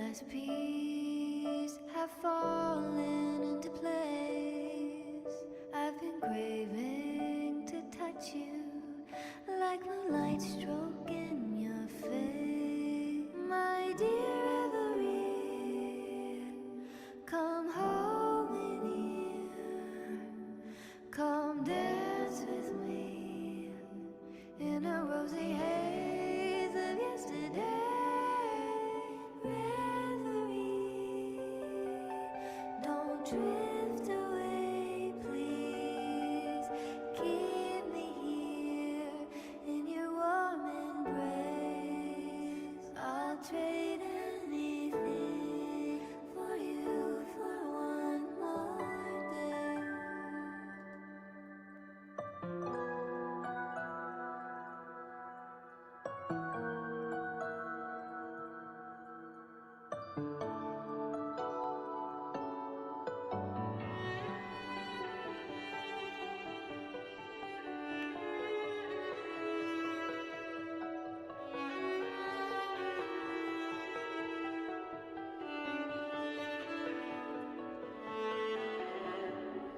last piece have fallen into place. I've been craving to touch you, like moonlight stroking your face. My dear Reverie, come hold me near, come dance with me in a rosy haze of yesterday. Reverie, don't drift away, please. Keep me here in your warm embrace. I'll trade anything for you for one more day.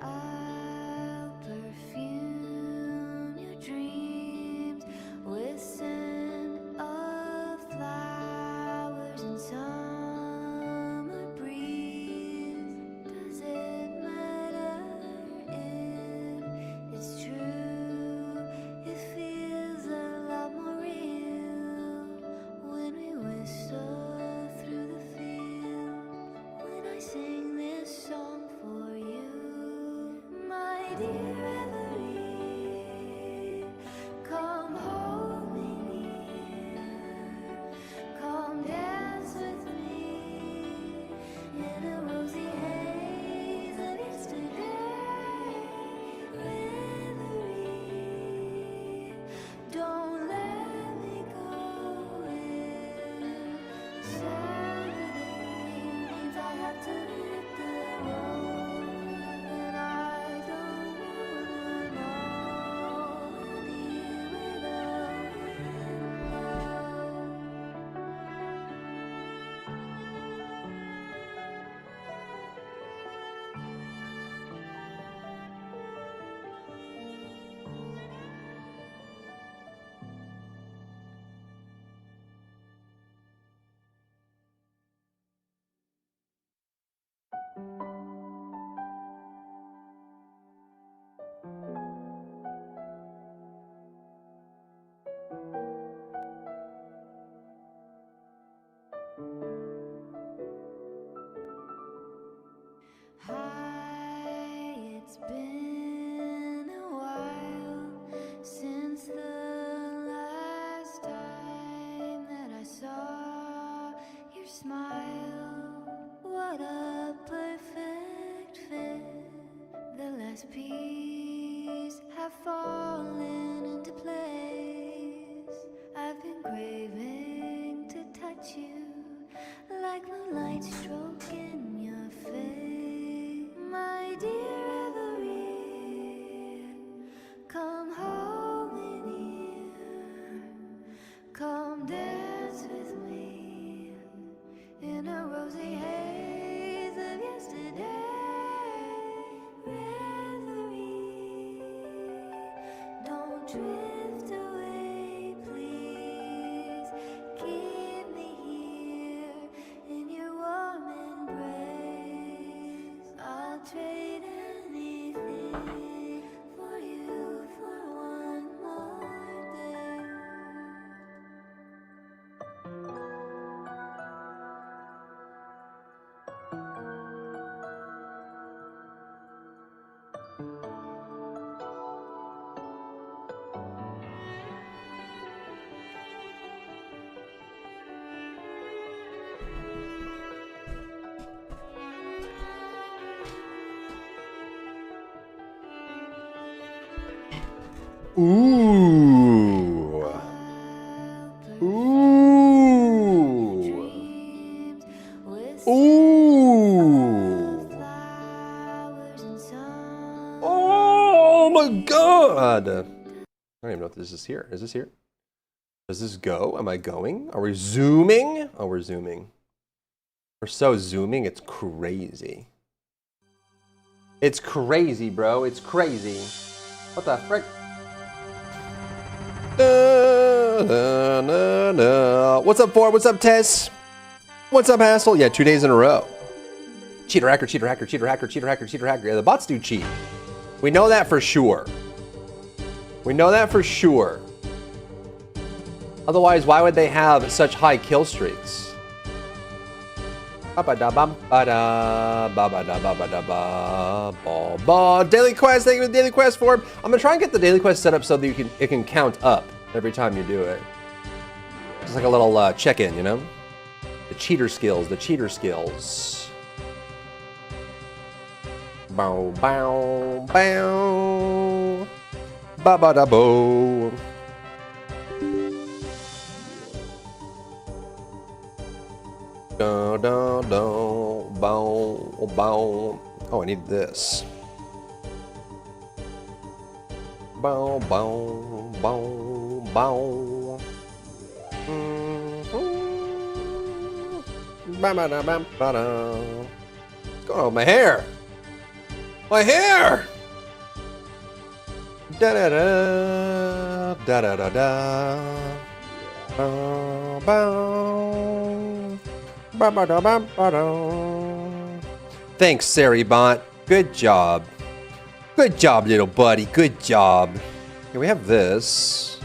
I'll perfume your dreams with scent of flowers and summer breeze. Does it matter if it's true? It feels a lot more real when we whistle through the fields. When I sing this song for you, my dear Reverie, come hold me near, come dance with me in a rosy haze of yesterday. Reverie, don't let me go. Saturday means I have to hit the road, and I don't wanna know any without love. Hi, it's been a while since the last time that I saw your smile. What a perfect fit. The last piece have fallen into place. I've been craving to touch you, like moonlight stroking your face. My dear Reverie, come hold me near, come dance with me in a rosy haze of yesterday. Reverie, don't drift away, please. Keep me here in your warm embrace. I'll trade anything for you for one more day. Ooh. Ooh. Ooh. Oh my god. I don't even know if this is here. Is this here? Does this go? Am I going? Are we zooming? Oh, we're zooming. We're so zooming, it's crazy. It's crazy, bro. It's crazy. What the frick? What's up, Ford? What's up, Tess? What's up, Hassel? Yeah, 2 days in a row. Cheater hacker, cheater hacker, cheater hacker, cheater hacker, cheater hacker. Yeah, the bots do cheat. We know that for sure. We know that for sure. Otherwise, why would they have such high kill streaks? Daily quest, thank you for the daily quest form. I'm gonna try and get the daily quest set up so that it can count up every time you do it. Just like a little check-in, you know? The cheater skills, the cheater skills. Bow, bow, bow. Ba ba da bo. Dun, dun, dun, bow, bow. Oh, I need this. Bow, bow, bow, bow. Ba-ba-da-ba-ba-da. What's going on with my hair? My hair! Da-da-da, da-da-da-da. Bow, thanks, Saribot. Good job. Good job, little buddy. Good job. Here we have this.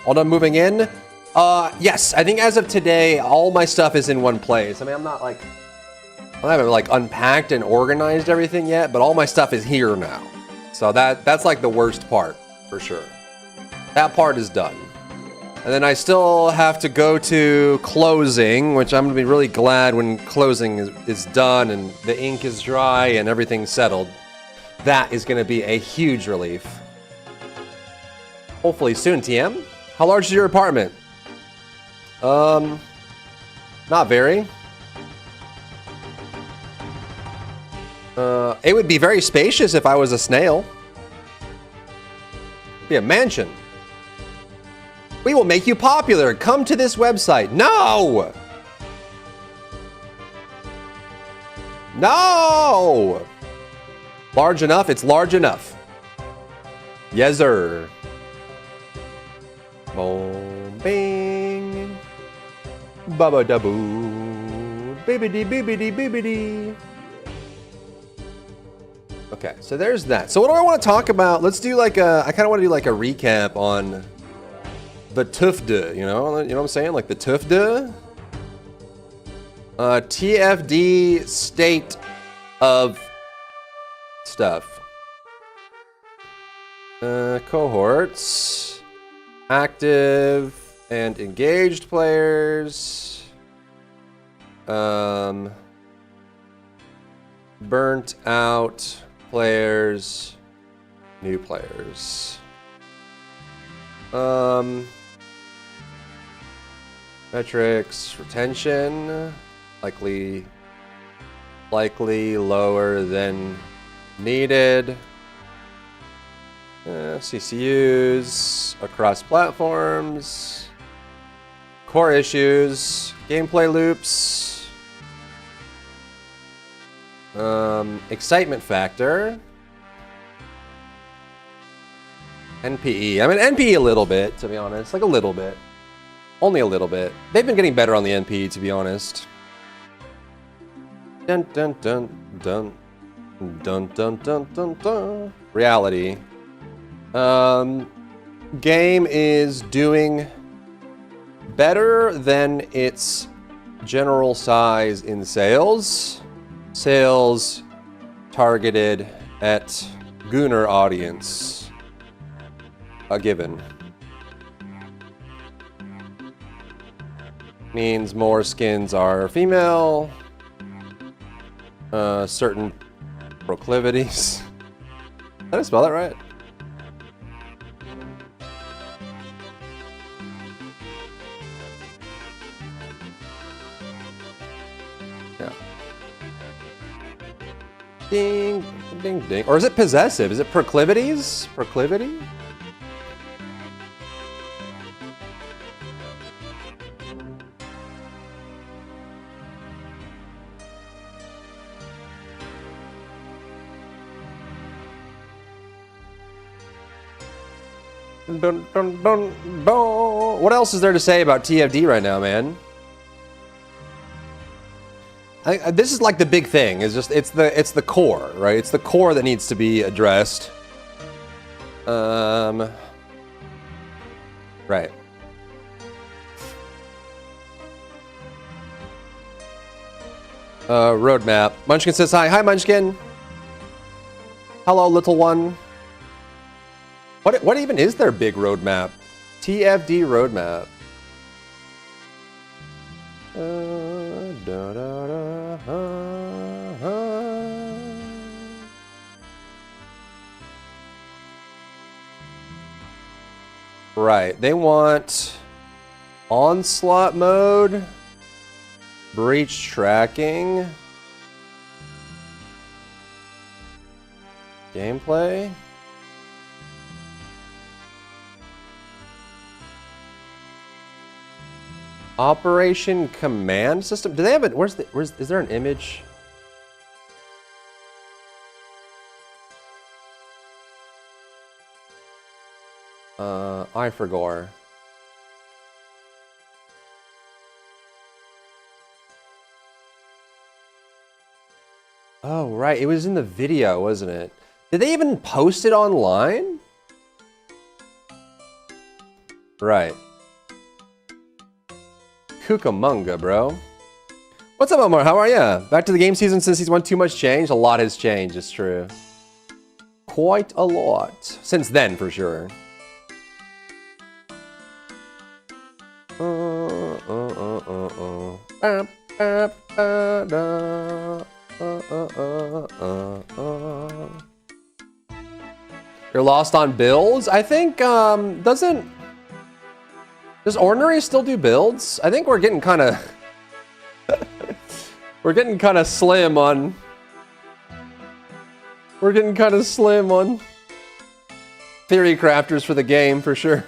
All done moving in? Yes, I think as of today, all my stuff is in one place. I mean, I haven't like unpacked and organized everything yet, but all my stuff is here now. So that's like the worst part, for sure. That part is done. And then I still have to go to closing, which I'm gonna be really glad when closing is done and the ink is dry and everything's settled. That is gonna be a huge relief. Hopefully soon, TM. How large is your apartment? Not very. It would be very spacious if I was a snail. Be a mansion. We will make you popular. Come to this website. No! No! Large enough? It's large enough. Yes, sir. Boom, bing. Baba da boo. Bibbidi, bibbidi, bibbidi. Okay, so there's that. So what do I want to talk about? Let's do like I kind of want to do like a recap on the TUFD, you know what I'm saying? Like the TUFD. TFD state of stuff. Cohorts. Active and engaged players. Burnt out players, new players. Metrics, retention, likely lower than needed. CCUs across platforms. Core issues, gameplay loops. Excitement factor. NPE. I mean, NPE a little bit, to be honest. Like a little bit. Only a little bit. They've been getting better on the NPE, to be honest. Dun dun dun dun. Dun dun dun dun dun. Reality. Game is doing better than its general size in sales. Sales targeted at Gooner audience. A given. Means more skins are female. Certain proclivities. Did I spell that right? Yeah. Ding, ding, ding. Or is it possessive? Is it proclivities? Proclivity? Dun, dun, dun, dun. What else is there to say about TFD right now, man? This is like the big thing. It's the core, right? It's the core that needs to be addressed. Right. Roadmap. Munchkin says hi. Hi, Munchkin. Hello, little one. What even is their big roadmap? TFD roadmap. Right. They want onslaught mode, breach tracking, gameplay. Operation command system. Do they have it? Is there an image? I forgot. Oh, right. It was in the video, wasn't it? Did they even post it online? Right. Cucamonga, bro. What's up, Omar? How are ya? Back to the game season since Season 1. Too much change? A lot has changed, it's true. Quite a lot. Since then, for sure. You're lost on builds? I think, does Ordinary still do builds? I think we're getting kind of... we're getting kind of slim on... We're getting kind of slim on... theory crafters for the game, for sure.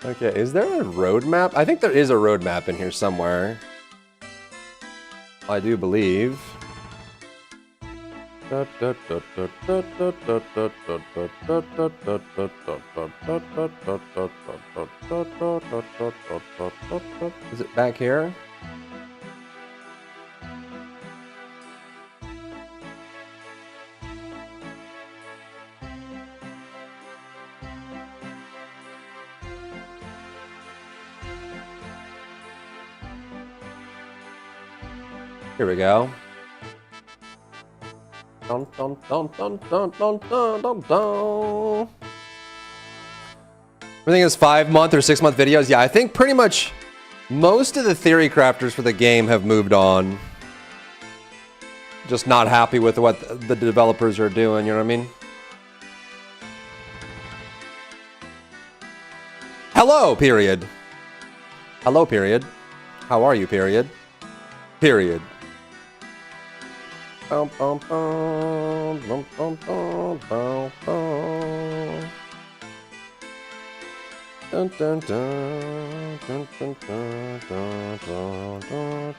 Okay, is there a roadmap? I think there is a roadmap in here somewhere. I do believe. Is it back here? Here we go. Dun, dun, dun, dun, dun, dun, dun, dun, dun. Everything is 5-month or 6-month videos. Yeah, I think pretty much most of the theory crafters for the game have moved on. Just not happy with what the developers are doing, you know what I mean? Hello, period. Hello, period. How are you, period? Period. Bum, bum, bum, bum, bum, bum, bum, bum. Dun, dun, dun, dun, dun, dun, dun, dun, dun,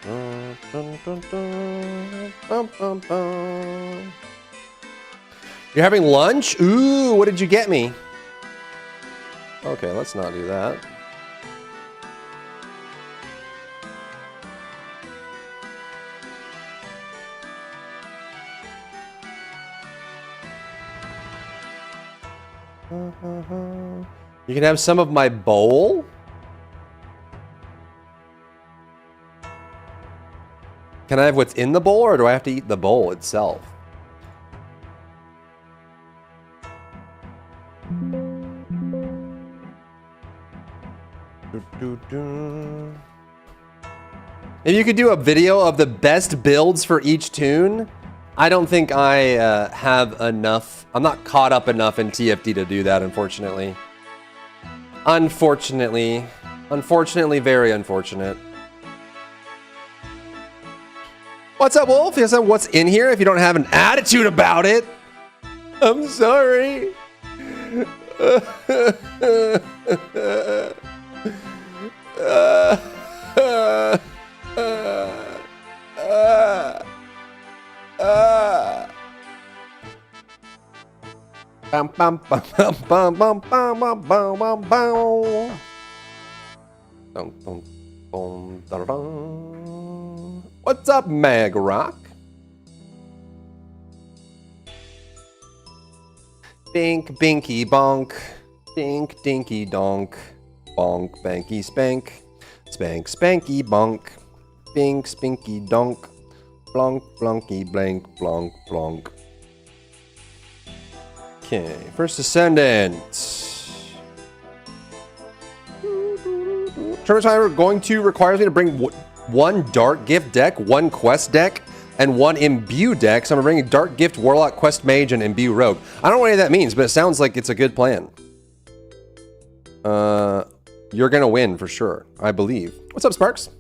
dun, dun, dun, bum, bum, bum. You're having lunch? Ooh, what did you get me? Okay, let's not do that. You can have some of my bowl? Can I have what's in the bowl, or do I have to eat the bowl itself? If you could do a video of the best builds for each tune, I don't think I have enough. I'm not caught up enough in TFD to do that, unfortunately. Unfortunately. Unfortunately, very unfortunate. What's up, Wolf? Yes, what's in here if you don't have an attitude about it? I'm sorry. Bum, bum, bum, bum, bum, bum, bum, bum, bum, bum. Dun, dun, dun, dun, dun. What's up, Mag Rock? Bink, binky, bonk. Dink, dinky, donk. Bonk, banky, spank. Spank, spanky, bonk. Bink, spinky, donk. Blonk, blonky, blank, blonk, blonk. Okay, first Ascendant. Tournament timer going to requires me to bring one Dark Gift deck, one Quest deck, and one Imbue deck. So I'm bringing Dark Gift, Warlock, Quest Mage, and Imbue Rogue. I don't know what any of that means, but it sounds like it's a good plan. You're gonna win for sure, I believe. What's up, Sparks?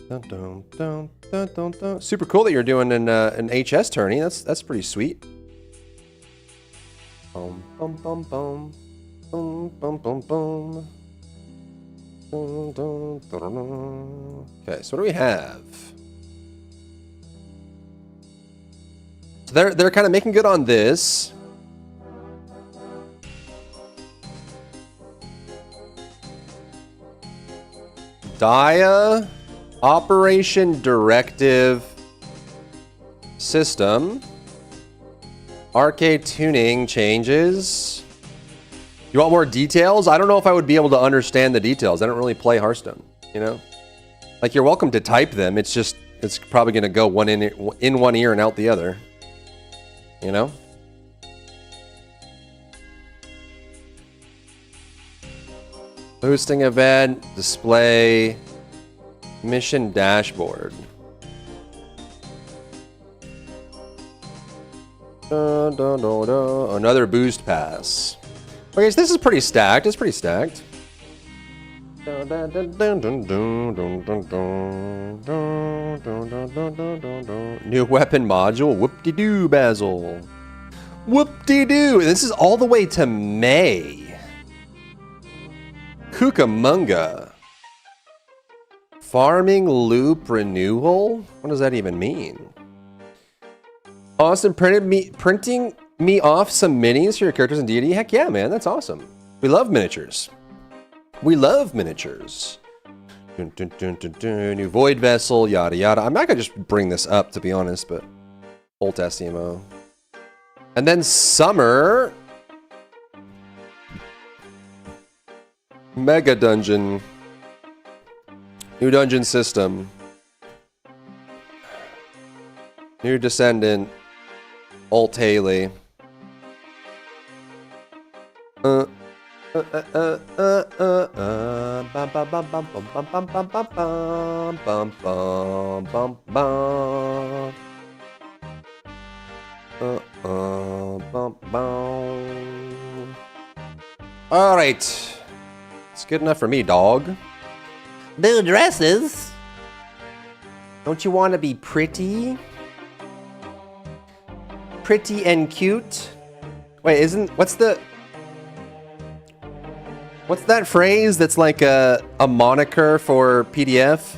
Dun, dun, dun, dun, dun, dun. Super cool that you're doing an HS tourney. That's pretty sweet. Bum bum bum bum bum bum bum bum. Dun, dun, dun, dun, dun. Okay, so what do we have? So they're kind of making good on this. Dia Operation Directive System. Arcade tuning changes. You want more details? I don't know if I would be able to understand the details. I don't really play Hearthstone, you know? Like, you're welcome to type them. It's just, it's probably going to go one in one ear and out the other. You know? Boosting event, display, mission dashboard. Dun, dun, dun, dun. Another boost pass. Okay, so this is pretty stacked. It's pretty stacked. Dun, dun, dun, dun, dun, dun, dun, dun, dun, dun, dun, dun, dun, dun, dun. New weapon module. Whoop-de-doo, Basil. Whoop-de-doo. This is all the way to May. Cucamonga. Farming loop renewal? What does that even mean? Austin printing me off some minis for your characters in D&D? Heck yeah, man. That's awesome. We love miniatures. We love miniatures. Dun, dun, dun, dun, dun. New void vessel, yada yada. I'm not gonna just bring this up, to be honest, but Alt STMO. And then summer. Mega dungeon. New dungeon system. New descendant. Alt Haley. All right. It's good enough for me, dog. New dresses. Don't you want to be pretty? Pretty and cute? Wait, what's that phrase that's like a moniker for PDF?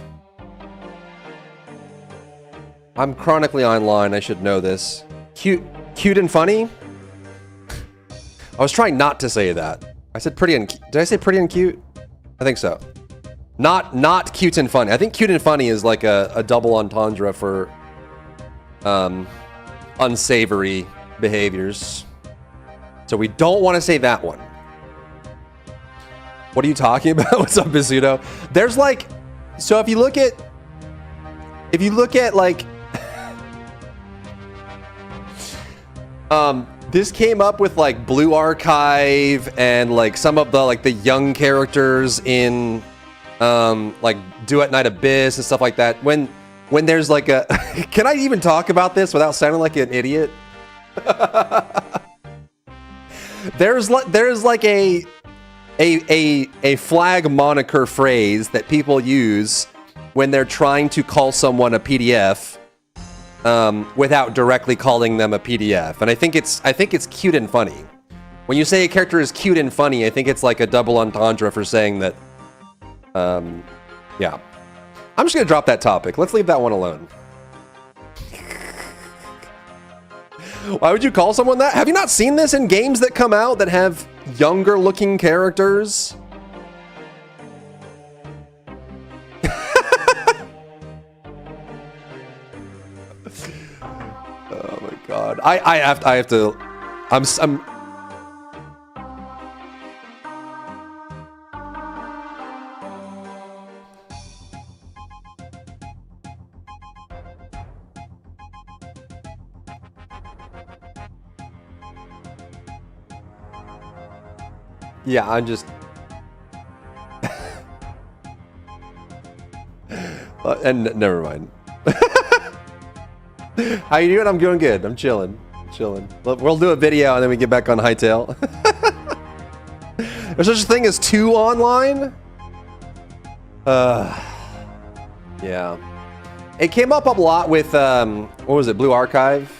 I'm chronically online, I should know this. Cute and funny? I was trying not to say that. I said pretty and did I say pretty and cute? I think so. Not cute and funny. I think cute and funny is like a double entendre for unsavory behaviors. So we don't want to say that one. What are you talking about? What's up, Bisuto? There's like, so if you look at like, this came up with like Blue Archive and like some of the young characters in like Duet Night Abyss and stuff like that. When there's like a, can I even talk about this without sounding like an idiot? There's like a flag moniker phrase that people use when they're trying to call someone a PDF without directly calling them a PDF. And I think it's cute and funny. When you say a character is cute and funny, I think it's like a double entendre for saying that, yeah. I'm just gonna drop that topic. Let's leave that one alone. Why would you call someone that? Have you not seen this in games that come out that have younger looking characters? Oh my god. I have to I'm yeah, I'm just and never mind. How you doing? I'm doing good. I'm chilling. We'll do a video and then we get back on Hytale. There's such a thing as 2 online? Yeah. It came up a lot with, what was it, Blue Archive?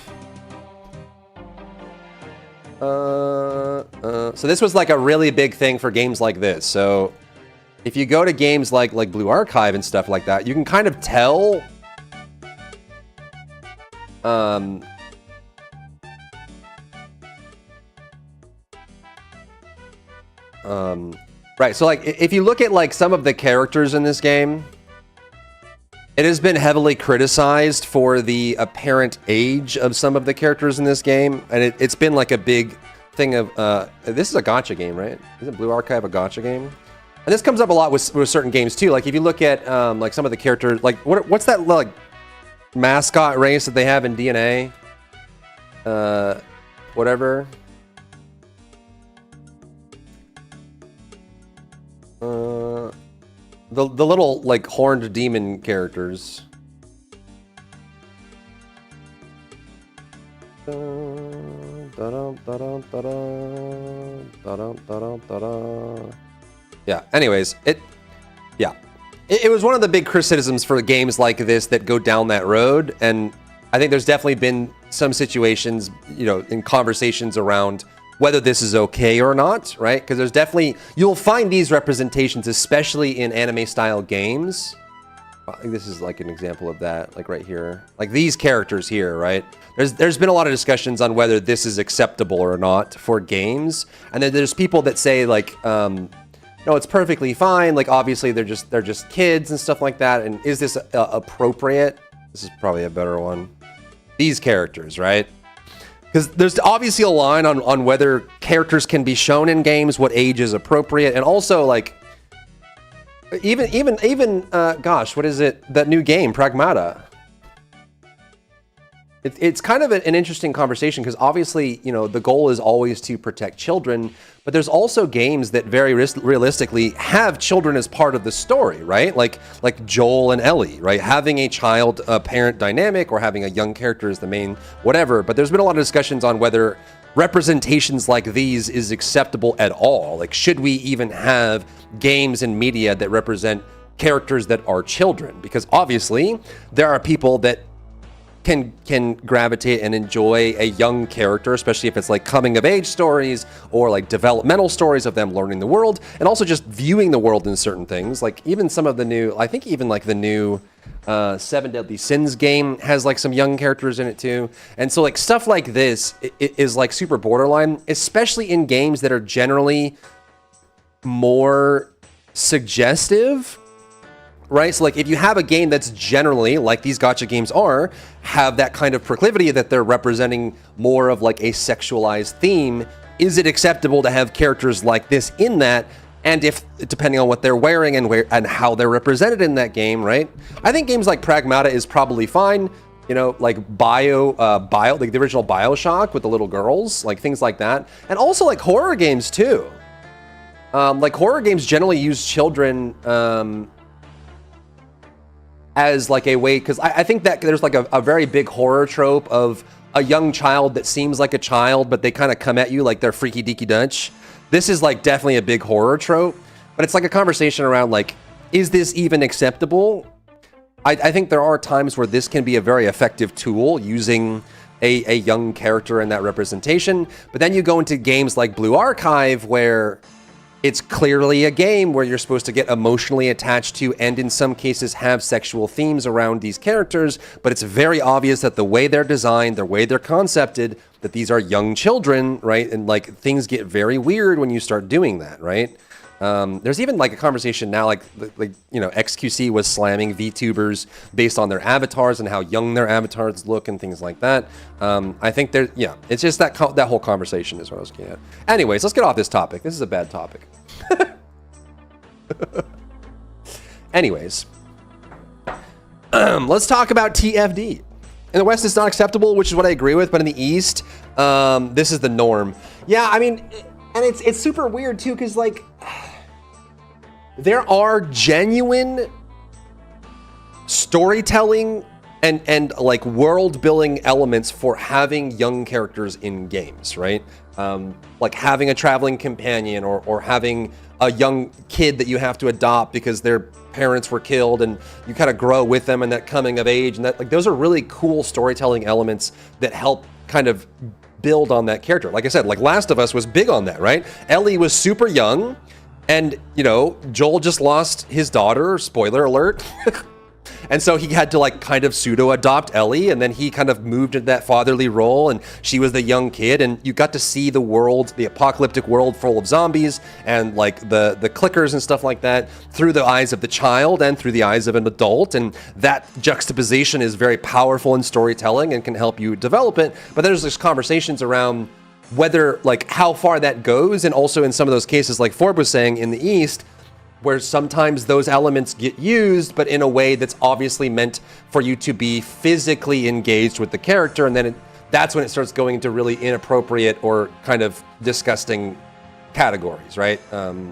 So this was like a really big thing for games like this. So if you go to games like Blue Archive and stuff like that, you can kind of tell right, so like if you look at like some of the characters in this game, it has been heavily criticized for the apparent age of some of the characters in this game, and it's been like a big thing of this is a gacha game, right? Isn't Blue Archive a gacha game? And this comes up a lot with certain games too. Like if you look at like some of the characters, like what's that like mascot race that they have in DNA? Whatever. The little like horned demon characters. Yeah. Anyways, it was one of the big criticisms for games like this that go down that road, and I think there's definitely been some situations, you know, in conversations around whether this is okay or not, right? Because there's definitely, you'll find these representations, especially in anime-style games. I think this is like an example of that, like right here. Like these characters here, right? There's been a lot of discussions on whether this is acceptable or not for games. And then there's people that say like, no, it's perfectly fine. Like obviously they're just kids and stuff like that. And is this appropriate? This is probably a better one. These characters, right? Because there's obviously a line on whether characters can be shown in games, what age is appropriate, and also like even gosh, what is it? That new game, Pragmata. It's kind of an interesting conversation because obviously, you know, the goal is always to protect children, but there's also games that very realistically have children as part of the story, right? Like Joel and Ellie, right? Having a child-parent dynamic or having a young character as the main whatever. But there's been a lot of discussions on whether representations like these is acceptable at all. Like, should we even have games and media that represent characters that are children? Because obviously, there are people that can gravitate and enjoy a young character, especially if it's like coming of age stories or like developmental stories of them learning the world and also just viewing the world in certain things. Like even some of the new, I think even like the new 7 Deadly Sins game has like some young characters in it too. And so like stuff like this is like super borderline, especially in games that are generally more suggestive. Right? So like if you have a game that's generally, like these gacha games are, have that kind of proclivity that they're representing more of like a sexualized theme, is it acceptable to have characters like this in that? And if, depending on what they're wearing and how they're represented in that game, right? I think games like Pragmata is probably fine. You know, like like the original BioShock with the little girls, like things like that. And also like horror games too. Like horror games generally use children, as like a way, because I think that there's like a very big horror trope of a young child that seems like a child, but they kind of come at you like they're freaky deaky Dutch. This is like definitely a big horror trope, but it's like a conversation around like, is this even acceptable? I think there are times where this can be a very effective tool using a young character in that representation, but then you go into games like Blue Archive where it's clearly a game where you're supposed to get emotionally attached to and in some cases have sexual themes around these characters, but it's very obvious that the way they're designed, the way they're concepted, that these are young children, right? And like things get very weird when you start doing that, right? There's even like a conversation now, like you know, XQC was slamming VTubers based on their avatars and how young their avatars look and things like that. I think there, yeah, it's just that that whole conversation is what I was getting at. Anyways, let's get off this topic. This is a bad topic. Anyways, let's talk about TFD. In the West, it's not acceptable, which is what I agree with, but in the East, this is the norm. Yeah, I mean, and it's super weird too, because like, there are genuine storytelling and like world building elements for having young characters in games, right? Like having a traveling companion or having a young kid that you have to adopt because their parents were killed and you kind of grow with them and that coming of age, and that like those are really cool storytelling elements that help kind of build on that character. Like I said, like Last of Us was big on that, right? Ellie was super young. And, you know, Joel just lost his daughter, spoiler alert. And so he had to like kind of pseudo adopt Ellie, and then he kind of moved into that fatherly role, and she was the young kid, and you got to see the world, the apocalyptic world full of zombies and like the clickers and stuff like that through the eyes of the child and through the eyes of an adult, and that juxtaposition is very powerful in storytelling and can help you develop it. But there's these conversations around whether like how far that goes, and also in some of those cases, like Forb was saying, in the East, where sometimes those elements get used, but in a way that's obviously meant for you to be physically engaged with the character, and then that's when it starts going into really inappropriate or kind of disgusting categories, right?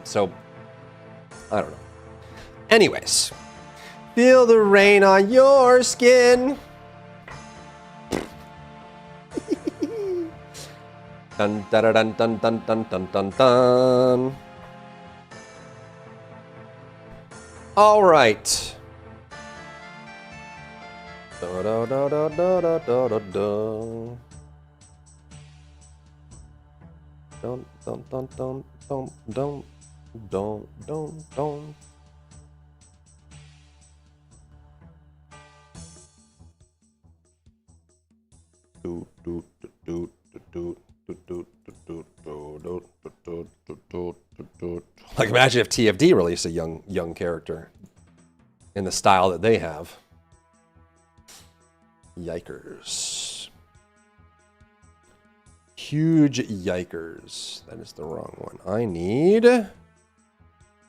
So, I don't know. Anyways, feel the rain on your skin. Dun dun dun dun dun dun dun dun dun. All right. Da da da da da da da da da. Dun dun dun dun dun dun dun dun dun. Do do do do do. Like imagine if TFD released a young character in the style that they have. Yikers. Huge yikers. That is the wrong one. I need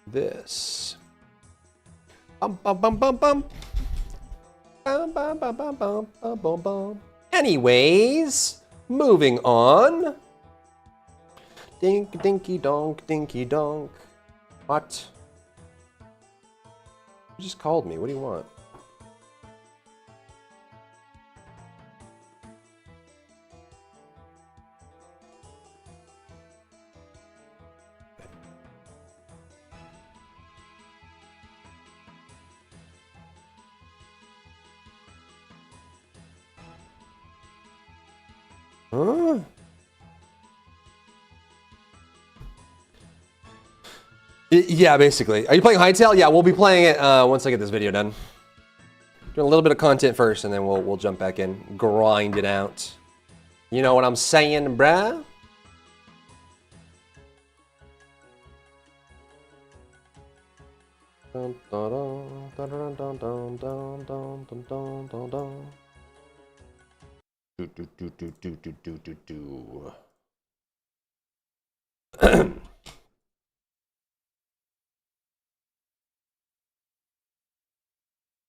this. Bum bum bum bum bum. Bum bum bum bum bum bum bum bum. Anyways, moving on. Dink, dinky donk, dinky donk. What? You just called me. What do you want? Huh? Yeah, basically. Are you playing Hytale? Yeah, we'll be playing it once I get this video done. Doing a little bit of content first, and then we'll jump back in, grind it out. You know what I'm saying, bruh? Dun, dun, dun, dun, dun, dun, dun, dun, dun, dun, dun, dun. Do, do, do, do, do, do, do, do, do.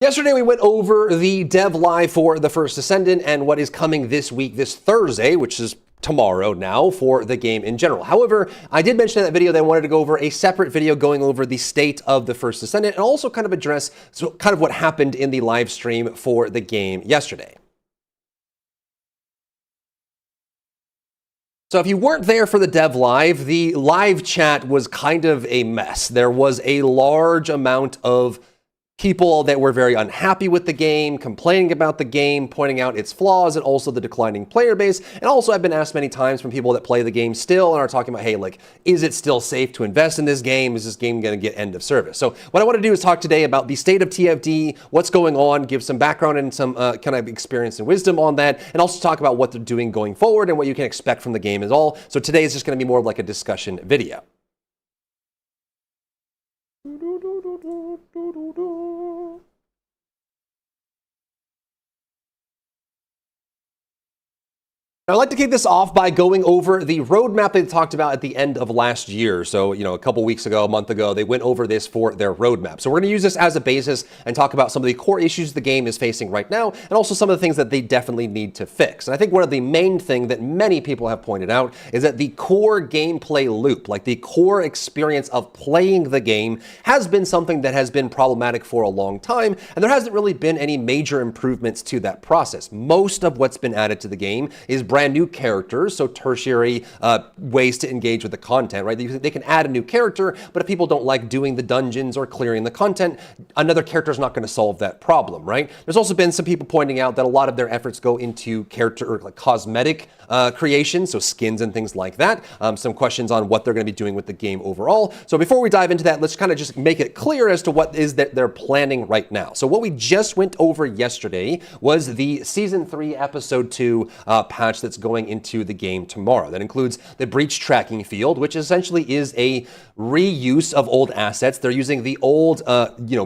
Yesterday, we went over the dev live for The First Descendant and what is coming this week, this Thursday, which is tomorrow now, for the game in general. However, I did mention in that video that I wanted to go over a separate video going over the state of The First Descendant and also kind of address kind of what happened in the live stream for the game yesterday. So if you weren't there for the dev live, the live chat was kind of a mess. There was a large amount of people that were very unhappy with the game, complaining about the game, pointing out its flaws, and also the declining player base. And also, I've been asked many times from people that play the game still and are talking about, hey, like, is it still safe to invest in this game? Is this game going to get end of service? So what I want to do is talk today about the state of TFD, what's going on, give some background and some kind of experience and wisdom on that, and also talk about what they're doing going forward and what you can expect from the game as all. So today is just going to be more of like a discussion video. I'd like to kick this off by going over the roadmap they talked about at the end of last year. So, a couple weeks ago, a month ago, they went over this for their roadmap. So we're going to use this as a basis and talk about some of the core issues the game is facing right now, and also some of the things that they definitely need to fix. And I think one of the main things that many people have pointed out is that the core gameplay loop, like the core experience of playing the game, has been something that has been problematic for a long time, and there hasn't really been any major improvements to that process. Most of what's been added to the game is brand new characters, so tertiary ways to engage with the content, right? They can add a new character, but if people don't like doing the dungeons or clearing the content, another character is not going to solve that problem, right? There's also been some people pointing out that a lot of their efforts go into character or like cosmetic creation, so skins and things like that. Some questions on what they're going to be doing with the game overall. So before we dive into that, let's kind of just make it clear as to what is that they're planning right now. So what we just went over yesterday was the Season 3, Episode 2 patch that's going into the game tomorrow. That includes the breach tracking field, which essentially is a reuse of old assets. They're using the old,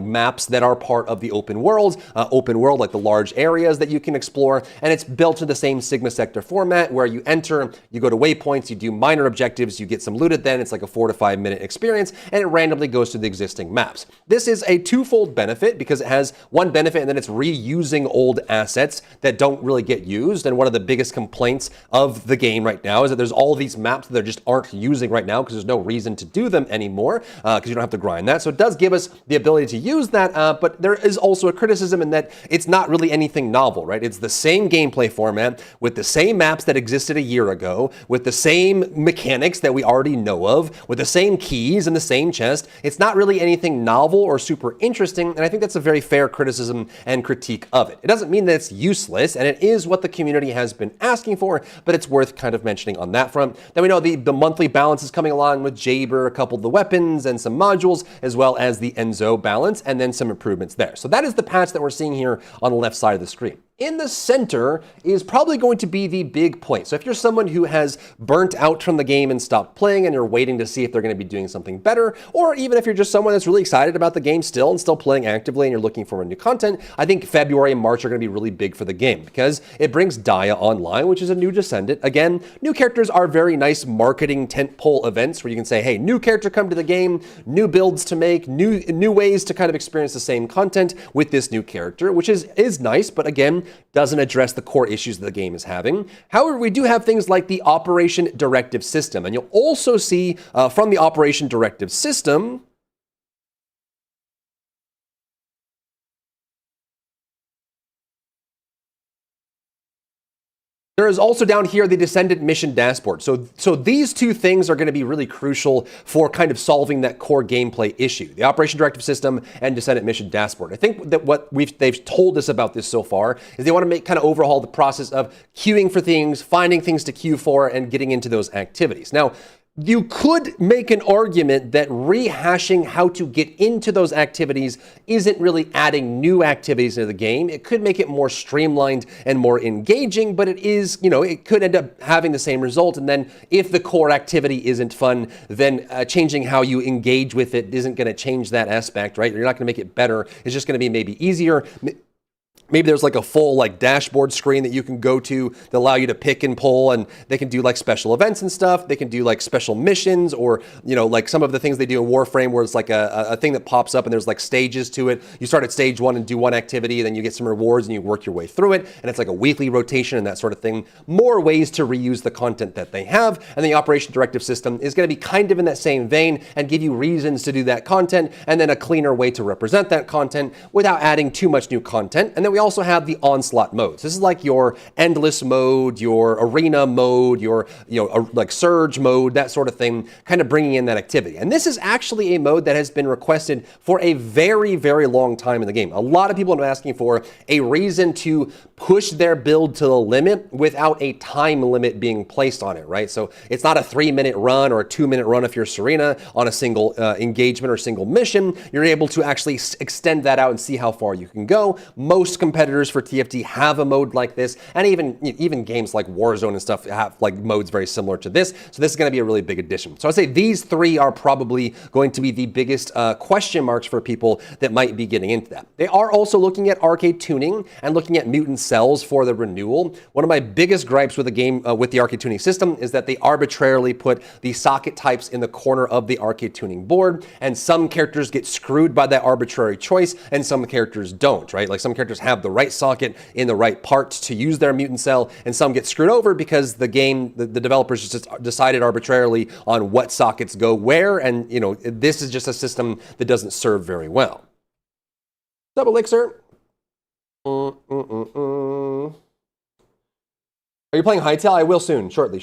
maps that are part of the open world, like the large areas that you can explore, and it's built in the same Sigma Sector format where you enter, you go to waypoints, you do minor objectives, you get some loot at then. It's like a 4 to 5 minute experience, and it randomly goes to the existing maps. This is a twofold benefit because it has one benefit and then it's reusing old assets that don't really get used. And one of the biggest complaints of the game right now is that there's all these maps that just aren't using right now because there's no reason to do them anymore because you don't have to grind that. So it does give us the ability to use that, but there is also a criticism in that it's not really anything novel, right? It's the same gameplay format with the same maps that existed a year ago, with the same mechanics that we already know of, with the same keys and the same chest. It's not really anything novel or super interesting, and I think that's a very fair criticism and critique of it. It doesn't mean that it's useless, and it is what the community has been asking for, but it's worth kind of mentioning on that front. Then we know the monthly balance is coming along with Jaber, a couple of the weapons and some modules, as well as the Enzo balance, and then some improvements there. So that is the patch that we're seeing here on the left side of the screen. In the center is probably going to be the big point. So if you're someone who has burnt out from the game and stopped playing and you're waiting to see if they're going to be doing something better, or even if you're just someone that's really excited about the game still and still playing actively and you're looking for new content, I think February and March are going to be really big for the game because it brings Daya online, which is a new descendant. Again, new characters are very nice marketing tentpole events where you can say, hey, new character come to the game, new builds to make, new ways to kind of experience the same content with this new character, which is nice, but again, doesn't address the core issues that the game is having. However, we do have things like the Operation Directive System, and you'll also see from the Operation Directive System there is also down here the Descendant Mission Dashboard. So these two things are going to be really crucial for kind of solving that core gameplay issue. The Operation Directive System and Descendant Mission Dashboard. I think that what they've told us about this so far is they want to kind of overhaul the process of queuing for things, finding things to queue for, and getting into those activities. Now, you could make an argument that rehashing how to get into those activities isn't really adding new activities into the game. It could make it more streamlined and more engaging, but it is, it could end up having the same result. And then if the core activity isn't fun, then changing how you engage with it isn't going to change that aspect, right? You're not going to make it better. It's just going to be maybe easier. Maybe there's like a full dashboard screen that you can go to that allow you to pick and pull, and they can do like special events and stuff. They can do like special missions, or like some of the things they do in Warframe where it's like a thing that pops up and there's like stages to it. You start at stage 1 and do one activity, then you get some rewards and you work your way through it, and it's like a weekly rotation and that sort of thing. More ways to reuse the content that they have, and the Operation Directive System is going to be kind of in that same vein and give you reasons to do that content, and then a cleaner way to represent that content without adding too much new content. And then we also have the onslaught modes. This is like your endless mode, your arena mode, your like surge mode, that sort of thing, kind of bringing in that activity. And this is actually a mode that has been requested for a very, very long time in the game. A lot of people have been asking for a reason to push their build to the limit without a time limit being placed on it, right? So it's not a 3-minute run or a 2-minute run if you're Serena on a single engagement or single mission. You're able to actually extend that out and see how far you can go. Most competitors for TFT have a mode like this, and even games like Warzone and stuff have like modes very similar to this. So this is going to be a really big addition. So I'd say these three are probably going to be the biggest question marks for people that might be getting into that. They are also looking at arcade tuning and looking at mutant cells for the renewal. One of my biggest gripes with the game, with the arcade tuning system, is that they arbitrarily put the socket types in the corner of the arcade tuning board, and some characters get screwed by that arbitrary choice, and some characters don't, right? Like some characters have the right socket in the right parts to use their mutant cell, and some get screwed over because the game, the developers just decided arbitrarily on what sockets go where, and this is just a system that doesn't serve very well. Double Elixir. Are you playing Hytale? I will soon, shortly.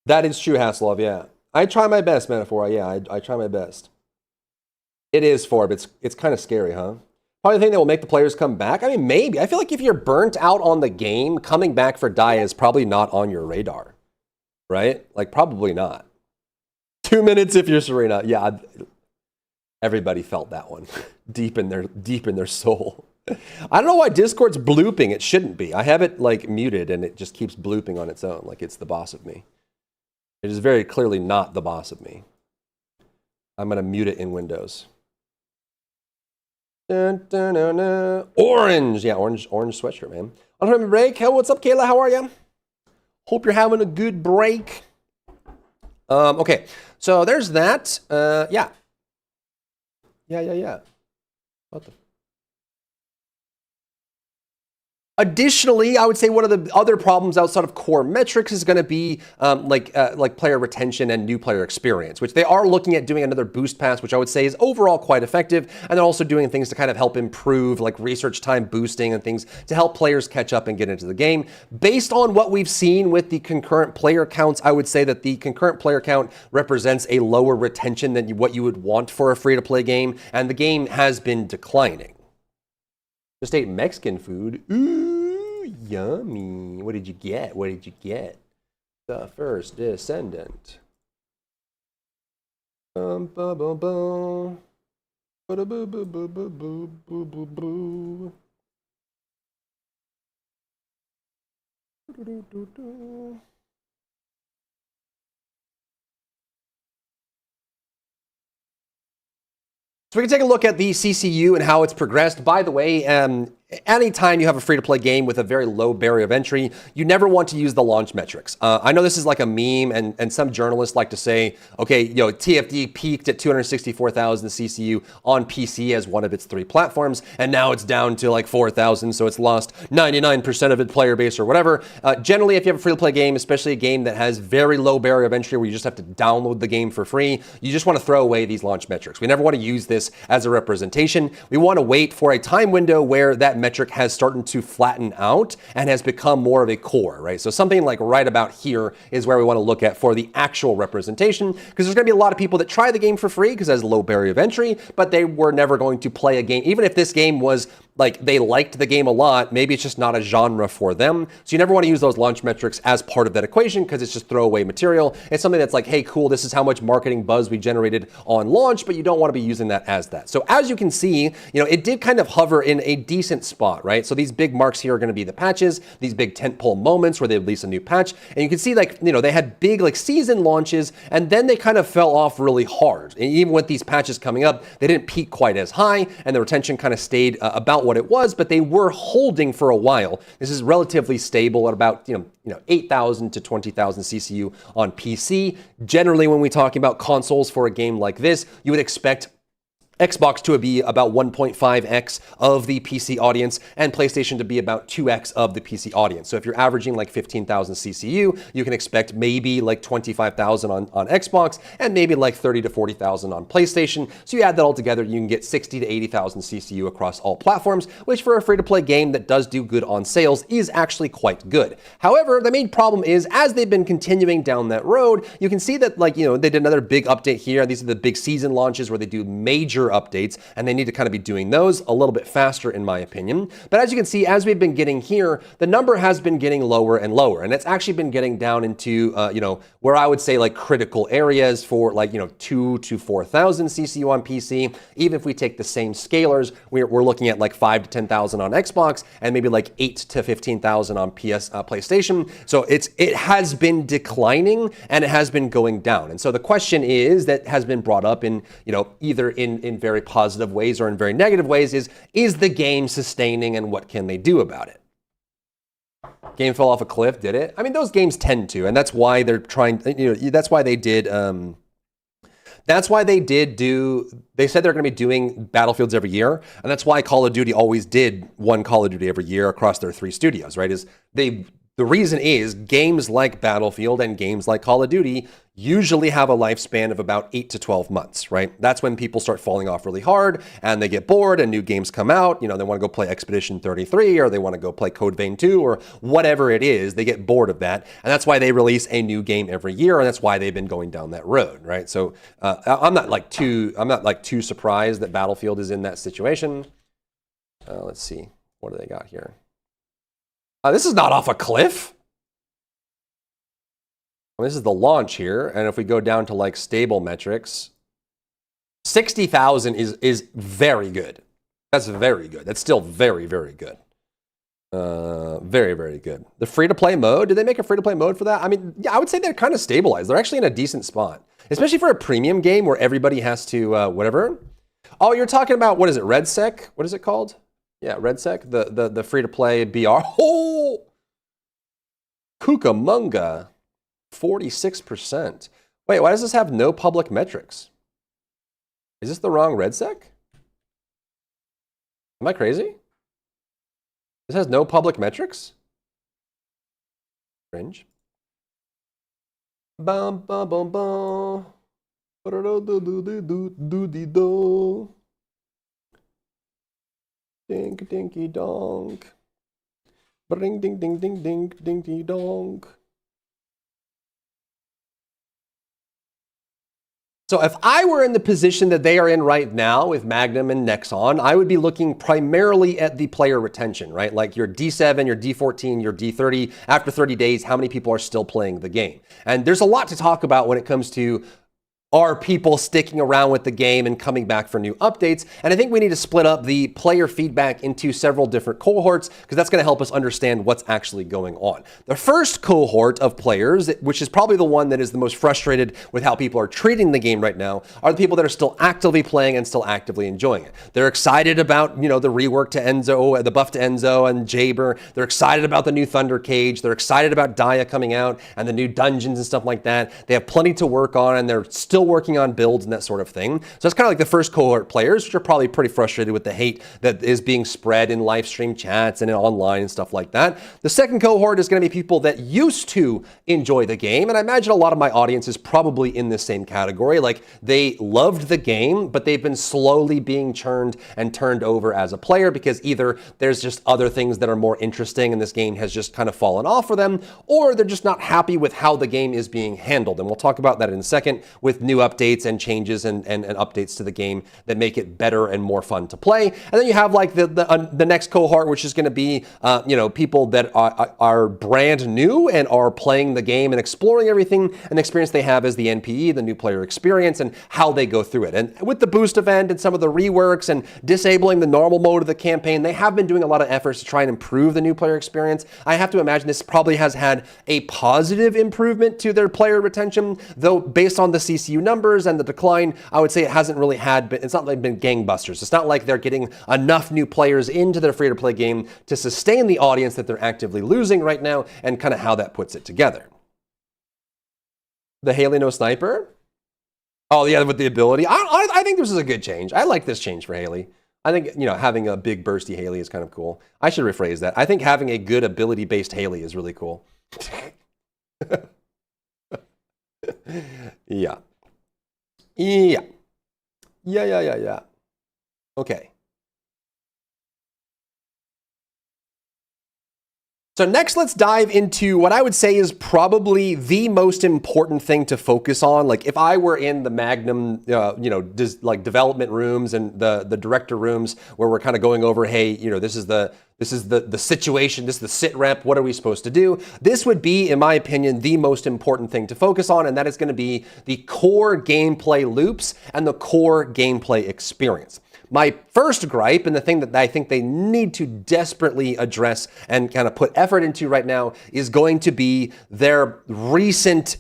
That is true, Hasselhoff, yeah. I try my best, Metaphor. Yeah, I try my best. It is, Forb. It's kind of scary, huh? Probably the thing that will make the players come back? I mean, maybe. I feel like if you're burnt out on the game, coming back for Dia is probably not on your radar, right? Like, probably not. 2 minutes if you're Serena. Yeah, everybody felt that one deep in their soul. I don't know why Discord's blooping. It shouldn't be. I have it like muted and it just keeps blooping on its own like it's the boss of me. It is very clearly not the boss of me. I'm going to mute it in Windows. Dun, dun, dun, dun. Orange. Yeah, orange sweatshirt, man. Unlimited break. Hey, what's up, Kayla? How are you? Hope you're having a good break. Okay, so there's that. Yeah. What the? Additionally, I would say one of the other problems outside of core metrics is going to be like player retention and new player experience, which they are looking at doing another boost pass, which I would say is overall quite effective. And they're also doing things to kind of help improve like research time boosting and things to help players catch up and get into the game. Based on what we've seen with the concurrent player counts, I would say that the concurrent player count represents a lower retention than what you would want for a free-to-play game, and the game has been declining. Just ate Mexican food. Ooh, yummy. What did you get? The First Descendant. Bum, bum, bum, bum. Ba-da-boo, boo, boo, boo, boo, boo, boo, boo. Do-do-do-do. So we can take a look at the CCU and how it's progressed. By the way, anytime you have a free-to-play game with a very low barrier of entry, you never want to use the launch metrics. I know this is like a meme, and some journalists like to say, okay, TFD peaked at 264,000 CCU on PC as one of its 3 platforms, and now it's down to like 4,000, so it's lost 99% of its player base or whatever. Generally, if you have a free-to-play game, especially a game that has very low barrier of entry where you just have to download the game for free, you just want to throw away these launch metrics. We never want to use this as a representation. We want to wait for a time window where that metric has started to flatten out and has become more of a core, right? So something like right about here is where we want to look at for the actual representation, because there's going to be a lot of people that try the game for free because it has low barrier of entry, but they were never going to play a game. Even if this game was like they liked the game a lot, maybe it's just not a genre for them. So you never want to use those launch metrics as part of that equation because it's just throwaway material. It's something that's like, hey, cool, this is how much marketing buzz we generated on launch, but you don't want to be using that as that. So as you can see, it did kind of hover in a decent spot, right? So these big marks here are going to be the patches, these big tentpole moments where they release a new patch. And you can see they had big like season launches, and then they kind of fell off really hard. And even with these patches coming up, they didn't peak quite as high, and the retention kind of stayed about what it was, but they were holding for a while. This is relatively stable at about 8,000 to 20,000 CCU on PC. Generally, when we're talking about consoles for a game like this, you would expect Xbox to be about 1.5x of the PC audience, and PlayStation to be about 2x of the PC audience. So if you're averaging like 15,000 CCU, you can expect maybe like 25,000 on Xbox and maybe like 30 to 40,000 on PlayStation. So you add that all together, you can get 60 to 80,000 CCU across all platforms, which for a free-to-play game that does do good on sales is actually quite good. However, the main problem is as they've been continuing down that road, you can see that they did another big update here. These are the big season launches where they do major updates, and they need to kind of be doing those a little bit faster, in my opinion. But as you can see, as we've been getting here, the number has been getting lower and lower, and it's actually been getting down into, where I would say like critical areas for 2 to 4,000 CCU on PC. Even if we take the same scalars, we're looking at like 5 to 10,000 on Xbox and maybe like 8 to 15,000 on PlayStation. So it has been declining and it has been going down. And so the question is that has been brought up in, either in very positive ways or in very negative ways is the game sustaining and what can they do about it? Game fell off a cliff, did it? I mean, those games tend to, and that's why they're trying, that's why they did, they said they're going to be doing Battlefields every year, and that's why Call of Duty always did one Call of Duty every year across their 3 studios, right? The reason is games like Battlefield and games like Call of Duty usually have a lifespan of about 8 to 12 months, right? That's when people start falling off really hard and they get bored and new games come out. They want to go play Expedition 33 or they want to go play Code Vein 2 or whatever it is. They get bored of that. And that's why they release a new game every year. And that's why they've been going down that road, right? So I'm not too surprised that Battlefield is in that situation. Let's see. What do they got here? This is not off a cliff. This is the launch here, and if we go down to like stable metrics, 60,000 is very good. That's very good. That's still very, very good. Very, very good. The free-to-play mode, did they make a free-to-play mode for that? I mean, yeah, I would say they're kind of stabilized. They're actually in a decent spot, especially for a premium game where everybody has to, whatever. Oh, you're talking about, what is it, RedSec? What is it called? Yeah, RedSec, the free-to-play BR. Oh! Cucamonga, 46%. Wait, why does this have no public metrics? Is this the wrong RedSec? Am I crazy? This has no public metrics? Cringe. Bum bum bum bum. Do-do-do-do-do-do-do-do. Dink dinky donk. Bring ding ding ding ding dinky donk. So if I were in the position that they are in right now with Magnum and Nexon, I would be looking primarily at the player retention, right? Like your D7, your D14, your D30, after 30 days, how many people are still playing the game? And there's a lot to talk about when it comes to are people sticking around with the game and coming back for new updates? And I think we need to split up the player feedback into several different cohorts because that's going to help us understand what's actually going on. The first cohort of players, which is probably the one that is the most frustrated with how people are treating the game right now, are the people that are still actively playing and still actively enjoying it. They're excited about, the rework to Enzo, the buff to Enzo and Jaber. They're excited about the new Thunder Cage. They're excited about Daya coming out and the new dungeons and stuff like that. They have plenty to work on and they're still working on builds and that sort of thing. So that's kind of like the first cohort players, which are probably pretty frustrated with the hate that is being spread in live stream chats and online and stuff like that. The second cohort is going to be people that used to enjoy the game, and I imagine a lot of my audience is probably in the same category. Like they loved the game, but they've been slowly being churned and turned over as a player because either there's just other things that are more interesting and this game has just kind of fallen off for them, or they're just not happy with how the game is being handled. And we'll talk about that in a second with new updates and changes and updates to the game that make it better and more fun to play. And then you have like the next cohort, which is going to be people that are brand new and are playing the game and exploring everything and the experience they have as the NPE, the new player experience, and how they go through it. And with the boost event and some of the reworks and disabling the normal mode of the campaign, they have been doing a lot of efforts to try and improve the new player experience. I have to imagine this probably has had a positive improvement to their player retention, though based on the CCU numbers and the decline, I would say it hasn't really it's not like been gangbusters. It's not like they're getting enough new players into their free-to-play game to sustain the audience that they're actively losing right now, and kind of how that puts it together. The Haley No Sniper? Oh yeah, with the ability. I think this is a good change. I like this change for Haley. I think, you know, having a big bursty Haley is kind of cool. I should rephrase that. I think having a good ability based Haley is really cool. Yeah. Yeah. Yeah. Okay. So next, let's dive into what I would say is probably the most important thing to focus on. Like if I were in the Magnum, like development rooms and the director rooms where we're kind of going over, hey, you know, this is the situation, this is the sit rep. What are we supposed to do? This would be, in my opinion, the most important thing to focus on, and that is going to be the core gameplay loops and the core gameplay experience. My first gripe, and the thing that I think they need to desperately address and kind of put effort into right now, is going to be their recent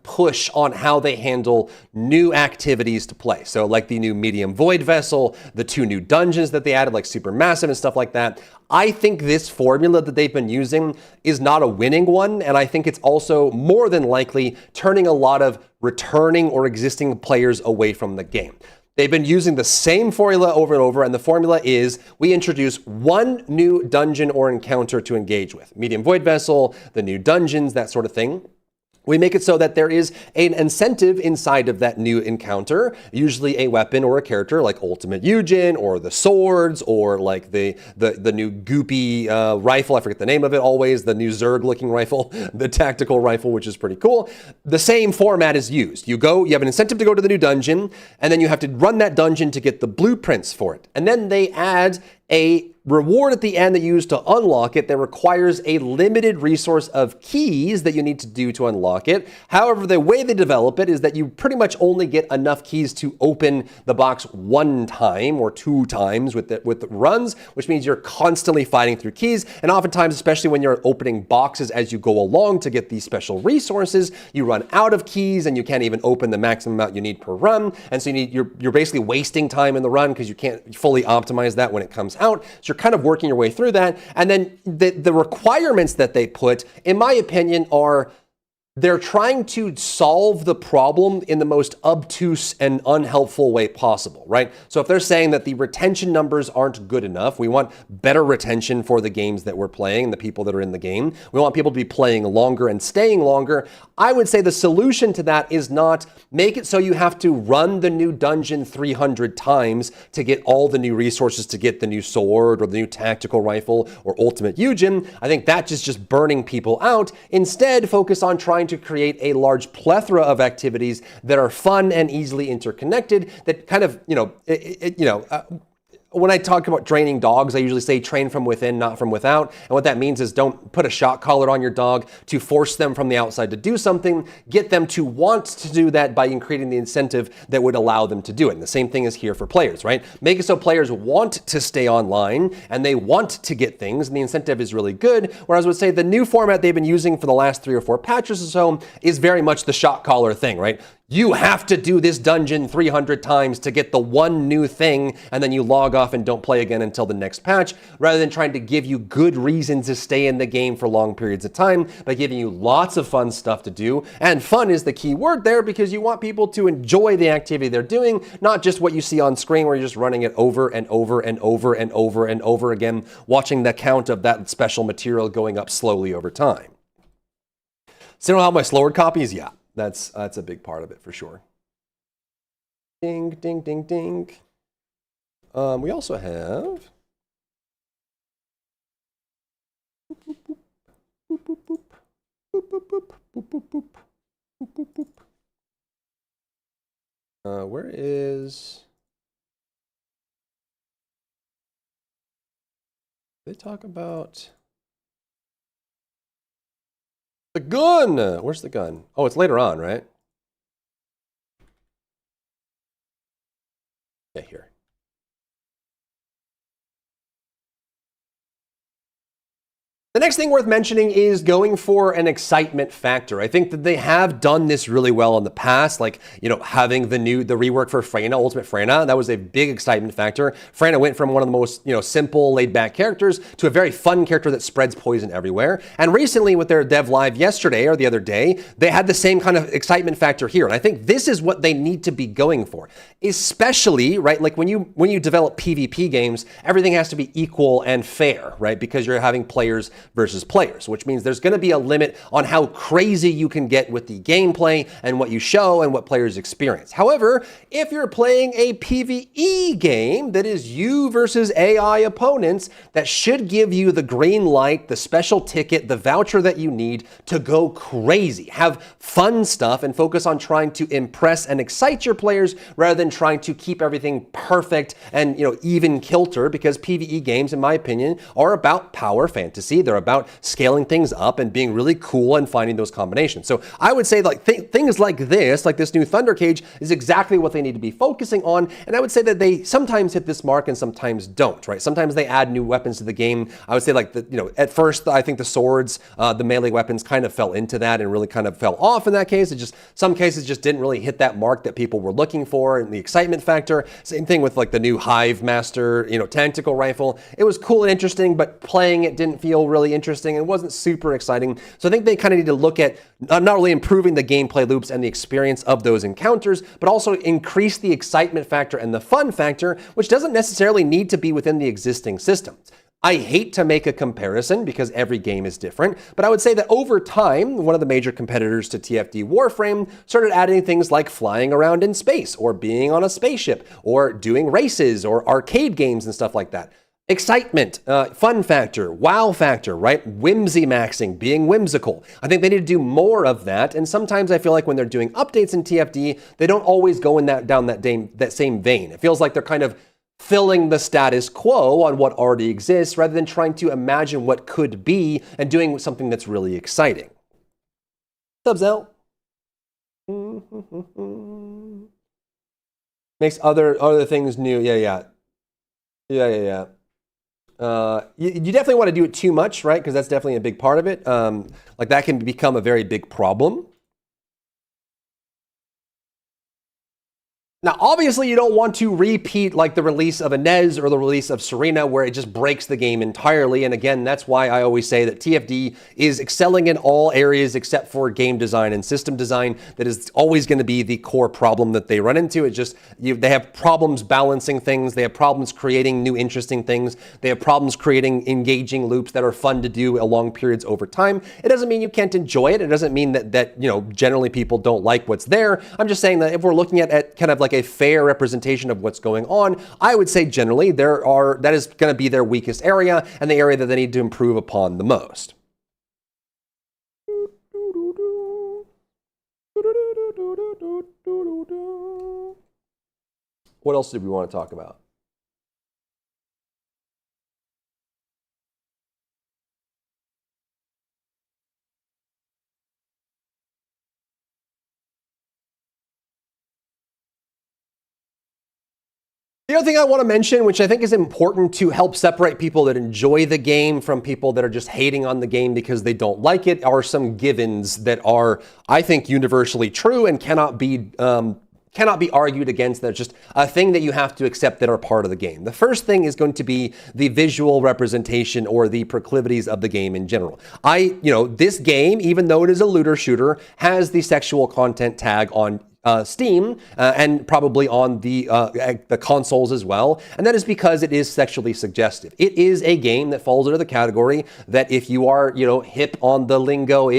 push on how they handle new activities to play. So like the new medium void vessel, the 2 new dungeons that they added, like supermassive and stuff like that. I think this formula that they've been using is not a winning one, and I think it's also more than likely turning a lot of returning or existing players away from the game. They've been using the same formula over and over, and the formula is we introduce 1 new dungeon or encounter to engage with. Medium Void Vessel, the new dungeons, that sort of thing. We make it so that there is an incentive inside of that new encounter, usually a weapon or a character like Ultimate Eugen or the swords or like the new goopy rifle. I forget the name of it always, the new Zerg looking rifle, the tactical rifle, which is pretty cool. The same format is used. You have an incentive to go to the new dungeon, and then you have to run that dungeon to get the blueprints for it. And then they add a reward at the end that you use to unlock it that requires a limited resource of keys that you need to do to unlock it. However, the way they develop it is that you pretty much only get enough keys to open the box 1 time or 2 times with the runs, which means you're constantly fighting through keys. And oftentimes, especially when you're opening boxes as you go along to get these special resources, you run out of keys and you can't even open the maximum amount you need per run. And so you're basically wasting time in the run because you can't fully optimize that when it comes out. So you're kind of working your way through that. And then the requirements that they put, in my opinion, are they're trying to solve the problem in the most obtuse and unhelpful way possible, right? So if they're saying that the retention numbers aren't good enough, we want better retention for the games that we're playing and the people that are in the game. We want people to be playing longer and staying longer. I would say the solution to that is not make it so you have to run the new dungeon 300 times to get all the new resources to get the new sword or the new tactical rifle or Ultimate Eugen. I think that's just burning people out. Instead, focus on trying to create a large plethora of activities that are fun and easily interconnected that kind of, when I talk about training dogs, I usually say train from within, not from without. And what that means is don't put a shock collar on your dog to force them from the outside to do something. Get them to want to do that by creating the incentive that would allow them to do it. And the same thing is here for players, right? Make it so players want to stay online and they want to get things, and the incentive is really good. Whereas I would say the new format they've been using for the last 3 or 4 patches or so is very much the shock collar thing, right? You have to do this dungeon 300 times to get the 1 new thing, and then you log off and don't play again until the next patch, rather than trying to give you good reasons to stay in the game for long periods of time by giving you lots of fun stuff to do. And fun is the key word there, because you want people to enjoy the activity they're doing, not just what you see on screen where you're just running it over and over and over and over and over again, watching the count of that special material going up slowly over time. So, how my slower copies? Yeah. That's a big part of it for sure. Ding, ding, ding, ding. We also have where is they talk about the gun? Where's the gun? Oh, it's later on, right? Yeah, here. The next thing worth mentioning is going for an excitement factor. I think that they have done this really well in the past, like, having the rework for Freyna, Ultimate Freyna. That was a big excitement factor. Freyna went from one of the most, simple, laid-back characters to a very fun character that spreads poison everywhere. And recently with their dev live yesterday or the other day, they had the same kind of excitement factor here. And I think this is what they need to be going for, especially, right? Like when you develop PvP games, everything has to be equal and fair, right? Because you're having players versus players, which means there's going to be a limit on how crazy you can get with the gameplay and what you show and what players experience. However, if you're playing a PvE game that is you versus AI opponents, that should give you the green light, the special ticket, the voucher that you need to go crazy, have fun stuff, and focus on trying to impress and excite your players rather than trying to keep everything perfect and even kilter, because PvE games, in my opinion, are about power fantasy. They're about scaling things up and being really cool and finding those combinations. So I would say things like this new Thunder Cage is exactly what they need to be focusing on. And I would say that they sometimes hit this mark and sometimes don't, right? Sometimes they add new weapons to the game. I would say at first, I think the swords, the melee weapons kind of fell into that and really kind of fell off in that case. Some cases just didn't really hit that mark that people were looking for and the excitement factor. Same thing with like the new Hive Master, tactical rifle. It was cool and interesting, but playing it didn't feel really interesting and wasn't super exciting. So I think they kind of need to look at not only improving the gameplay loops and the experience of those encounters, but also increase the excitement factor and the fun factor, which doesn't necessarily need to be within the existing systems. I hate to make a comparison because every game is different, but I would say that over time, one of the major competitors to TFD Warframe started adding things like flying around in space or being on a spaceship or doing races or arcade games and stuff like that. Excitement, fun factor, wow factor, right? Whimsy maxing, being whimsical. I think they need to do more of that. And sometimes I feel like when they're doing updates in TFD, they don't always go in that same vein. It feels like they're kind of filling the status quo on what already exists rather than trying to imagine what could be and doing something that's really exciting. Subs out. Makes other things new. Yeah. You definitely want to do it too much, right? Because that's definitely a big part of it. Like that can become a very big problem. Now, obviously, you don't want to repeat like the release of Inez or the release of Serena, where it just breaks the game entirely. And again, that's why I always say that TFD is excelling in all areas except for game design and system design. That is always going to be the core problem that they run into. It's just they have problems balancing things. They have problems creating new interesting things. They have problems creating engaging loops that are fun to do along periods over time. It doesn't mean you can't enjoy it. It doesn't mean that generally people don't like what's there. I'm just saying that if we're looking at kind of like a fair representation of what's going on, I would say generally that is going to be their weakest area and the area that they need to improve upon the most. What else did we want to talk about? The other thing I want to mention, which I think is important to help separate people that enjoy the game from people that are just hating on the game because they don't like it, are some givens that are, I think, universally true and cannot be argued against. That's just a thing that you have to accept that are part of the game. The first thing is going to be the visual representation or the proclivities of the game in general. This game, even though it is a looter shooter, has the sexual content tag on Steam and probably on the consoles as well, and that is because it is sexually suggestive. It is a game that falls under the category that, if you are hip on the lingo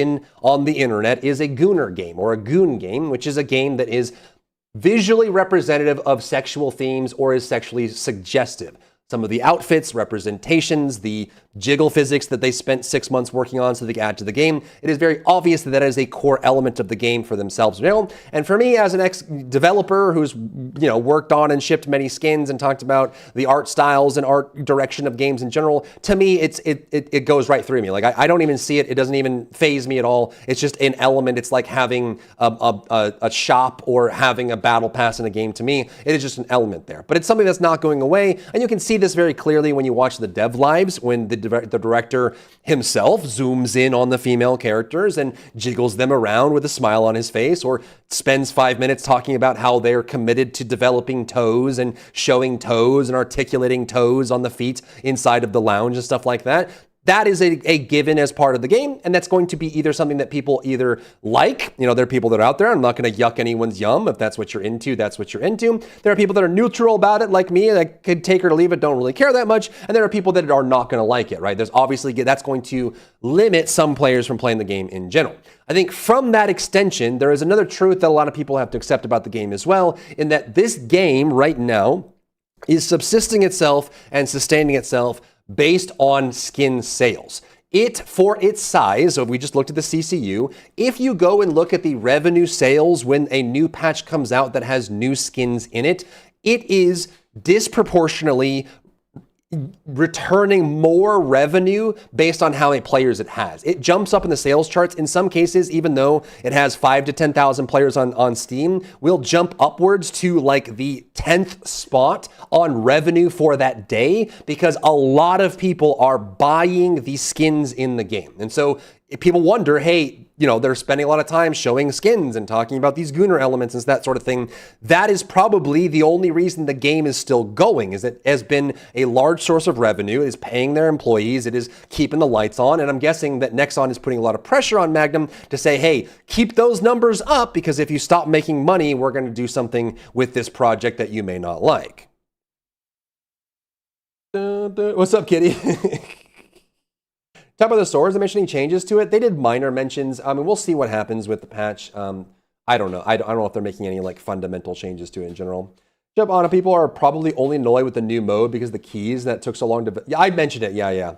on the internet, is a gooner game or a goon game, which is a game that is visually representative of sexual themes or is sexually suggestive. Some of the outfits, representations, the jiggle physics that they spent 6 months working on so they could add to the game. It is very obvious that that is a core element of the game for themselves. And for me, as an ex-developer who's worked on and shipped many skins and talked about the art styles and art direction of games in general, to me, it goes right through me. Like I don't even see it. It doesn't even faze me at all. It's just an element. It's like having a shop or having a battle pass in a game. To me, it is just an element there. But it's something that's not going away, and you can see this very clearly when you watch the dev lives, when the director himself zooms in on the female characters and jiggles them around with a smile on his face, or spends 5 minutes talking about how they're committed to developing toes and showing toes and articulating toes on the feet inside of the lounge and stuff like that. That is a given as part of the game, and that's going to be either something that people either like, there are people that are out there, I'm not going to yuck anyone's yum. If that's what you're into, that's what you're into. There are people that are neutral about it, like me, that could take it or leave it, don't really care that much, and there are people that are not going to like it, right? There's obviously, that's going to limit some players from playing the game in general. I think from that extension, there is another truth that a lot of people have to accept about the game as well, in that this game right now is subsisting itself and sustaining itself based on skin sales. It, for its size, so if we just looked at the CCU, if you go and look at the revenue sales when a new patch comes out that has new skins in it, it is disproportionately returning more revenue based on how many players it has. It jumps up in the sales charts. In some cases, even though it has 5,000 to 10,000 players on Steam, will jump upwards to like the 10th spot on revenue for that day, because a lot of people are buying these skins in the game. And so if people wonder, hey, they're spending a lot of time showing skins and talking about these Gunnar elements and that sort of thing. That is probably the only reason the game is still going, is it has been a large source of revenue. It is paying their employees. It is keeping the lights on. And I'm guessing that Nexon is putting a lot of pressure on Magnum to say, hey, keep those numbers up, because if you stop making money, we're going to do something with this project that you may not like. What's up, Kitty? Talk about the stores. They mentioned any changes to it. They did minor mentions. I mean, we'll see what happens with the patch. I don't know. I don't know if they're making any like fundamental changes to it in general. Jump on. People are probably only annoyed with the new mode because the keys that took so long to. Yeah, I mentioned it. Yeah.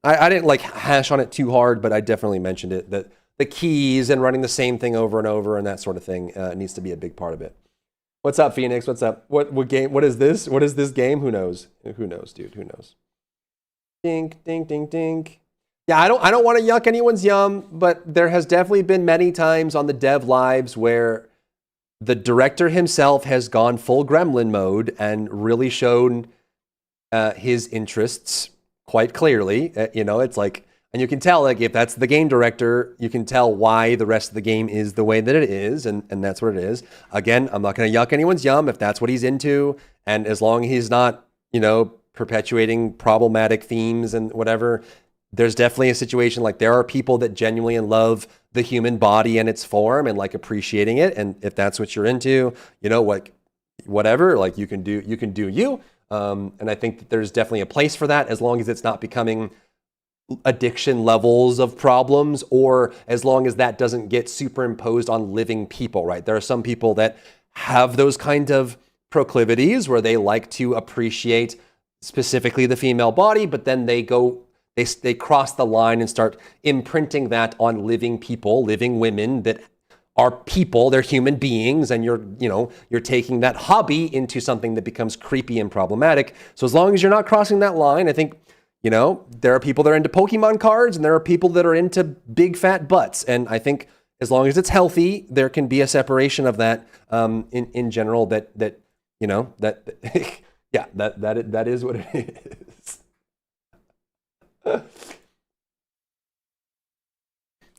I didn't like hash on it too hard, but I definitely mentioned it, that the keys and running the same thing over and over and that sort of thing needs to be a big part of it. What's up, Phoenix? What's up? What game? What is this? What is this game? Who knows? Who knows, dude? Who knows? Dink, dink, dink, dink. Yeah, I don't want to yuck anyone's yum, but there has definitely been many times on the dev lives where the director himself has gone full gremlin mode and really shown his interests quite clearly. It's like, and you can tell, like, if that's the game director, you can tell why the rest of the game is the way that it is, and that's what it is. Again, I'm not going to yuck anyone's yum if that's what he's into, and as long as he's not, perpetuating problematic themes and whatever. There's definitely a situation, like, there are people that genuinely love the human body and its form and like appreciating it. And if that's what you're into, whatever, like you can do you. And I think that there's definitely a place for that, as long as it's not becoming addiction levels of problems, or as long as that doesn't get superimposed on living people, right? There are some people that have those kind of proclivities where they like to appreciate specifically the female body, but then they cross the line and start imprinting that on living people, living women that are people, they're human beings, and you're taking that hobby into something that becomes creepy and problematic. So as long as you're not crossing that line, I think, there are people that are into Pokemon cards and there are people that are into big fat butts. And I think as long as it's healthy, there can be a separation of that in general, that yeah, that is what it is.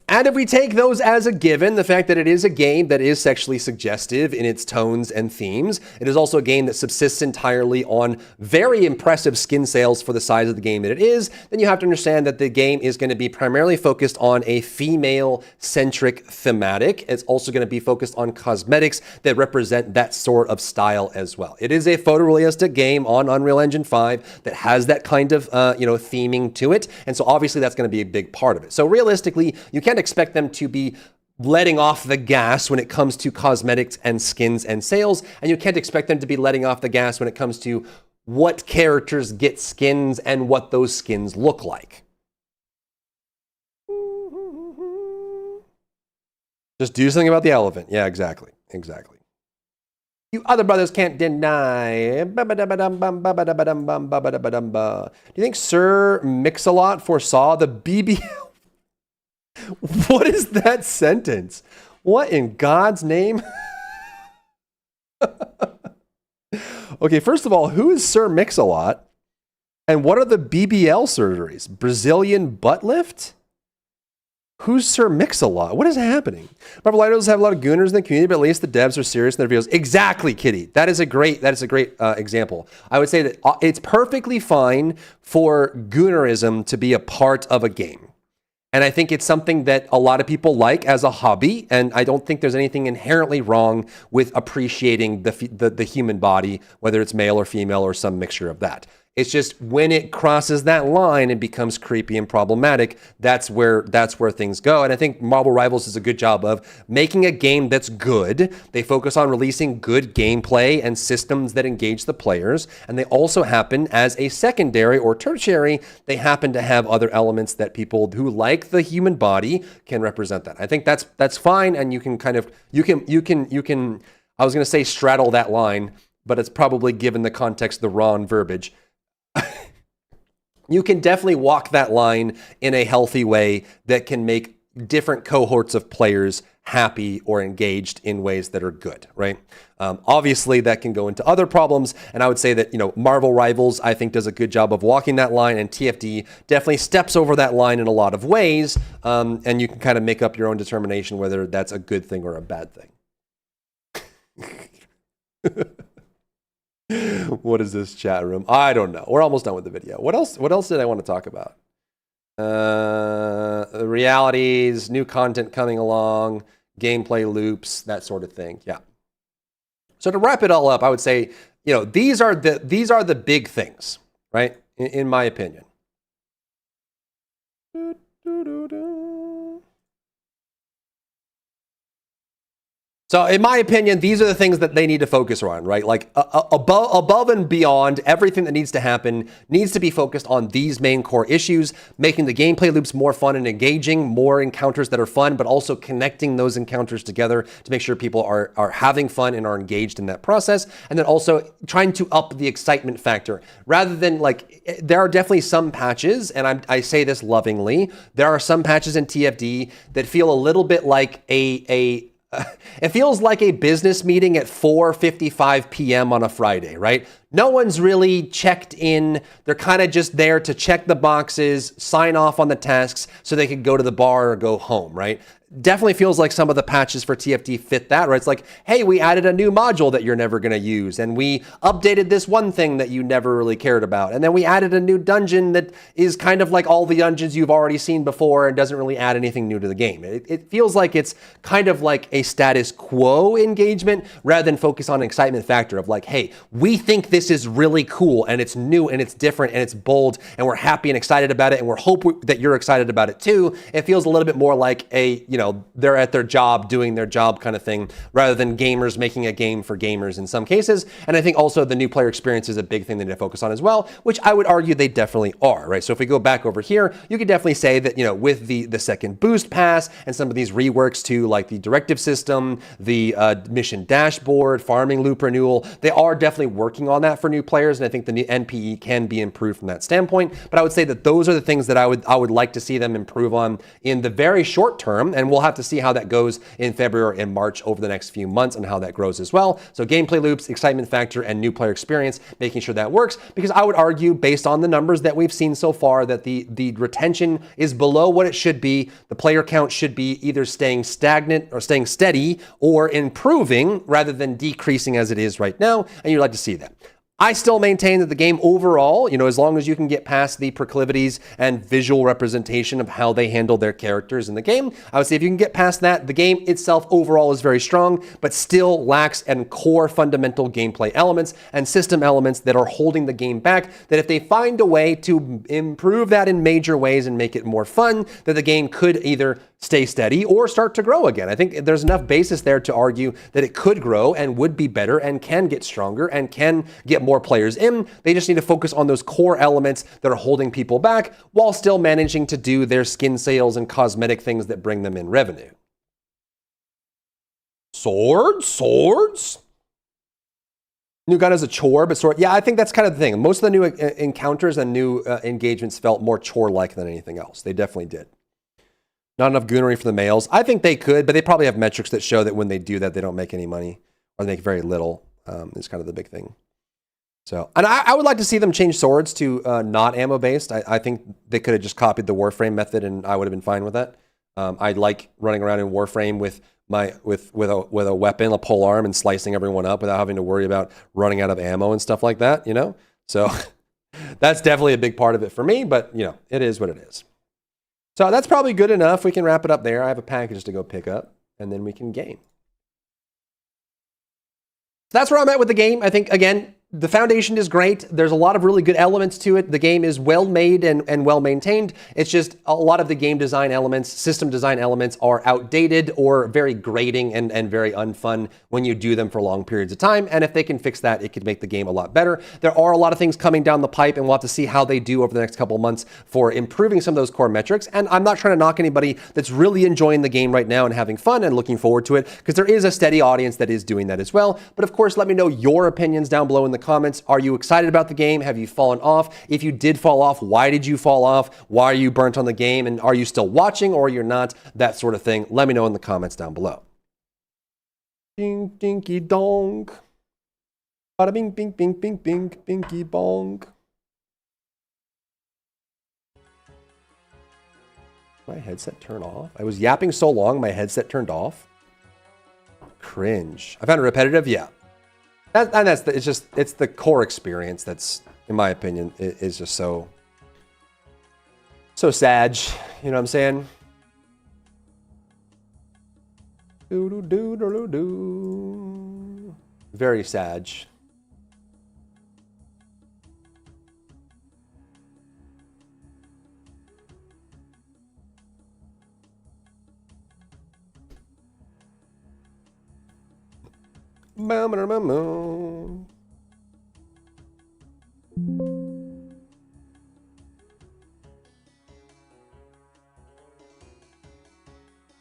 And if we take those as a given, the fact that it is a game that is sexually suggestive in its tones and themes, it is also a game that subsists entirely on very impressive skin sales for the size of the game that it is, then you have to understand that the game is going to be primarily focused on a female-centric thematic. It's also going to be focused on cosmetics that represent that sort of style as well. It is a photorealistic game on Unreal Engine 5 that has that kind of theming to it, and so obviously that's going to be a big part of it. So realistically, you can't expect them to be letting off the gas when it comes to cosmetics and skins and sales, and you can't expect them to be letting off the gas when it comes to what characters get skins and what those skins look like. Just do something about the elephant. Yeah, exactly. You other brothers can't deny. Do you think Sir Mix-a-Lot foresaw the BBL? What is that sentence? What in God's name? Okay, first of all, who is Sir Mix-a-Lot? And what are the BBL surgeries? Brazilian butt lift? Who's Sir Mix-a-Lot? What is happening? Marvel Idols have a lot of gooners in the community, but at least the devs are serious in their videos. Exactly, Kitty. That is a great example. I would say that it's perfectly fine for goonerism to be a part of a game. And I think it's something that a lot of people like as a hobby. And I don't think there's anything inherently wrong with appreciating the human body, whether it's male or female or some mixture of that. It's just when it crosses that line and becomes creepy and problematic, that's where things go. And I think Marvel Rivals does a good job of making a game that's good. They focus on releasing good gameplay and systems that engage the players. And they also happen as a secondary or tertiary, they happen to have other elements that people who like the human body can represent that. I think that's fine. And you can kind of, you can, I was going to say straddle that line, but it's probably given the context, the wrong verbiage. You can definitely walk that line in a healthy way that can make different cohorts of players happy or engaged in ways that are good, right? Obviously, that can go into other problems, and I would say that, Marvel Rivals, I think, does a good job of walking that line, and TFD definitely steps over that line in a lot of ways, and you can kind of make up your own determination whether that's a good thing or a bad thing. What is this chat room? I don't know. We're almost done with the video. What else did I want to talk about? The realities, new content coming along, gameplay loops, that sort of thing. Yeah. So to wrap it all up, I would say, these are the big things, right? In my opinion. So in my opinion, these are the things that they need to focus on, right? Like above and beyond everything that needs to happen needs to be focused on these main core issues, making the gameplay loops more fun and engaging, more encounters that are fun, but also connecting those encounters together to make sure people are having fun and are engaged in that process. And then also trying to up the excitement factor rather than there are definitely some patches, and I say this lovingly, there are some patches in TFD that feel a little bit like it feels like a business meeting at 4:55 p.m. on a Friday, right? No one's really checked in. They're kind of just there to check the boxes, sign off on the tasks so they can go to the bar or go home, right? Definitely feels like some of the patches for TFD fit that, right? It's like, hey, we added a new module that you're never going to use, and we updated this one thing that you never really cared about, and then we added a new dungeon that is kind of like all the dungeons you've already seen before and doesn't really add anything new to the game. It feels like it's kind of like a status quo engagement rather than focus on an excitement factor of like, hey, we think this is really cool, and it's new, and it's different, and it's bold, and we're happy and excited about it, and we're hoping that you're excited about it too. It feels a little bit more like they're at their job doing their job kind of thing rather than gamers making a game for gamers in some cases. And I think also the new player experience is a big thing they need to focus on as well, which I would argue they definitely are, right? So if we go back over here, you could definitely say that, with the second boost pass and some of these reworks to like the directive system, the mission dashboard, farming loop renewal, they are definitely working on that for new players. And I think the new NPE can be improved from that standpoint. But I would say that those are the things that I would like to see them improve on in the very short term. And we'll have to see how that goes in February and March over the next few months and how that grows as well. So gameplay loops, excitement factor, and new player experience, making sure that works. Because I would argue, based on the numbers that we've seen so far, that the retention is below what it should be. The player count should be either staying stagnant or staying steady or improving rather than decreasing as it is right now. And you'd like to see that. I still maintain that the game overall, as long as you can get past the proclivities and visual representation of how they handle their characters in the game, I would say if you can get past that, the game itself overall is very strong, but still lacks in core fundamental gameplay elements and system elements that are holding the game back, that if they find a way to improve that in major ways and make it more fun, that the game could either stay steady or start to grow again. I think there's enough basis there to argue that it could grow and would be better and can get stronger and can get more players in. They just need to focus on those core elements that are holding people back while still managing to do their skin sales and cosmetic things that bring them in revenue. Swords? New gun is a chore, but sword. Yeah, I think that's kind of the thing. Most of the new encounters and new engagements felt more chore-like than anything else. They definitely did. Not enough goonery for the males. I think they could, but they probably have metrics that show that when they do that, they don't make any money or they make very little. Is kind of the big thing. So, and I would like to see them change swords to not ammo based. I think they could have just copied the Warframe method, and I would have been fine with that. I like running around in Warframe with a weapon, a pole arm, and slicing everyone up without having to worry about running out of ammo and stuff like that. You know, so that's definitely a big part of it for me. But you know, it is what it is. So that's probably good enough. We can wrap it up there. I have a package to go pick up, and then we can game. That's where I'm at with the game. I think, again, the foundation is great. There's a lot of really good elements to it. The game is well made and well maintained. It's just a lot of the game design elements, system design elements are outdated or very grating and very unfun when you do them for long periods of time. And if they can fix that, it could make the game a lot better. There are a lot of things coming down the pipe, and we'll have to see how they do over the next couple of months for improving some of those core metrics. And I'm not trying to knock anybody that's really enjoying the game right now and having fun and looking forward to it, because there is a steady audience that is doing that as well. But of course, let me know your opinions down below in the comments. Are you excited about the game? Have you fallen off? If you did fall off, why did you fall off? Why are you burnt on the game? And are you still watching or you're not? That sort of thing. Let me know in the comments down below. Ding, dinky dong. Bada bing, bing, bing, bing, bing, binky bong. My headset turned off? I was yapping so long, my headset turned off. Cringe. I found it repetitive? Yeah. It's the core experience that's, in my opinion, is just so sad. You know what I'm saying? Do. Very sad.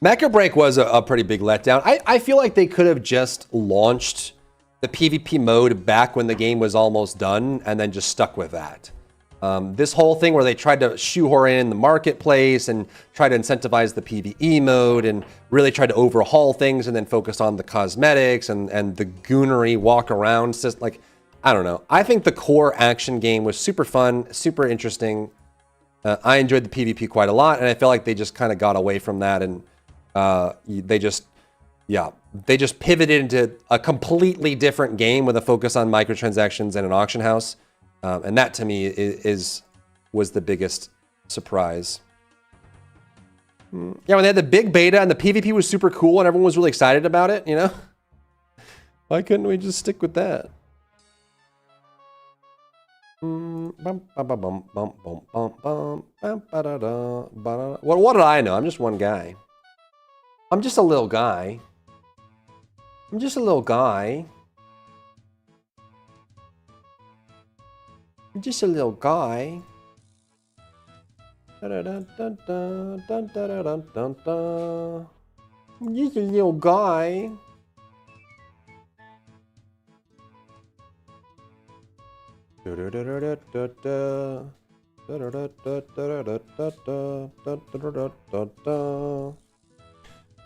Mecha Break was a pretty big letdown. I feel like they could have just launched the PvP mode back when the game was almost done and then just stuck with that. This whole thing where they tried to shoehorn in the marketplace and try to incentivize the PvE mode and really tried to overhaul things and then focus on the cosmetics and the goonery walk around system. Like, I don't know. I think the core action game was super fun, super interesting. I enjoyed the PvP quite a lot, and I feel like they just kind of got away from that, and they just pivoted into a completely different game with a focus on microtransactions and an auction house. And that to me was the biggest surprise. Yeah, when they had the big beta and the PvP was super cool and everyone was really excited about it, you know? Why couldn't we just stick with that? What did I know? I'm just one guy. I'm just a little guy. I'm just a little guy. I'm just a little guy. I'm just a little guy.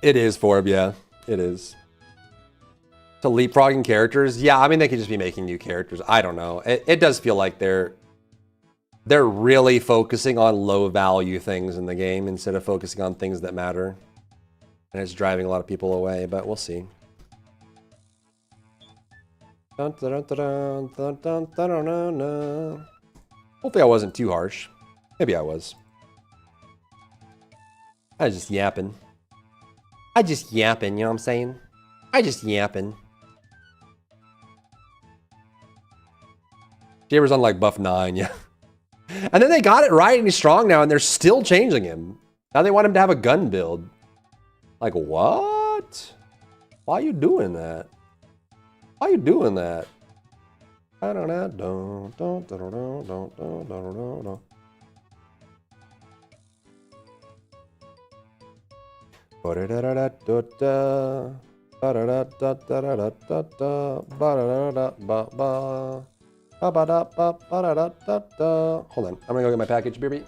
It is Forb, yeah. It is. To leapfrogging characters? Yeah, I mean, they could just be making new characters. I don't know. It does feel like they're really focusing on low-value things in the game instead of focusing on things that matter. And it's driving a lot of people away, but we'll see. Hopefully I wasn't too harsh. Maybe I was. I was just yapping. You know what I'm saying? I just yapping. Jaber's on like buff 9, yeah. And then they got it right and he's strong now and they're still changing him. Now they want him to have a gun build. Like, what? Why are you doing that? Why are you doing that? I don't know. Hold on, I'm gonna go get my package, BB.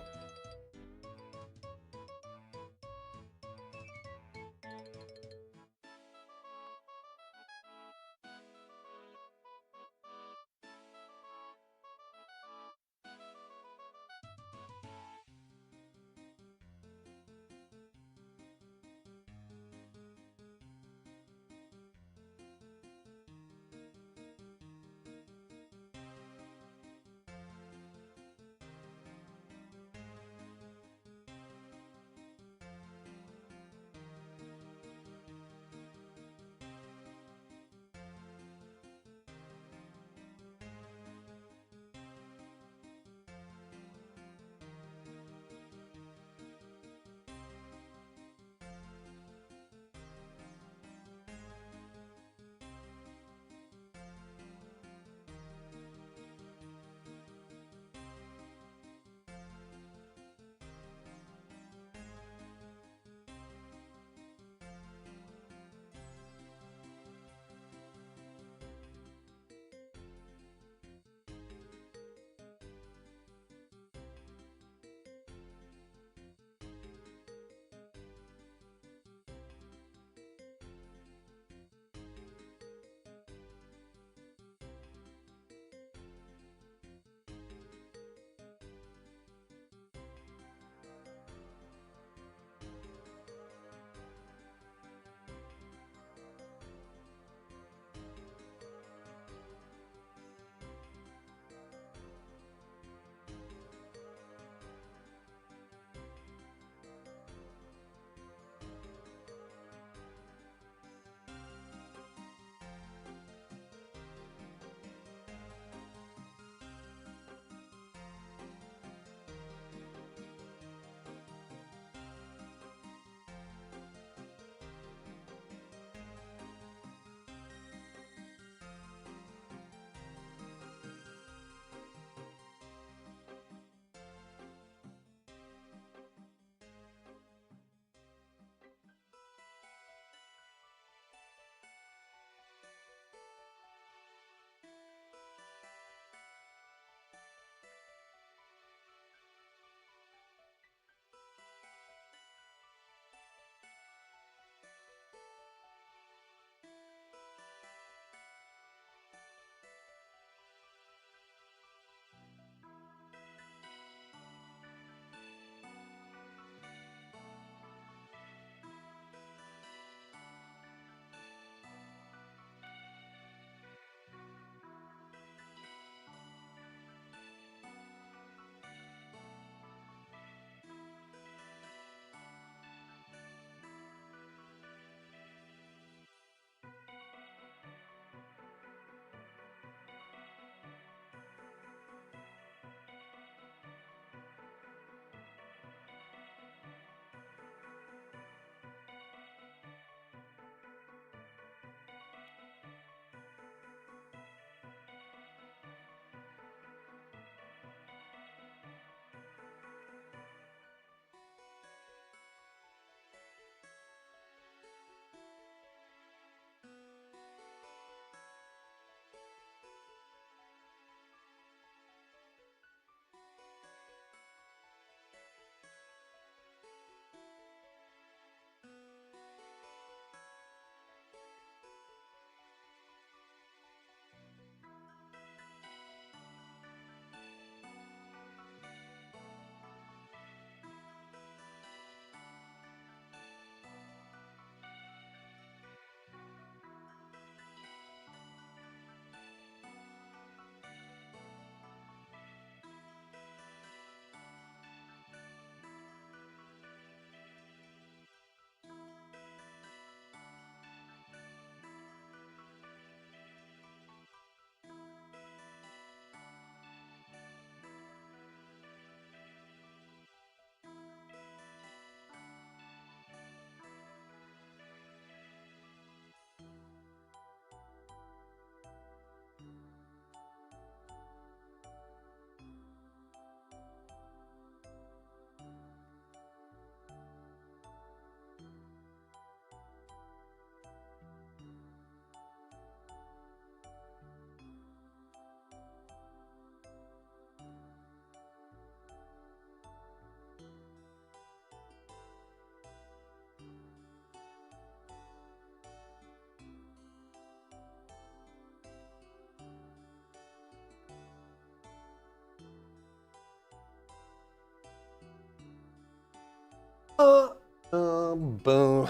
Boom, boom,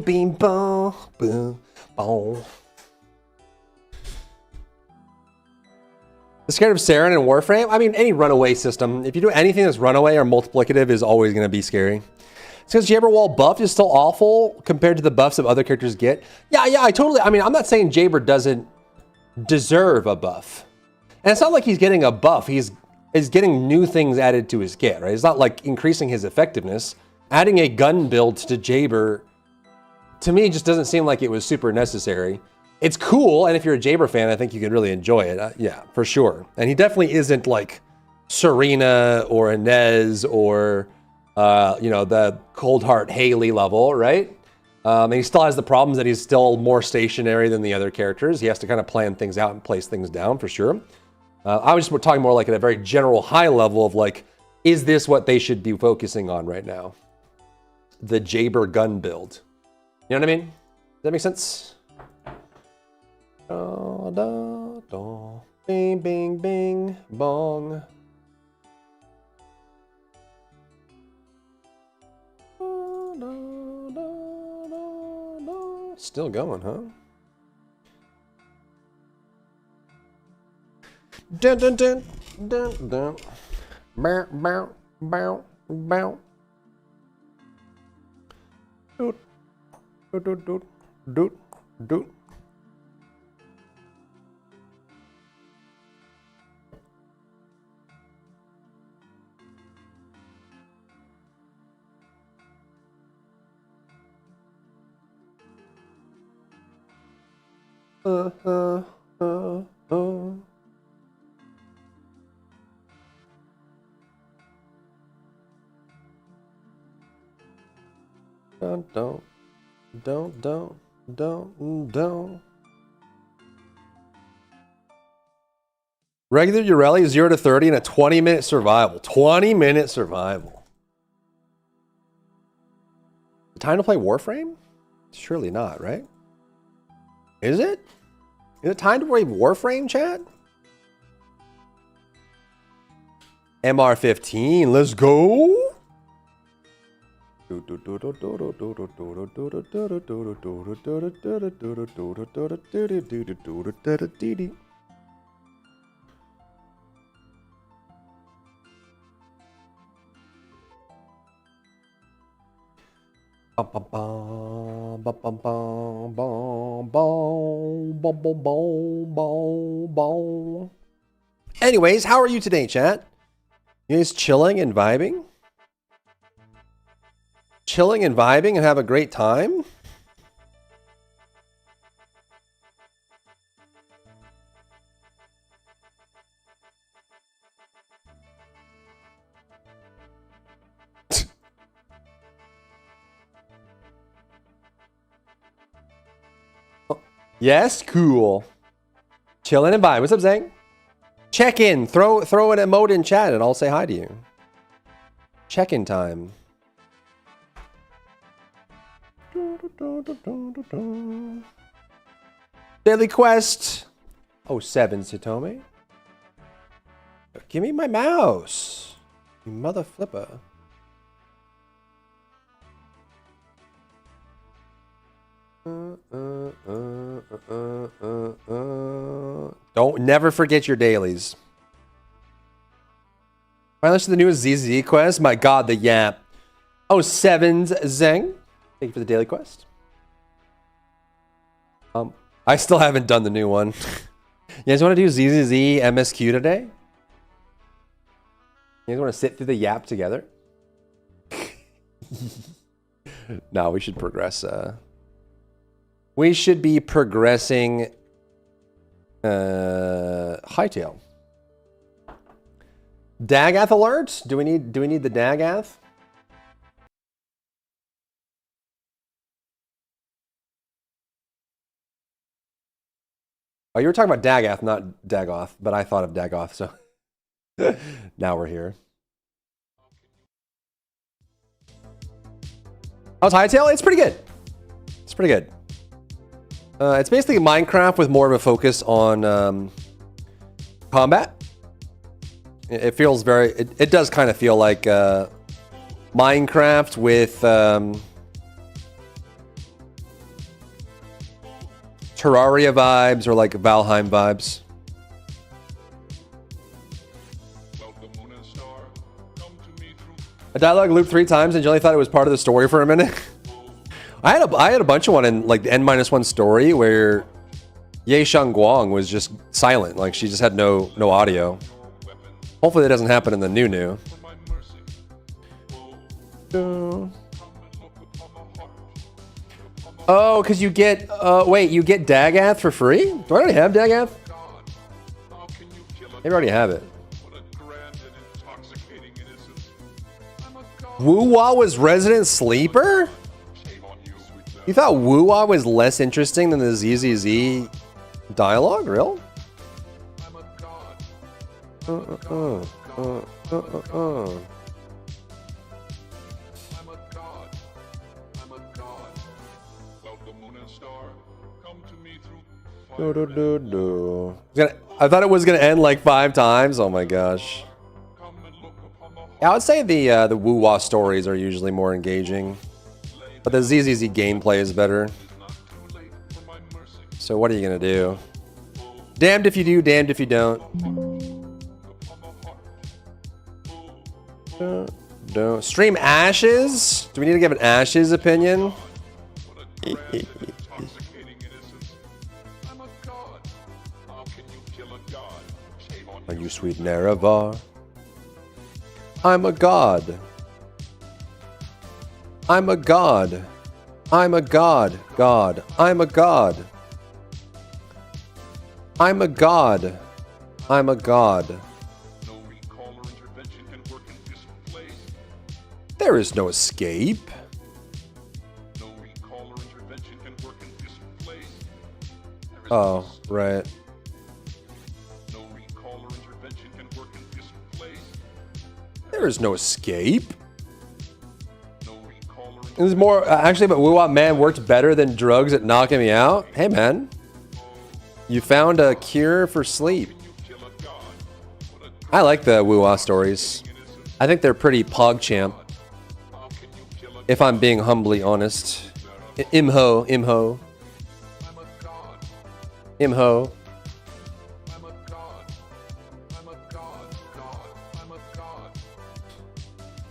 beam, boom, boom, boom. Scared of Saren and Warframe? I mean, any runaway system. If you do anything that's runaway or multiplicative is always going to be scary. Since Jaberwall buff is still awful compared to the buffs of other characters get. Yeah, I mean, I'm not saying Jaber doesn't deserve a buff. And it's not like he's getting a buff. He's getting new things added to his kit, right? It's not like increasing his effectiveness. Adding a gun build to Jaber, to me, just doesn't seem like it was super necessary. It's cool, and if you're a Jaber fan, I think you could really enjoy it. Yeah, for sure. And he definitely isn't like Serena or Inez or, the Cold Heart Haley level, right? And he still has the problems that he's still more stationary than the other characters. He has to kind of plan things out and place things down, for sure. I was just talking more like at a very general high level of like, is this what they should be focusing on right now? The Jaber gun build. You know what I mean? Does that make sense? Da, da, da. Bing, bing, bing, bong. Da, da, da, da, da. Still going, huh? Dun, dun, dun, dun, dun. Bow, bow, bow, bow. Doot, doot, doot, doot, doot, doot. Don't. Regular Urelli 0 to 30 in a 20-minute survival. 20-minute survival. Time to play Warframe? Surely not, right? Is it? Is it time to play Warframe, chat? MR15, let's go! Anyways, how are you today, chat? You guys chilling and vibing? Chilling and vibing and have a great time? Yes, cool. Chilling and vibing. What's up, Zang? Check in. Throw an emote in chat and I'll say hi to you. Check-in time. Daily quest. Oh, 7, Satomi. Give me my mouse. You mother flipper. Don't never forget your dailies. Finally, to the newest ZZ quest. My God, the yap. Oh, 7's Zeng. Thank you for the daily quest. I still haven't done the new one. You guys want to do ZZZ MSQ today? You guys want to sit through the yap together? No, we should progress. We should be progressing Hytale. Dagath alert? Do we need the Dagath? Oh, you were talking about Dagath, not Dagoth, but I thought of Dagoth, so now we're here. How's Hytale? It's pretty good. It's pretty good. It's basically Minecraft with more of a focus on combat. It feels very... It does kind of feel like Minecraft with Terraria vibes or like Valheim vibes. A dialogue looped 3 times and Jelly thought it was part of the story for a minute. I had a bunch of one in like the N-1 story where Ye Guang was just silent, like she just had no audio. Hopefully that doesn't happen in the new. Oh, because you get wait, you get Dagath for free? Do I already have Dagath? Maybe I already have it. Woo-Wah was Resident Sleeper? You thought Woo-Wah was less interesting than the ZZZ dialogue? Real? I thought it was gonna end like 5 times. Oh my gosh. Yeah, I would say the Woo-Wah stories are usually more engaging, but the ZZZ gameplay is better. So what are you gonna do? Damned if you do, damned if you don't. Don't stream Ashes. Do we need to give an Ashes opinion? Are you sweet Nerevar? I'm a god. I'm a god. I'm a god. God. I'm a god. I'm a god. I'm a god. There is no escape. Oh, right. There is no escape. It was more actually, but Woo-Wah man worked better than drugs at knocking me out. Hey man, you found a cure for sleep. I like the Woo-Wah stories. I think they're pretty PogChamp. If I'm being humbly honest. Imho.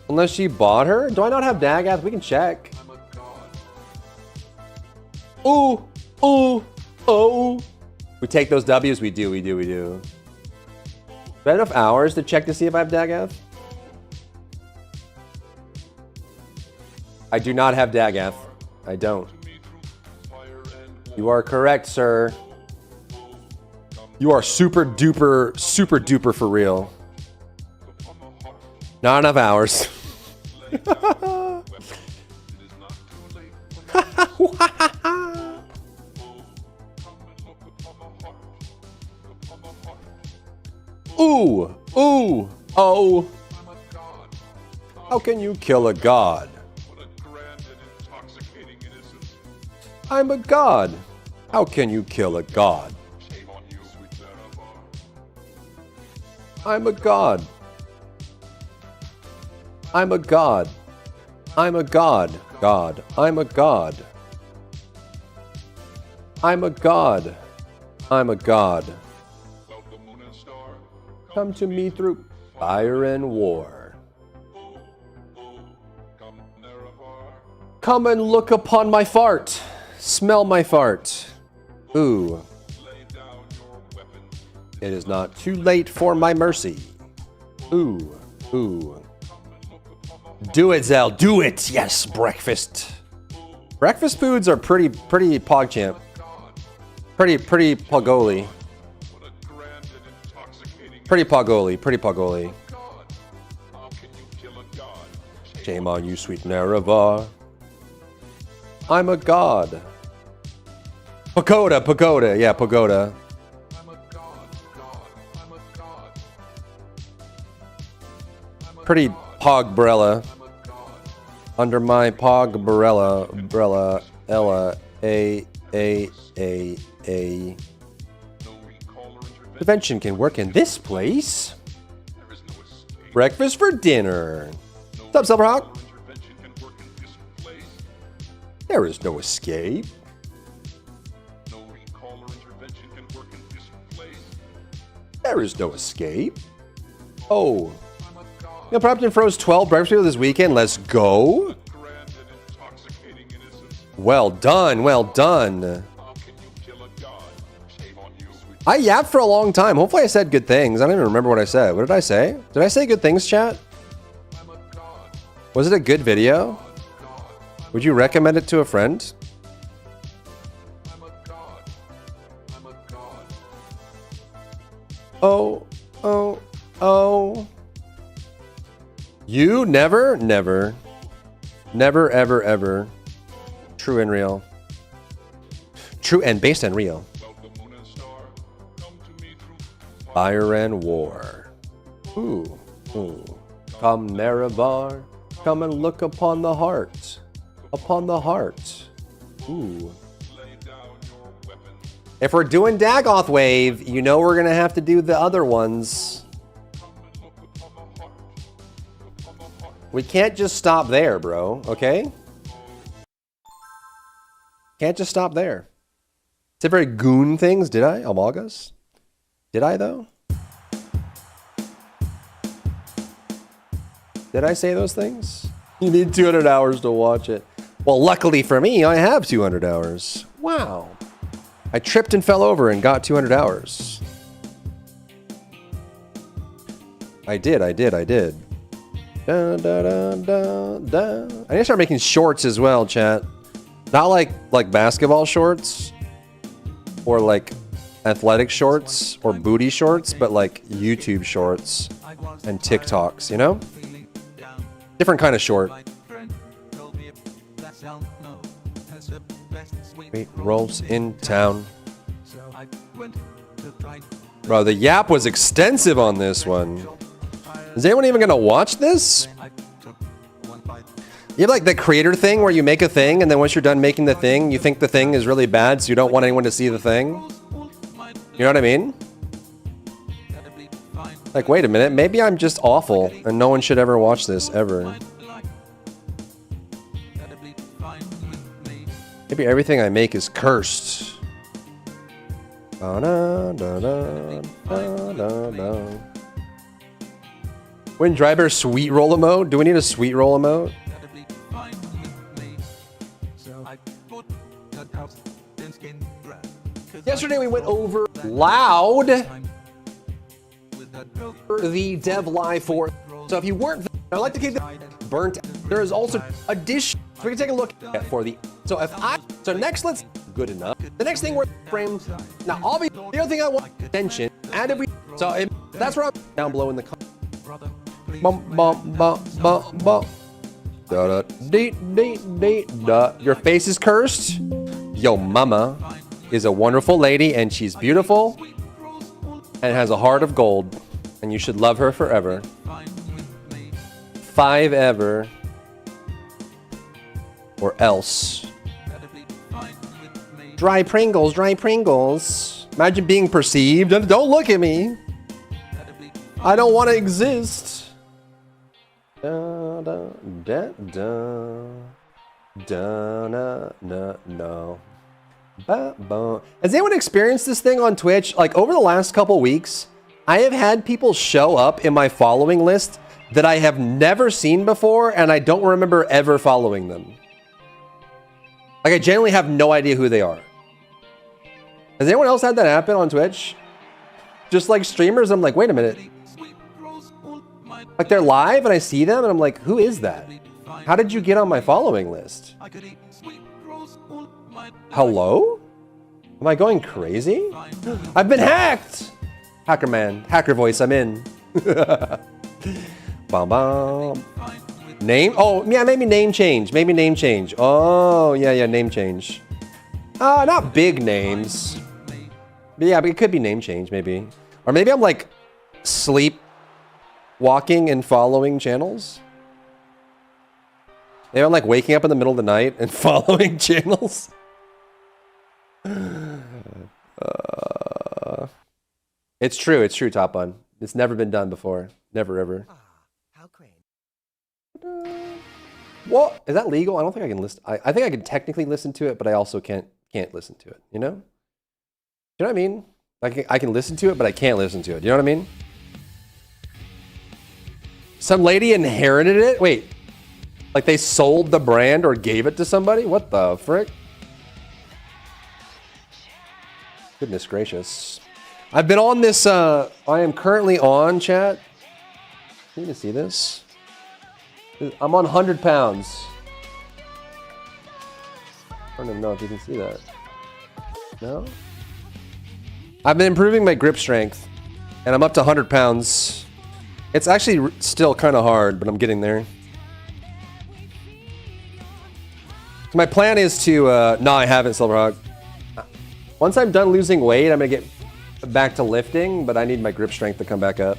Unless she bought her? Do I not have Dagath? We can check. Ooh. We take those W's? We do. Do I have enough hours to check to see if I have Dagath? I do not have Dagath. I don't. You are correct, sir. You are super duper for real. Not enough hours. Ooh. Oh. How can you kill a god? I'm a god. How can you kill a god? I'm a god. I'm a god. I'm a god. God. I'm a god. I'm a god. I'm a god. Come to me through fire and war. Come and look upon my fart. Smell my fart. Ooh. It is not too late for my mercy. Ooh. Do it, Zell. Do it. Yes, breakfast. Breakfast foods are pretty PogChamp. Pretty Pogoli. Pretty Pogoli. Shame on you, sweet Nerevar. I'm a god. Pagoda. Yeah, Pagoda. Pretty Pogbrella. Under my Pogbrella, Ella, A. Prevention can work in this place. Breakfast for dinner. What's up, Silverhawk? There is no escape. No recall or intervention can work in this place. There is no escape. Oh. I'm a god. You know, Propton froze 12 breakfast people this weekend. Let's go. Grand and intoxicating innocence. Well done. Well done. How can you kill a god? Shame on you. I yapped for a long time. Hopefully I said good things. I don't even remember what I said. What did I say? Did I say good things, chat? I'm a god. Was it a good video? God. Would you recommend it to a friend? I'm a god. I'm a god. Oh, oh, oh. You never, never, never, ever, ever. True and real. True and based and real. Welcome, moon and star. Come to me through Fire and war. Ooh, ooh. Come, Maravar. Come and look upon the heart. Upon the heart. Ooh. lay down your weapons. If we're doing Dagoth Wave, you know we're gonna have to do the other ones. Come and look upon the heart. Upon the heart. We can't just stop there, bro, okay? Can't just stop there. It's a very goon things, did I, Amalgas? Did I, though? Did I say those things? You need 200 hours to watch it. Well, luckily for me, I have 200 hours. Wow. I tripped and fell over and got 200 hours. I did. Da, da, da, da, da. I need to start making shorts as well, chat. Not like basketball shorts or like athletic shorts or booty shorts, but like YouTube shorts and TikToks, you know? Different kind of short. Great rolls in town. Bro, the yap was extensive on this one. Is anyone even gonna watch this? You have like the creator thing where you make a thing and then once you're done making the thing, you think the thing is really bad so you don't want anyone to see the thing? You know what I mean? Like, wait a minute, maybe I'm just awful and no one should ever watch this, ever. Maybe everything I make is cursed. When Drybear sweet roll emote? Do we need a sweet roll emote? Yesterday we went over loud the dev live for. So if you weren't, I like to keep it burnt. There is also addition. So we can take a look at for the. So next let's good enough. The next thing we're frame. Now obviously the other thing I want attention. And if we that's where I'm down below in the comments. Bum bum bum bum bum. Da da dee dee dee da. Your face is cursed. Yo mama is a wonderful lady and she's beautiful and has a heart of gold and you should love her forever. 5 ever or else. Dry Pringles, dry Pringles. Imagine being perceived. Don't look at me. I don't want to exist. Da, da, da, da. Da, na, na, no. Ba, ba. Has anyone experienced this thing on Twitch? Like over the last couple weeks, I have had people show up in my following list that I have never seen before and I don't remember ever following them. Like I genuinely have no idea who they are. Has anyone else had that happen on Twitch? Just like streamers, I'm like, wait a minute. Like they're live and I see them and I'm like, who is that? How did you get on my following list? Hello? Am I going crazy? I've been hacked! Hacker man, hacker voice, I'm in. Bum bum. Name? Oh, yeah, maybe name change. Maybe name change. Oh, yeah, name change. Not big names. But yeah, but it could be name change, maybe. Or maybe I'm like sleep walking and following channels. Maybe I'm like waking up in the middle of the night and following channels. It's true, Top Bun. It's never been done before. Never ever. How quaint. What? Is that legal? I don't think I can listen. I think I can technically listen to it, but I also can't listen to it, you know? You know what I mean? I can listen to it, but I can't listen to it. You know what I mean? Some lady inherited it? Wait. Like they sold the brand or gave it to somebody? What the frick? Goodness gracious. I've been on this, I am currently on, chat. Can you see this? I'm on 100 pounds. I don't even know if you can see that. No? I've been improving my grip strength, and I'm up to 100 pounds. It's actually still kind of hard, but I'm getting there. My plan is to, no, I haven't, Silverhawk. Once I'm done losing weight, I'm gonna get back to lifting, but I need my grip strength to come back up.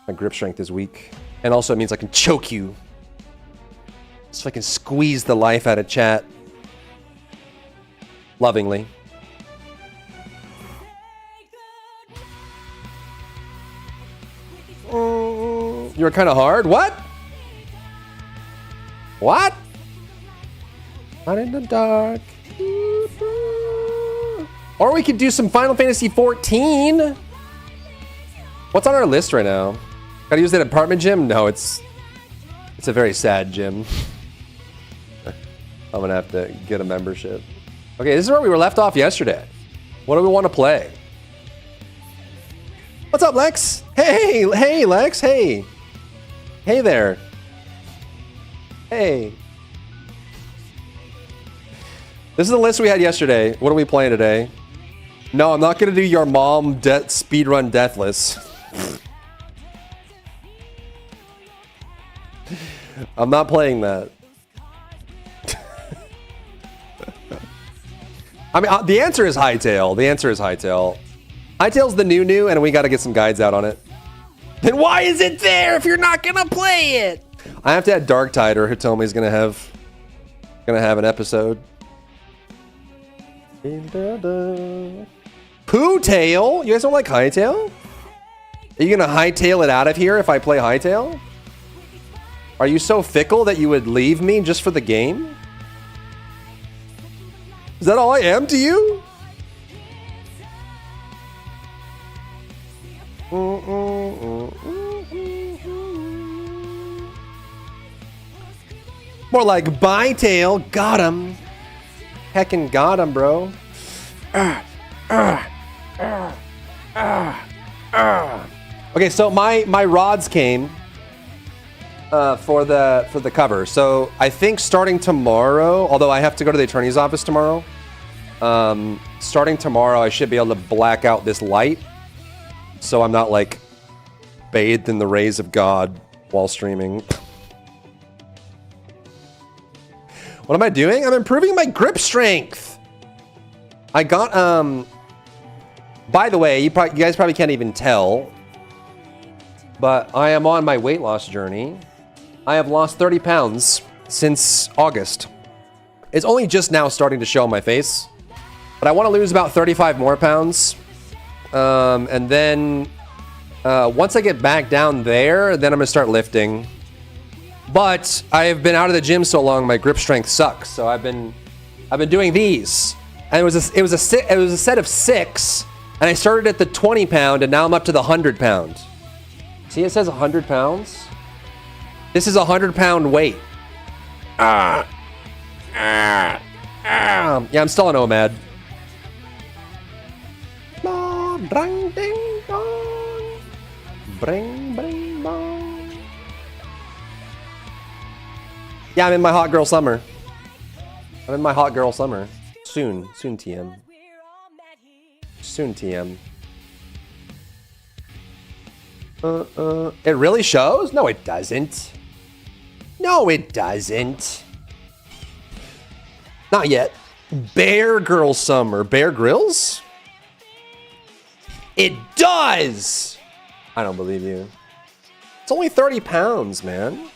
My grip strength is weak. And also it means I can choke you. So I can squeeze the life out of chat. Lovingly. You're kind of hard? What? What? Not in the dark. Or we could do some Final Fantasy 14. What's on our list right now? Gotta use that apartment gym? No, it's a very sad gym. I'm gonna have to get a membership. Okay, this is where we were left off yesterday. What do we want to play? What's up, Lex? Hey, Lex. Hey there. Hey. This is the list we had yesterday. What are we playing today? No, I'm not gonna do your mom speedrun Deathless. I'm not playing that. I mean, the answer is Hytale. The answer is Hytale. Hytale's the new, and we got to get some guides out on it. Then why is it there if you're not gonna play it? I have to add Darktider, who told me he's gonna have an episode. Pooh-tail? You guys don't like Hytale? Are you gonna Hytale it out of here if I play Hytale? Are you so fickle that you would leave me just for the game? Is that all I am to you? More like bye tail. Got him. Heckin' got him, bro. Okay, so my rods came for the cover. So I think starting tomorrow, although I have to go to the attorney's office tomorrow, starting tomorrow I should be able to black out this light, so I'm not like bathed in the rays of God while streaming. What am I doing? I'm improving my grip strength. I got by the way, you guys probably can't even tell, but I am on my weight loss journey. I have lost 30 pounds since August. It's only just now starting to show on my face, but I want to lose about 35 more pounds. And then once I get back down there, then I'm gonna start lifting. But I have been out of the gym so long, my grip strength sucks. So I've been doing these, and it was a set of 6, and I started at the 20 pound, and now I'm up to the 100 pound. See, it says 100 pounds. This is a 100 pound weight. Yeah, I'm still an OMAD. Bring, ding, dong. Bring, bring, bong. Yeah, I'm in my hot girl summer. I'm in my hot girl summer. Soon TM. Soon TM. It really shows? No, it doesn't. No, it doesn't. Not yet. Bear Girl Summer. Bear Grylls? It does! I don't believe you. It's only 30 pounds, man.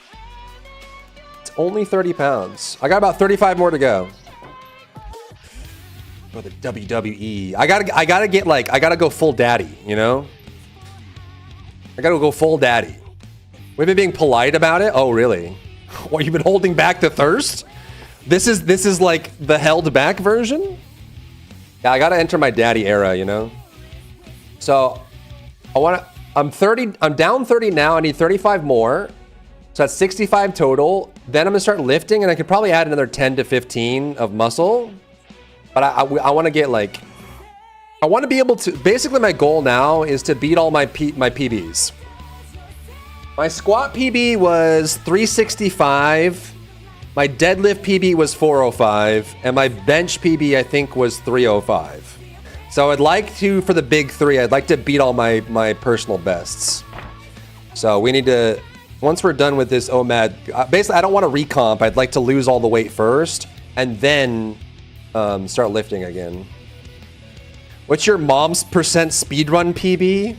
It's only 30 pounds. I got about 35 more to go. For the WWE. I gotta go full daddy, you know? I gotta go full daddy. We've been being polite about it? Oh, really? What, you've been holding back the thirst? This is like the held back version? Yeah, I gotta enter my daddy era, you know? So I'm down 30 now, I need 35 more. So that's 65 total. Then I'm gonna start lifting and I could probably add another 10 to 15 of muscle. But I wanna get like, I wanna be able to, basically my goal now is to beat all my PBs. My squat PB was 365. My deadlift PB was 405, and my bench PB I think was 305. So I'd like to, for the big three, I'd like to beat all my personal bests. So we need to, once we're done with this OMAD, basically I don't want to recomp. I'd like to lose all the weight first, and then start lifting again. What's your mom's percent speedrun PB?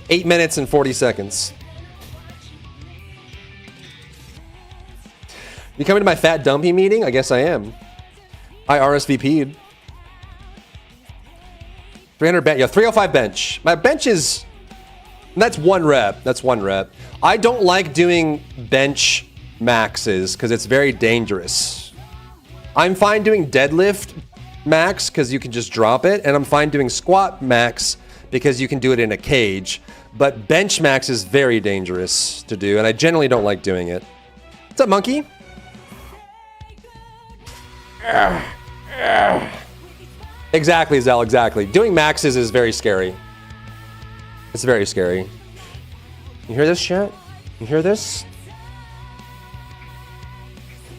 Eight minutes and 40 seconds. You coming to my fat dumpy meeting? I guess I am. I RSVP'd. 300 bench. Yeah, 305 bench. My bench is... That's one rep. That's one rep. I don't like doing bench maxes because it's very dangerous. I'm fine doing deadlift max because you can just drop it. And I'm fine doing squat max because you can do it in a cage. But bench max is very dangerous to do, and I generally don't like doing it. What's up, monkey? Exactly, Zell, exactly. Doing maxes is very scary. It's very scary. You hear this shit? You hear this?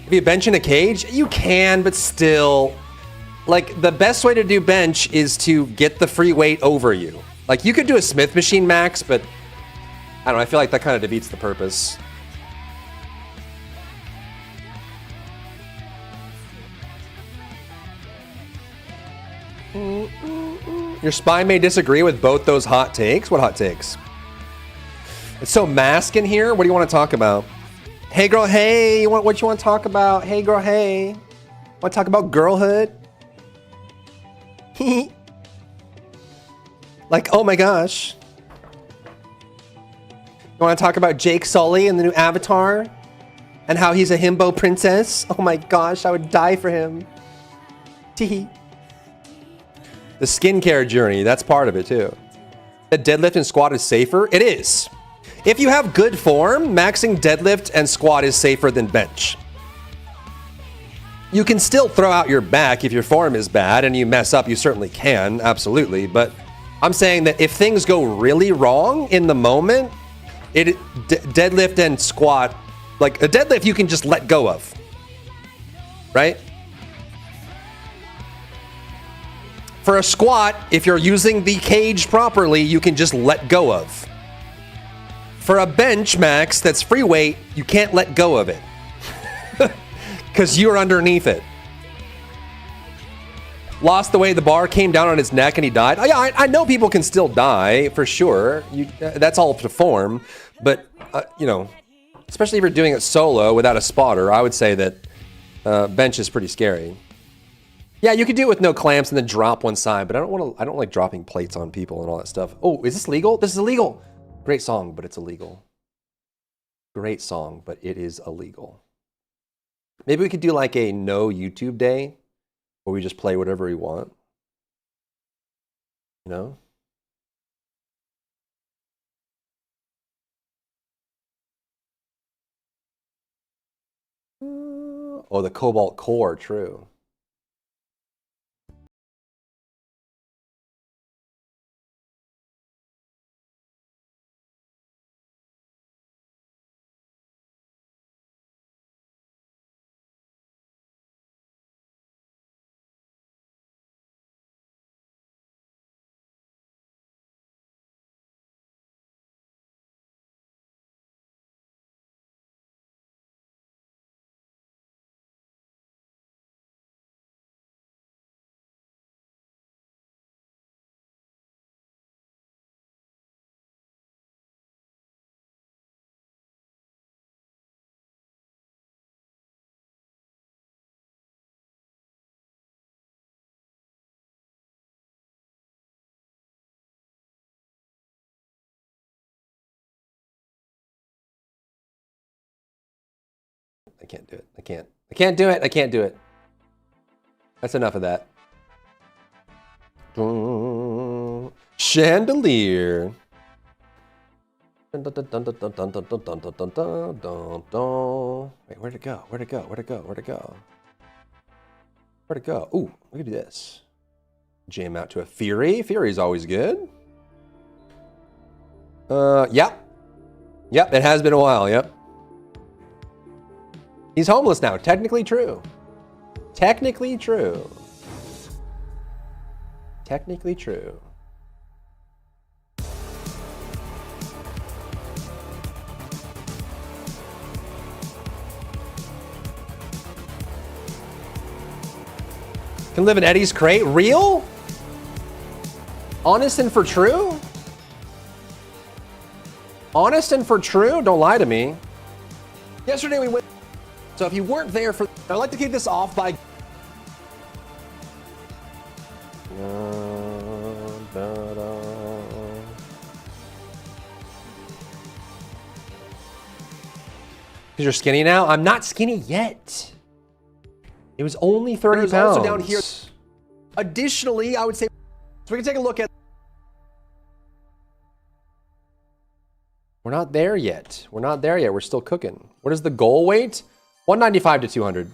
If you bench in a cage, you can, but still. Like, the best way to do bench is to get the free weight over you. Like, you could do a Smith machine max, but I don't know, I feel like that kind of defeats the purpose. Your spine may disagree with both those hot takes. What hot takes? It's so mask in here. What do you want to talk about? Hey, girl, hey. What you want to talk about? Hey, girl, hey. Want to talk about girlhood? Like, oh my gosh. You want to talk about Jake Sully and the new Avatar? And how he's a himbo princess? Oh my gosh, I would die for him. Teehee. The skincare journey, that's part of it too. The deadlift and squat is safer? It is. If you have good form, maxing deadlift and squat is safer than bench. You can still throw out your back if your form is bad and you mess up, you certainly can, absolutely. But I'm saying that if things go really wrong in the moment, deadlift and squat, like a deadlift you can just let go of, right? For a squat, if you're using the cage properly, you can just let go of. For a bench max that's free weight, you can't let go of it. Because you're underneath it. Lost the way the bar, came down on his neck and he died. Yeah, I know people can still die, for sure. That's all to form. But, you know, especially if you're doing it solo without a spotter, I would say that bench is pretty scary. Yeah, you could do it with no clamps and then drop one side, but I don't like dropping plates on people and all that stuff. Oh, is this legal? This is illegal. Great song, but it's illegal. Great song, but it is illegal. Maybe we could do like a no YouTube day where we just play whatever we want. You know? Oh, the Cobalt Core, true. I can't do it. I can't do it. I can't do it. That's enough of that. Chandelier. Wait, where'd it go? Where'd it go? Where'd it go? Where'd it go? Where'd it go? Ooh, we can do this. Jam out to a Fury. Fury's always good. Yep. Yep, it has been a while, yep. He's homeless now. Technically true. Technically true. Technically true. Can live in Eddie's crate? Real? Honest and for true? Honest and for true? Don't lie to me. Yesterday we went. So if you weren't there for, I'd like to kick this off by. Because you're skinny now? I'm not skinny yet. It was only 30 pounds. Also down here. Additionally, I would say, so we can take a look at. We're not there yet. We're not there yet. We're still cooking. What is the goal weight? 195 to 200.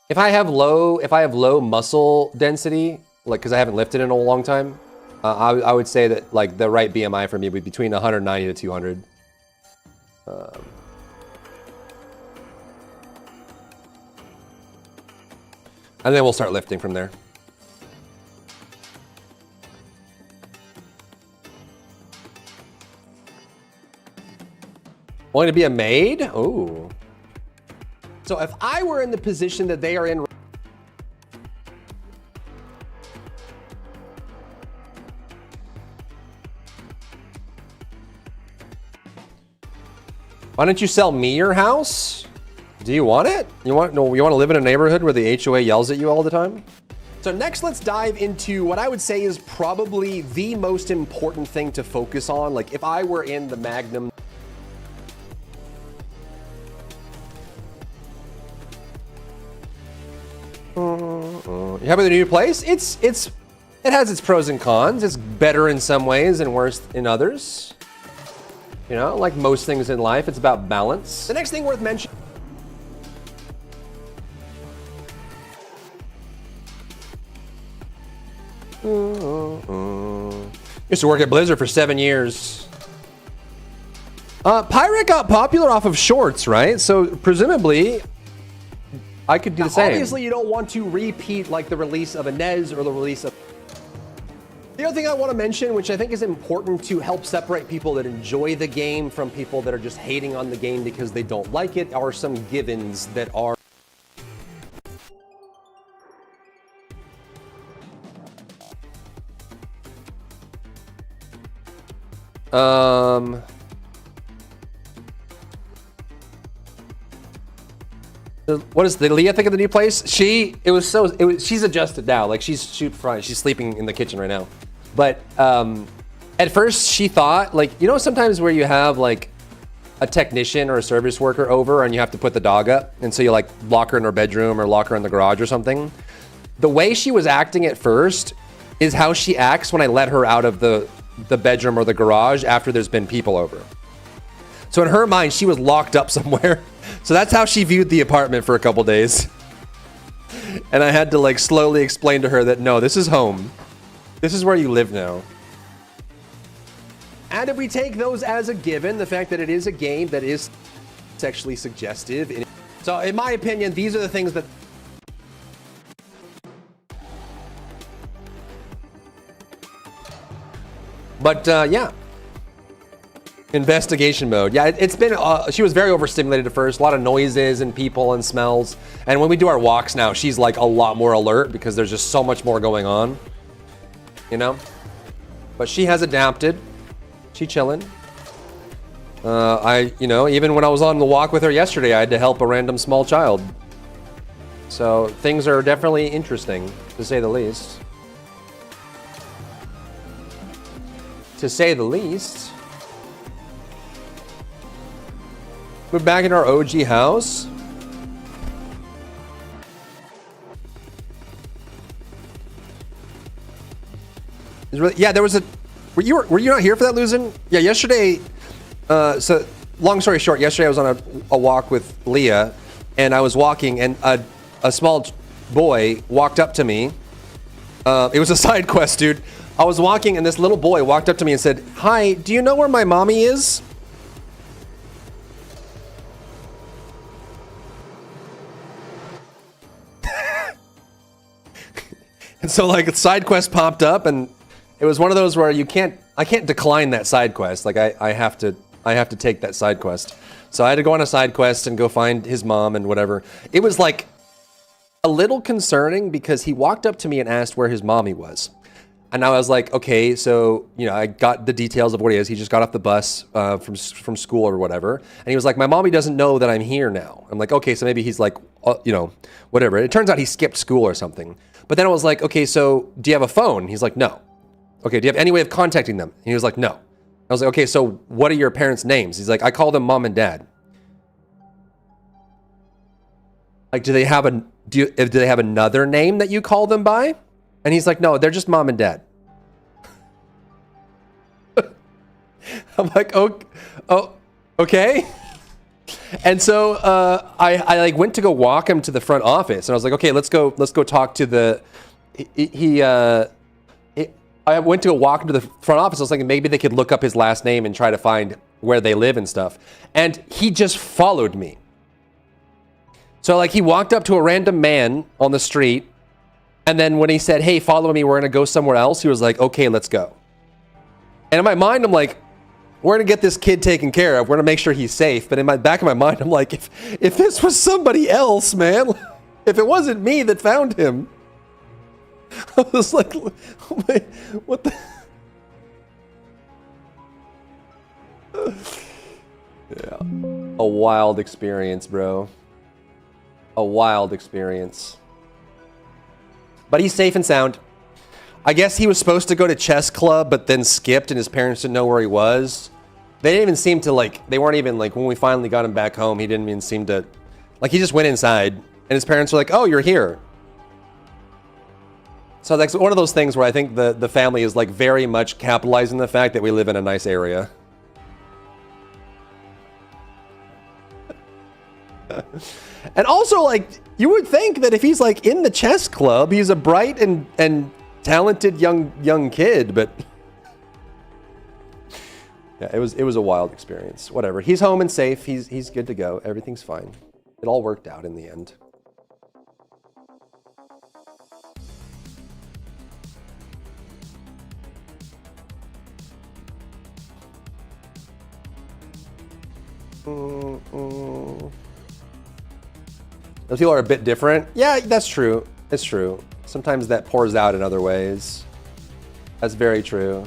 If I have low muscle density, like because I haven't lifted in a long time, I would say that like the right BMI for me would be between 190 to 200. And then we'll start lifting from there. Wanting to be a maid? Oh. So if I were in the position that they are in. Why don't you sell me your house? Do you want it? You want to live in a neighborhood where the HOA yells at you all the time? So next, let's dive into what I would say is probably the most important thing to focus on. Like if I were in the Magnum. You happy with the new place? It has its pros and cons. It's better in some ways and worse in others. You know, like most things in life, it's about balance. The next thing worth mentioning. Used to work at Blizzard for 7 years. Pirate got popular off of shorts, right? So presumably, I could do the same. Obviously, you don't want to repeat like the release of Inez or the release of. The other thing I want to mention, which I think is important to help separate people that enjoy the game from people that are just hating on the game because they don't like it, are some givens that are. What is the Leah think of the new place? She's adjusted now. Like she's sleeping in the kitchen right now. But at first she thought, like, you know, sometimes where you have like a technician or a service worker over and you have to put the dog up, and so you like lock her in her bedroom or lock her in the garage or something. The way she was acting at first is how she acts when I let her out of the bedroom or the garage after there's been people over. So in her mind, she was locked up somewhere. So that's how she viewed the apartment for a couple days. And I had to like slowly explain to her that no, this is home. This is where you live now. And if we take those as a given, the fact that it is a game that is sexually suggestive. So in my opinion, these are the things that. But yeah. Investigation mode. Yeah, it's been, she was very overstimulated at first. A lot of noises and people and smells. And when we do our walks now, she's like a lot more alert because there's just so much more going on. You know? But she has adapted. She chilling. Even when I was on the walk with her yesterday, I had to help a random small child. So things are definitely interesting, to say the least. To say the least. We're back in our OG house. Yeah, there was a. Were you not here for that, Luzin? Yeah, yesterday. So long story short, yesterday I was on a walk with Leah, and I was walking, and a small boy walked up to me. It was a side quest, dude. I was walking, and this little boy walked up to me and said, "Hi, do you know where my mommy is?" And so, like, a side quest popped up, and it was one of those where I can't decline that side quest. Like, I have to take that side quest. So I had to go on a side quest and go find his mom and whatever. It was like a little concerning because he walked up to me and asked where his mommy was. And I was like, okay, so, you know, I got the details of what he is. He just got off the bus from school or whatever. And he was like, my mommy doesn't know that I'm here now. I'm like, okay, so maybe he's like, you know, whatever. It turns out he skipped school or something. But then I was like, okay, so do you have a phone? He's like, no. Okay, do you have any way of contacting them? And he was like, no. I was like, okay, so what are your parents' names? He's like, I call them mom and dad. Like, do they have another name that you call them by? And he's like, no, they're just mom and dad. I'm like, oh, okay. And so I like went to go walk him to the front office, and I was like, okay, let's go talk to the. I went to go walk him to the front office. I was thinking maybe they could look up his last name and try to find where they live and stuff. And he just followed me. So like he walked up to a random man on the street, and then when he said, "Hey, follow me, we're gonna go somewhere else," he was like, "Okay, let's go." And in my mind, I'm like, we're gonna get this kid taken care of. We're gonna make sure he's safe. But in my back of my mind, I'm like, if this was somebody else, man, if it wasn't me that found him, I was like, what the? Yeah, a wild experience, bro. A wild experience. But he's safe and sound. I guess he was supposed to go to chess club, but then skipped, and his parents didn't know where he was. They didn't even seem to, like, they weren't even, like, when we finally got him back home, he didn't even seem to, like, he just went inside, and his parents were like, oh, you're here. So that's one of those things where I think the family is, like, very much capitalizing the fact that we live in a nice area. And also, like, you would think that if he's, like, in the chess club, he's a bright and talented young kid, but yeah, it was a wild experience. Whatever. He's home and safe. He's good to go. Everything's fine. It all worked out in the end. Those people are a bit different. Yeah, that's true. It's true. Sometimes that pours out in other ways. That's very true.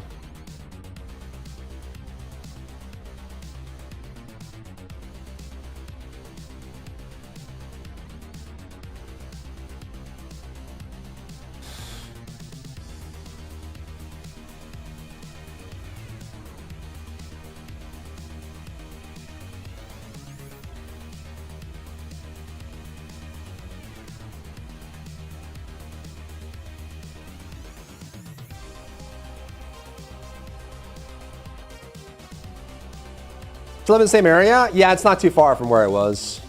To live in the same area? Yeah, it's not too far from where I was.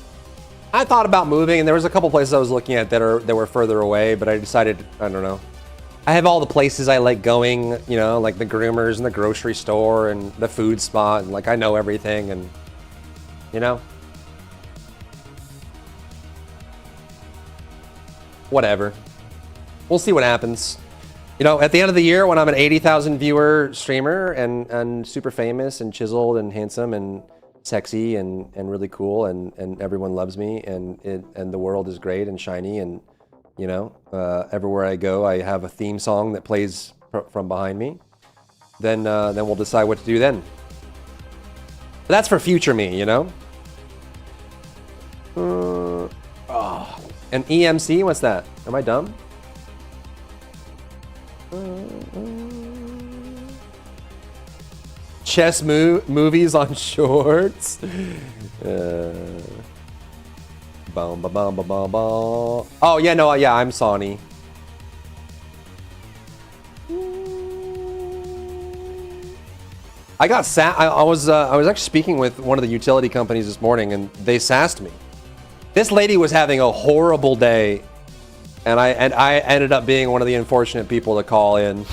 I thought about moving, and there was a couple places I was looking at that were further away, but I decided, I don't know. I have all the places I like going, you know, like the groomers and the grocery store and the food spot, and like I know everything, and you know. Whatever. We'll see what happens. You know, at the end of the year, when I'm an 80,000 viewer streamer and super famous and chiseled and handsome and sexy and really cool and everyone loves me and the world is great and shiny and, you know, everywhere I go, I have a theme song that plays from behind me, then we'll decide what to do then. But that's for future me, you know? An EMC? What's that? Am I dumb? Chess movies on shorts. Bum, bum, bum, bum, bum, bum. Oh yeah, no, yeah, I'm Sonny. I got I was actually speaking with one of the utility companies this morning, and they sassed me. This lady was having a horrible day, and I ended up being one of the unfortunate people to call in.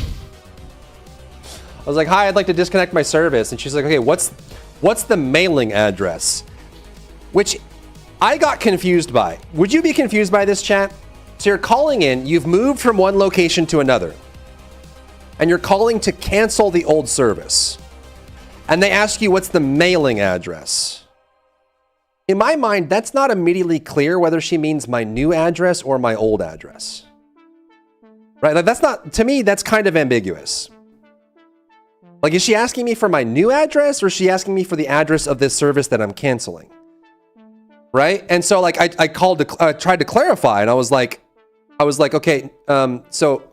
I was like, "Hi, I'd like to disconnect my service," and she's like, "Okay, what's the mailing address?" Which I got confused by. Would you be confused by this, chat? So you're calling in, you've moved from one location to another, and you're calling to cancel the old service. And they ask you, what's the mailing address? In my mind, that's not immediately clear whether she means my new address or my old address. Right? Like, that's not, to me, that's kind of ambiguous. Like, is she asking me for my new address, or is she asking me for the address of this service that I'm canceling? Right? And so, like, I tried to clarify, and I was like, okay, so,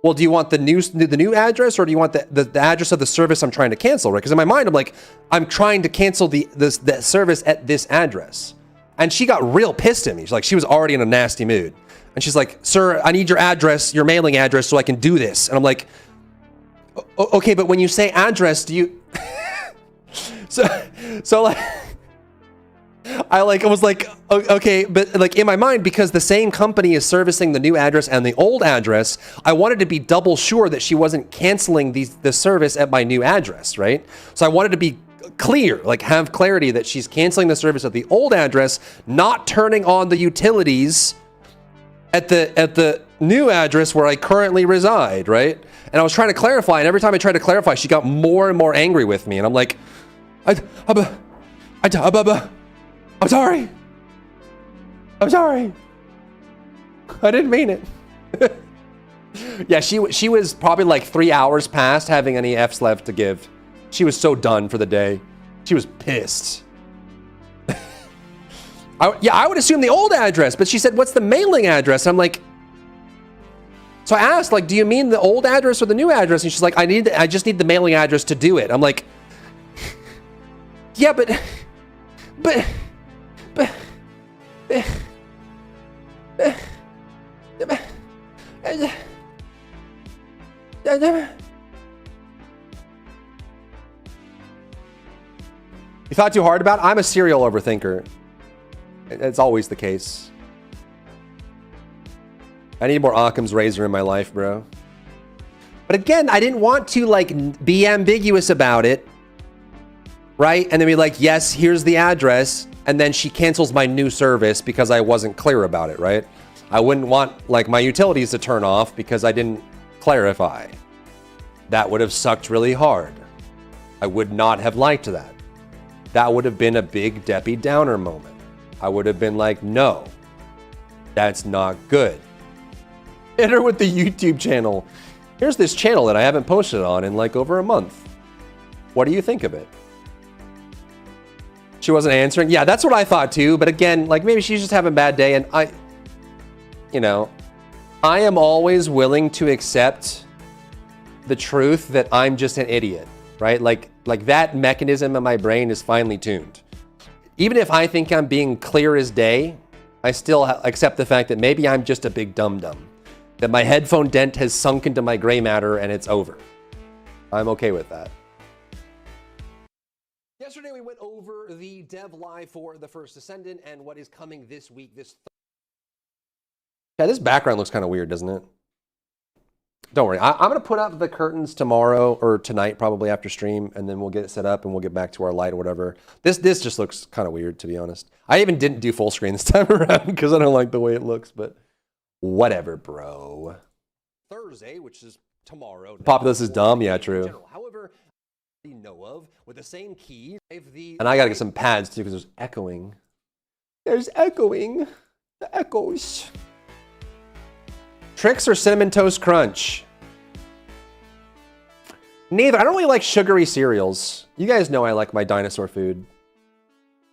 well, do you want the new address, or do you want the address of the service I'm trying to cancel, right? Because in my mind, I'm like, I'm trying to cancel the service at this address. And she got real pissed at me. She's like, she was already in a nasty mood. And she's like, "Sir, I need your address, your mailing address, so I can do this." And I'm like, okay, but when you say address, do you... so like... I was like, okay, but like in my mind, because the same company is servicing the new address and the old address, I wanted to be double sure that she wasn't canceling the service at my new address, right? So I wanted to be clear, like have clarity that she's canceling the service at the old address, not turning on the utilities at the new address where I currently reside, right? And I was trying to clarify, and every time I tried to clarify, she got more and more angry with me, and I'm like, I'm sorry. I'm sorry. I didn't mean it. Yeah, she was probably like 3 hours past having any F's left to give. She was so done for the day. She was pissed. I would assume the old address, but she said, "What's the mailing address?" I'm like, so I asked, like, "Do you mean the old address or the new address?" And she's like, I just need the mailing address to do it. I'm like, yeah, but you thought too hard about it? I'm a serial overthinker. It's always the case. I need more Occam's razor in my life, bro. But again, I didn't want to like be ambiguous about it, right? And then be like, yes, here's the address. And then she cancels my new service because I wasn't clear about it, right? I wouldn't want like my utilities to turn off because I didn't clarify. That would have sucked really hard. I would not have liked that. That would have been a big Debbie Downer moment. I would have been like, no, that's not good. Hit her with the YouTube channel. Here's this channel that I haven't posted on in like over a month. What do you think of it? She wasn't answering. Yeah, that's what I thought too. But again, like maybe she's just having a bad day. And I am always willing to accept the truth that I'm just an idiot, right? Like that mechanism in my brain is finely tuned. Even if I think I'm being clear as day, I still accept the fact that maybe I'm just a big dum-dum. That my headphone dent has sunk into my gray matter and it's over. I'm okay with that. Yesterday we went over the dev live for The First Descendant and what is coming this week. Yeah, this background looks kind of weird, doesn't it? Don't worry. I'm going to put up the curtains tomorrow or tonight, probably after stream, and then we'll get it set up and we'll get back to our light or whatever. This just looks kind of weird, to be honest. I even didn't do full screen this time around because I don't like the way it looks, but whatever, bro. Thursday, which is tomorrow. Populous is dumb. Yeah, true. However, we know of with the same key. And I got to get some pads too because there's echoing. There's echoing. The echoes. Trix or Cinnamon Toast Crunch? Neither. I don't really like sugary cereals. You guys know I like my dinosaur food,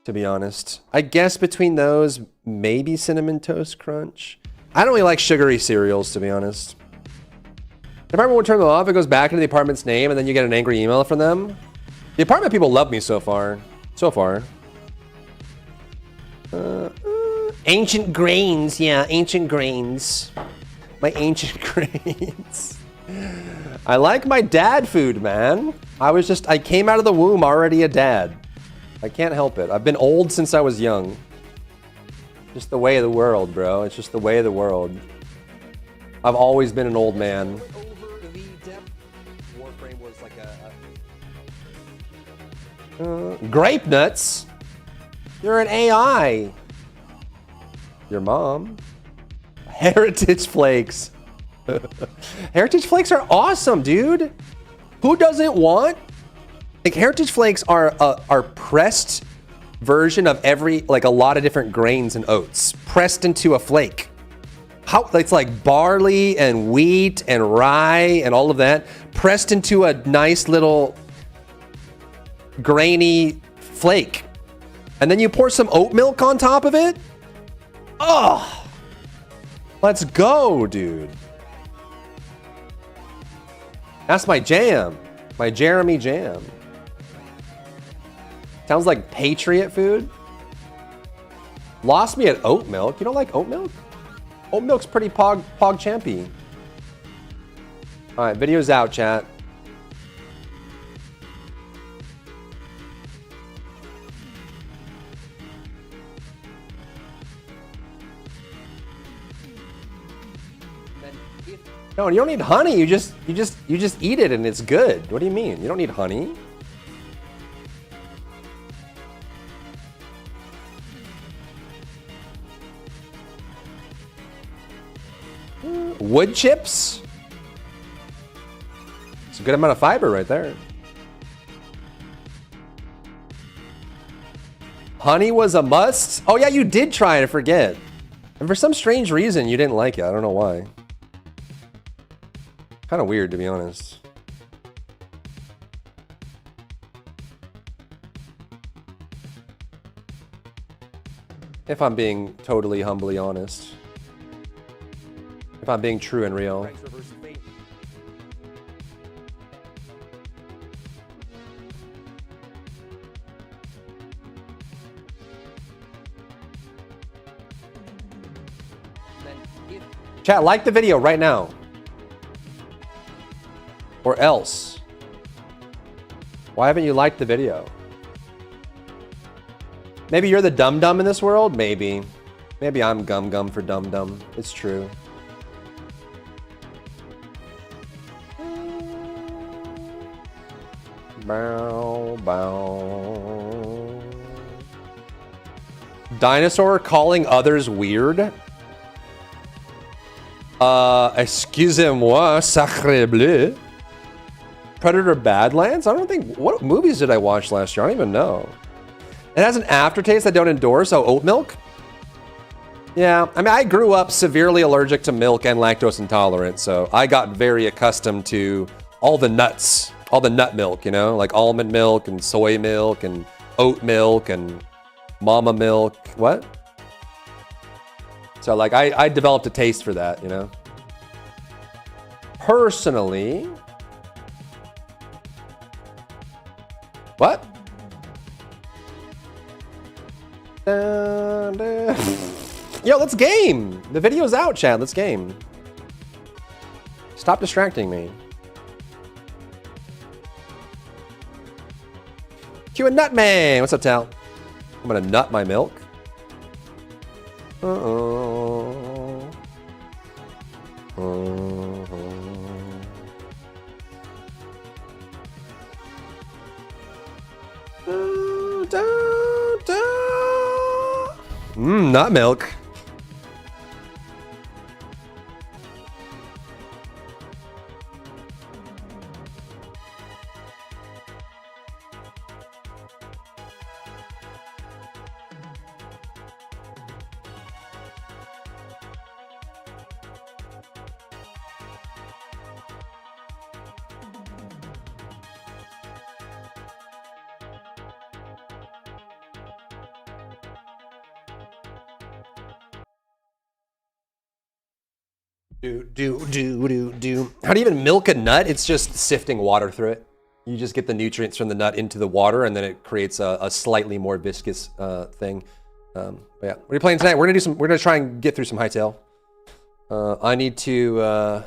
to be honest. I guess between those, maybe Cinnamon Toast Crunch. I don't really like sugary cereals, to be honest. The apartment won't turn them off. It goes back into the apartment's name, and then you get an angry email from them. The apartment people love me so far. So far. Ancient grains. Yeah, ancient grains. My ancient grains. I like my dad food, man. I came out of the womb already a dad. I can't help it. I've been old since I was young. Just the way of the world, bro. It's just the way of the world. I've always been an old man. Warframe was like grape nuts? You're an AI. Your mom. Heritage Flakes. Heritage Flakes are awesome, dude. Who doesn't want? Like, Heritage Flakes are pressed version of like a lot of different grains and oats pressed into a flake. How it's like barley and wheat and rye and all of that pressed into a nice little grainy flake. And then you pour some oat milk on top of it. Oh, let's go, dude. That's my jam. My Jeremy jam. Sounds like Patriot food. Lost me at oat milk. You don't like oat milk? Oat milk's pretty pog champy. All right, video's out, chat. No, you don't need honey. You just eat it and it's good. What do you mean? You don't need honey. Wood chips? It's a good amount of fiber right there. Honey was a must? Oh yeah, you did try it, I forget. And for some strange reason, you didn't like it. I don't know why. Kind of weird, to be honest. If I'm being totally humbly honest. If I'm being true and real. Chat, like the video right now. Or else. Why haven't you liked the video? Maybe you're the dum-dum in this world? Maybe. Maybe I'm gum-gum for dum-dum. It's true. Bow, bow. Dinosaur calling others weird? Excusez-moi, sacre bleu. Predator Badlands? I don't think... What movies did I watch last year? I don't even know. It has an aftertaste I don't endorse. Oh, oat milk? Yeah, I mean, I grew up severely allergic to milk and lactose intolerant, so I got very accustomed to all the nuts, all the nut milk, you know? Like almond milk and soy milk and oat milk and mama milk. What? So, like, I developed a taste for that, you know? Personally... What? Yo, let's game! The video's out, chat. Let's game. Stop distracting me. Q and Nutman! What's up, Tal? I'm gonna nut my milk. Uh-oh. Nut milk. Do. How do you even milk a nut? It's just sifting water through it. You just get the nutrients from the nut into the water, and then it creates a slightly more viscous thing. But yeah, what are you playing tonight? We're gonna try and get through some Hytale. I need to.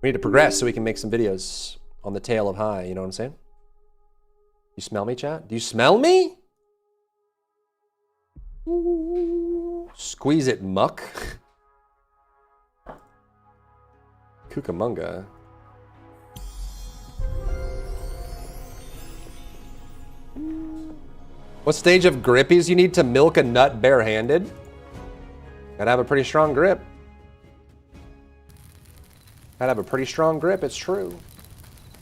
We need to progress so we can make some videos. on the tail of high, you know what I'm saying? You smell me, chat? Do you smell me? Ooh, squeeze it, muck. Cucamonga. What stage of grip is you need to milk a nut barehanded? Gotta have a pretty strong grip. Gotta have a pretty strong grip, it's true.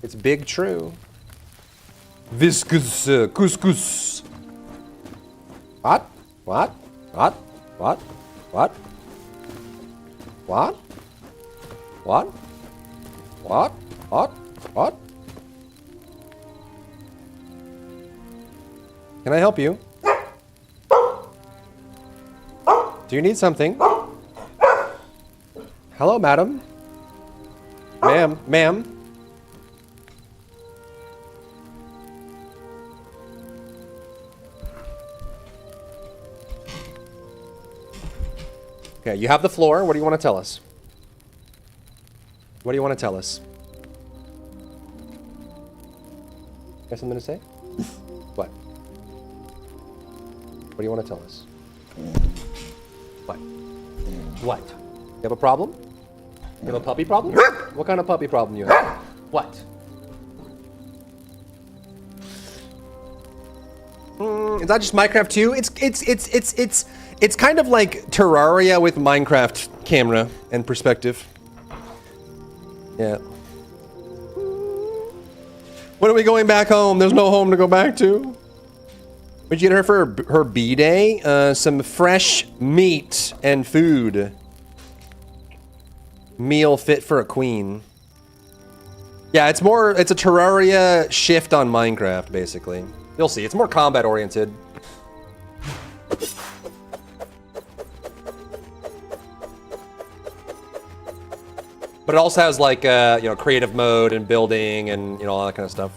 It's big true. Viscous couscous. What? What? What? What? What? What? What? What? What? What? Can I help you? Do you need something? Hello, madam. Ma'am, ma'am. Okay, you have the floor. What do you want to tell us? What do you want to tell us? Got something to say? What? What do you want to tell us? What? What? You have a problem? You have a puppy problem? What kind of puppy problem you have? What? Is that just Minecraft 2? It's kind of like Terraria with Minecraft camera and perspective. Yeah. When are we going back home? There's no home to go back to. What'd you get her for her B-Day? Some fresh meat and food. Meal fit for a queen. Yeah, it's a Terraria shift on Minecraft, basically. You'll see, it's more combat oriented. But it also has like, you know, creative mode and building and, you know, all that kind of stuff.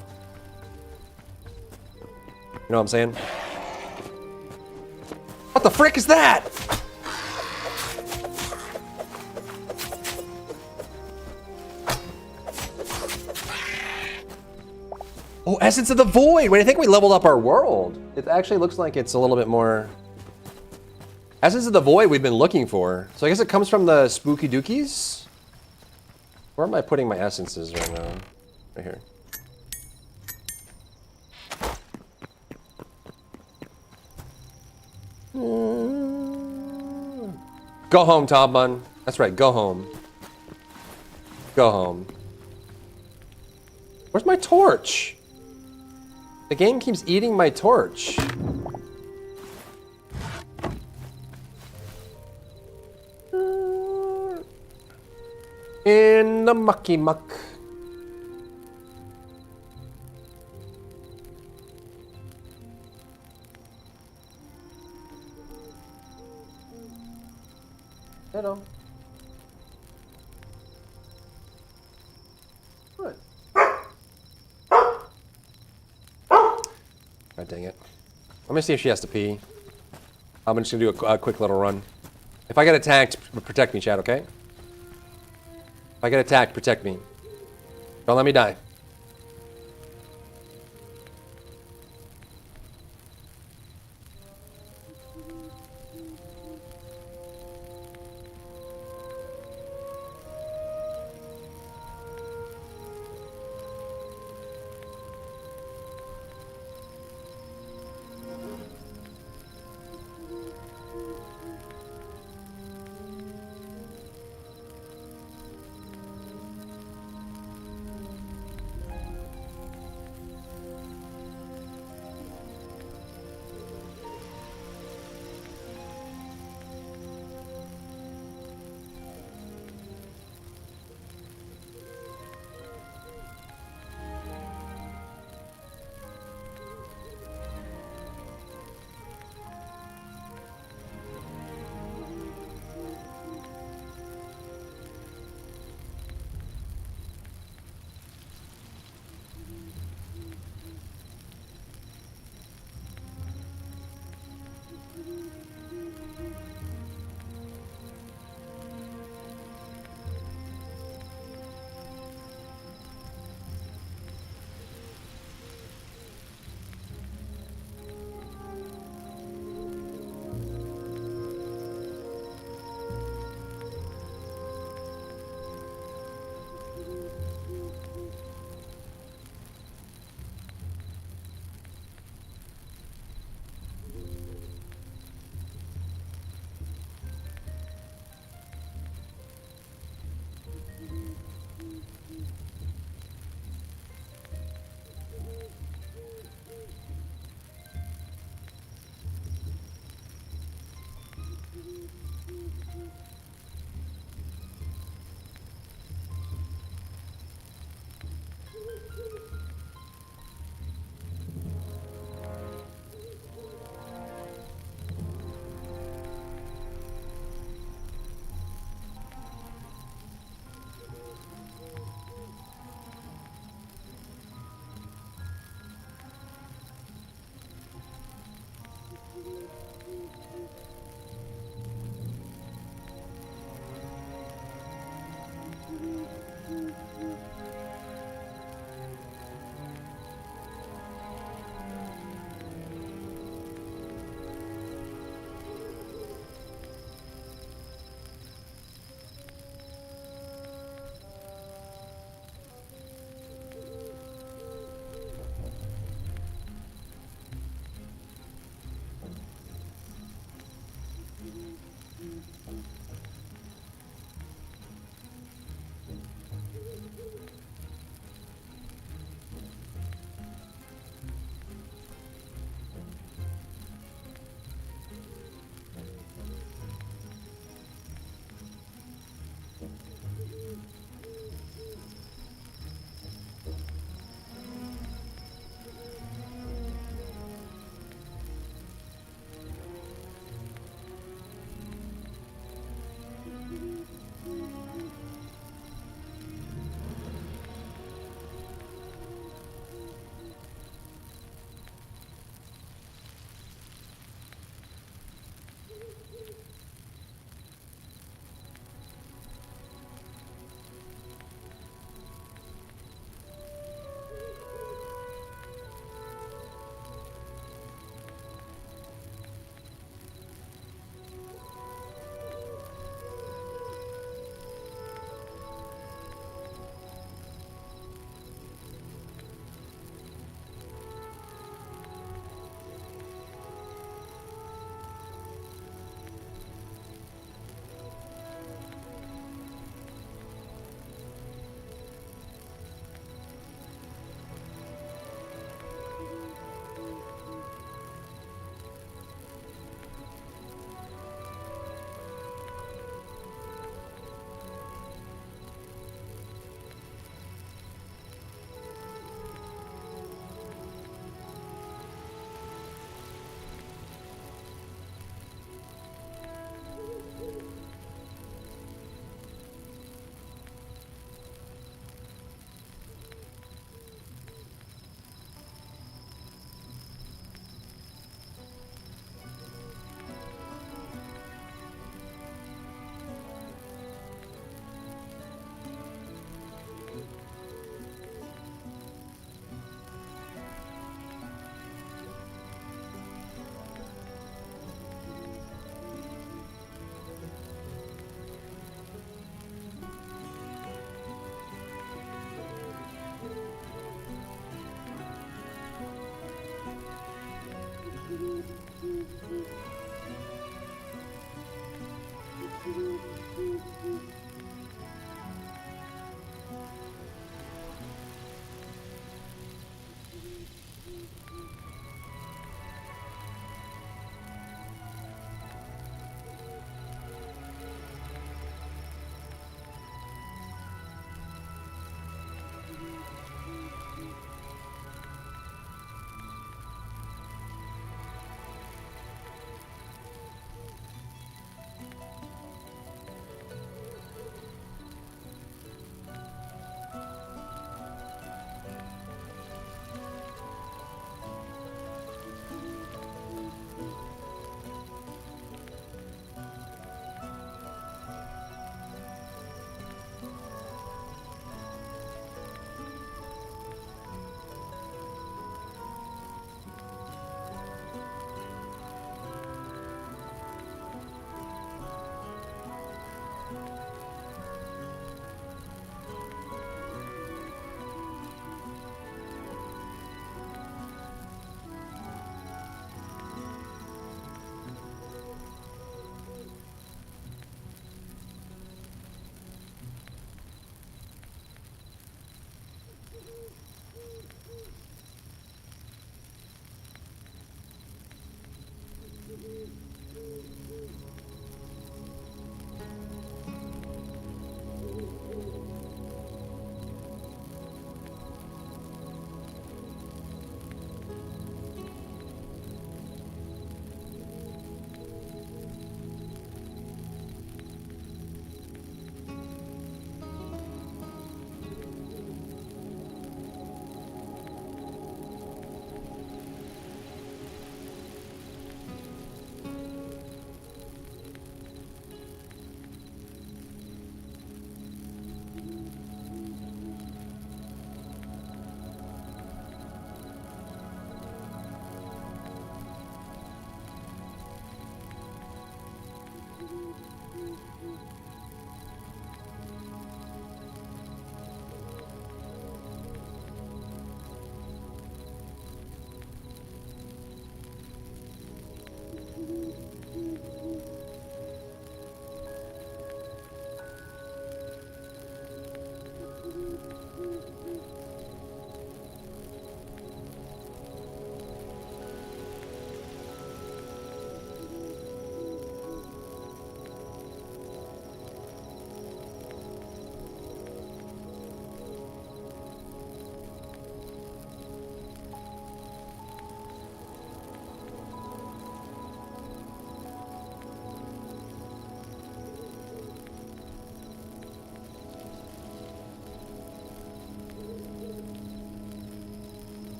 You know what I'm saying? What the frick is that? Oh, Essence of the Void! Wait, I think we leveled up our world. It actually looks like it's a little bit more... Essence of the Void we've been looking for. So I guess it comes from the Spooky Dookies? Where am I putting my essences right now? Right here. Go home, Tom Bun. That's right, go home. Go home. Where's my torch? The game keeps eating my torch. In the mucky muck. Hello. What? God dang it. Let me see if she has to pee. I'm just gonna do a quick little run. If I get attacked, protect me, chat, okay? If I get attacked, protect me. Don't let me die.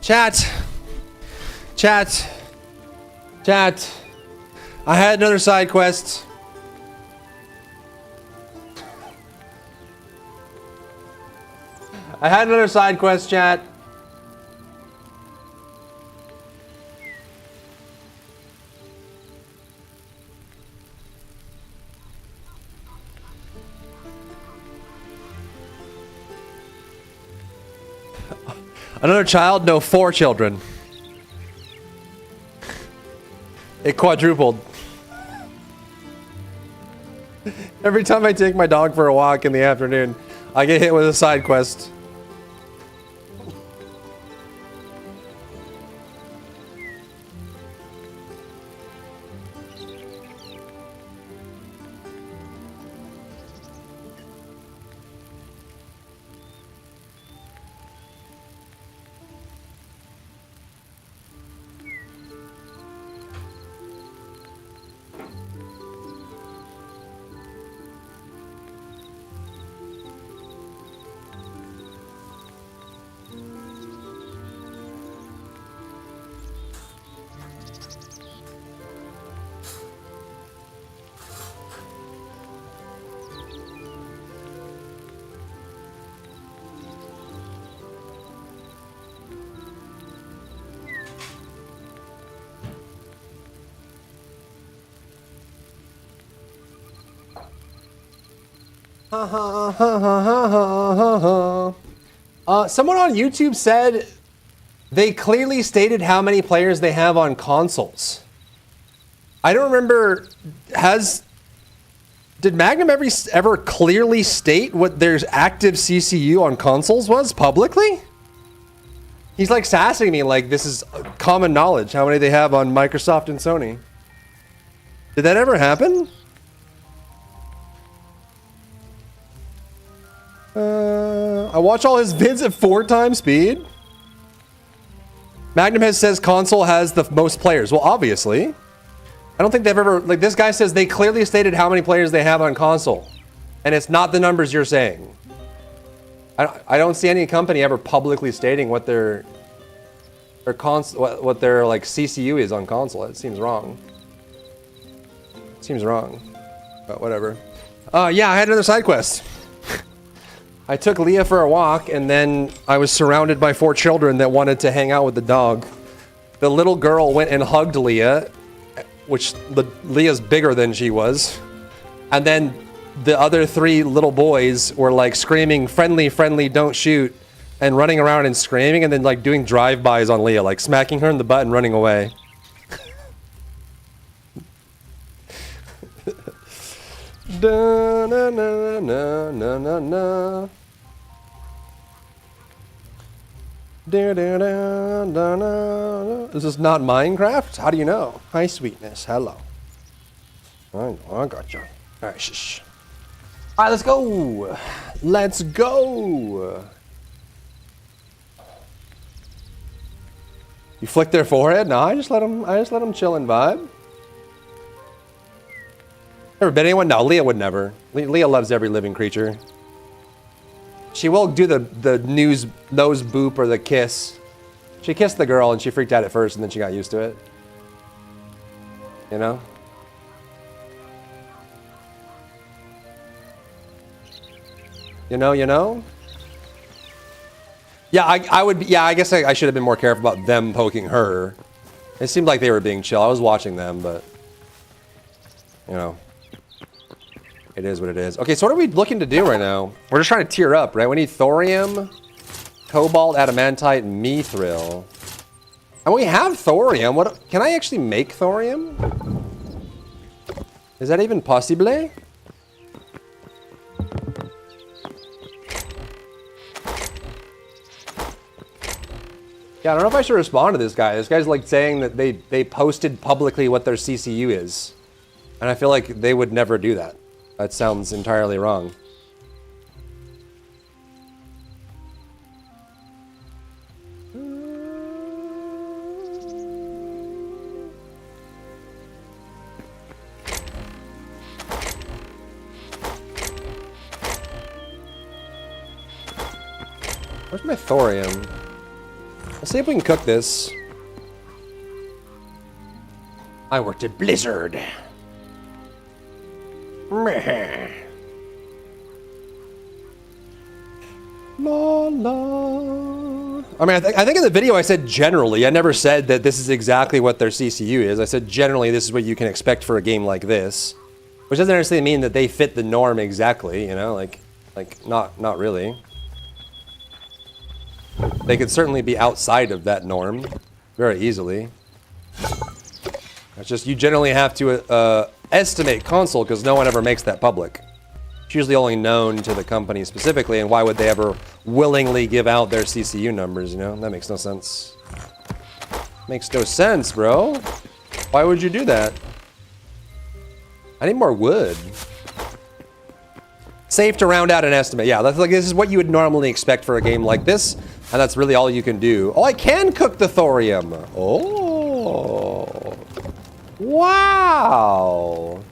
Chat. Chat. Chat. I had another side quest. I had another side quest, chat. Another child? No, 4 children. It quadrupled. Every time I take my dog for a walk in the afternoon, I get hit with a side quest. Someone on YouTube said they clearly stated how many players they have on consoles. I don't remember. Did Magnum ever clearly state what their active CCU on consoles was publicly? He's like sassing me like this is common knowledge how many they have on Microsoft and Sony. Did that ever happen? I watch all his vids at 4 times speed. Magnum says console has the most players. Well, obviously. I don't think they've ever... Like, this guy says they clearly stated how many players they have on console. And it's not the numbers you're saying. I don't see any company ever publicly stating what their what their like CCU is on console. It seems wrong. Seems wrong. But whatever. Yeah, I had another side quest. I took Leah for a walk, and then I was surrounded by 4 children that wanted to hang out with the dog. The little girl went and hugged Leah, which Leah's bigger than she was. And then the other 3 little boys were like screaming, friendly, friendly, don't shoot, and running around and screaming, and then like doing drive-bys on Leah, like smacking her in the butt and running away. Da, na, na, na, na, na, na. Da, da, da, da, da. Is this not Minecraft? How do you know? Hi, sweetness. Hello. I got you. All right, shh. All right, let's go. Let's go. You flick their forehead? No, I just let them chill and vibe. Ever bit anyone? No, Leah would never. Leah loves every living creature. She will do the nose boop or the kiss. She kissed the girl and she freaked out at first and then she got used to it. You know? You know? Yeah, I guess I should have been more careful about them poking her. It seemed like they were being chill. I was watching them, but you know. It is what it is. Okay, so what are we looking to do right now? We're just trying to tier up, right? We need thorium, cobalt, adamantite, mithril. And we have thorium. What? Can I actually make thorium? Is that even possible? Yeah, I don't know if I should respond to this guy. This guy's like saying that they posted publicly what their CCU is. And I feel like they would never do that. That sounds entirely wrong. Where's my thorium? Let's see if we can cook this. I worked at Blizzard. Meh. La la. I mean, I think in the video I said generally. I never said that this is exactly what their CCU is. I said generally this is what you can expect for a game like this, which doesn't necessarily mean that they fit the norm exactly. You know, like not really. They could certainly be outside of that norm very easily. It's just you generally have to estimate console because no one ever makes that public. It's usually only known to the company specifically, and why would they ever willingly give out their CCU numbers, you know? That makes no sense. Makes no sense, bro. Why would you do that? I need more wood. Safe to round out an estimate. Yeah, that's like this is what you would normally expect for a game like this, and that's really all you can do. Oh, I can cook the thorium. Oh. Wow.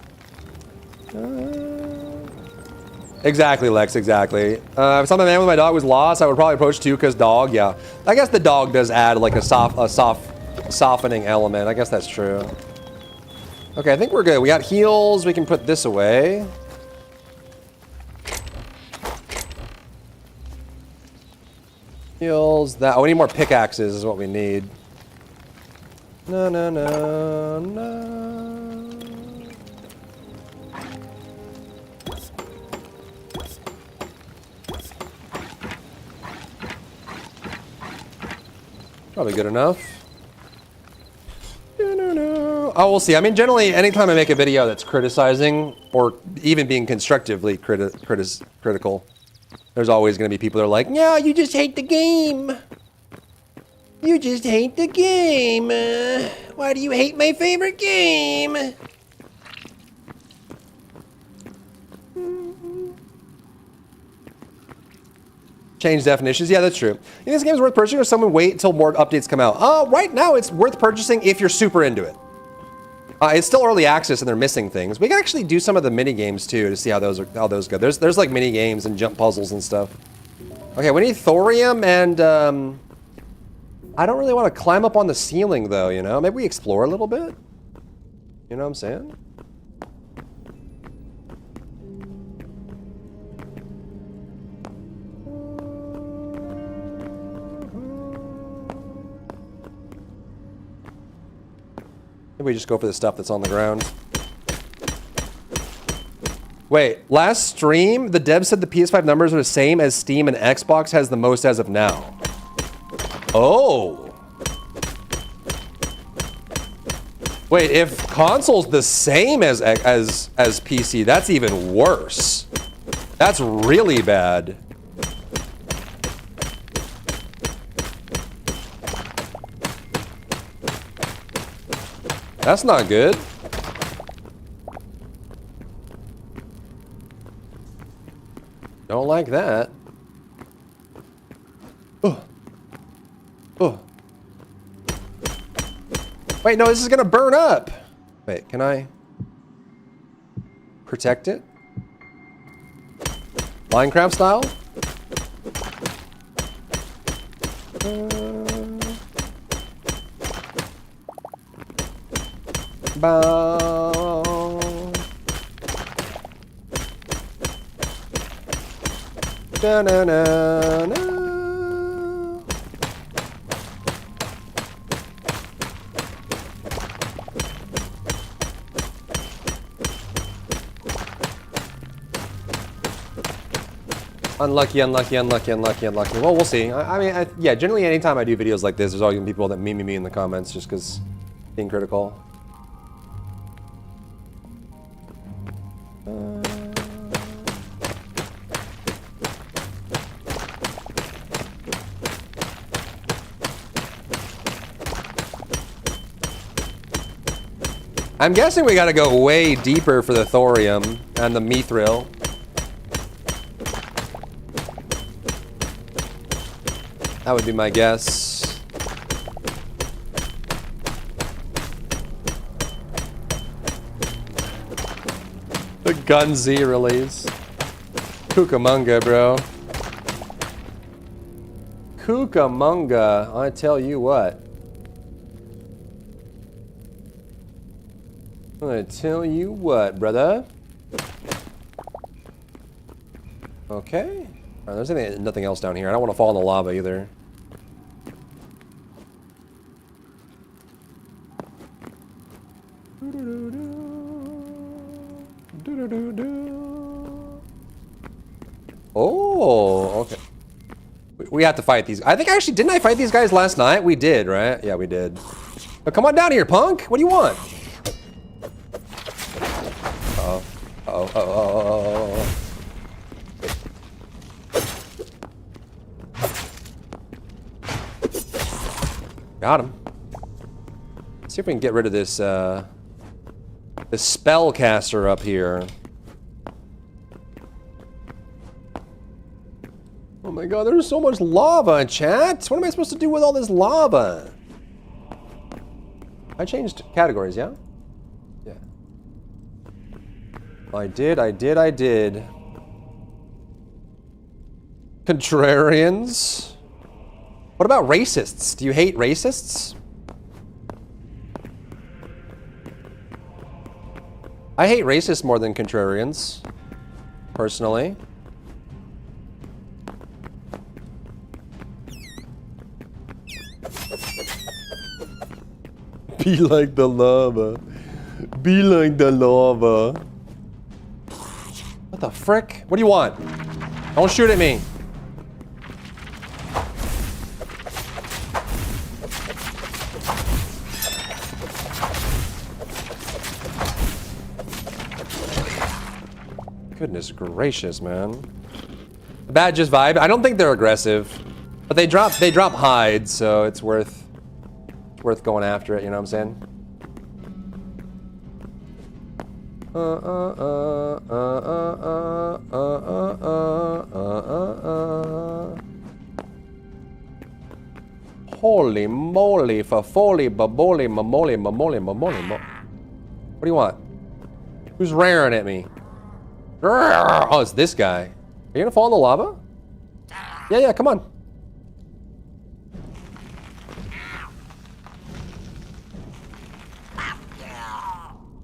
Exactly, Lex, exactly. If some man with my dog was lost, I would probably approach Tuca's dog, yeah. I guess the dog does add like a softening element. I guess that's true. Okay, I think we're good. We got heals. We can put this away. Heals, that. Oh, we need more pickaxes is what we need. No, no, no, no. Probably good enough. Oh, we'll see. I mean, generally, anytime I make a video that's criticizing or even being constructively critical, there's always going to be people that are like, "No, you just hate the game. You just hate the game. Why do you hate my favorite game?" Change definitions. Yeah, that's true. You think this game is worth purchasing or someone wait until more updates come out? Right now it's worth purchasing if you're super into it. It's still early access and they're missing things. We can actually do some of the mini games too to see how those go. There's like mini games and jump puzzles and stuff. Okay, we need thorium and I don't really want to climb up on the ceiling though, you know? Maybe we explore a little bit. You know what I'm saying? Maybe we just go for the stuff that's on the ground. Wait, last stream, the dev said the PS5 numbers are the same as Steam and Xbox has the most as of now. Oh. Wait, if console's the same as PC, that's even worse. That's really bad. That's not good. Don't like that. Oh. Oh. Wait, no, this is gonna burn up. Wait, can I protect it? Minecraft style? Bow. Da na na na. Unlucky, unlucky, unlucky, unlucky, unlucky. Well, we'll see. I mean, yeah, generally anytime I do videos like this, there's always gonna be people that meme me in the comments just because being critical. I'm guessing we gotta go way deeper for the thorium and the mithril. That would be my guess. The Gun Z release. Cucamonga, bro. Cucamonga, I tell you what. I tell you what, brother. Okay. There's nothing else down here. I don't want to fall in the lava either. Oh, okay. We have to fight these. I think actually, didn't I fight these guys last night? We did, right? Yeah, we did. Oh, come on down here, punk. What do you want? Uh-oh. Uh-oh. Uh-oh. Got him. Let's see if we can get rid of this, this spellcaster up here. Oh my god, there's so much lava, chat. What am I supposed to do with all this lava? I changed categories, yeah? Yeah. I did. Contrarians? What about racists? Do you hate racists? I hate racists more than contrarians, personally. Be like the lava. Be like the lava. What the frick? What do you want? Don't shoot at me. Goodness gracious, man. The badges vibe. I don't think they're aggressive, but they drop hides, so it's worth going after it. You know what I'm saying? Holy moly, fa-foley, baboli, mamoli, mamoli, mamoli, mo. What do you want? Who's raring at me? Oh, it's this guy. Are you gonna fall in the lava? Yeah, come on.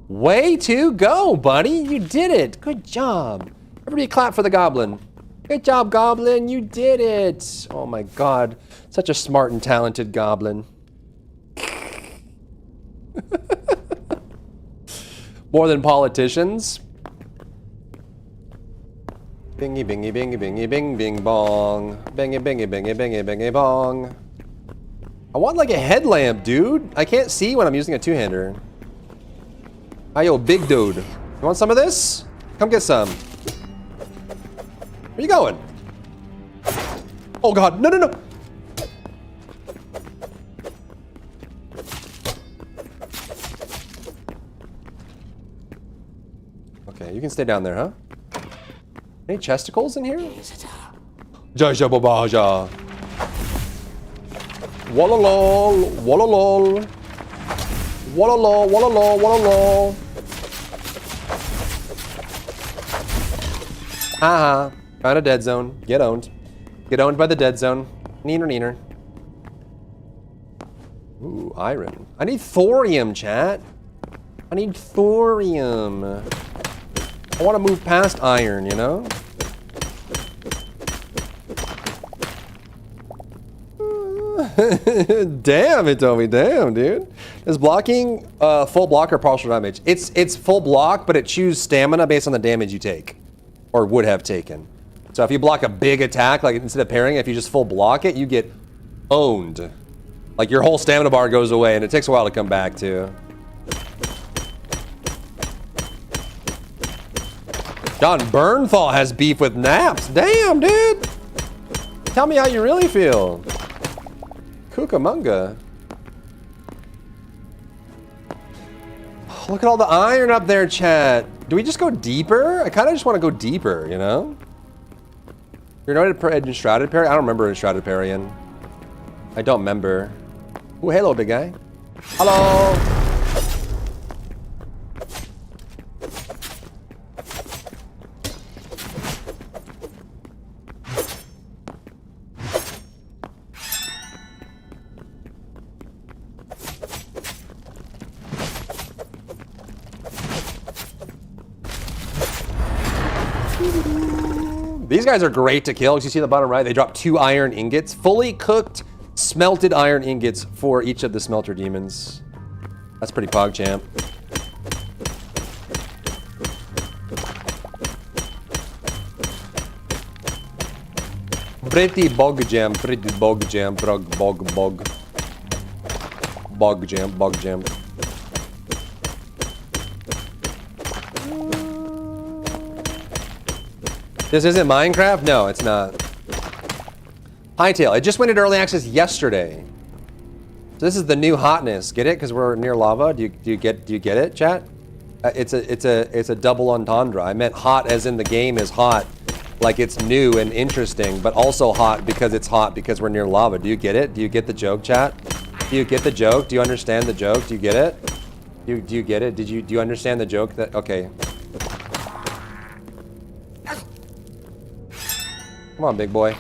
Way to go, buddy. You did it. Good job. Everybody clap for the goblin. Good job, goblin. You did it. Oh my god. Such a smart and talented goblin. More than politicians. Bingy, bingy, bingy, bingy, bing, bing, bong. Bingy, bingy, bingy, bingy, bingy, bong. I want like a headlamp, dude. I can't see when I'm using a two-hander. Hi, yo, big dude. You want some of this? Come get some. Where you going? Oh god, no, no, no. Okay, you can stay down there, huh? Any chesticles in here? Jaja babaja. Wallalol, wallalol. Wallalol, wallalol, wallalol. Haha. Found a dead zone. Get owned. Get owned by the dead zone. Neener, neener. Ooh, iron. I need thorium, chat. I need thorium. I want to move past iron, you know? Damn, Hitomi, damn, dude. Is blocking full block or partial damage? It's full block, but it chooses stamina based on the damage you take. Or would have taken. So if you block a big attack, like instead of parrying, if you just full block it, you get owned. Like your whole stamina bar goes away, and it takes a while to come back too. John Bernthal has beef with naps. Damn, dude. Tell me how you really feel. Cucamonga. Look at all the iron up there, chat. Do we just go deeper? I kind of just want to go deeper, you know? You're not an Enshrouded Parry? I don't remember Enshrouded Parrying. I don't remember. Ooh, hello, big guy. Hello. These guys are great to kill. As you see in the bottom right, they drop 2 iron ingots. Fully cooked, smelted iron ingots for each of the smelter demons. That's pretty pog champ. Pretty bog jam, bog jam. This isn't Minecraft? No, it's not. Hytale. It just went into early access yesterday. So this is the new hotness. Get it? Because we're near lava. Do you get it, chat? It's a double entendre. I meant hot as in the game is hot, like it's new and interesting, but also hot because we're near lava. Do you get it? Do you get the joke, chat? Do you get the joke? Do you understand the joke? Do you get it? Do you get it? Do you understand the joke? Okay. Come on, big boy.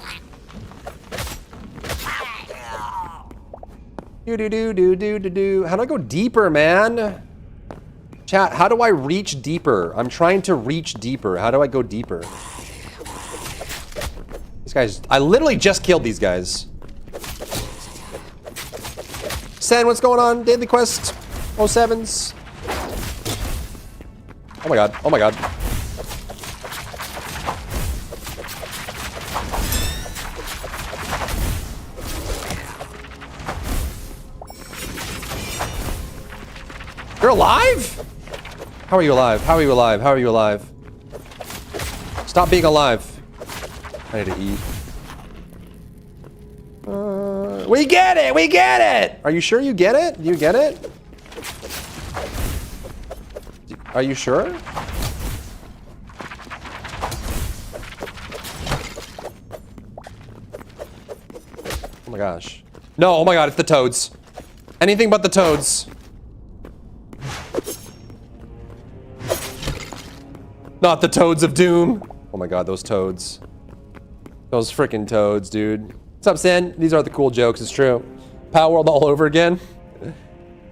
How do I go deeper, man? Chat, how do I reach deeper? I'm trying to reach deeper. How do I go deeper? These guys, I literally just killed these guys. Sen, what's going on? Daily Quest 07s. Oh my god. Oh my god. You're alive? How are you alive? How are you alive? How are you alive? Stop being alive. I need to eat. We get it! We get it! Are you sure you get it? Do you get it? Are you sure? Oh my gosh. No, oh my god, it's the toads. Anything but the toads. Not the toads of doom. Oh my god, those toads. Those freaking toads, dude. What's up, Sen? These are the cool jokes, it's true. Power World all over again?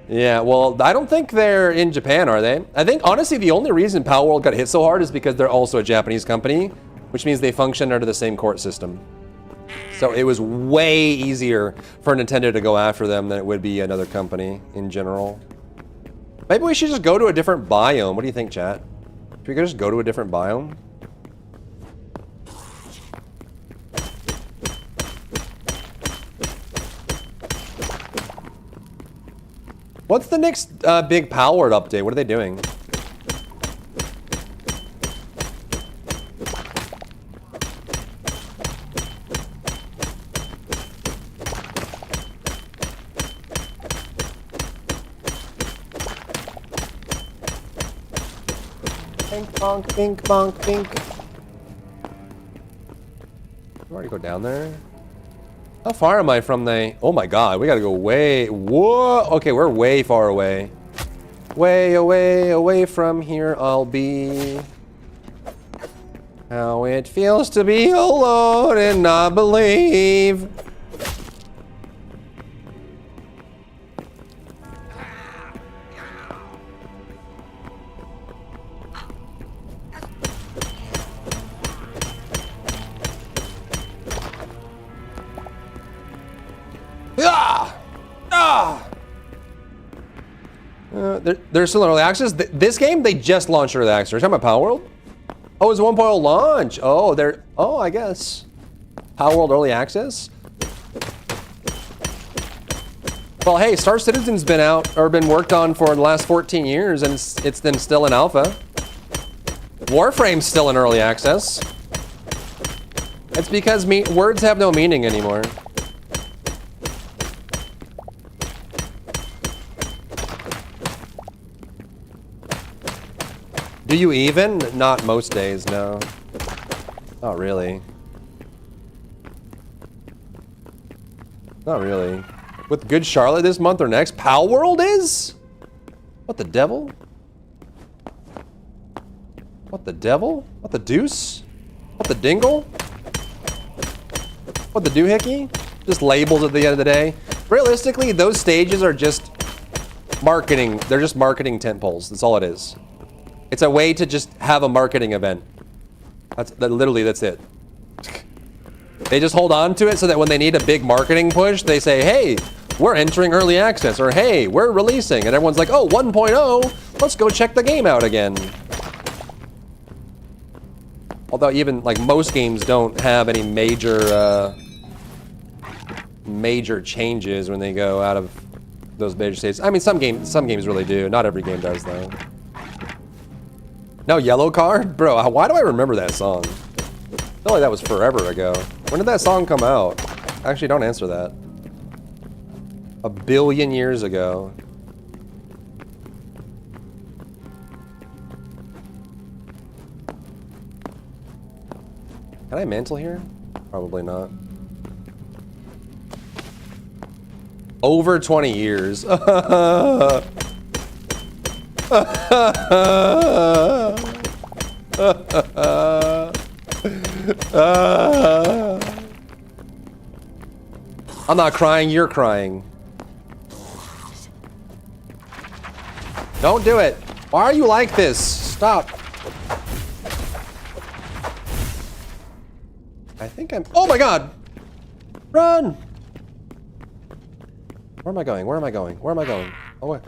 Yeah, well, I don't think they're in Japan, are they? I think, honestly, the only reason Power World got hit so hard is because they're also a Japanese company, which means they function under the same court system. So it was way easier for Nintendo to go after them than it would be another company in general. Maybe we should just go to a different biome. What do you think, chat? Should we just go to a different biome? What's the next big Powered update? What are they doing? Pink bonk, pink bonk, pink. You already go down there? How far am I from the... Oh my god, we gotta go way... Whoa! Okay, we're way far away. Way away from here I'll be. How it feels to be alone and not believe. They're still in early access. This game, they just launched early access. Are you talking about Power World? Oh, it's a 1.0 launch. Oh, they're... Oh, I guess. Power World early access? Well, hey, Star Citizen's been out, or been worked on for the last 14 years, and it's then still in alpha. Warframe's still in early access. It's because words have no meaning anymore. Do you even? Not most days, no. Not really. Not really. With Good Charlotte this month or next? Power World is? What the devil? What the devil? What the deuce? What the dingle? What the doohickey? Just labels at the end of the day. Realistically, those stages are just marketing. They're just marketing tentpoles. That's all it is. It's a way to just have a marketing event. Literally, that's it. They just hold on to it so that when they need a big marketing push, they say, hey, we're entering early access, or hey, we're releasing. And everyone's like, oh, 1.0, let's go check the game out again. Although even like most games don't have any major major changes when they go out of those major states. I mean, some games really do. Not every game does though. No Yellow Card? Bro, why do I remember that song? I feel like that was forever ago. When did that song come out? Actually, don't answer that. A billion years ago. Can I mantle here? Probably not. Over 20 years. I'm not crying, you're crying. Don't do it. Why are you like this? Stop. I think I'm... Oh my god! Run! Where am I going? Where am I going? Where am I going? Oh, wait.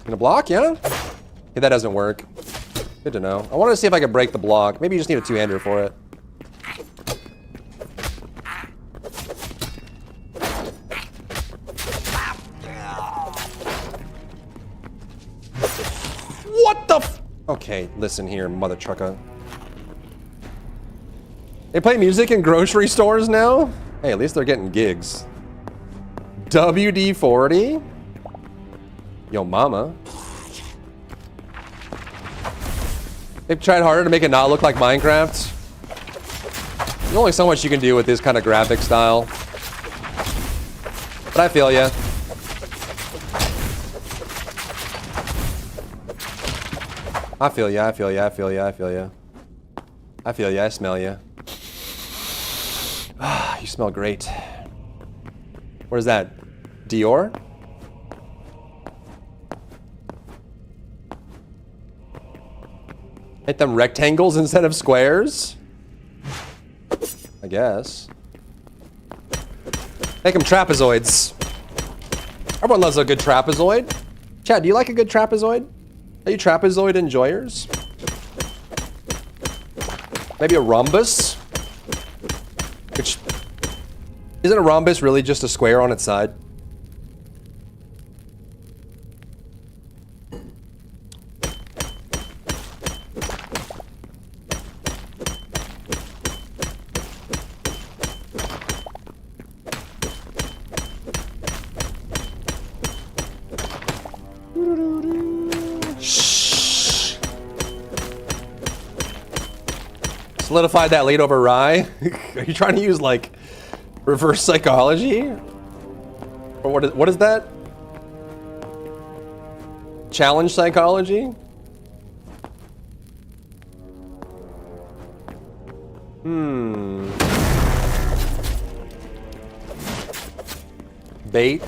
Gonna block, yeah? Okay, that doesn't work. Good to know. I wanted to see if I could break the block. Maybe you just need a two-hander for it. What the f... Okay, listen here, mother trucker. They play music in grocery stores now? Hey, at least they're getting gigs. WD-40? Yo, mama. They've tried harder to make it not look like Minecraft. There's only so much you can do with this kind of graphic style. But I feel ya. I feel ya, I feel ya, I feel ya, I feel ya. I feel ya, I smell ya. Ah, you smell great. What is that? Dior? Hit them rectangles instead of squares? I guess. Make them trapezoids. Everyone loves a good trapezoid. Chad, do you like a good trapezoid? Are you trapezoid enjoyers? Maybe a rhombus? Which, isn't a rhombus really just a square on its side? Solidified that lead over Rye? Are you trying to use like reverse psychology? Or what is that? Challenge psychology? Bait?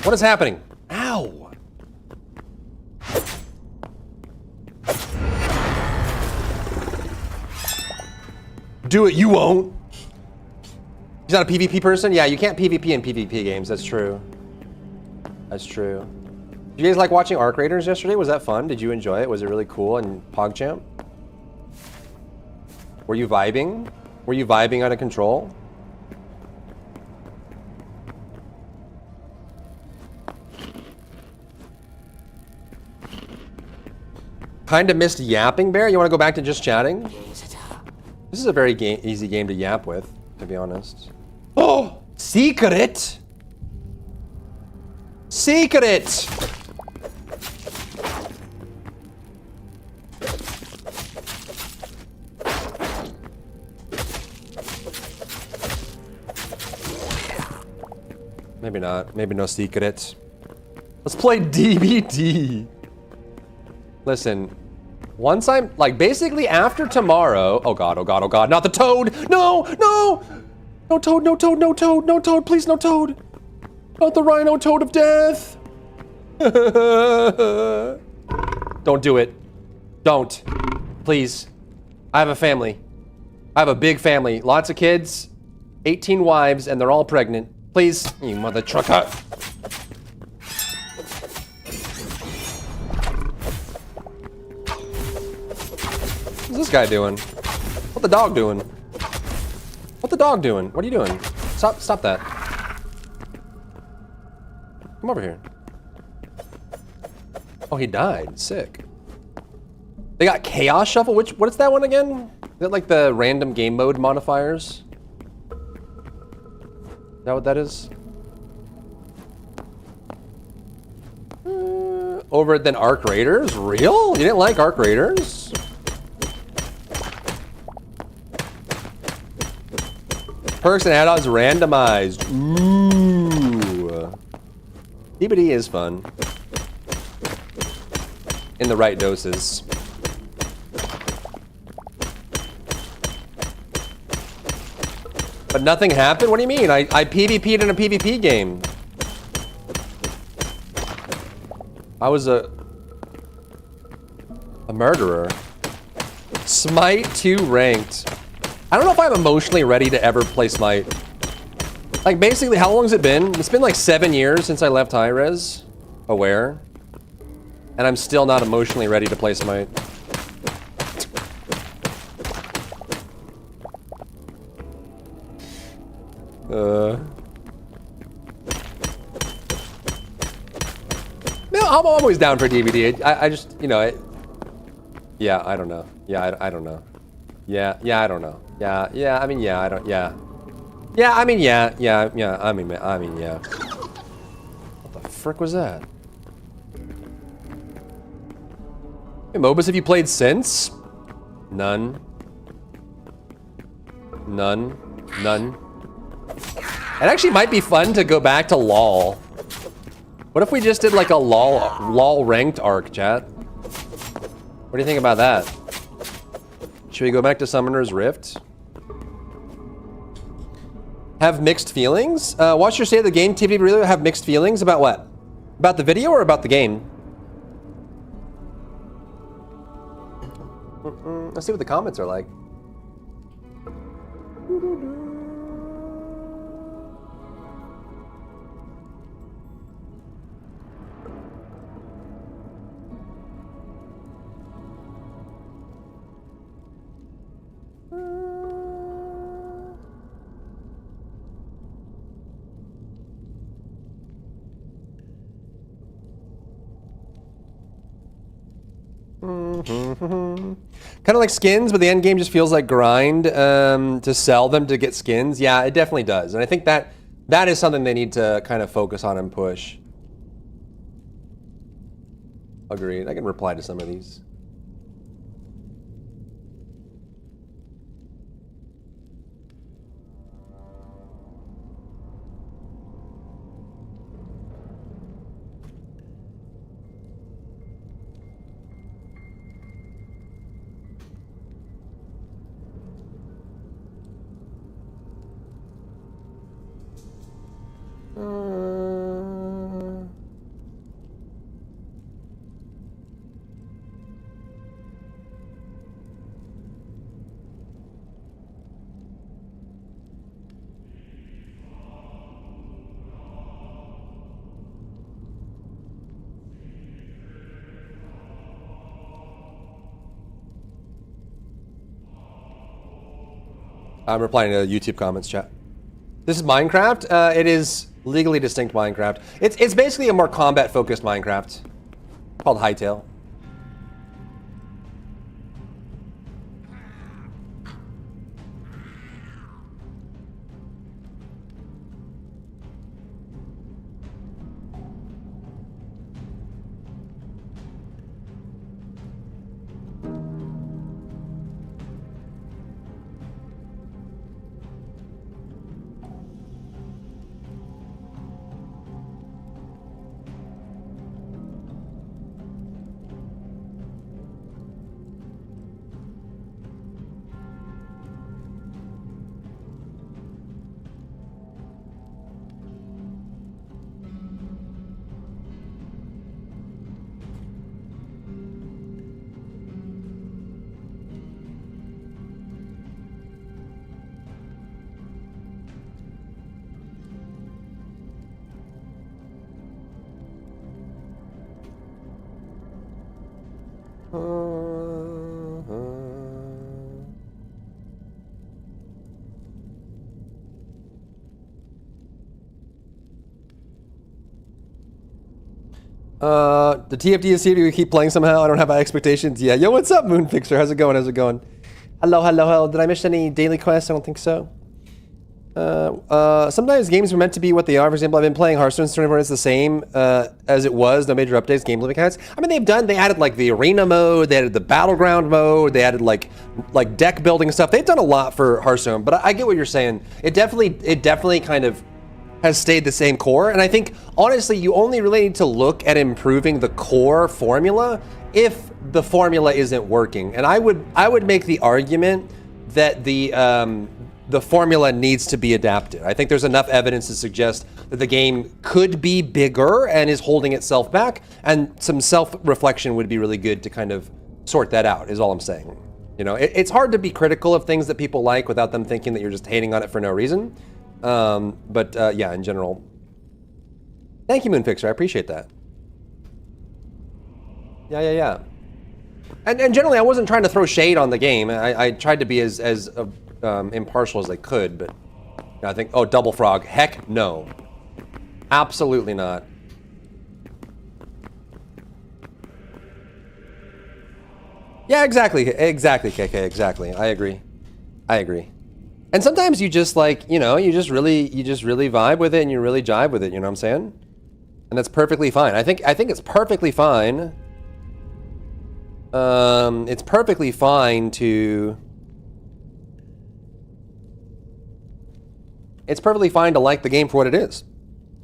What is happening? Ow! Do it, you won't. He's not a PvP person? Yeah, you can't PvP in PvP games, that's true. That's true. Did you guys like watching Arc Raiders yesterday? Was that fun? Did you enjoy it? Was it really cool and PogChamp? Were you vibing? Were you vibing out of control? Kinda missed yapping, Bear. You want to go back to just chatting? This is a very easy game to yap with, to be honest. Oh! Secret! Secret! Maybe not. Maybe no secret. Let's play DBD. Listen, once I'm, like, basically after tomorrow... Oh god, oh god, oh god, not the toad! No! No! No toad, no toad, no toad, no toad, please no toad! Not the rhino toad of death. Don't do it. Don't. Please. I have a family. I have a big family. Lots of kids. 18 wives, and they're all pregnant. Please. You mother trucker. What's this guy doing? What the dog doing? What the dog doing? What are you doing? Stop that. Come over here. Oh, he died. Sick. They got Chaos Shuffle. What is that one again? Is that like the random game mode modifiers? Is that what that is? Over than Arc Raiders? Real? You didn't like Arc Raiders? Perks and add-ons randomized. Ooh. DBD is fun. In the right doses. But nothing happened? What do you mean? I PvP'd in a PvP game. I was a murderer. Smite 2 ranked. I don't know if I'm emotionally ready to ever play Smite. Like, basically, how long has it been? It's been like 7 years since I left high-res. Aware. And I'm still not emotionally ready to play Smite. No, I'm always down for DVD. I just, you know, yeah, I don't know. Yeah, I don't know. Yeah, I don't know. Yeah, I mean, yeah, I don't, yeah. Yeah, I mean, yeah, I mean, yeah. What the frick was that? Hey, MOBAs, have you played since? None. It actually might be fun to go back to LOL. What if we just did like a LOL ranked arc, chat? What do you think about that? Should we go back to Summoner's Rift? Have mixed feelings? Watch your State of the Game TV really have mixed feelings about what? About the video or about the game? Let's see what the comments are like. Kind of like skins, but the end game just feels like grind to sell them to get skins. Yeah, it definitely does. And I think that is something they need to kind of focus on and push. Agreed. I can reply to some of these. I'm replying to YouTube comments, chat. This is Minecraft. It is legally distinct Minecraft. It's basically a more combat-focused Minecraft called Hytale. The TFD is here to keep playing somehow. I don't have high expectations. Yeah. Yo, what's up, Moonfixer? How's it going? How's it going? Hello, hello, hello. Did I miss any daily quests? I don't think so. Sometimes games are meant to be what they are. For example, I've been playing Hearthstone. Everyone is the same as it was. No major updates. Game mechanics. I mean, they added like the arena mode. They added the battleground mode. They added like deck building stuff. They've done a lot for Hearthstone. But I get what you're saying. It definitely kind of has stayed the same core. And I think honestly, you only really need to look at improving the core formula if the formula isn't working. And I would make the argument that the formula needs to be adapted. I think there's enough evidence to suggest that the game could be bigger and is holding itself back, and some self-reflection would be really good to kind of sort that out, is all I'm saying. You know, it's hard to be critical of things that people like without them thinking that you're just hating on it for no reason. Yeah, in general. Thank you, Moonfixer. I appreciate that. Yeah. And generally, I wasn't trying to throw shade on the game. I tried to be as impartial as I could, but I think, oh, Double Frog. Heck no. Absolutely not. Yeah, exactly, KK, exactly. I agree. And sometimes you just like, you know, you just really vibe with it and you really jive with it, you know what I'm saying? And that's perfectly fine. I think it's perfectly fine. It's perfectly fine to like the game for what it is.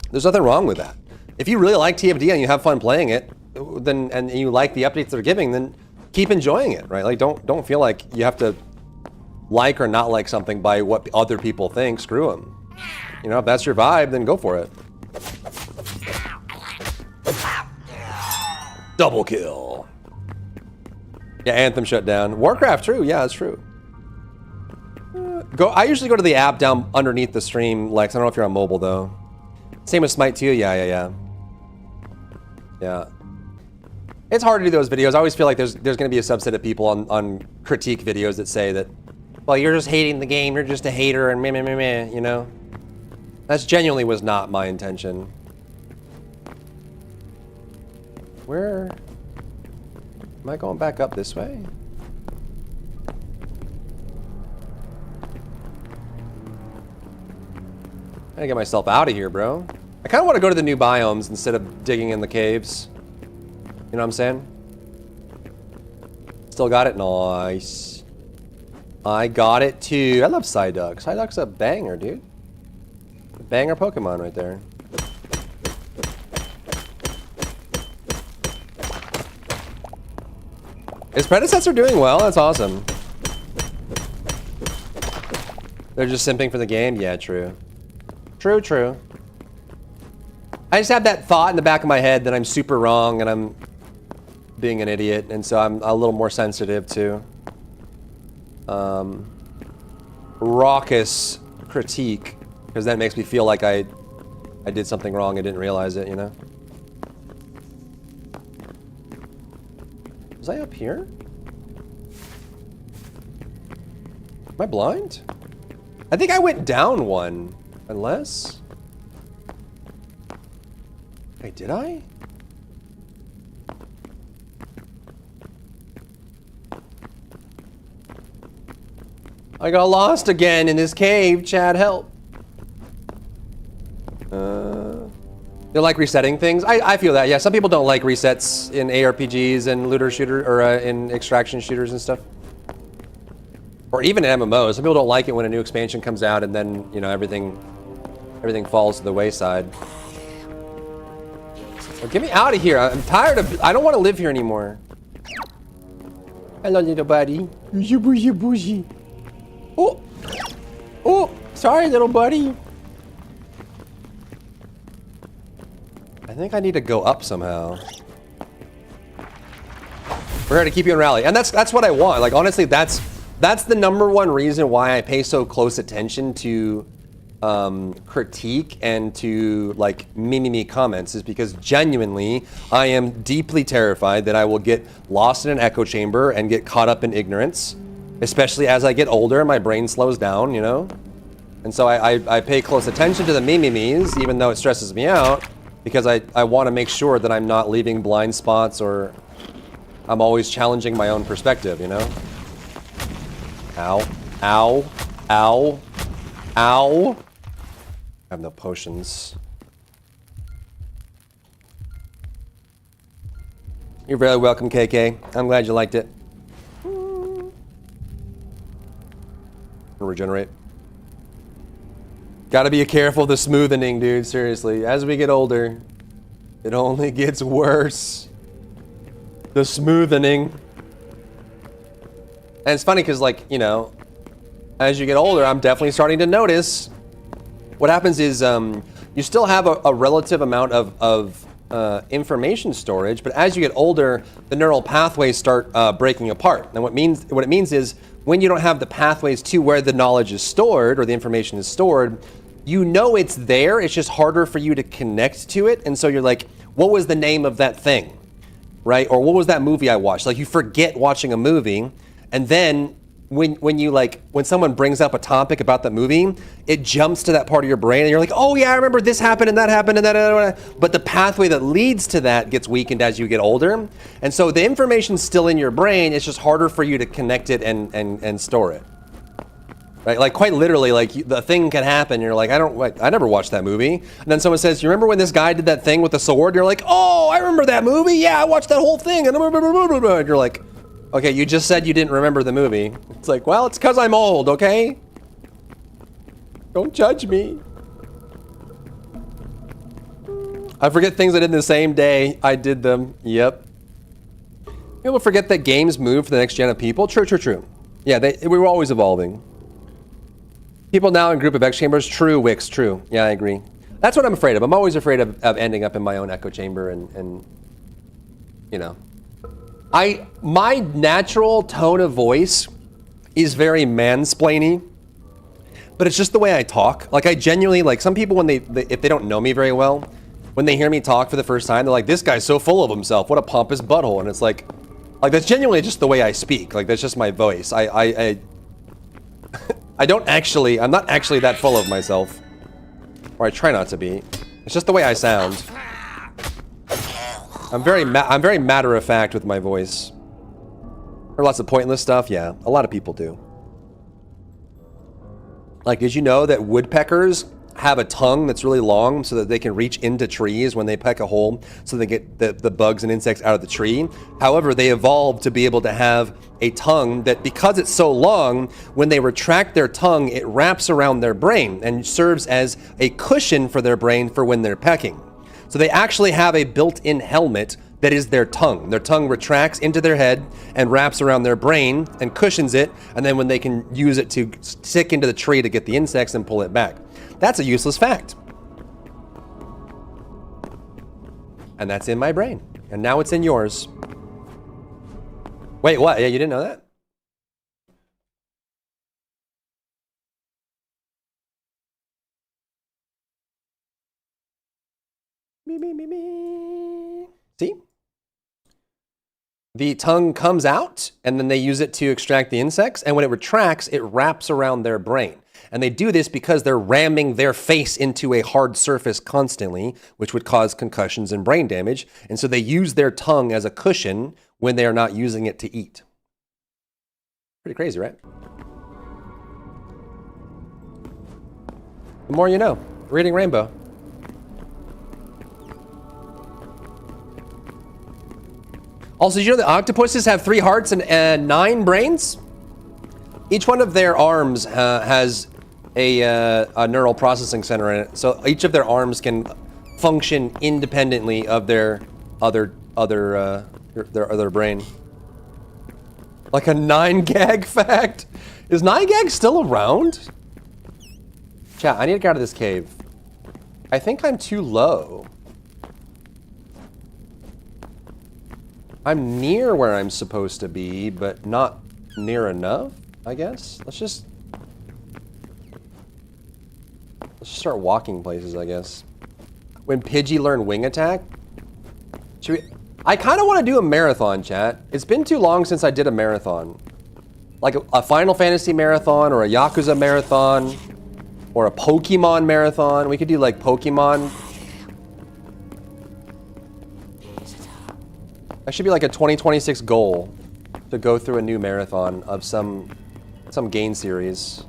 There's nothing wrong with that. If you really like TFD and you have fun playing it, then and you like the updates they're giving, then keep enjoying it, right? Like don't feel like you have to like or not like something by what other people think. Screw them. You know, if that's your vibe, then go for it. Double kill. Yeah, Anthem shut down. Warcraft, true. Yeah, that's true. I usually go to the app down underneath the stream, Lex. I don't know if you're on mobile, though. Same with Smite, too. Yeah. It's hard to do those videos. I always feel like there's going to be a subset of people on critique videos that say that, well, you're just hating the game. You're just a hater and meh, you know? That genuinely was not my intention. Where? Am I going back up this way? I gotta get myself out of here, bro. I kind of want to go to the new biomes instead of digging in the caves. You know what I'm saying? Still got it? Nice. I got it too. I love Psyduck. Psyduck's a banger, dude. A banger Pokemon right there. His predecessor doing well. That's awesome. They're just simping for the game? Yeah, true. True. I just have that thought in the back of my head that I'm super wrong and I'm being an idiot, and so I'm a little more sensitive to raucous critique, because that makes me feel like I did something wrong and didn't realize it, you know? Was I up here? Am I blind? I think I went down one. Unless... Wait, did I? I got lost again in this cave. Chad, help. They like resetting things. I feel that. Yeah, some people don't like resets in ARPGs and looter shooter or in extraction shooters and stuff. Or even in MMOs. Some people don't like it when a new expansion comes out and then, you know, everything falls to the wayside. Well, get me out of here. I'm tired of... I don't want to live here anymore. Hello, little buddy. Bougie. Oh, sorry, little buddy. I think I need to go up somehow. We're here to keep you in rally. And that's what I want. Like, honestly, that's the number one reason why I pay so close attention to critique and to like me comments, is because genuinely I am deeply terrified that I will get lost in an echo chamber and get caught up in ignorance, especially as I get older and my brain slows down, you know? And so I pay close attention to the memes, even though it stresses me out, because I want to make sure that I'm not leaving blind spots or I'm always challenging my own perspective, you know? Ow. Ow. Ow. Ow. I have no potions. You're very welcome, KK. I'm glad you liked it. Regenerate. Gotta be careful of the smoothening, dude. Seriously. As we get older, it only gets worse. The smoothening. And it's funny because, like, you know, as you get older, I'm definitely starting to notice what happens is you still have a relative amount of information storage, but as you get older, the neural pathways start breaking apart. And what it means is when you don't have the pathways to where the knowledge is stored or the information is stored, you know it's there. It's just harder for you to connect to it. And so you're like, what was the name of that thing? Right? Or what was that movie I watched? Like you forget watching a movie, and then when someone brings up a topic about that movie, it jumps to that part of your brain and you're like, oh yeah, I remember this happened and that, but the pathway that leads to that gets weakened as you get older. And so the information's still in your brain, it's just harder for you to connect it and store it. Right? Like quite literally, like the thing can happen and you're like, I never watched that movie. And then someone says, you remember when this guy did that thing with the sword? And you're like, oh, I remember that movie. Yeah, I watched that whole thing. And you're like, okay, you just said you didn't remember the movie. It's like, well, it's because I'm old, okay? Don't judge me. I forget things I did the same day I did them. Yep. People forget that games move for the next gen of people. True, true, true. Yeah, we were always evolving. People now in group of echo chambers. True, Wix, true. Yeah, I agree. That's what I'm afraid of. I'm always afraid of ending up in my own echo chamber and you know. My natural tone of voice is very mansplaining, but it's just the way I talk. Like I genuinely, like some people when if they don't know me very well, when they hear me talk for the first time, they're like, this guy's so full of himself. What a pompous butthole. And it's like that's genuinely just the way I speak. Like that's just my voice. I'm not actually that full of myself. Or I try not to be. It's just the way I sound. I'm very matter of fact with my voice. There are lots of pointless stuff, yeah. A lot of people do. Like, did you know that woodpeckers have a tongue that's really long so that they can reach into trees when they peck a hole so they get the bugs and insects out of the tree? However, they evolved to be able to have a tongue that, because it's so long, when they retract their tongue, it wraps around their brain and serves as a cushion for their brain for when they're pecking. So they actually have a built-in helmet that is their tongue. Their tongue retracts into their head and wraps around their brain and cushions it, and then when they can use it to stick into the tree to get the insects and pull it back. That's a useless fact. And that's in my brain. And now it's in yours. Wait, what? Yeah, you didn't know that? See? The tongue comes out, and then they use it to extract the insects, and when it retracts, it wraps around their brain. And they do this because they're ramming their face into a hard surface constantly, which would cause concussions and brain damage. And so they use their tongue as a cushion when they are not using it to eat. Pretty crazy, right? The more you know. Reading Rainbow. Also, did you know that octopuses have 3 hearts and 9 brains? Each one of their arms has a neural processing center in it, so each of their arms can function independently of their other brain. Like a 9gag fact. Is 9gag still around? Chat, I need to get out of this cave. I think I'm too low. I'm near where I'm supposed to be, but not near enough, I guess. Let's just start walking places, I guess. When Pidgey learned wing attack? I kind of want to do a marathon, chat. It's been too long since I did a marathon. Like a Final Fantasy marathon, or a Yakuza marathon, or a Pokemon marathon. We could do like Pokemon. That should be like a 2026 goal to go through a new marathon of some game series.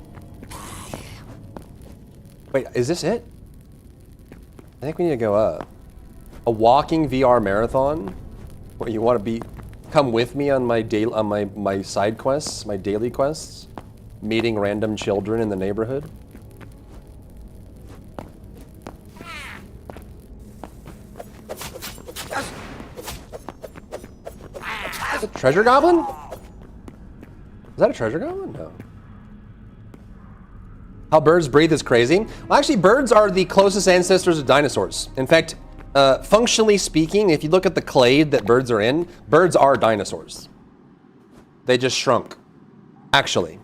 Wait, is this it? I think we need to go up. A walking VR marathon? Where you want to come with me on my my side quests, my daily quests, meeting random children in the neighborhood. Is it a treasure goblin? Is that a treasure goblin? No. How birds breathe is crazy. Well, actually, birds are the closest ancestors of dinosaurs. In fact, functionally speaking, if you look at the clade that birds are in, birds are dinosaurs. They just shrunk, actually.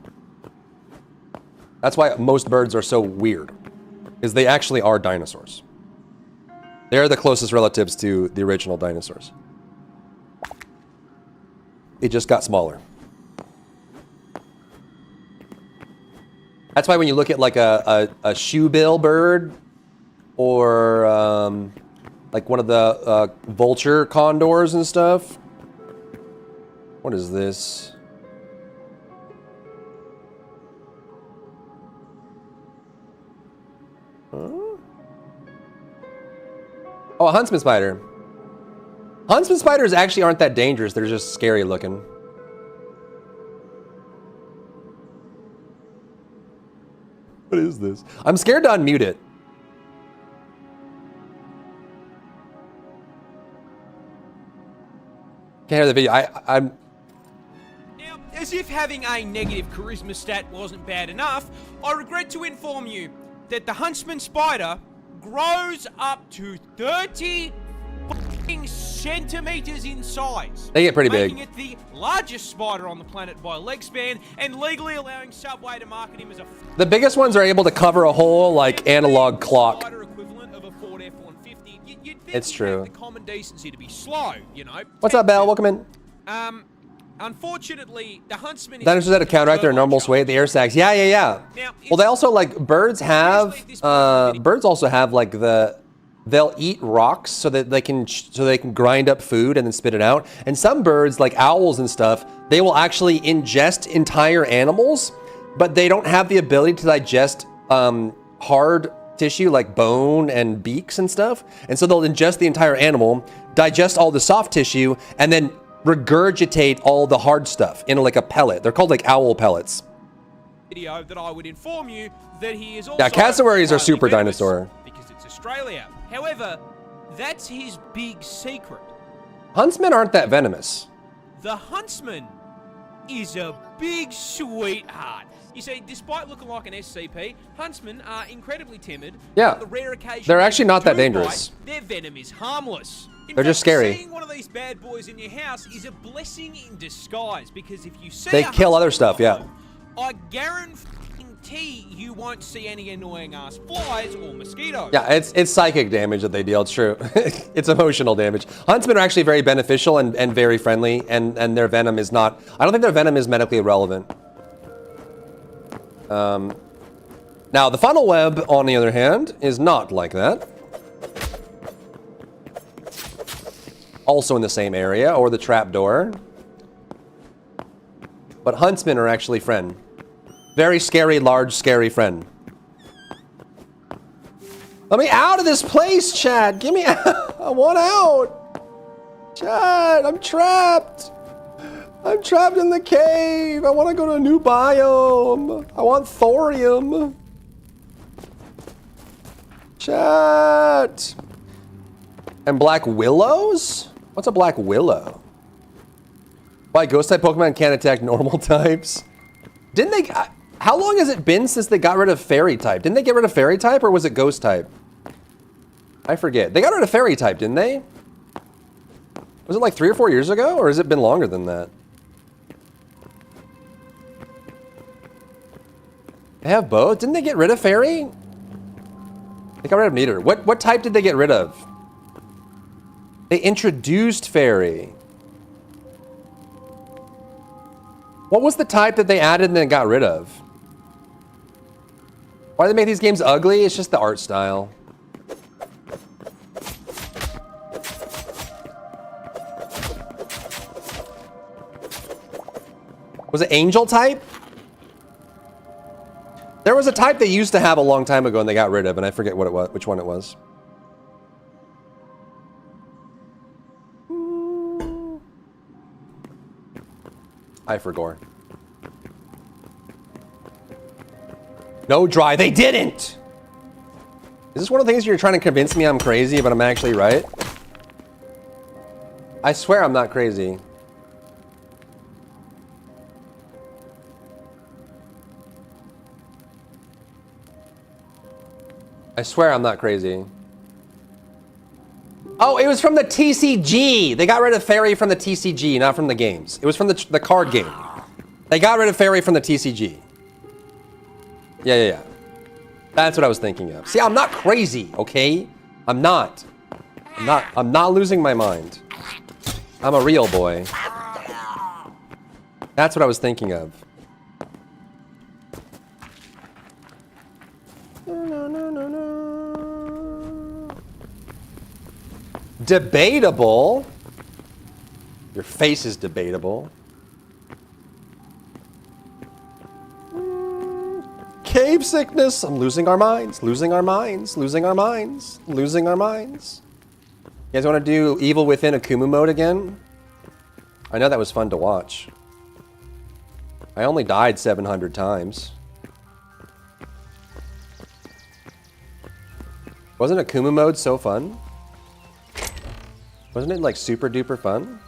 That's why most birds are so weird, is they actually are dinosaurs. They're the closest relatives to the original dinosaurs. It just got smaller. That's why when you look at like a shoebill bird or like one of the vulture condors and stuff. What is this? Huh? Oh, a huntsman spider. Huntsman spiders actually aren't that dangerous. They're just scary looking. What is this? I'm scared to unmute it. Can't hear the video. I'm. Now, as if having a negative charisma stat wasn't bad enough, I regret to inform you that the huntsman spider grows up to 30 centimeters in size. They get pretty big. Making it the largest spider on the planet by leg span and legally allowing Subway to market him as a... The biggest ones are able to cover a whole like analog clock. Equivalent of a Ford F-150. You'd think It's he'd true. have the common decency to be slow, you know. What's up, Belle? Welcome in. Unfortunately, the huntsman... Dinosaurs had to counteract their normal sway at the air sacs. Yeah. Now, Well, they also like birds have. Birds also have like they'll eat rocks so that they can grind up food and then spit it out. And some birds, like owls and stuff, they will actually ingest entire animals, but they don't have the ability to digest hard tissue like bone and beaks and stuff. And so they'll ingest the entire animal, digest all the soft tissue, and then regurgitate all the hard stuff in like a pellet. They're called like owl pellets. Video that I would inform you that he is also... Yeah, cassowaries are highly super venomous dinosaur. because it's Australia. However, that's his big secret. Huntsmen aren't that venomous. The huntsman is a big sweetheart. You see, despite looking like an SCP, huntsmen are incredibly timid. Yeah. On the rare occasion They're actually not that do dangerous. bite, their venom is harmless. In They're just fact, scary. Seeing one of these bad boys in your house is a blessing in disguise because if you see They a kill other huntsman stuff, yeah. alive, I guarantee you won't see any annoying ass flies or mosquitoes. Yeah, it's psychic damage that they deal. It's true. It's emotional damage. Huntsmen are actually very beneficial and very friendly, and their venom is not... I don't think their venom is medically irrelevant. Now, the funnel web, on the other hand, is not like that. Also in the same area, or the trapdoor. But huntsmen are actually friend. Very scary, large, scary friend. Let me out of this place, Chad. Get me out. I want out. Chad, I'm trapped. I'm trapped in the cave. I want to go to a new biome. I want thorium. Chat. And black willows? What's a black willow? Why ghost type Pokemon can't attack normal types? Didn't they... How long has it been since they got rid of fairy type? Didn't they get rid of fairy type or was it ghost type? I forget. They got rid of fairy type, didn't they? Was it like 3 or 4 years ago or has it been longer than that? They have both? Didn't they get rid of fairy? They got rid of neither. What type did they get rid of? They introduced fairy. What was the type that they added and then got rid of? Why do they make these games ugly? It's just the art style. Was it Angel type? There was a type they used to have a long time ago and they got rid of, and I forget what it was, which one it was. I forgot. No dry. They didn't! Is this one of the things you're trying to convince me I'm crazy, but I'm actually right? I swear I'm not crazy. I swear I'm not crazy. Oh, it was from the TCG. They got rid of Fairy from the TCG, not from the games. It was from the card game. They got rid of Fairy from the TCG. Yeah. That's what I was thinking of. See, I'm not crazy, okay? I'm not losing my mind. I'm a real boy. That's what I was thinking of. Debatable? Your face is debatable. Cave sickness. I'm losing our minds. Losing our minds. Losing our minds. Losing our minds. You guys want to do Evil Within Akumu mode again? I know that was fun to watch. I only died 700 times. Wasn't Akumu mode so fun? Wasn't it like super duper fun?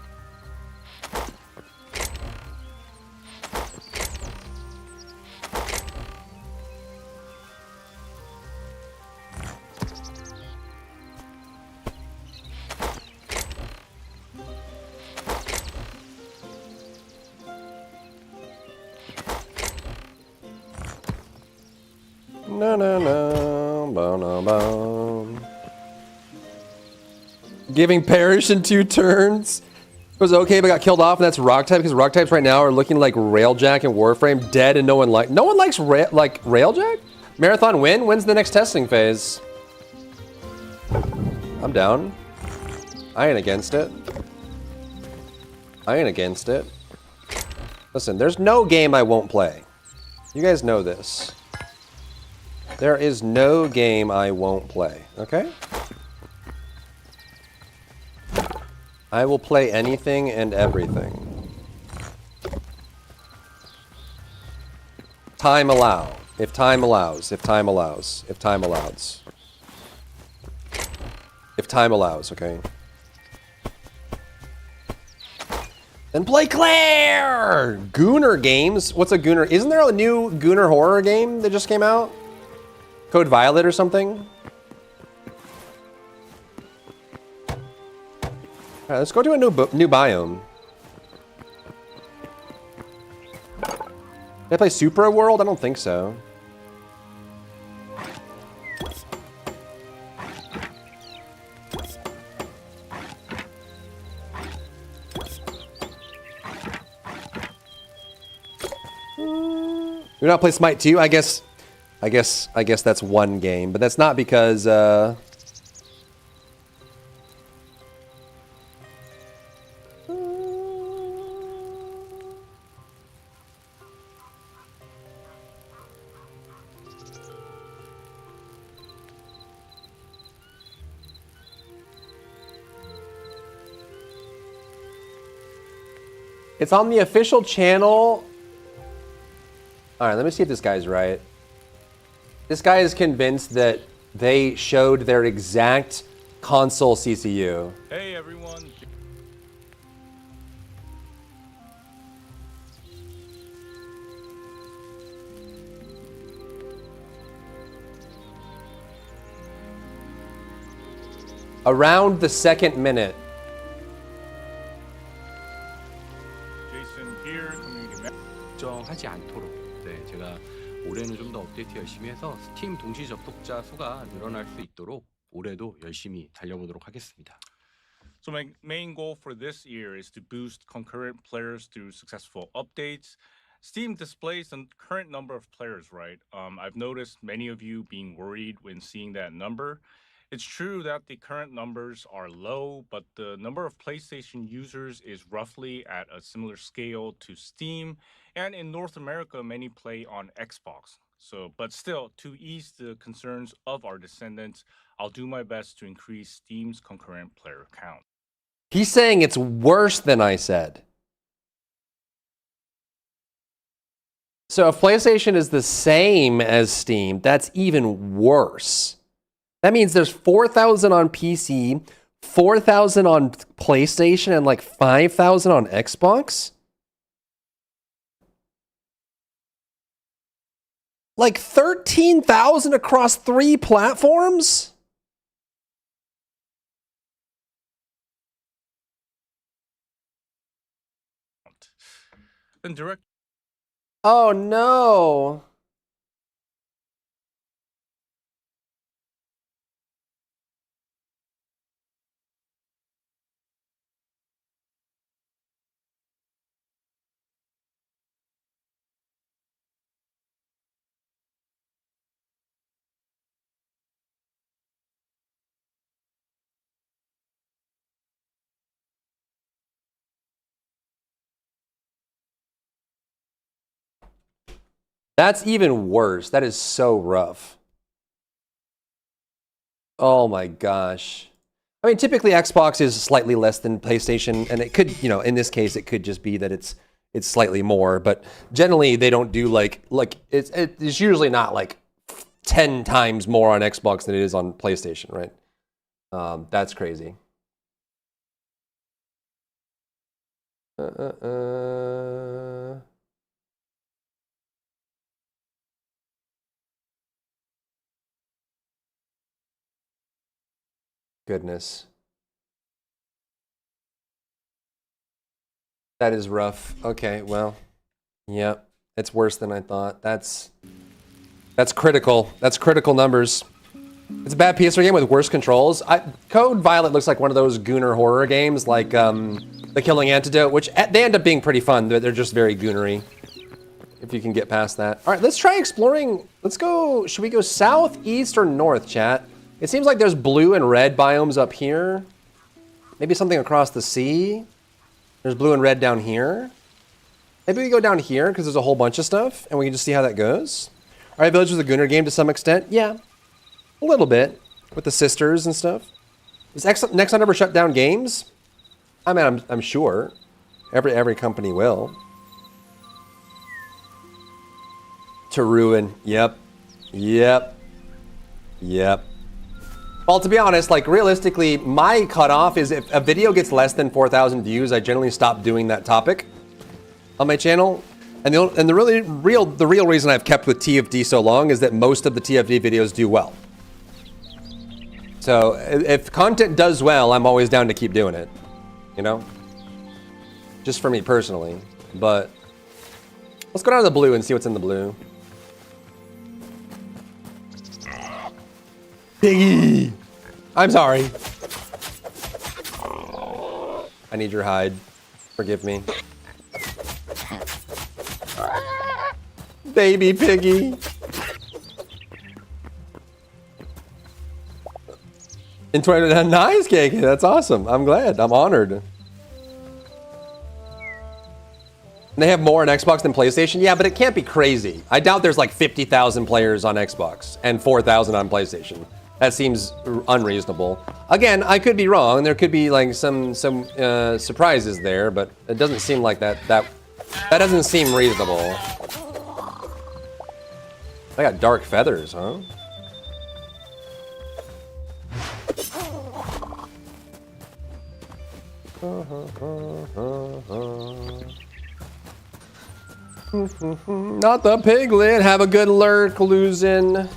Giving Perish in 2 turns. It was okay, but got killed off, and that's Rock type because Rock types right now are looking like Railjack and Warframe, dead, and no one likes Railjack. Marathon win. When's the next testing phase? I'm down. I ain't against it. Listen, there's no game I won't play. You guys know this. There is no game I won't play. Okay. I will play anything and everything. Time allow. If time allows. If time allows. If time allows. If time allows, okay? Then play Claire! Gooner games? What's a Gooner? Isn't there a new Gooner horror game that just came out? Code Violet or something? Alright, let's go to a new biome. Did I play Supra World? I don't think so. Do not play Smite 2? I guess that's one game, but that's not because it's on the official channel. All right, let me see if this guy's right. This guy is convinced that they showed their exact console CCU. Hey everyone. Around the second minute. Jason here, community manager. 걱정하지 않도록 제가 올해는 좀 더 업데이트 열심히 해서 스팀 동시 접속자 수가 늘어날 수 있도록 올해도 열심히 달려보도록 하겠습니다. So my main goal for this year is to boost concurrent players through successful updates. Steam displays the current number of players, right? I've noticed many of you being worried when seeing that number. It's true that the current numbers are low, but the number of PlayStation users is roughly at a similar scale to Steam, and in North America, many play on Xbox. So, but still, to ease the concerns of our descendants, I'll do my best to increase Steam's concurrent player count. He's saying it's worse than I said. So if PlayStation is the same as Steam, that's even worse. That means there's 4,000 on PC, 4,000 on PlayStation, and like 5,000 on Xbox? Like 13,000 across 3 platforms? Then direct Oh no. That's even worse. That is so rough. Oh my gosh. I mean, typically Xbox is slightly less than PlayStation, and it could, in this case, it could just be that it's slightly more, but generally they don't do like it's usually not like 10 times more on Xbox than it is on PlayStation, right? That's crazy. Goodness. That is rough. Okay, well, yep, it's worse than I thought. That's critical. That's critical numbers. It's a bad PS3 game with worse controls. Code Violet looks like one of those gooner horror games, like The Killing Antidote, which they end up being pretty fun. They're just very goonery, if you can get past that. All right, let's try exploring. Let's go. Should we go south, east, or north, chat? It seems like there's blue and red biomes up here. Maybe something across the sea. There's blue and red down here. Maybe we go down here because there's a whole bunch of stuff and we can just see how that goes. All right, Village was a gooner game to some extent. Yeah, a little bit with the sisters and stuff. Is Nexon ever shut down games? I mean, I'm sure. Every company will. To ruin. Yep. Well, to be honest, like realistically, my cutoff is if a video gets less than 4,000 views, I generally stop doing that topic on my channel. And the real reason I've kept with TFD so long is that most of the TFD videos do well. So if content does well, I'm always down to keep doing it, just for me personally. But let's go down to the blue and see what's in the blue. Piggy! I'm sorry. I need your hide. Forgive me. Baby piggy. In 20, nice, KK. That's awesome. I'm glad. I'm honored. And they have more on Xbox than PlayStation? Yeah, but it can't be crazy. I doubt there's like 50,000 players on Xbox and 4,000 on PlayStation. That seems unreasonable. Again, I could be wrong. There could be like some surprises there, but it doesn't seem like that doesn't seem reasonable. They got dark feathers, huh? Not the piglet. Have a good lurk, losing.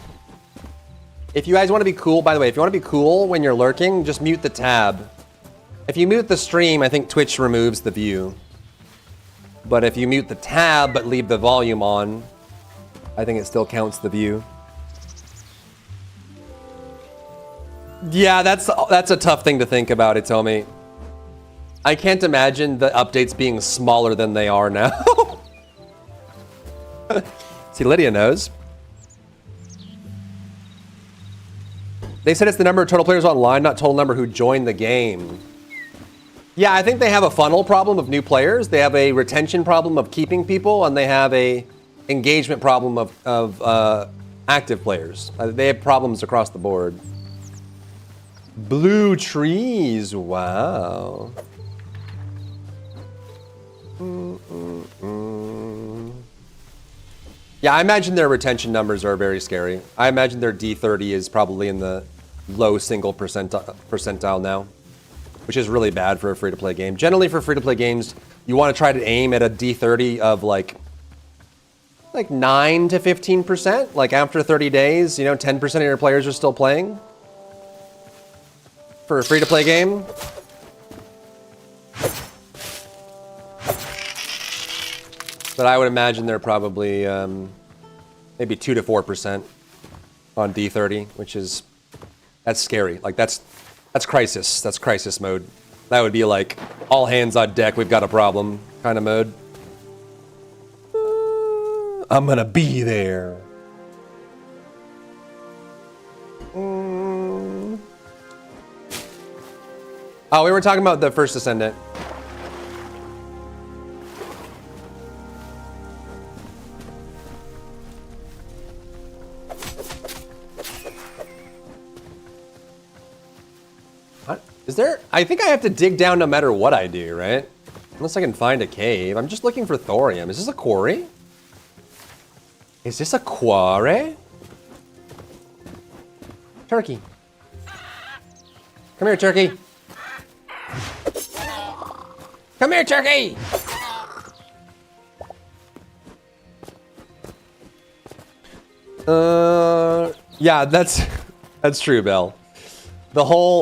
If you guys want to be cool, by the way, if you want to be cool when you're lurking, just mute the tab. If you mute the stream, I think Twitch removes the view. But if you mute the tab but leave the volume on, I think it still counts the view. Yeah, that's a tough thing to think about, Itomi. I can't imagine the updates being smaller than they are now. See, Lydia knows. They said it's the number of total players online, not total number who joined the game. Yeah, I think they have a funnel problem of new players. They have a retention problem of keeping people, and they have a engagement problem of active players. They have problems across the board. Blue trees, wow. Yeah, I imagine their retention numbers are very scary. I imagine their D30 is probably in the low single percentile now, which is really bad for a free-to-play game. Generally, for free-to-play games, you want to try to aim at a D30 of like 9 to 15%. Like after 30 days, 10% of your players are still playing for a free-to-play game. But I would imagine they're probably maybe 2 to 4% on D30, that's scary. Like that's crisis. That's crisis mode. That would be like all hands on deck. We've got a problem kind of mode. I'm gonna be there. Oh, we were talking about the first Ascendant. Is there? I think I have to dig down no matter what I do, right? Unless I can find a cave. I'm just looking for thorium. Is this a quarry? Is this a quarry? Turkey. Come here, turkey. Come here, turkey! Yeah, that's true, Belle.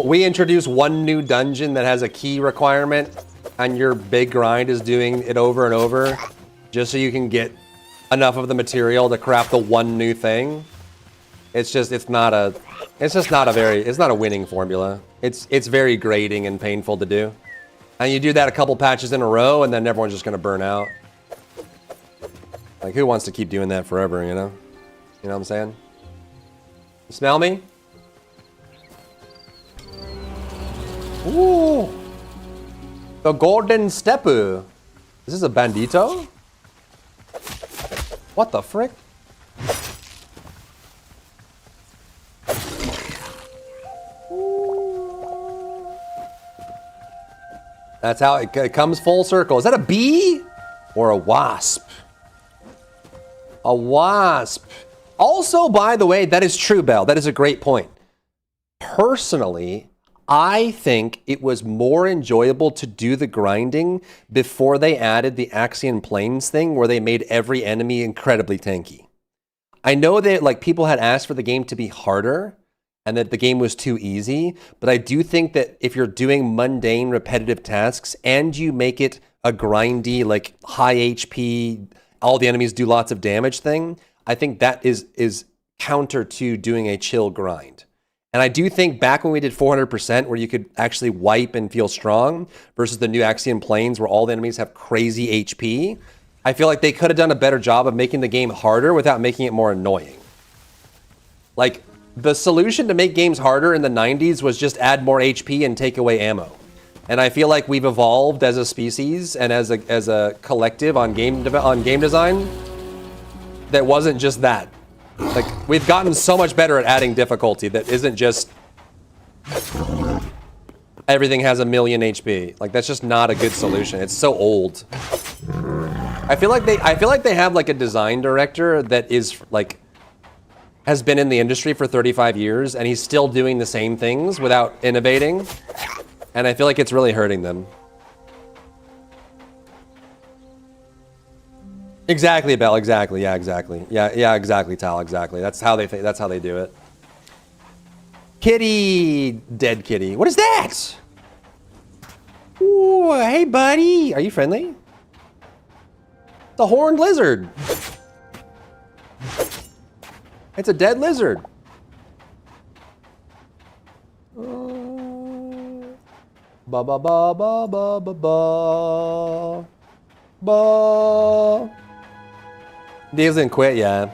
We introduce one new dungeon that has a key requirement, and your big grind is doing it over and over, just so you can get enough of the material to craft the one new thing. It's not a winning formula. It's very grating and painful to do. And you do that a couple patches in a row, and then everyone's just gonna burn out. Like, who wants to keep doing that forever, you know? You know what I'm saying? You smell me? Ooh! The golden stepper. Is this a bandito? What the frick? That's how it comes full circle. Is that a bee or a wasp? A wasp. Also, by the way, that is true, Belle. That is a great point. Personally, I think it was more enjoyable to do the grinding before they added the Axian Plains thing, where they made every enemy incredibly tanky. I know that like people had asked for the game to be harder and that the game was too easy, but I do think that if you're doing mundane, repetitive tasks and you make it a grindy, like high HP, all the enemies do lots of damage thing, I think that is counter to doing a chill grind. And I do think back when we did 400%, where you could actually wipe and feel strong, versus the new Axian Plains, where all the enemies have crazy HP, I feel like they could have done a better job of making the game harder without making it more annoying. Like, the solution to make games harder in the 90s was just add more HP and take away ammo. And I feel like we've evolved as a species and as a collective on game design that wasn't just that. Like, we've gotten so much better at adding difficulty that isn't just everything has 1,000,000 HP. Like, that's just not a good solution. It's so old. I feel like they have like a design director that is like has been in the industry for 35 years and he's still doing the same things without innovating. And I feel like it's really hurting them. Exactly, Belle. Exactly. Yeah, exactly. Yeah, exactly, Tal. Exactly. That's how they think. That's how they do it. Kitty, dead kitty. What is that? Ooh, hey, buddy. Are you friendly? It's a horned lizard. It's a dead lizard. Ba ba ba ba ba ba ba ba. He doesn't quit yet.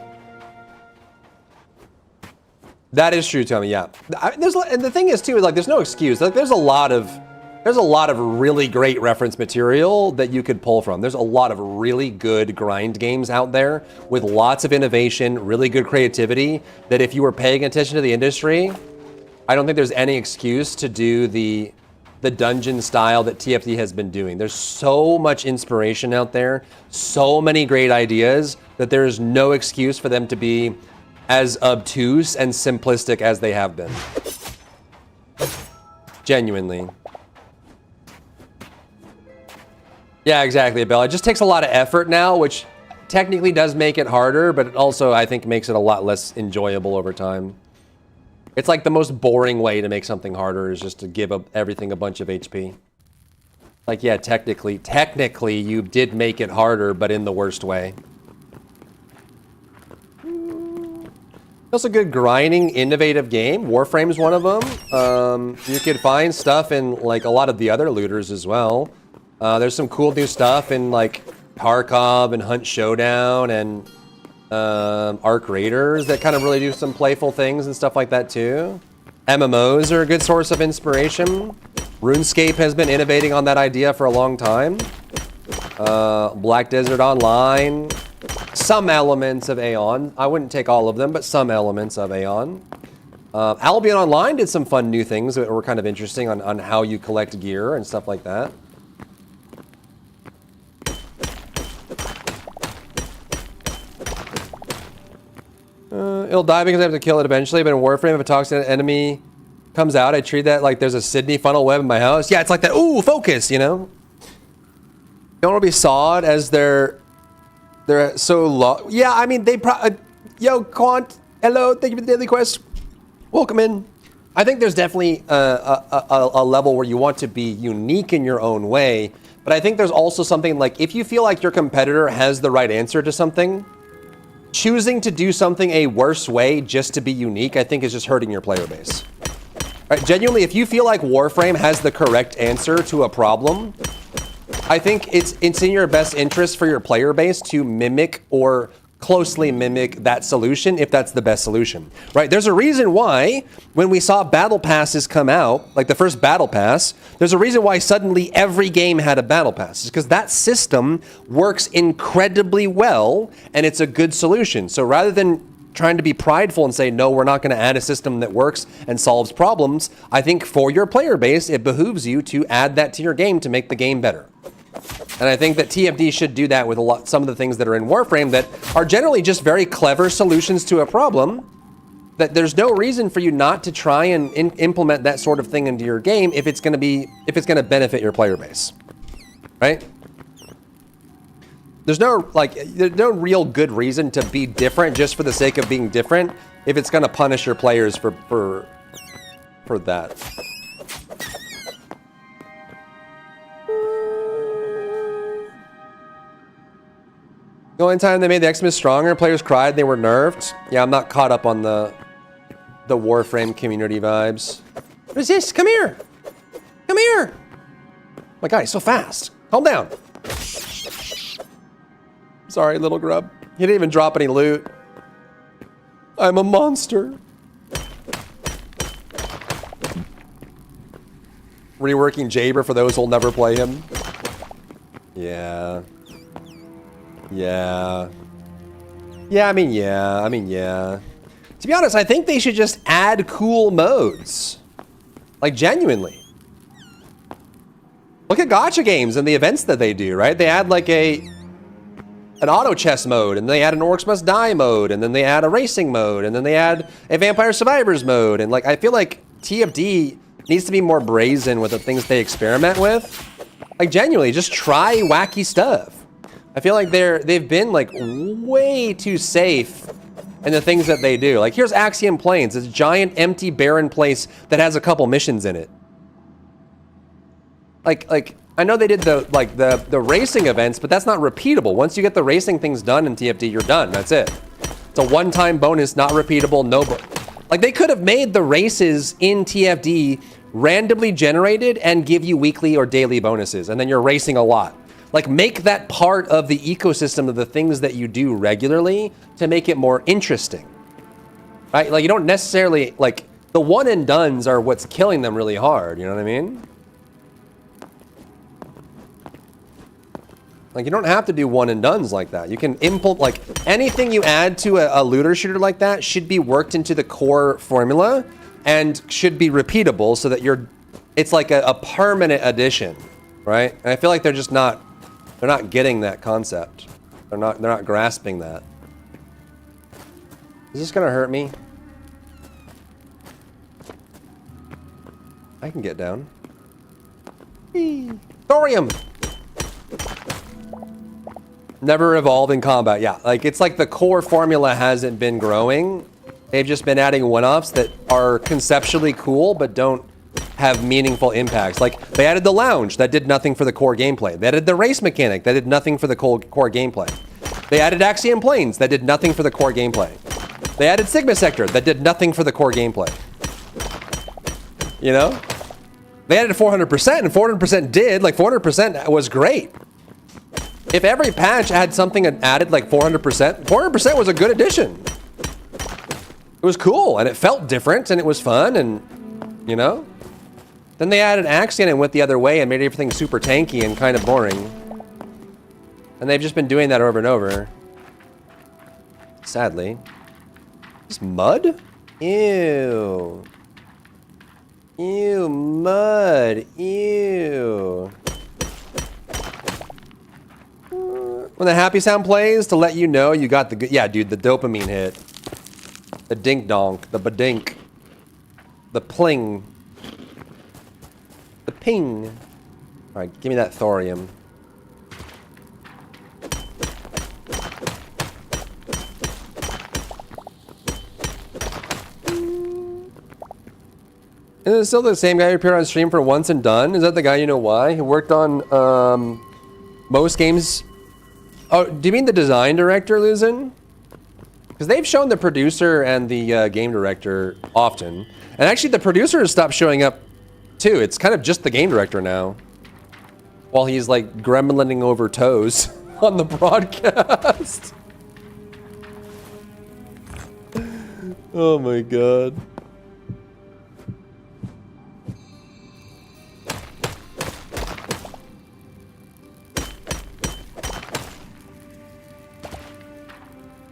That is true, Tommy. Yeah, and the thing is too, like, there's no excuse. Like, there's a lot of really great reference material that you could pull from. There's a lot of really good grind games out there with lots of innovation, really good creativity. That if you were paying attention to the industry, I don't think there's any excuse to do the dungeon style that TFD has been doing. There's so much inspiration out there, so many great ideas that there's no excuse for them to be as obtuse and simplistic as they have been. Genuinely. Yeah, exactly, Bill. It just takes a lot of effort now, which technically does make it harder, but it also, I think, makes it a lot less enjoyable over time. It's like the most boring way to make something harder is just to give everything a bunch of HP. Like, yeah, technically, you did make it harder, but in the worst way. It's a good grinding, innovative game. Warframe's one of them. You could find stuff in, like, a lot of the other looters as well. There's some cool new stuff in, like, Tarkov and Hunt Showdown and Arc Raiders that kind of really do some playful things and stuff like that too. MMOs are a good source of inspiration. RuneScape has been innovating on that idea for a long time. Black Desert Online. Some elements of Aeon. I wouldn't take all of them, but some elements of Aeon. Albion Online did some fun new things that were kind of interesting on how you collect gear and stuff like that. It'll die because I have to kill it eventually, but in Warframe, if a toxic enemy comes out, I treat that like there's a Sydney funnel web in my house. Yeah, it's like that. Ooh, focus, you know? You don't want to be sawed as they're so low. Yeah, I mean, they probably... Yo, Quant, hello, thank you for the daily quest. Welcome in. I think there's definitely a level where you want to be unique in your own way, but I think there's also something like, if you feel like your competitor has the right answer to something, choosing to do something a worse way just to be unique, I think is just hurting your player base. Right, genuinely, if you feel like Warframe has the correct answer to a problem, I think it's in your best interest for your player base to mimic or closely mimic that solution if that's the best solution, right? There's a reason why when we saw battle passes come out, like the first battle pass, there's a reason why suddenly every game had a battle pass. It's because that system works incredibly well and it's a good solution. So rather than trying to be prideful and say, no, we're not going to add a system that works and solves problems, I think for your player base, it behooves you to add that to your game to make the game better. And I think that TFD should do that with some of the things that are in Warframe that are generally just very clever solutions to a problem. That there's no reason for you not to try and implement that sort of thing into your game if it's going to benefit your player base, right? There's no real good reason to be different just for the sake of being different if it's going to punish your players for that. The only time they made the Xmas stronger, players cried, they were nerfed. Yeah, I'm not caught up on the Warframe community vibes. What is this? Come here! Come here! Oh my god, he's so fast. Calm down. Sorry, little grub. He didn't even drop any loot. I'm a monster. Reworking Jaber for those who'll never play him. Yeah. Yeah. Yeah, I mean, yeah. To be honest, I think they should just add cool modes. Like, genuinely. Look at gacha games and the events that they do, right? They add like an auto chess mode, and they add an Orcs Must Die mode, and then they add a racing mode, and then they add a Vampire Survivors mode. And like, I feel like TFD needs to be more brazen with the things they experiment with. Like, genuinely, just try wacky stuff. I feel like they've been like way too safe in the things that they do. Like, here's Axiom Plains, this giant empty barren place that has a couple missions in it. Like I know they did the racing events, but that's not repeatable. Once you get the racing things done in TFD, you're done. That's it. It's a one-time bonus, not repeatable. Like, they could have made the races in TFD randomly generated and give you weekly or daily bonuses, and then you're racing a lot. Like, make that part of the ecosystem of the things that you do regularly to make it more interesting. right? Like, you don't necessarily, like, the one and dones are what's killing them really hard, you know what I mean? Like, you don't have to do one and dones like that. You can implement, like, anything you add to a looter shooter like that should be worked into the core formula and should be repeatable so that it's like a permanent addition, right? And I feel like they're not getting that concept. They're not grasping that. Is this gonna hurt me? I can get down. Whee! Thorium! Never evolve in combat. Yeah, like it's like the core formula hasn't been growing. They've just been adding one-offs that are conceptually cool but don't have meaningful impacts. Like they added the lounge that did nothing for the core gameplay. They added the race mechanic that did nothing for the core gameplay. They added Axiom Plains that did nothing for the core gameplay. They added Sigma Sector that did nothing for the core gameplay. You know? They added 400% and 400% did. Like 400% was great. If every patch had something that added like 400%, 400% was a good addition. It was cool and it felt different and it was fun and, you know? Then they added Axion and went the other way and made everything super tanky and kind of boring. And they've just been doing that over and over. Sadly. This mud? Ew. Ew, mud. Ew. When the happy sound plays to let you know you got the good... Yeah, dude, the dopamine hit. The dink-donk. The badink. The pling. The ping. Alright, give me that thorium. Is it still the same guy who appeared on stream for Once and Done? Is that the guy you know why? Who worked on most games? Oh, do you mean the design director, Luzin? Because they've shown the producer and the game director often. And actually the producer has stopped showing up too. It's kind of just the game director now. While he's like gremlining over toes on the broadcast. Oh my god.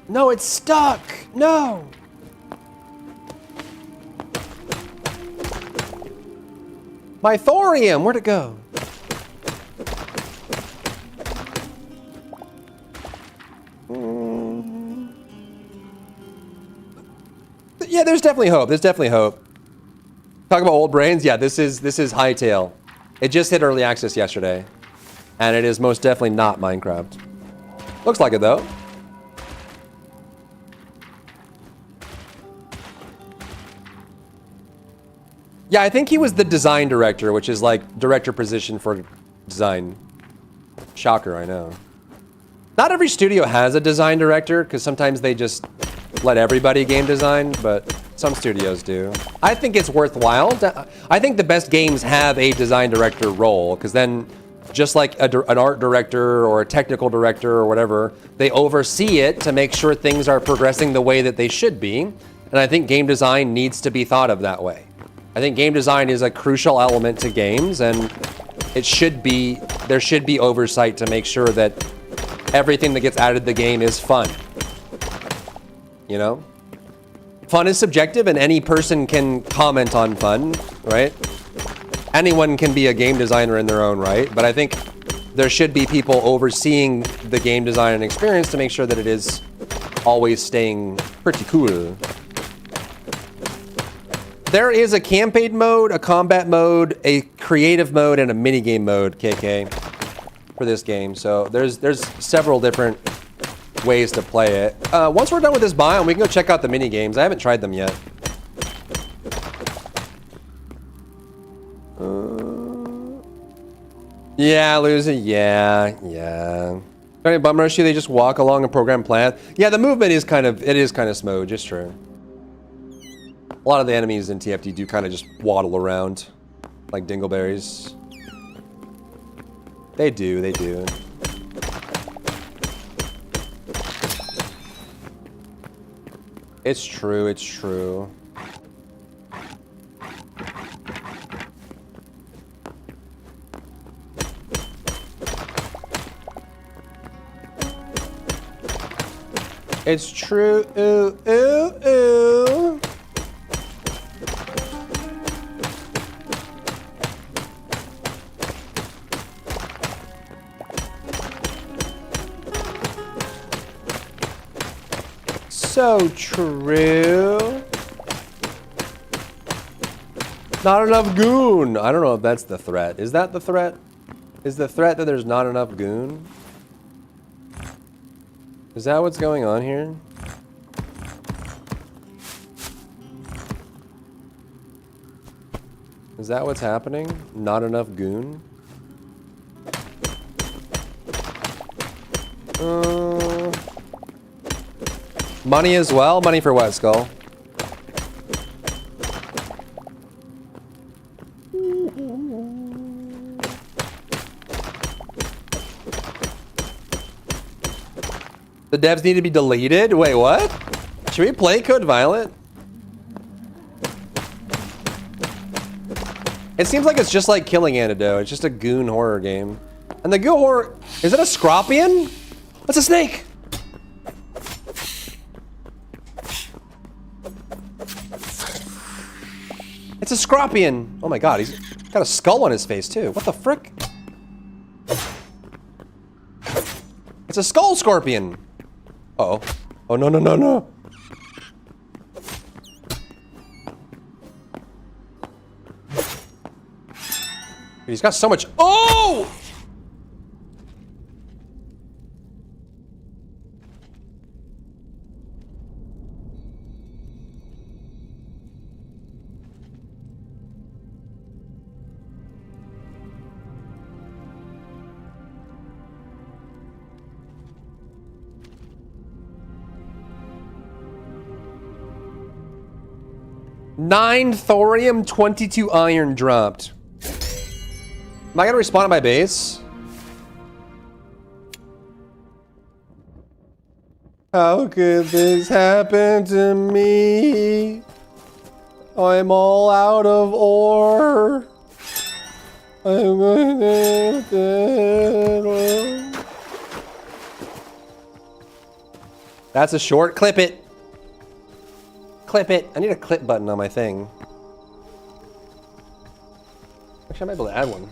No, it's stuck. No. My thorium, where'd it go? Yeah, there's definitely hope. There's definitely hope. Talk about old brains. Yeah, this is Hytale. It just hit early access yesterday, and it is most definitely not Minecraft. Looks like it though. Yeah, I think he was the design director, which is like director position for design. Shocker, I know. Not every studio has a design director, because sometimes they just let everybody game design, but some studios do. I think it's worthwhile. I think the best games have a design director role, because then just like an art director or a technical director or whatever, they oversee it to make sure things are progressing the way that they should be. And I think game design needs to be thought of that way. I think game design is a crucial element to games, and there should be oversight to make sure that everything that gets added to the game is fun. You know? Fun is subjective and any person can comment on fun, right? Anyone can be a game designer in their own right, but I think there should be people overseeing the game design and experience to make sure that it is always staying pretty cool. There is a campaign mode, a combat mode, a creative mode, and a minigame mode, KK, for this game. So there's several different ways to play it. Once we're done with this biome, we can go check out the minigames. I haven't tried them yet. Yeah, Lucy, yeah. Any bum rush you, they just walk along a program plan. Yeah, the movement is kind of smooth, just true. A lot of the enemies in TFT do kind of just waddle around like dingleberries. They do. It's true, it's true. It's true, ooh, ooh, ooh. So true. Not enough goon. I don't know if that's the threat. Is that the threat? Is the threat that there's not enough goon? Is that what's going on here? Is that what's happening? Not enough goon? Money as well? Money for what, Skull? The devs need to be deleted? Wait, what? Should we play Code Violet? It seems like it's just like Killing Antidote. It's just a goon horror game. And the goon horror... Is it a scorpion? That's a snake! It's a scorpion! Oh my god, he's got a skull on his face too. What the frick? It's a skull scorpion! Uh-oh. Oh, no, no, no, no. He's got so much... Oh! Nine thorium, 22 iron dropped. Am I gonna respawn at my base? How could this happen to me? I'm all out of ore. That's a short. Clip it. Clip it. I need a clip button on my thing. Actually, I might be able to add one.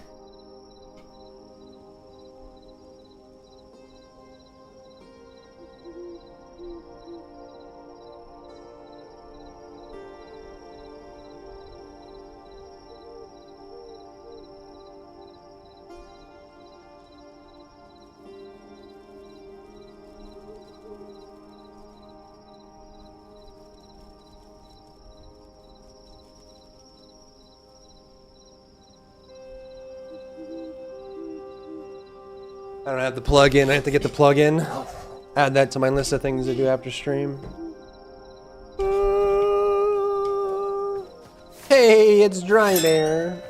I don't have the plug-in. I have to get the plug-in. Add that to my list of things to do after stream. Hey, it's Dry Bear.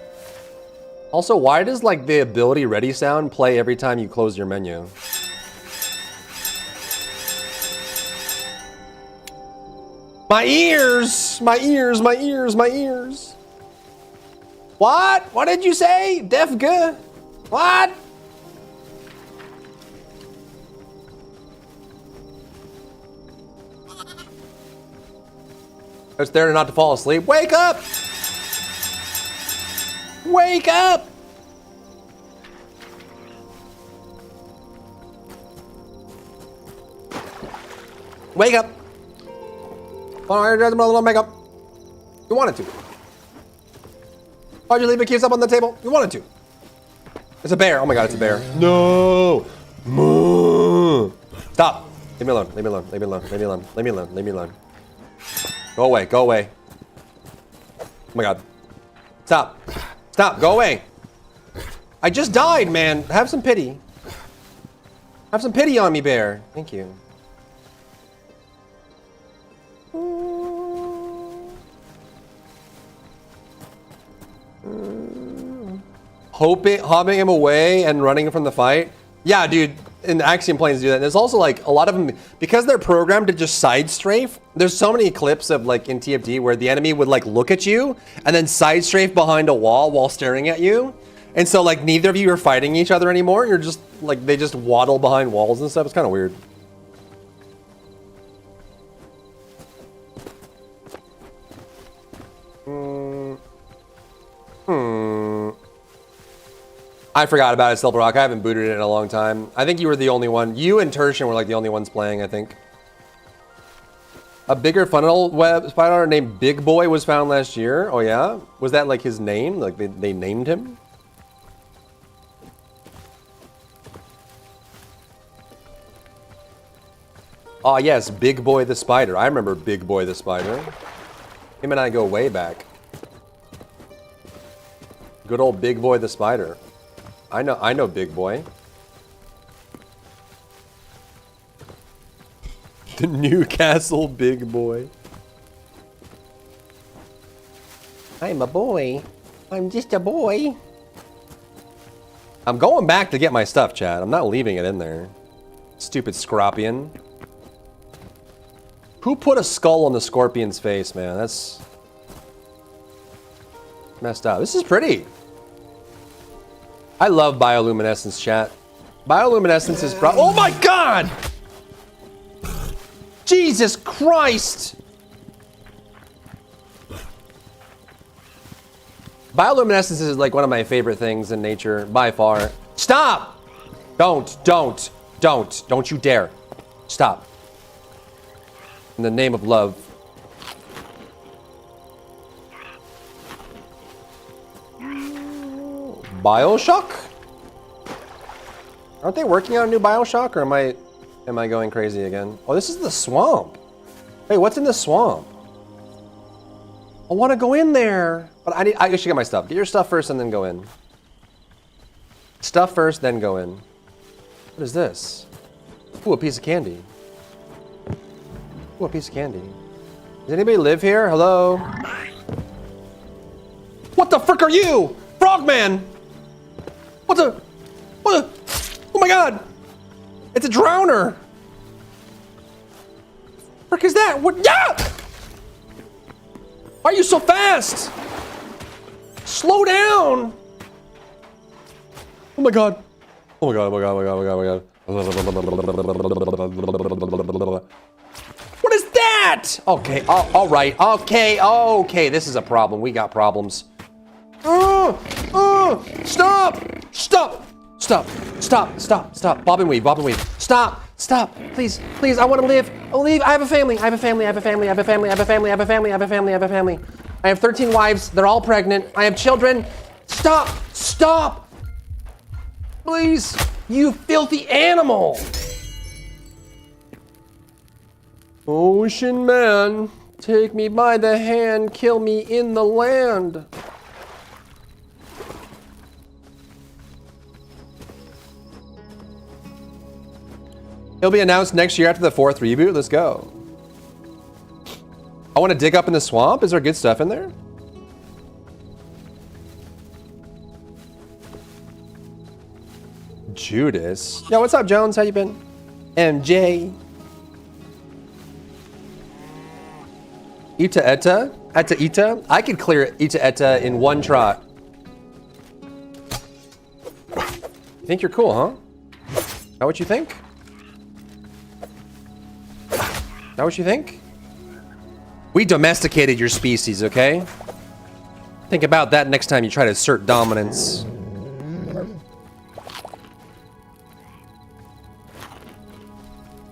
Also, why does like the ability ready sound play every time you close your menu? My ears! My ears, my ears, my ears. What? What did you say? Defga? What? It's there not to fall asleep. Wake up! Wake up! Wake up! Wake up. You wanted to. Why'd you leave the keys up on the table? You wanted to. It's a bear. Oh my god, it's a bear. No! Moo! Stop! Leave me alone. Leave me alone. Leave me alone. Leave me alone. Leave me alone. Leave me alone. Go away. Go away. Oh my god. Stop. Stop. Go away. I just died, man. Have some pity. Have some pity on me, bear. Thank you. Hopping him away and running from the fight? Yeah, dude. and Axiom planes do that. And there's also like a lot of them, because they're programmed to just side strafe. There's so many clips of like in TFT where the enemy would like look at you and then side strafe behind a wall while staring at you. And so like neither of you are fighting each other anymore. You're just like, they just waddle behind walls and stuff. It's kind of weird. I forgot about it, Silver Rock. I haven't booted it in a long time. I think you were the only one. You and Tertian were like the only ones playing, I think. A bigger funnel web spider named Big Boy was found last year. Oh yeah? Was that like his name? Like they named him? Oh yes, Big Boy the Spider. I remember Big Boy the Spider. Him and I go way back. Good old Big Boy the Spider. I know Big Boy. The Newcastle Big Boy. I'm a boy. I'm just a boy. I'm going back to get my stuff, Chad. I'm not leaving it in there. Stupid Scorpion. Who put a skull on the Scorpion's face, man? That's messed up. This is pretty. I love bioluminescence, chat. Bioluminescence is oh my god! Jesus Christ! Bioluminescence is like one of my favorite things in nature, by far. Stop! Don't you dare. Stop. In the name of love. BioShock? Aren't they working on a new BioShock, or am I going crazy again? Oh, this is the swamp. Wait, what's in the swamp? I want to go in there, but I should get my stuff. Get your stuff first and then go in. Stuff first, then go in. What is this? Ooh, a piece of candy. Ooh, a piece of candy. Does anybody live here? Hello? What the frick are you? Frogman! What the? Oh my god! It's a drowner! Frick is that? What? Yeah! Why are you so fast? Slow down! Oh my god. Oh my god, oh my god, oh my god, oh my god, oh my god. What is that? Okay, all right, okay, this is a problem. We got problems. Stop. Bob and weave. Stop. Please, I want to live. I'll leave. I have a family. I have 13 wives. They're all pregnant. I have children. Stop. Please, you filthy animal. Ocean man, take me by the hand, kill me in the land. It'll be announced next year after the 4th reboot. Let's go. I want to dig up in the swamp. Is there good stuff in there? Judas. Yo, what's up, Jones? How you been? MJ. Ita Eta? Ita? I could clear Ita Eta in one trot. You think you're cool, huh? That what you think? That what you think? We domesticated your species, okay? Think about that next time you try to assert dominance.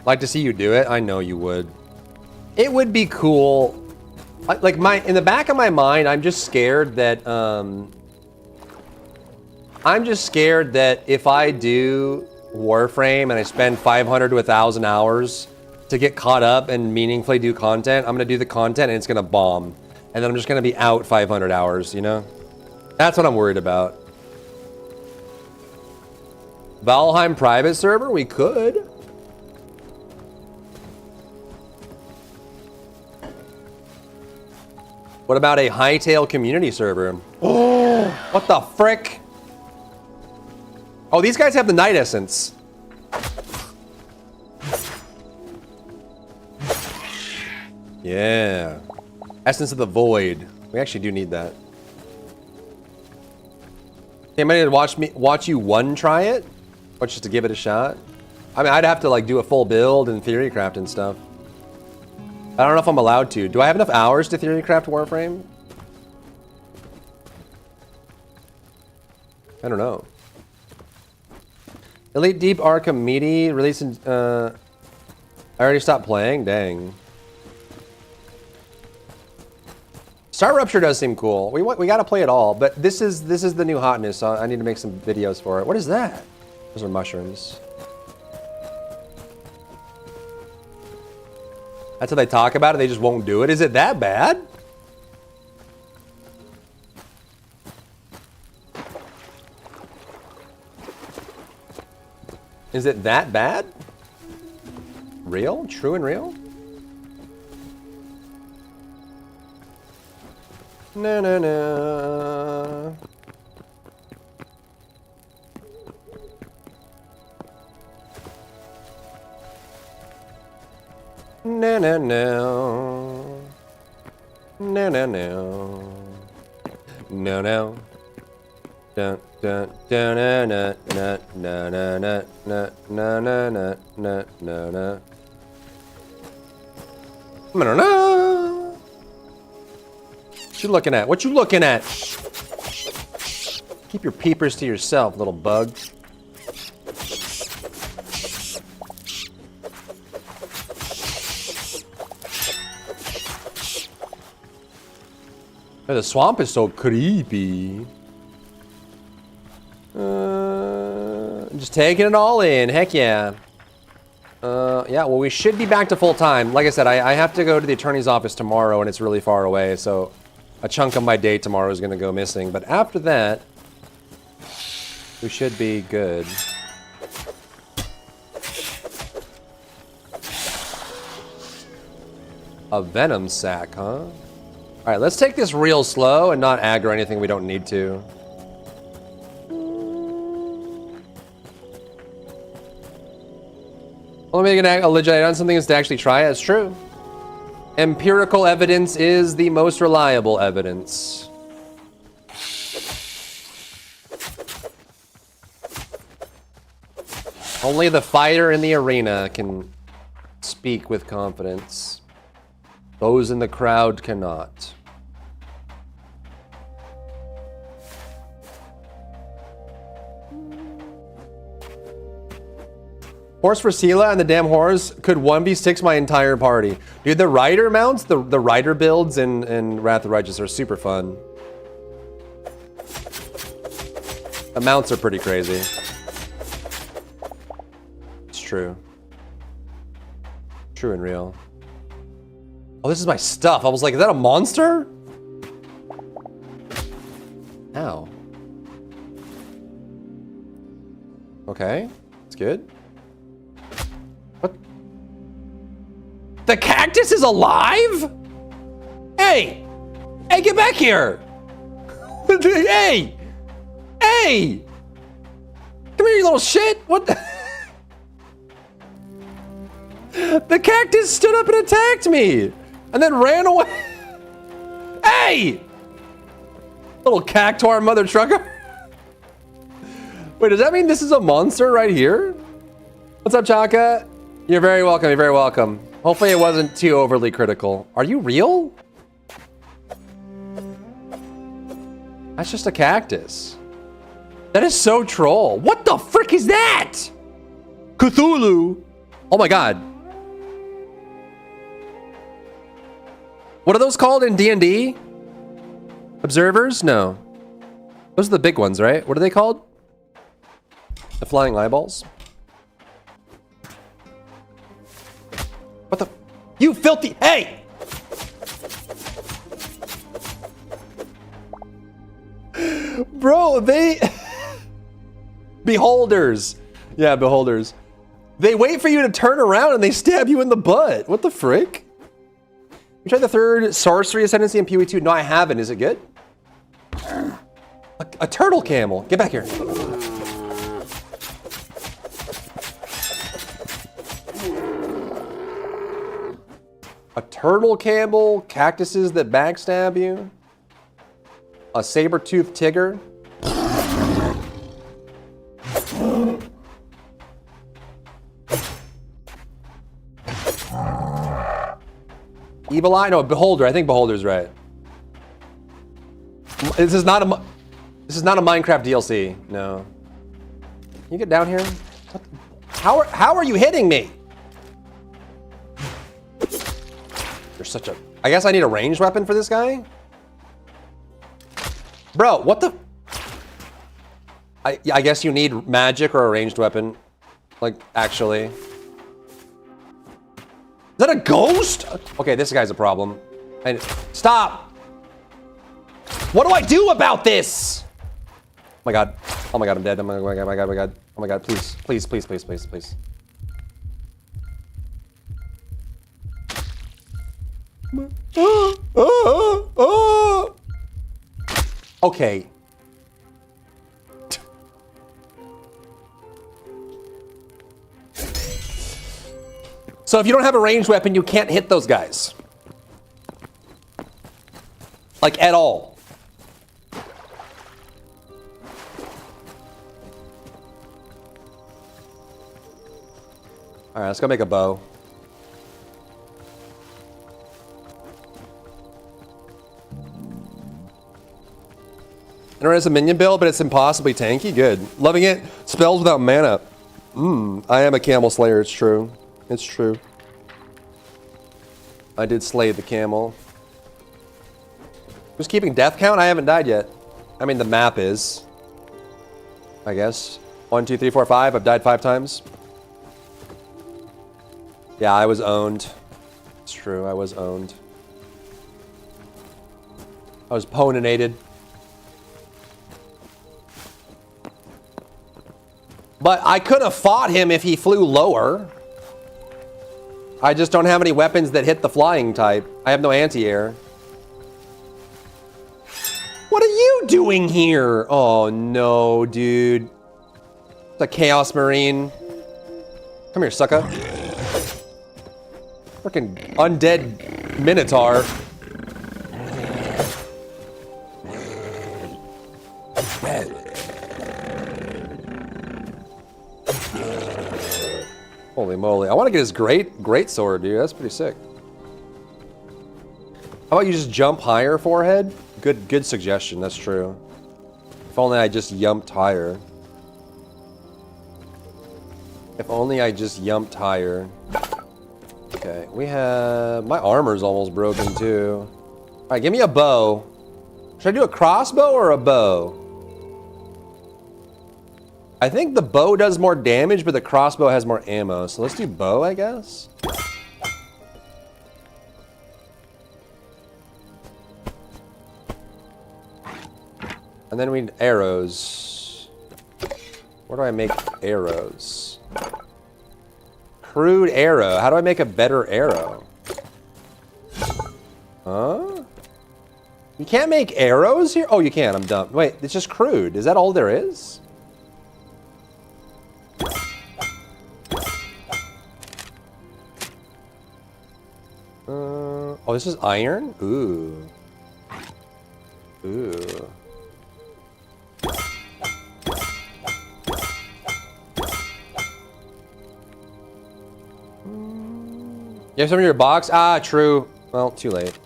Like to see you do it? I know you would. It would be cool. Like in the back of my mind, I'm just scared that if I do Warframe and I spend 500 to 1,000 hours to get caught up and meaningfully do content, I'm gonna do the content and it's gonna bomb. And then I'm just gonna be out 500 hours, you know? That's what I'm worried about. Valheim private server? We could. What about a Hytale community server? Oh, what the frick? Oh, these guys have the night essence. Yeah. Essence of the Void. We actually do need that. Hey, am I gonna watch you try it? Or just to give it a shot? I mean, I'd have to like do a full build and theorycraft and stuff. I don't know if I'm allowed to. Do I have enough hours to theorycraft Warframe? I don't know. Elite Deep Arkham Meaty releasing. I already stopped playing. Dang. Star Rupture does seem cool. We gotta play it all, but this is the new hotness. So I need to make some videos for it. What is that? Those are mushrooms. That's how they talk about it. They just won't do it. Is it that bad? Is it that bad? Real? True and real? No, no, no. No, no, no. No, no, no. No, no. Dun, dun, dun, na, na, na, na, na, na, na, na, na, na, na, na. No, no. What you looking at? What you looking at? Keep your peepers to yourself, little bug. Oh, the swamp is so creepy. Just taking it all in. Heck yeah. Yeah, well, we should be back to full time. Like I said, I have to go to the attorney's office tomorrow, and it's really far away, so a chunk of my day tomorrow is going to go missing. But after that, we should be good. A venom sac, huh? All right, let's take this real slow and not aggro anything we don't need to. Well, let me get a legit on something is to actually try it. It's true. Empirical evidence is the most reliable evidence. Only the fighter in the arena can speak with confidence. Those in the crowd cannot. Horse for Sela and the damn horse could 1v6 my entire party. Dude, the rider mounts, the rider builds in Wrath of the Righteous are super fun. The mounts are pretty crazy. It's true. True and real. Oh, this is my stuff. I was like, is that a monster? Ow. Okay, that's good. What? The cactus is alive? Hey! Hey, get back here! Hey! Hey! Come here, you little shit! What the? The cactus stood up and attacked me! And then ran away! Hey! Little cactuar mother trucker. Wait, does that mean this is a monster right here? What's up, Chaka? You're very welcome, you're very welcome. Hopefully it wasn't too overly critical. Are you real? That's just a cactus. That is so troll. What the frick is that? Cthulhu. Oh my god. What are those called in D&D? Observers? No. Those are the big ones, right? What are they called? The flying eyeballs? What the? You filthy! Hey! Bro, they... Beholders. Yeah, beholders. They wait for you to turn around and they stab you in the butt. What the frick? You tried the third sorcery ascendancy in PoE2? No, I haven't. Is it good? A turtle camel. Get back here. A turtle camel, cactuses that backstab you, a saber-toothed tiger. Evil Eye? No, Beholder. I think Beholder's right. This is not a Minecraft DLC. No. Can you get down here? What? How are you hitting me? You're such a... I guess I need a ranged weapon for this guy? Bro, what the... I guess you need magic or a ranged weapon. Like, actually. Is that a ghost? Okay, this guy's a problem. And stop! What do I do about this? Oh my god. Oh my god, I'm dead. Oh my god, oh my god, oh my god. Oh my god, please. Please, please, please, please, please. Okay. So if you don't have a ranged weapon, you can't hit those guys. Like, at all. Alright, let's go make a bow. I know it's a minion build, but it's impossibly tanky. Good. Loving it. Spells without mana. I am a camel slayer, it's true. It's true. I did slay the camel. Who's keeping death count? I haven't died yet. I mean, the map is. I guess. 1, 2, 3, 4, 5. I've died 5 times. Yeah, I was owned. It's true, I was owned. I was poninated. But I could have fought him if he flew lower. I just don't have any weapons that hit the flying type. I have no anti-air. What are you doing here? Oh no, dude. It's a Chaos Marine. Come here, sucker. Freaking undead Minotaur. Holy moly. I want to get his great sword, dude. That's pretty sick. How about you just jump higher, forehead? Good suggestion. That's true. If only I just yumped higher. If only I just yumped higher. Okay, we have... My armor's almost broken, too. Alright, give me a bow. Should I do a crossbow or a bow? I think the bow does more damage, but the crossbow has more ammo. So let's do bow, I guess. And then we need arrows. Where do I make arrows? Crude arrow. How do I make a better arrow? Huh? You can't make arrows here? Oh, you can. I'm dumb. Wait, it's just crude. Is that all there is? Oh, this is iron? Ooh. Ooh. You have some in your box? Ah, true. Well, too late.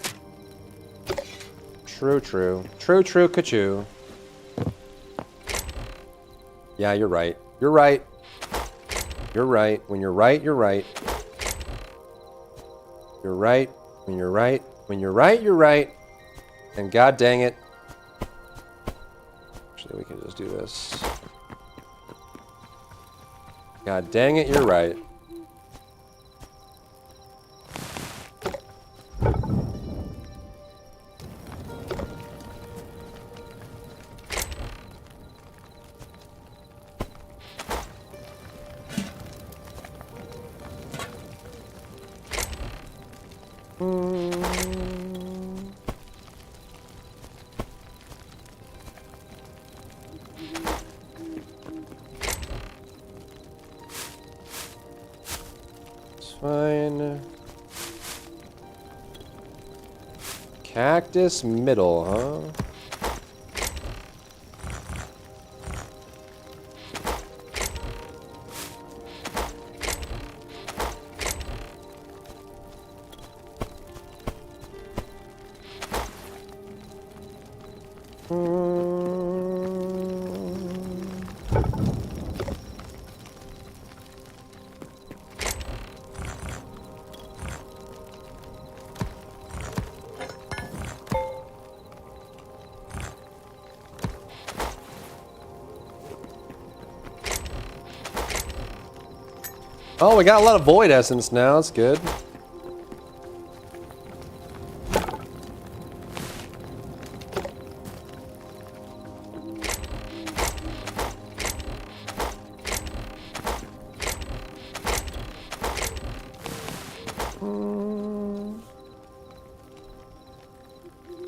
True, true. True, true, ka-choo. Yeah, you're right. You're right. You're right. When you're right, you're right. You're right. When you're right. When you're right, you're right. And god dang it. Actually, we can just do this. God dang it, you're right. Fine. Cactus middle, huh? Oh, we got a lot of void essence now. That's good.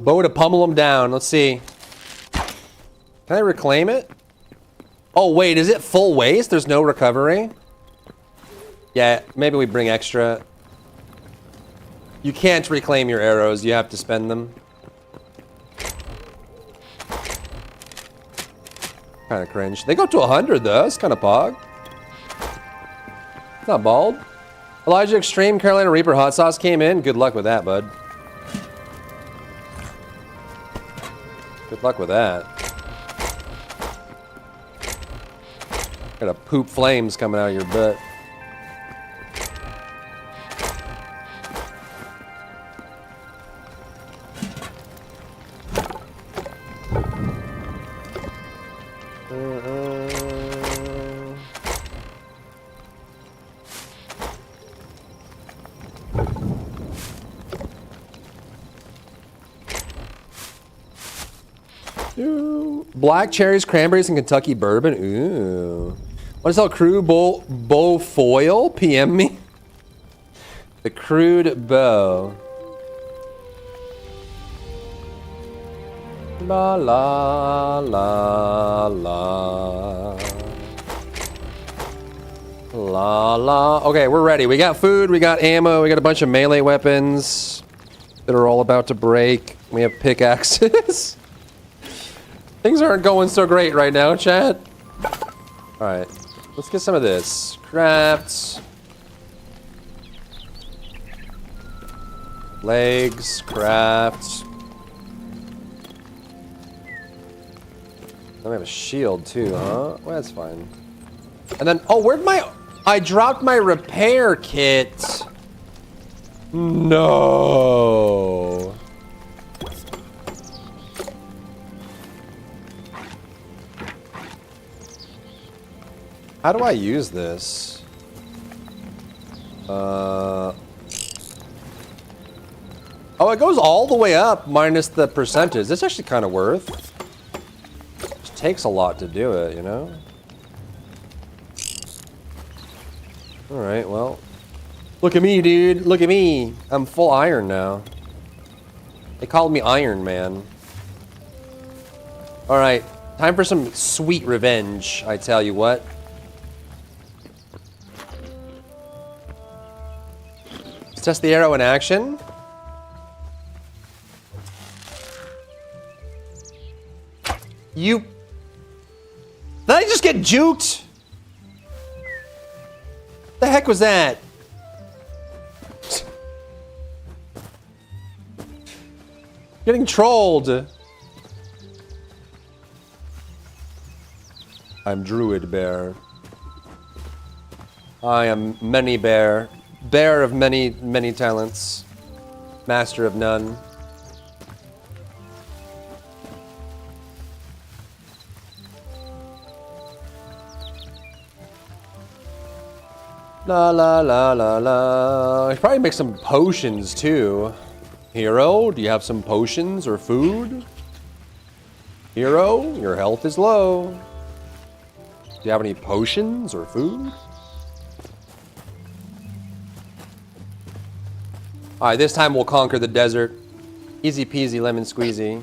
Bow to pummel them down. Let's see. Can I reclaim it? Oh, wait. Is it full waste? There's no recovery? Yeah, maybe we bring extra. You can't reclaim your arrows. You have to spend them. Kind of cringe. They go to 100, though. That's kind of pog. Not bald. Elijah Extreme Carolina Reaper Hot Sauce came in. Good luck with that, bud. Good luck with that. Got a poop flames coming out of your butt. Ooh. Black cherries, cranberries, and Kentucky bourbon. Ooh. What is that? Crude bow foil? PM me. The crude bow. La la la la. La la. Okay, we're ready. We got food, we got ammo, we got a bunch of melee weapons that are all about to break. We have pickaxes. Things aren't going so great right now, chat. Alright, let's get some of this. Crafts. Legs, crafts. Then we have a shield too, huh? Well, that's fine. And then, oh, where'd my... I dropped my repair kit. No. How do I use this? Oh, it goes all the way up minus the percentage. That's actually kind of worth. It takes a lot to do it, you know? Alright, well. Look at me, dude. Look at me. I'm full iron now. They called me Iron Man. Alright, time for some sweet revenge, I tell you what. Let's test the arrow in action. You... Did I just get juked? The heck was that? Getting trolled. I'm Druid Bear. I am Many Bear. Bear of many, many talents. Master of none. La la la la la. I should probably make some potions too. Hero, do you have some potions or food? Hero, your health is low. Do you have any potions or food? Alright, this time we'll conquer the desert. Easy peasy lemon squeezy.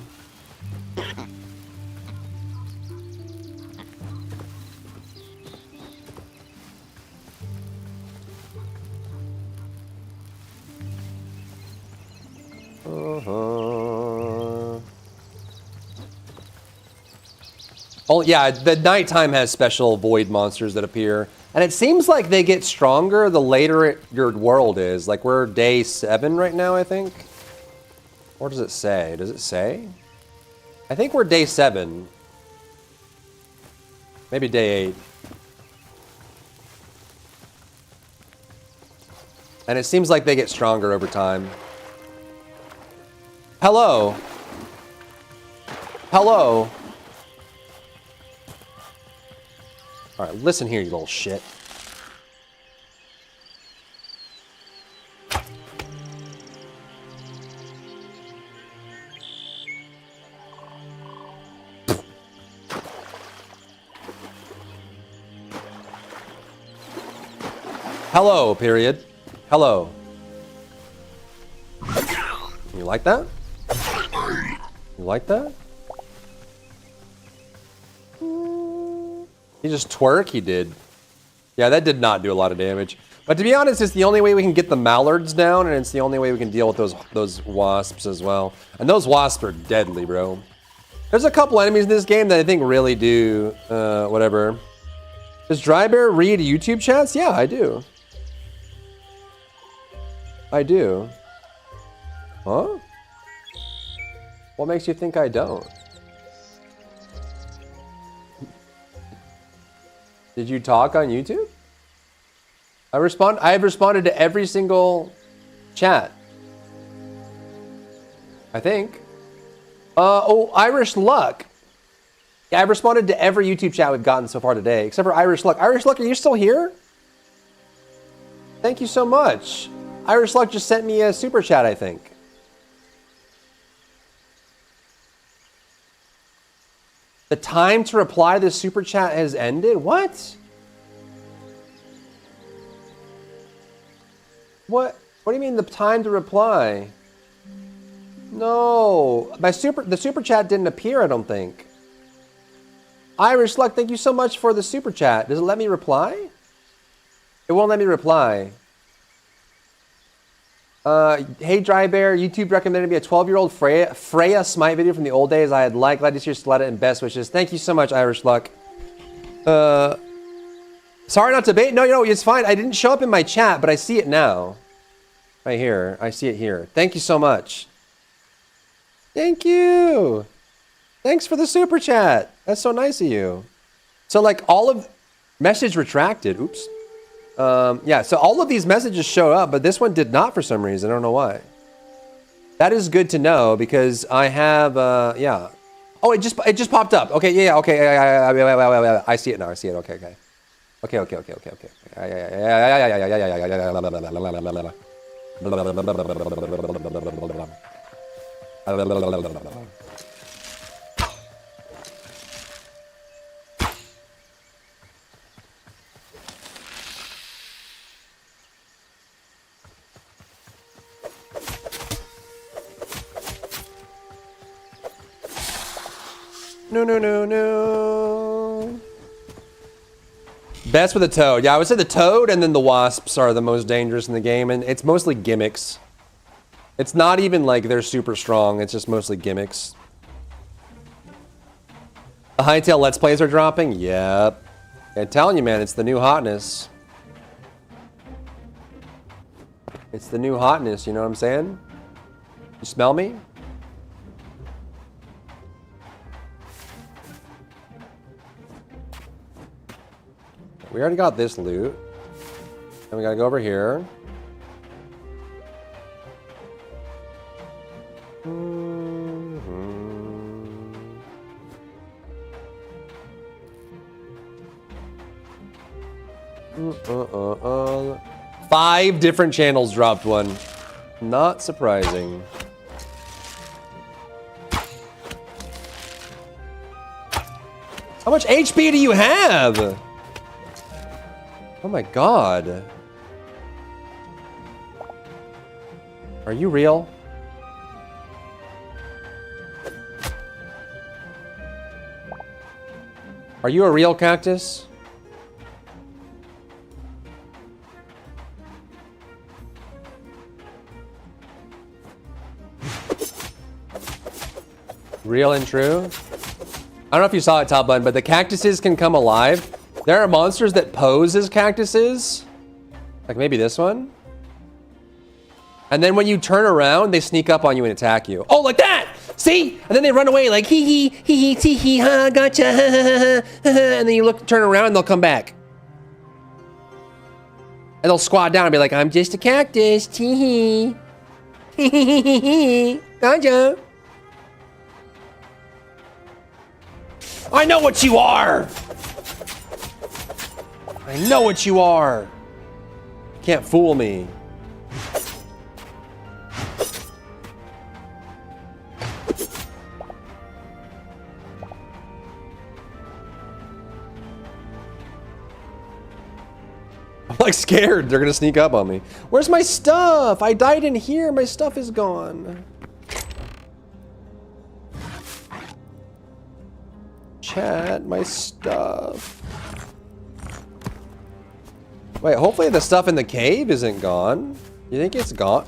Oh yeah, the nighttime has special void monsters that appear. And it seems like they get stronger the later your world is. Like we're day 7 right now, I think. What does it say? Does it say? I think we're day 7. Maybe day 8. And it seems like they get stronger over time. Hello. Hello. All right, listen here, you little shit. Hello, period. Hello. You like that? You like that? He just twerk? He did. Yeah, that did not do a lot of damage. But to be honest, it's the only way we can get the mallards down, and it's the only way we can deal with those wasps as well. And those wasps are deadly, bro. There's a couple enemies in this game that I think really do, whatever. Does Drybear read YouTube chats? Yeah, I do. I do. Huh? What makes you think I don't? Did you talk on YouTube? I have responded to every single chat. I think. Oh, Irish Luck. Yeah, I've responded to every YouTube chat we've gotten so far today, except for Irish Luck. Irish Luck, are you still here? Thank you so much. Irish Luck just sent me a super chat, I think. The time to reply to this super chat has ended? What? What do you mean the time to reply? No. The super chat didn't appear, I don't think. Irish Luck, thank you so much for the super chat. Does it let me reply? It won't let me reply. Hey Dry Bear, YouTube recommended me a 12-year-old Freya Smite video from the old days I had liked. Glad to see your Sletta and best wishes. Thank you so much, Irish Luck. Sorry not to bait. No, it's fine. I didn't show up in my chat, but I see it now. Right here. I see it here. Thank you so much. Thank you. Thanks for the super chat. That's so nice of you. So like all of... Message retracted. Oops. Yeah, so all of these messages showed up, but this one did not for some reason. I don't know why. That is good to know because I have, yeah. Oh, it just popped up. Okay, yeah, okay. I see it now. I see it. Okay. No. Best with the toad. Yeah, I would say the toad and then the wasps are the most dangerous in the game, and it's mostly gimmicks. It's not even like they're super strong, it's just mostly gimmicks. The Hytale Let's Plays are dropping? Yep. I'm telling you, man, it's the new hotness. It's the new hotness, you know what I'm saying? You smell me? We already got this loot. And we gotta go over here. Five different channels dropped one. Not surprising. How much HP do you have? Oh my god. Are you real? Are you a real cactus? Real and true? I don't know if you saw it, Top Button, but the cactuses can come alive. There are monsters that pose as cactuses. Like maybe this one. And then when you turn around, they sneak up on you and attack you. Oh, like that! See? And then they run away like hee hee, tee hee, ha, gotcha, ha, ha, ha, ha. And then you turn around and they'll come back. And they'll squat down and be like, I'm just a cactus, tee hee. Gotcha. I know what you are! I know what you are! Can't fool me. I'm like scared. They're gonna sneak up on me. Where's my stuff? I died in here. My stuff is gone. Chat, my stuff. Wait, hopefully the stuff in the cave isn't gone. You think it's gone?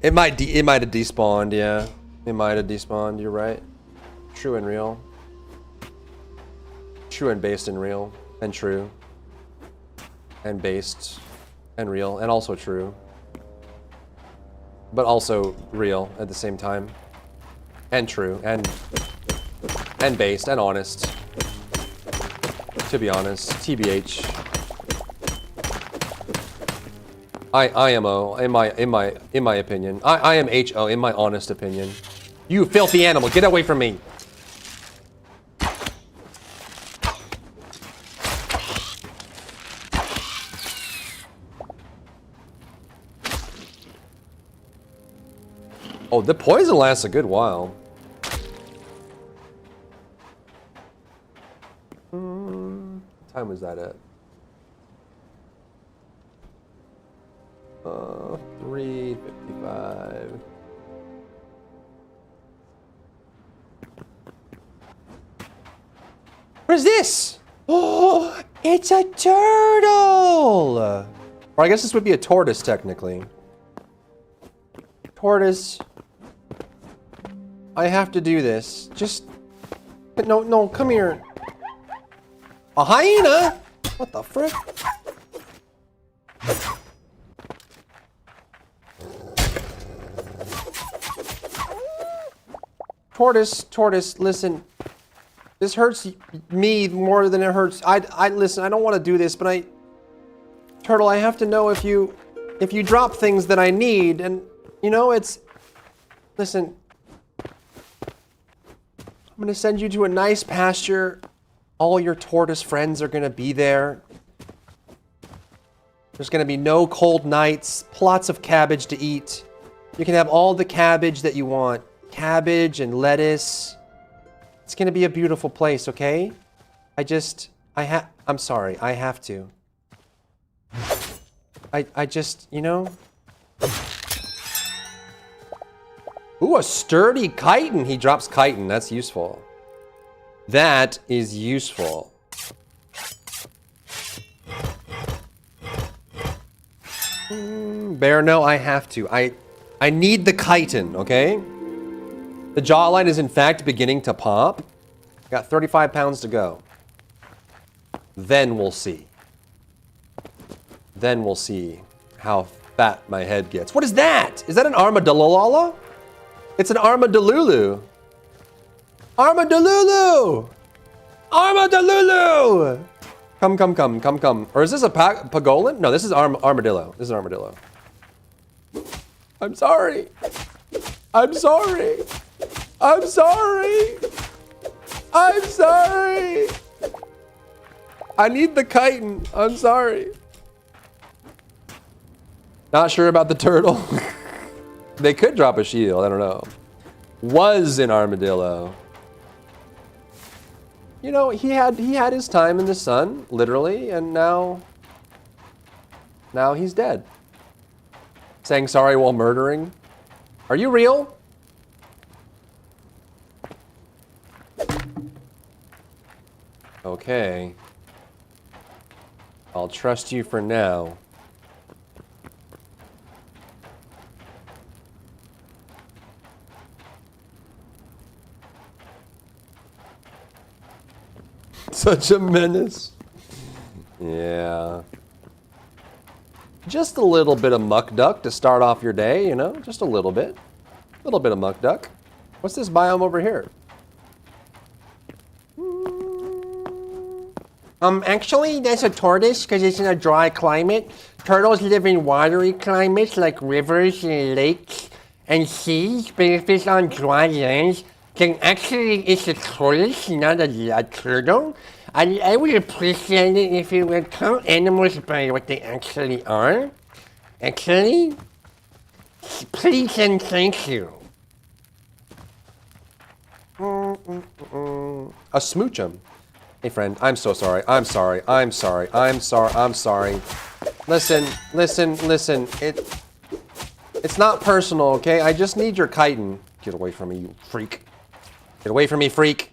It might have despawned, yeah. It might have despawned, you're right. True and real. True and based and real. And true. And based. And real. And also true. But also real at the same time. And true. And based. And honest. To be honest. TBH. IMO, in my opinion. I am HO, in my honest opinion. You filthy animal, get away from me. Oh, the poison lasts a good while. What time was that at? 3:55. What is this? Oh, it's a turtle! Or I guess this would be a tortoise, technically. Tortoise. I have to do this. Just... No, come here. A hyena? What the frick? Tortoise, listen. This hurts me more than it hurts. I listen, I don't want to do this, but Turtle, I have to know if you drop things that I need, and you know, listen. I'm gonna send you to a nice pasture. All your tortoise friends are gonna be there. There's gonna be no cold nights, lots of cabbage to eat. You can have all the cabbage that you want. Cabbage and lettuce. It's gonna be a beautiful place, okay? I'm sorry, I have to. I just, you know? Ooh, a sturdy chitin. He drops chitin, that's useful. That is useful. Bear, no, I have to. I need the chitin, okay? The jawline is in fact beginning to pop. Got 35 pounds to go. Then we'll see. Then we'll see how fat my head gets. What is that? Is that an armadillo? It's an armadillo. Armadillo! Armadillo! Come. Or is this a pangolin? No, this is armadillo. This is armadillo. I'm sorry. I'm sorry. I'm sorry. I'm sorry. I need the chitin. I'm sorry. Not sure about the turtle. They could drop a shield. I don't know. Was an armadillo. You know, he had his time in the sun, literally, and now he's dead. Saying sorry while murdering. Are you real? Okay. I'll trust you for now. Such a menace. Yeah. Just a little bit of muck duck to start off your day, you know? Just a little bit. A little bit of muck duck. What's this biome over here? Actually, that's a tortoise because it's in a dry climate. Turtles live in watery climates like rivers and lakes and seas, but if it's on dry lands, then actually it's a tortoise, not a turtle. I would appreciate it if you would count animals by what they actually are. Actually, please and thank you. A smoochum. Hey friend, I'm so sorry. I'm sorry. I'm sorry. I'm sorry. I'm sorry. Listen. It's not personal, okay? I just need your chitin. Get away from me, you freak. Get away from me, freak.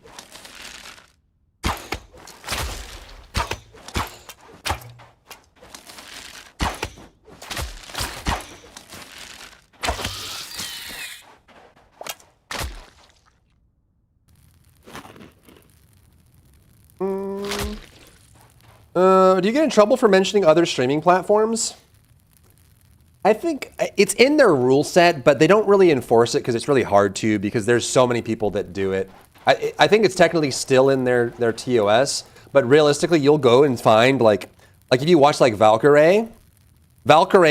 Do you get in trouble for mentioning other streaming platforms? I think it's in their rule set, but they don't really enforce it because it's really hard to, because there's so many people that do it. I think it's technically still in their TOS, but realistically, you'll go and find like if you watch like Valkyrae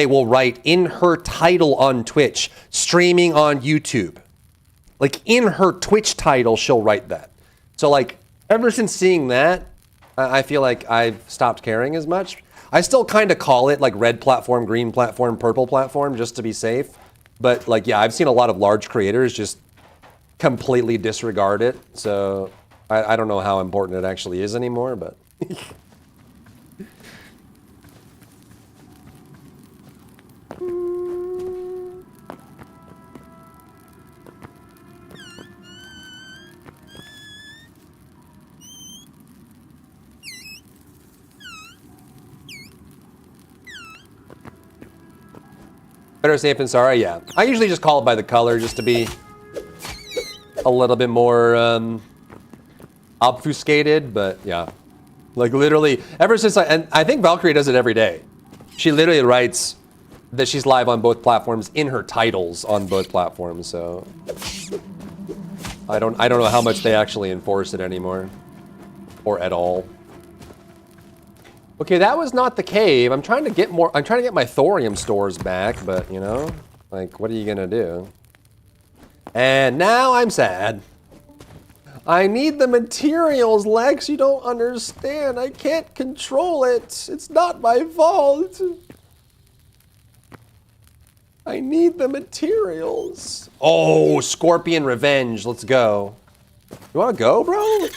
will write in her title on Twitch, streaming on YouTube. Like in her Twitch title, she'll write that. So like ever since seeing that, I feel like I've stopped caring as much. I still kind of call it like red platform, green platform, purple platform, just to be safe. But like, yeah, I've seen a lot of large creators just completely disregard it. So I don't know how important it actually is anymore, but. Better safe than sorry, yeah. I usually just call it by the color just to be a little bit more obfuscated, but yeah. Like literally, ever since and I think Valkyrie does it every day. She literally writes that she's live on both platforms in her titles on both platforms, so I don't know how much they actually enforce it anymore. Or at all. Okay, that was not the cave. I'm trying to get my thorium stores back, but you know, like what are you gonna do? And now I'm sad. I need the materials, Lex. You don't understand. I can't control it. It's not my fault. I need the materials. Oh, Scorpion Revenge. Let's go. You wanna go, bro?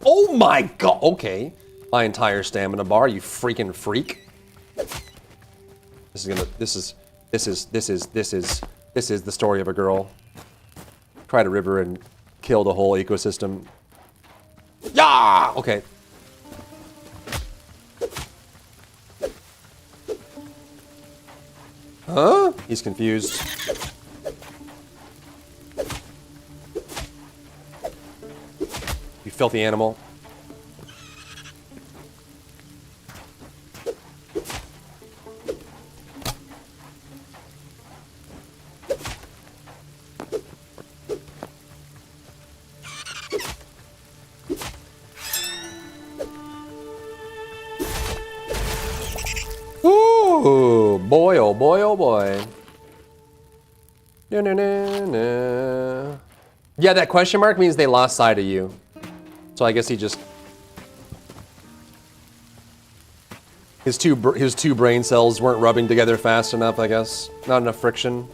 Oh my god, okay. My entire stamina bar, you freaking freak. This is the story of a girl. Tried a river and killed a whole ecosystem. Yeah! Okay. Huh? He's confused. You filthy animal. Ooh, boy, oh boy, oh boy. No, no, no, no. Yeah, that question mark means they lost sight of you. So I guess he just... His two brain cells weren't rubbing together fast enough, I guess. Not enough friction.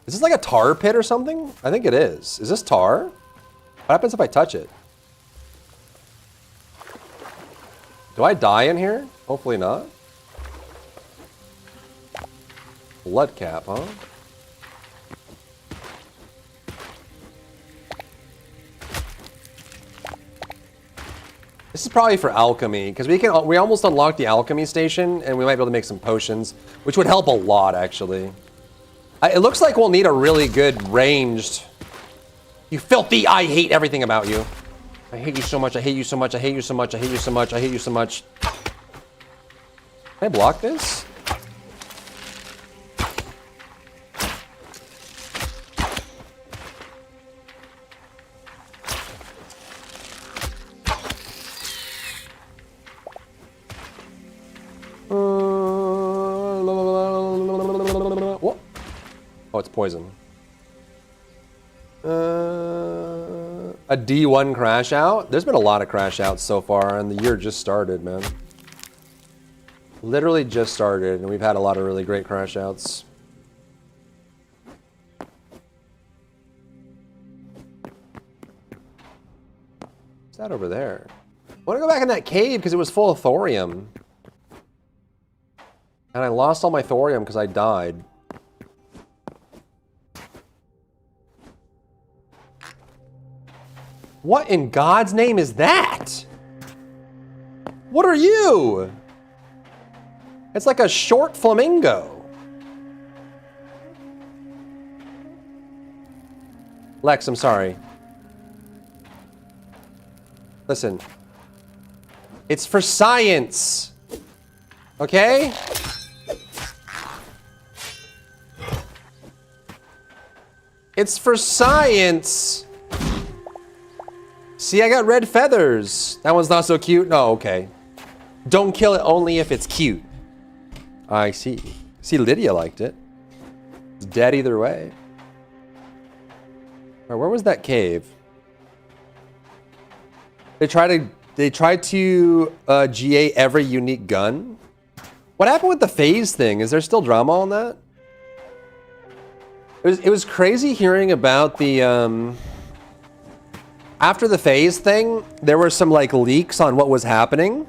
Is this like a tar pit or something? I think it is. Is this tar? What happens if I touch it? Do I die in here? Hopefully not. Blood cap, huh? This is probably for alchemy, because we almost unlocked the alchemy station, and we might be able to make some potions, which would help a lot, actually. It looks like we'll need a really good ranged You filthy! I hate everything about you. I hate you so much. I hate you so much. I hate you so much. I hate you so much. I hate you so much. Can I block this? What? Oh, it's poison. A D1 crash out? There's been a lot of crash outs so far, and the year just started, man. Literally just started, and we've had a lot of really great crash outs. What's that over there? I want to go back in that cave because it was full of thorium. And I lost all my thorium because I died. What in God's name is that? What are you? It's like a short flamingo. Lex, I'm sorry. Listen. It's for science. Okay? It's for science. See, I got red feathers. That one's not so cute. No, okay. Don't kill it only if it's cute. I see. See, Lydia liked it. It's dead either way. All right, where was that cave? They tried to GA every unique gun. What happened with the phase thing? Is there still drama on that? It was crazy hearing about the after the phase thing, there were some like leaks on what was happening.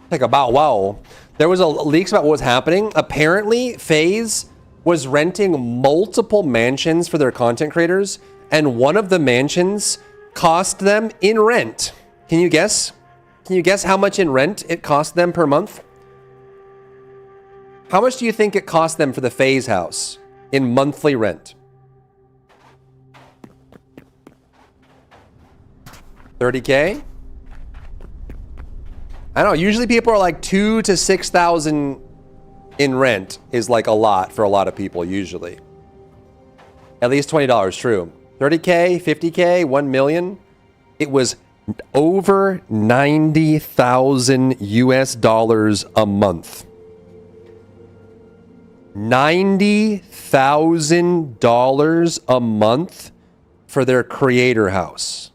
Like about wow. There was leaks about what was happening. Apparently, FaZe was renting multiple mansions for their content creators, and one of the mansions cost them in rent. Can you guess? Can you guess how much in rent it cost them per month? How much do you think it cost them for the FaZe house in monthly rent? 30K? I don't know. Usually people are like 2,000 to 6,000 in rent is like a lot for a lot of people usually. At least $20, true. 30K, 50K, 1 million. It was over 90,000 US dollars a month. $90,000 a month for their creator house.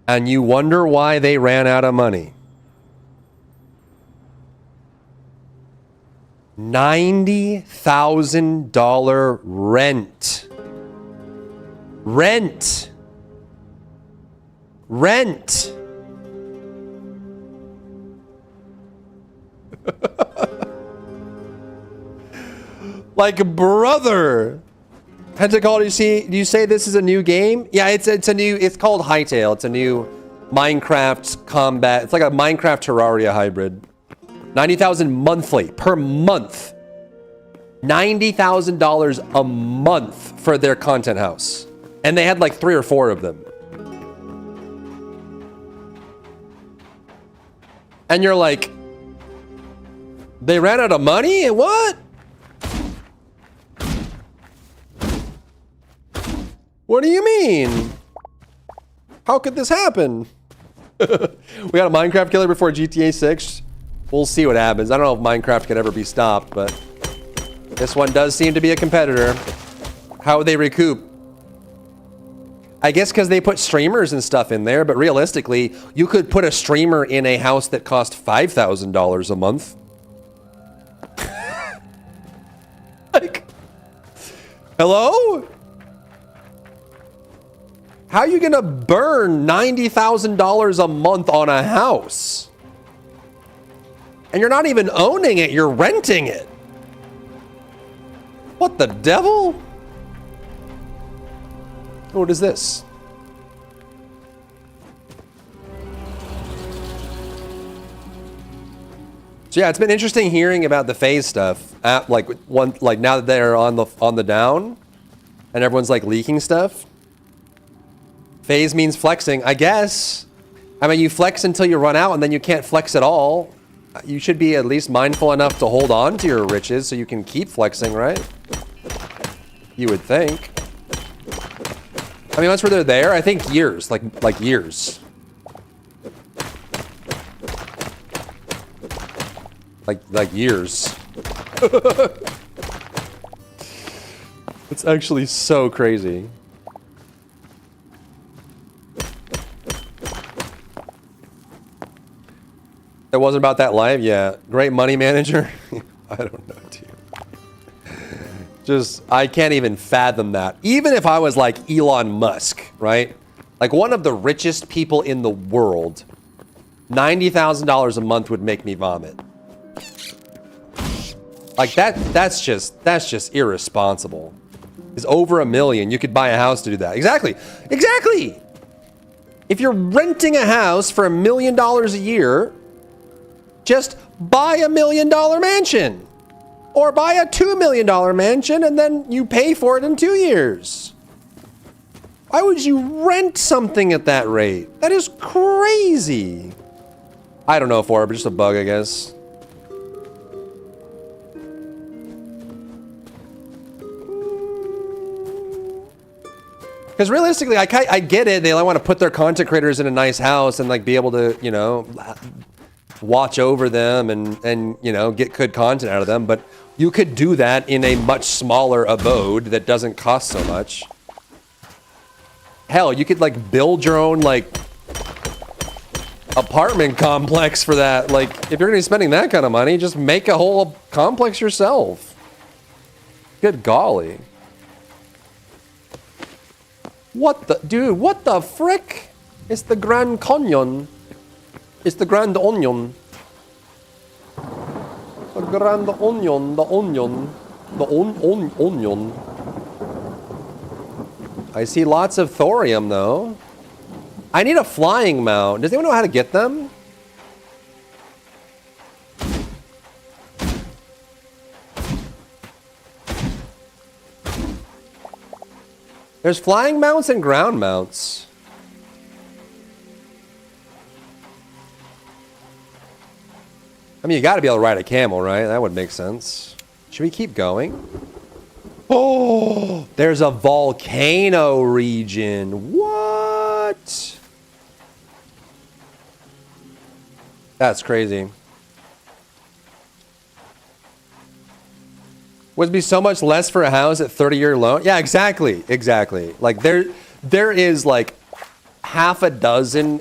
And you wonder why they ran out of money. $90,000 rent. Rent. Rent. Like, brother. Pentacol, do you say this is a new game? Yeah, it's called Hytale. It's a new Minecraft combat. It's like a Minecraft Terraria hybrid. 90,000 monthly per month. $90,000 a month for their content house. And they had like 3 or 4 of them. And you're like, they ran out of money? What? What do you mean? How could this happen? We got a Minecraft killer before GTA 6. We'll see what happens. I don't know if Minecraft can ever be stopped, but this one does seem to be a competitor. How would they recoup? I guess because they put streamers and stuff in there, but realistically, you could put a streamer in a house that cost $5,000 a month. Like, hello? How are you gonna burn $90,000 a month on a house? And you're not even owning it, you're renting it. What the devil? What is this? So yeah, it's been interesting hearing about the FaZe stuff. Like now that they're on the down, and everyone's like leaking stuff. Phase means flexing, I guess. I mean, you flex until you run out and then you can't flex at all. You should be at least mindful enough to hold on to your riches so you can keep flexing, right? You would think. I mean, once they're there, I think years, like years. Like years. It's actually so crazy. It wasn't about that life? Yeah. Great money manager? I don't know, dude. Just, I can't even fathom that. Even if I was like Elon Musk, right? Like one of the richest people in the world, $90,000 a month would make me vomit. Like that's just irresponsible. It's over $1 million. You could buy a house to do that. Exactly. Exactly. If you're renting a house for $1 million a year, just buy $1 million mansion. Or buy a $2 million mansion and then you pay for it in 2 years. Why would you rent something at that rate? That is crazy. I don't know, but just a bug, I guess. Because realistically, I get it. They want to put their content creators in a nice house and like be able to, you know, watch over them and you know, get good content out of them. But you could do that in a much smaller abode that doesn't cost so much. Hell, you could like build your own like apartment complex for that. Like if you're gonna be spending that kind of money, just make a whole complex yourself. Good golly. What the, dude, what the frick? It's the Grand Canyon. It's the Grand Onion. The Grand Onion, the onion. The onion. I see lots of thorium though. I need a flying mount. Does anyone know how to get them? There's flying mounts and ground mounts. I mean, you gotta be able to ride a camel, right? That would make sense. Should we keep going? Oh, there's a volcano region. What? That's crazy. Would it be so much less for a house at 30-year loan? Yeah, exactly. Exactly. Like there is like half a dozen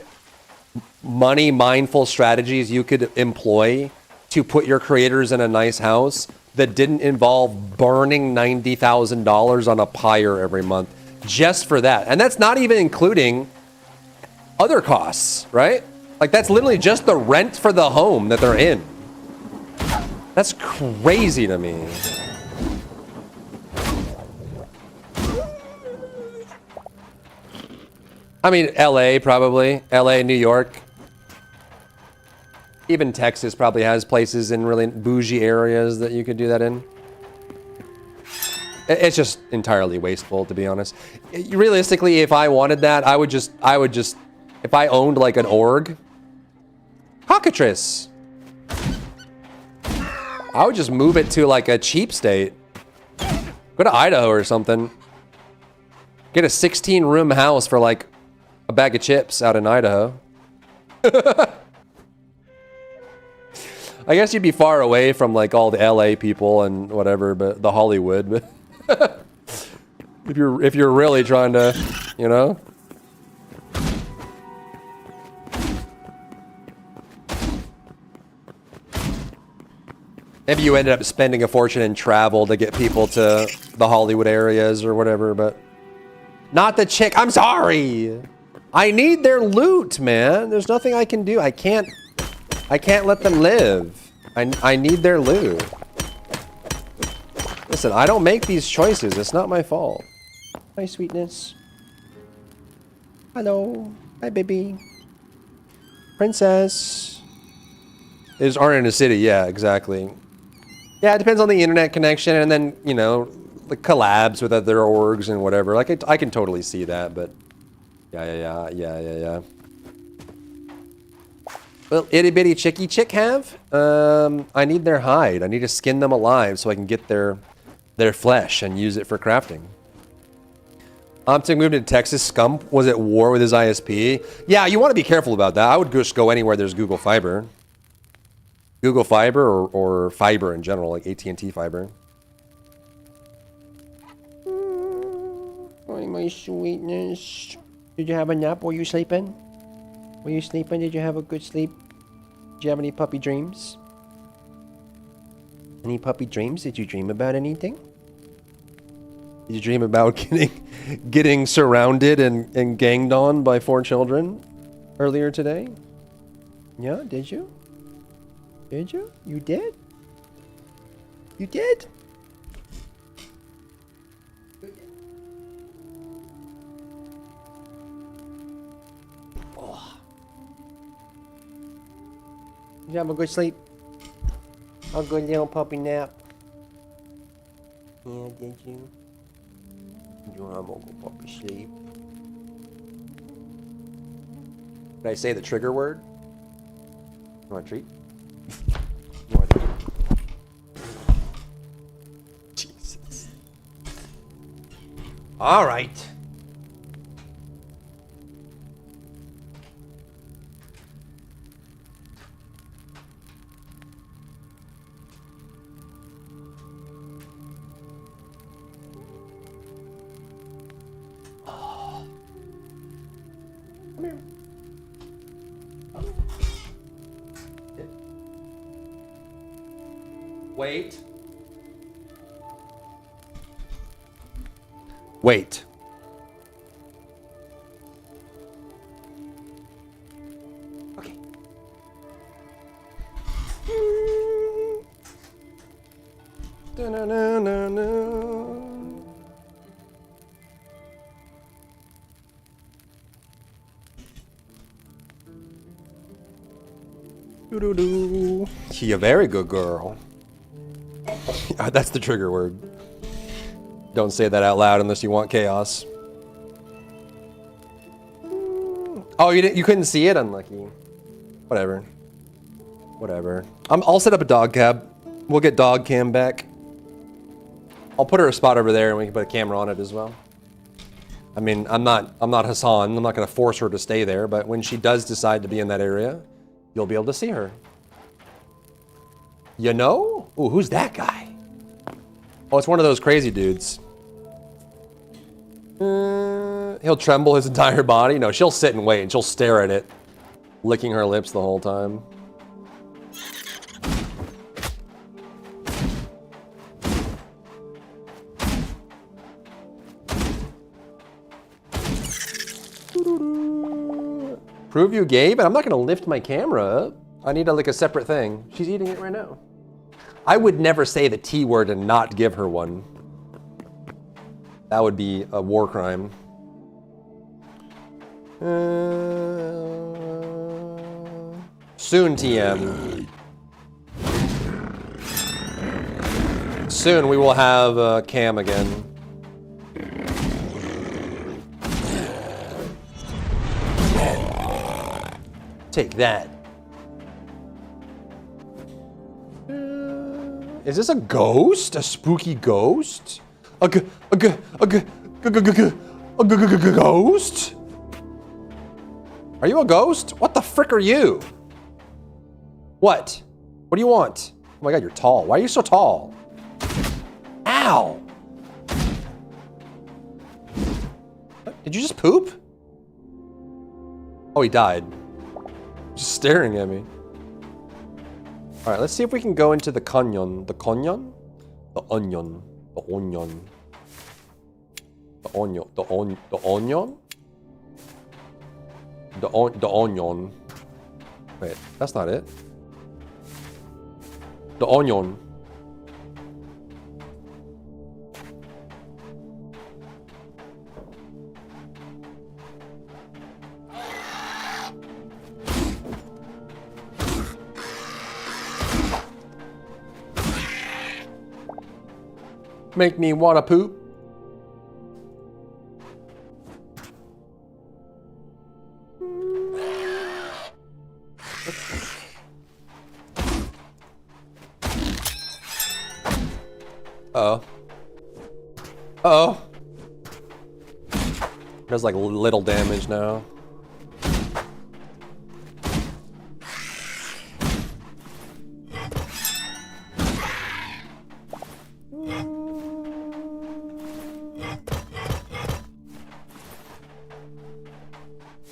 money mindful strategies you could employ to put your creators in a nice house that didn't involve burning $90,000 on a pyre every month just for that. And that's not even including other costs, right? Like that's literally just the rent for the home that they're in. That's crazy to me. I mean, LA probably. LA, New York. Even Texas probably has places in really bougie areas that you could do that in. It's just entirely wasteful, to be honest. Realistically, if I wanted that, I would just, if I owned like an org, cockatrice. I would just move it to like a cheap state. Go to Idaho or something. Get a 16-room house for like a bag of chips out in Idaho. I guess you'd be far away from like all the LA people and whatever, but the Hollywood. But if you're really trying to, you know. Maybe you ended up spending a fortune in travel to get people to the Hollywood areas or whatever, but not the chick. I'm sorry. I need their loot, man. There's nothing I can do. I can't let them live. I need their loot. Listen, I don't make these choices. It's not my fault. Hi, sweetness. Hello. Hi, baby. Princess. They just aren't in a city. Yeah, exactly. Yeah, it depends on the internet connection and then, you know, the collabs with other orgs and whatever. Like, I can totally see that, but Yeah. Well, itty bitty chicky chick have? I need their hide. I need to skin them alive so I can get their flesh and use it for crafting. Optic moved to Texas. Scump was at war with his ISP. Yeah, you want to be careful about that. I would just go anywhere there's Google Fiber. Google Fiber or fiber in general, like AT&T fiber. Oh, my sweetness. Did you have a nap? Were you sleeping? Were you sleeping? Did you have a good sleep? Did you have any puppy dreams? Any puppy dreams? Did you dream about anything? Did you dream about getting surrounded and ganged on by 4 children earlier today? Yeah, did you? Did you? You did? You did? Oh. Did you have a good sleep? A good little puppy nap? Yeah, did you? You have a good puppy sleep? Did I say the trigger word? You want a treat? You want a treat? Jesus. All right. Come here. Wait. Wait. Okay. Da-na-na-na-na. Doo-doo-doo. She a very good girl. That's the trigger word. Don't say that out loud unless you want chaos. Oh, you couldn't see it? Unlucky. Whatever. Whatever. I'll set up a dog cab. We'll get dog cam back. I'll put her a spot over there and we can put a camera on it as well. I mean, I'm not Hassan. I'm not going to force her to stay there, but when she does decide to be in that area, you'll be able to see her. You know? Ooh, who's that guy? Oh, it's one of those crazy dudes. He'll tremble his entire body. No, she'll sit and wait and she'll stare at it, licking her lips the whole time. Prove you gay, but I'm not gonna lift my camera up. I need like a separate thing. She's eating it right now. I would never say the T word and not give her one. That would be a war crime. Soon, TM. Soon we will have Cam again. Take that. Is this a ghost? A spooky ghost? A ghost? Are you a ghost? What the frick are you? What? What do you want? Oh my god, you're tall. Why are you so tall? Ow! What? Did you just poop? Oh, he died. Just staring at me. Alright, let's see if we can go into the canyon. The canyon? The onion. The onion. The onion. The onion. The onion? The onion. Wait, that's not it. The onion. Make me wanna poop. Uh-oh. Does like little damage now.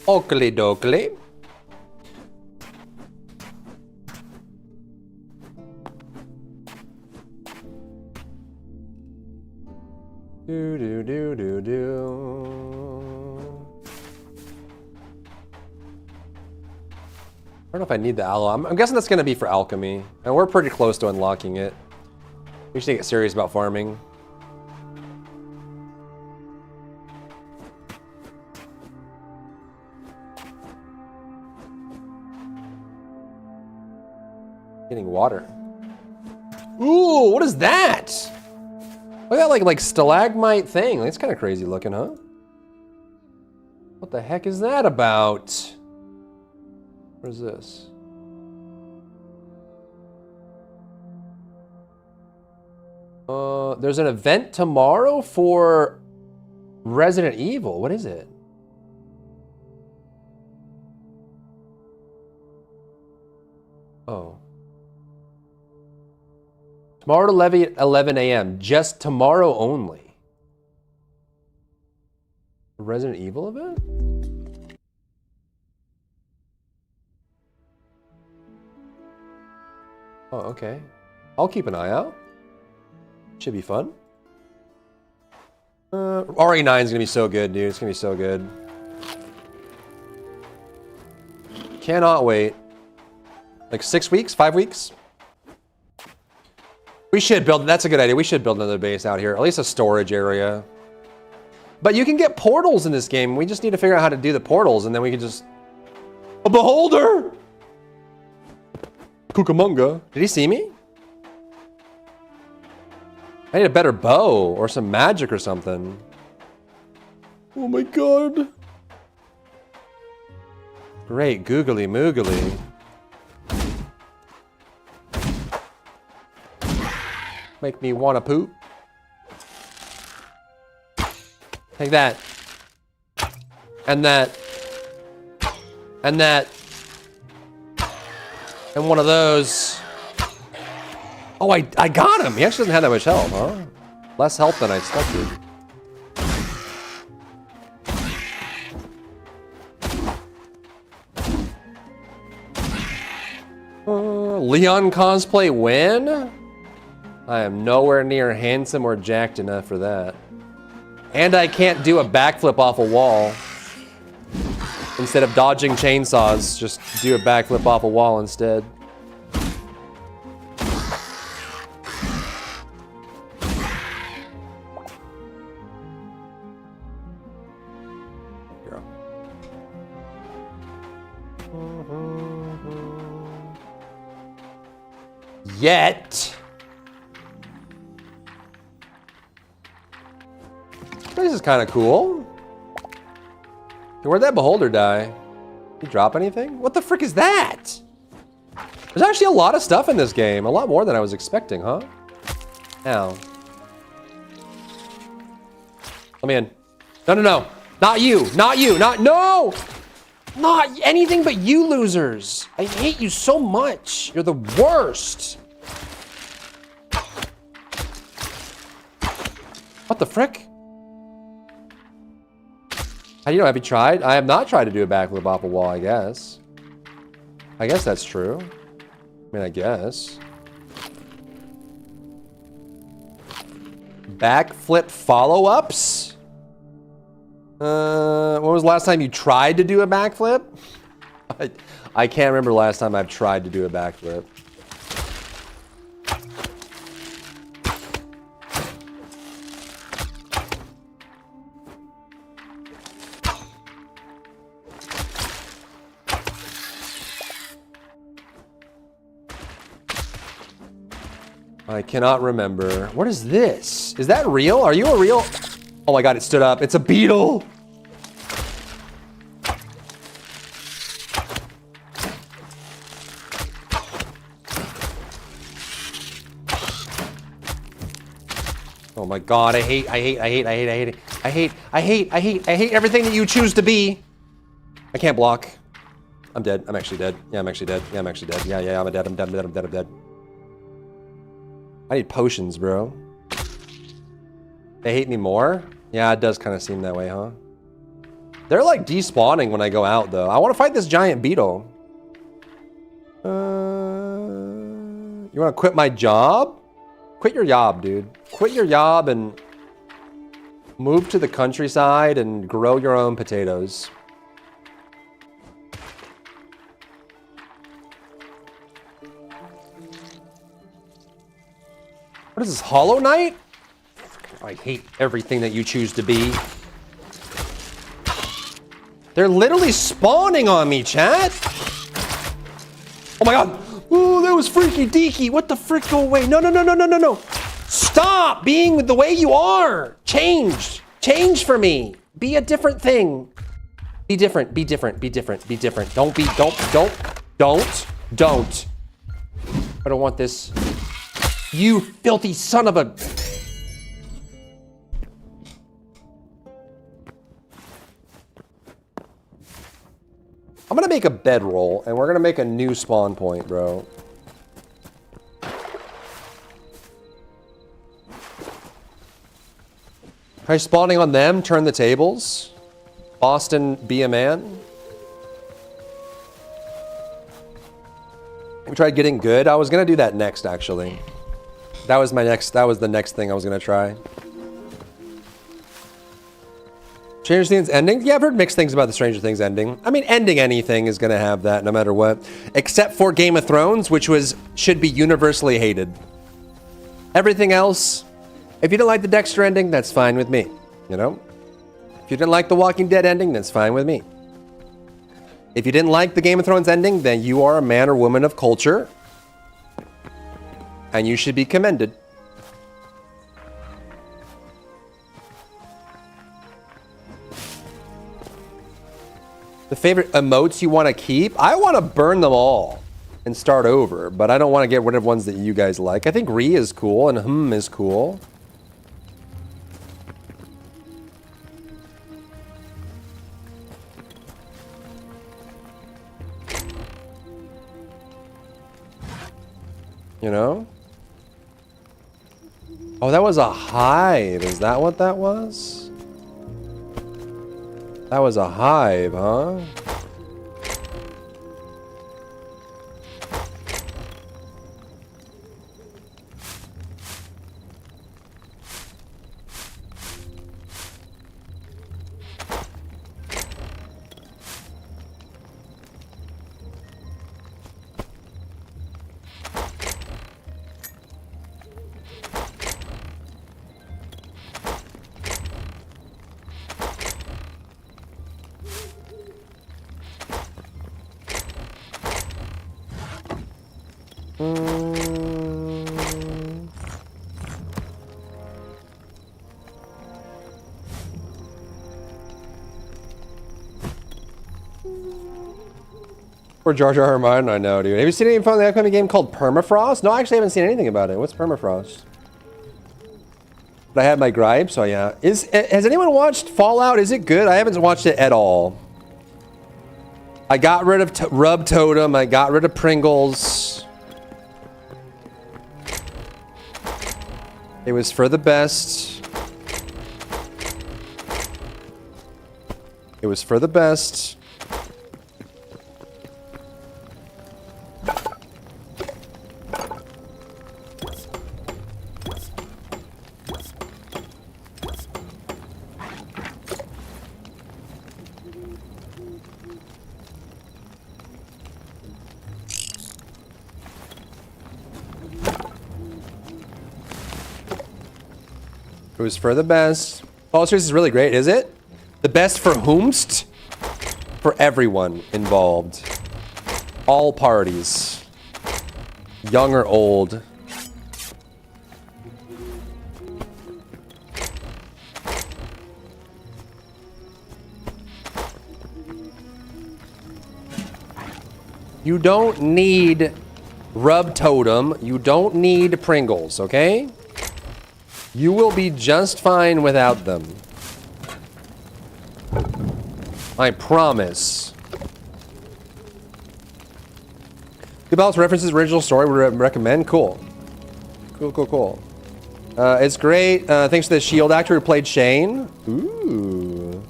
Oakley dokley. Do do do do do. I don't know if I need the aloe. I'm guessing that's going to be for alchemy, and we're pretty close to unlocking it. We should get serious about farming. Getting water. Ooh, what is that? Look at that like stalagmite thing. That's kind of crazy looking, huh? What the heck is that about? What is this? There's an event tomorrow for Resident Evil. What is it? Oh. Tomorrow at 11 a.m. Just tomorrow only. A Resident Evil event? Oh, okay. I'll keep an eye out. Should be fun. RE9 is gonna be so good, dude. It's gonna be so good. Cannot wait. Like 6 weeks? 5 weeks? We should build, that's a good idea. We should build another base out here, at least a storage area. But you can get portals in this game. We just need to figure out how to do the portals, and then we can just... A beholder! Cucamonga. Did he see me? I need a better bow, or some magic or something. Oh my god. Great, googly moogly. Make me wanna poop. Take that. And that. And that. And one of those. Oh, I got him! He actually doesn't have that much health, huh? Less health than I expected. Leon cosplay win? I am nowhere near handsome or jacked enough for that. And I can't do a backflip off a wall. Instead of dodging chainsaws, just do a backflip off a wall instead. Yet. This is kind of cool. Where'd that beholder die? Did he drop anything? What the frick is that? There's actually a lot of stuff in this game. A lot more than I was expecting, huh? Ow. Let me in. No, no, no. Not you. Not you. Not, no! Not anything but you losers. I hate you so much. You're the worst. What the frick? How do you know? Have you tried? I have not tried to do a backflip off a wall, I guess. I guess that's true. I mean, I guess. Backflip follow-ups? When was the last time you tried to do a backflip? I can't remember the last time I've tried to do a backflip. I cannot remember. What is this? Is that real? Are you a real? Oh my god, it stood up. It's a beetle. Oh my god, I hate everything that you choose to be. I can't block. I'm dead. I'm actually dead. Yeah, I'm actually dead. Yeah, I'm actually dead. Yeah, I'm dead. I'm dead. I'm dead. I need potions, bro. They hate me more? Yeah, it does kind of seem that way, huh? They're like despawning when I go out, though. I want to fight this giant beetle. You want to quit my job? Quit your job, dude. Quit your job and move to the countryside and grow your own potatoes. What is this, Hollow Knight? I hate everything that you choose to be. They're literally spawning on me, chat. Oh my god. Oh, that was freaky deaky. What the frick? Go away. No. Stop being the way you are. Change. Change for me. Be a different thing. Be different. Be different. Be different. Be different. Don't. I don't want this. You filthy son of a... I'm gonna make a bedroll, and we're gonna make a new spawn point, bro. Try spawning on them, turn the tables. Boston, be a man. We tried getting good. I was gonna do that next, actually. That was the next thing I was gonna try. Stranger Things ending? Yeah, I've heard mixed things about the Stranger Things ending. I mean, ending anything is gonna have that no matter what. Except for Game of Thrones, which should be universally hated. Everything else, if you didn't like the Dexter ending, that's fine with me. You know? If you didn't like the Walking Dead ending, that's fine with me. If you didn't like the Game of Thrones ending, then you are a man or woman of culture. And you should be commended. The favorite emotes you want to keep? I want to burn them all and start over, but I don't want to get rid of ones that you guys like. I think Re is cool and is cool. You know? Oh, that was a hive. Is that what that was? That was a hive, huh? Or Jar Jar Martin, I know, dude. Have you seen anything from the upcoming game called Permafrost? No, I actually haven't seen anything about it. What's Permafrost? But I had my gripes, so yeah. Has anyone watched Fallout? Is it good? I haven't watched it at all. I got rid of Rub Totem. I got rid of Pringles. It was for the best. It was for the best. It was for the best. Fallout Series is really great, is it? The best for whomst? For everyone involved. All parties. Young or old. You don't need Rub Totem. You don't need Pringles, okay? You will be just fine without them. I promise. Good balance references, original story, would recommend. Cool. Cool. It's great. Thanks to the Shield actor who played Shane. Ooh.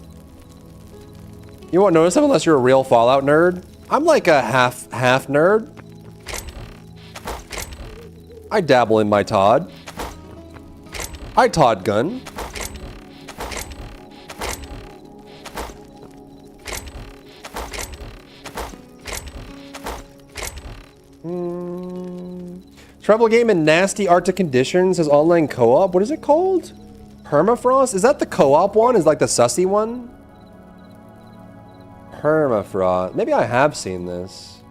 You won't notice them unless you're a real Fallout nerd. I'm like a half nerd. I dabble in my Todd. I Todd gun. Travel game in nasty Arctic conditions has online co-op. What is it called? Permafrost? Is that the co-op one? Is like the sussy one? Permafrost. Maybe I have seen this.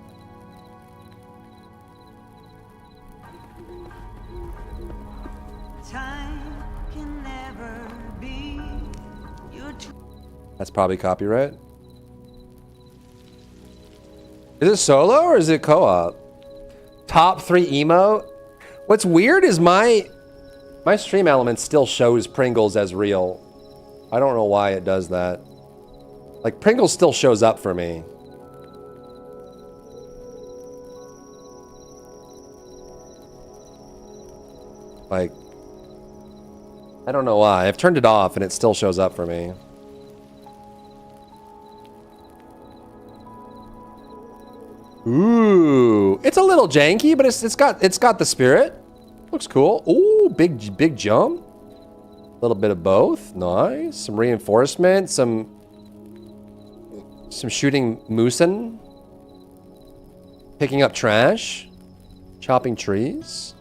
Time can never be your That's probably copyright. Is it solo or is it co-op? Top 3 emo. What's weird is my stream element still shows Pringles as real. I don't know why it does that. Like Pringles still shows up for me. Like I don't know why. I've turned it off and it still shows up for me. Ooh, it's a little janky, but it's got the spirit. Looks cool. Ooh, big jump. A little bit of both. Nice. Some reinforcement. Some shooting moosin. Picking up trash. Chopping trees.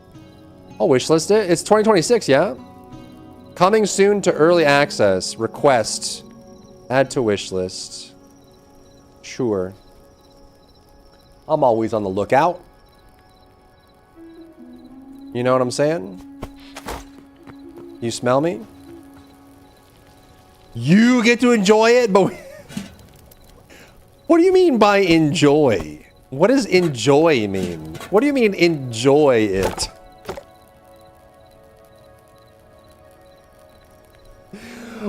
I'll wishlist it. It's 2026, yeah. Coming soon to early access. Request. Add to wishlist. Sure. I'm always on the lookout. You know what I'm saying? You smell me? You get to enjoy it, but what do you mean by enjoy? What does enjoy mean? What do you mean enjoy it?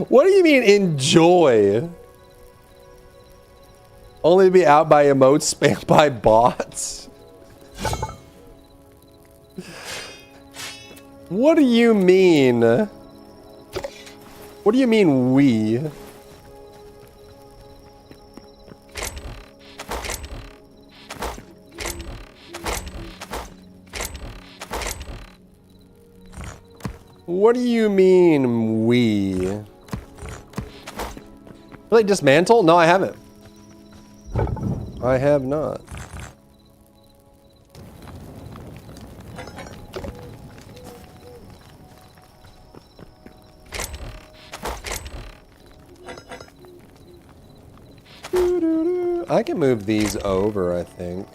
What do you mean enjoy? Only be out by emotes spammed by bots? What do you mean? What do you mean we? What do you mean we? Really dismantle? No, I haven't. I have not. I can move these over, I think.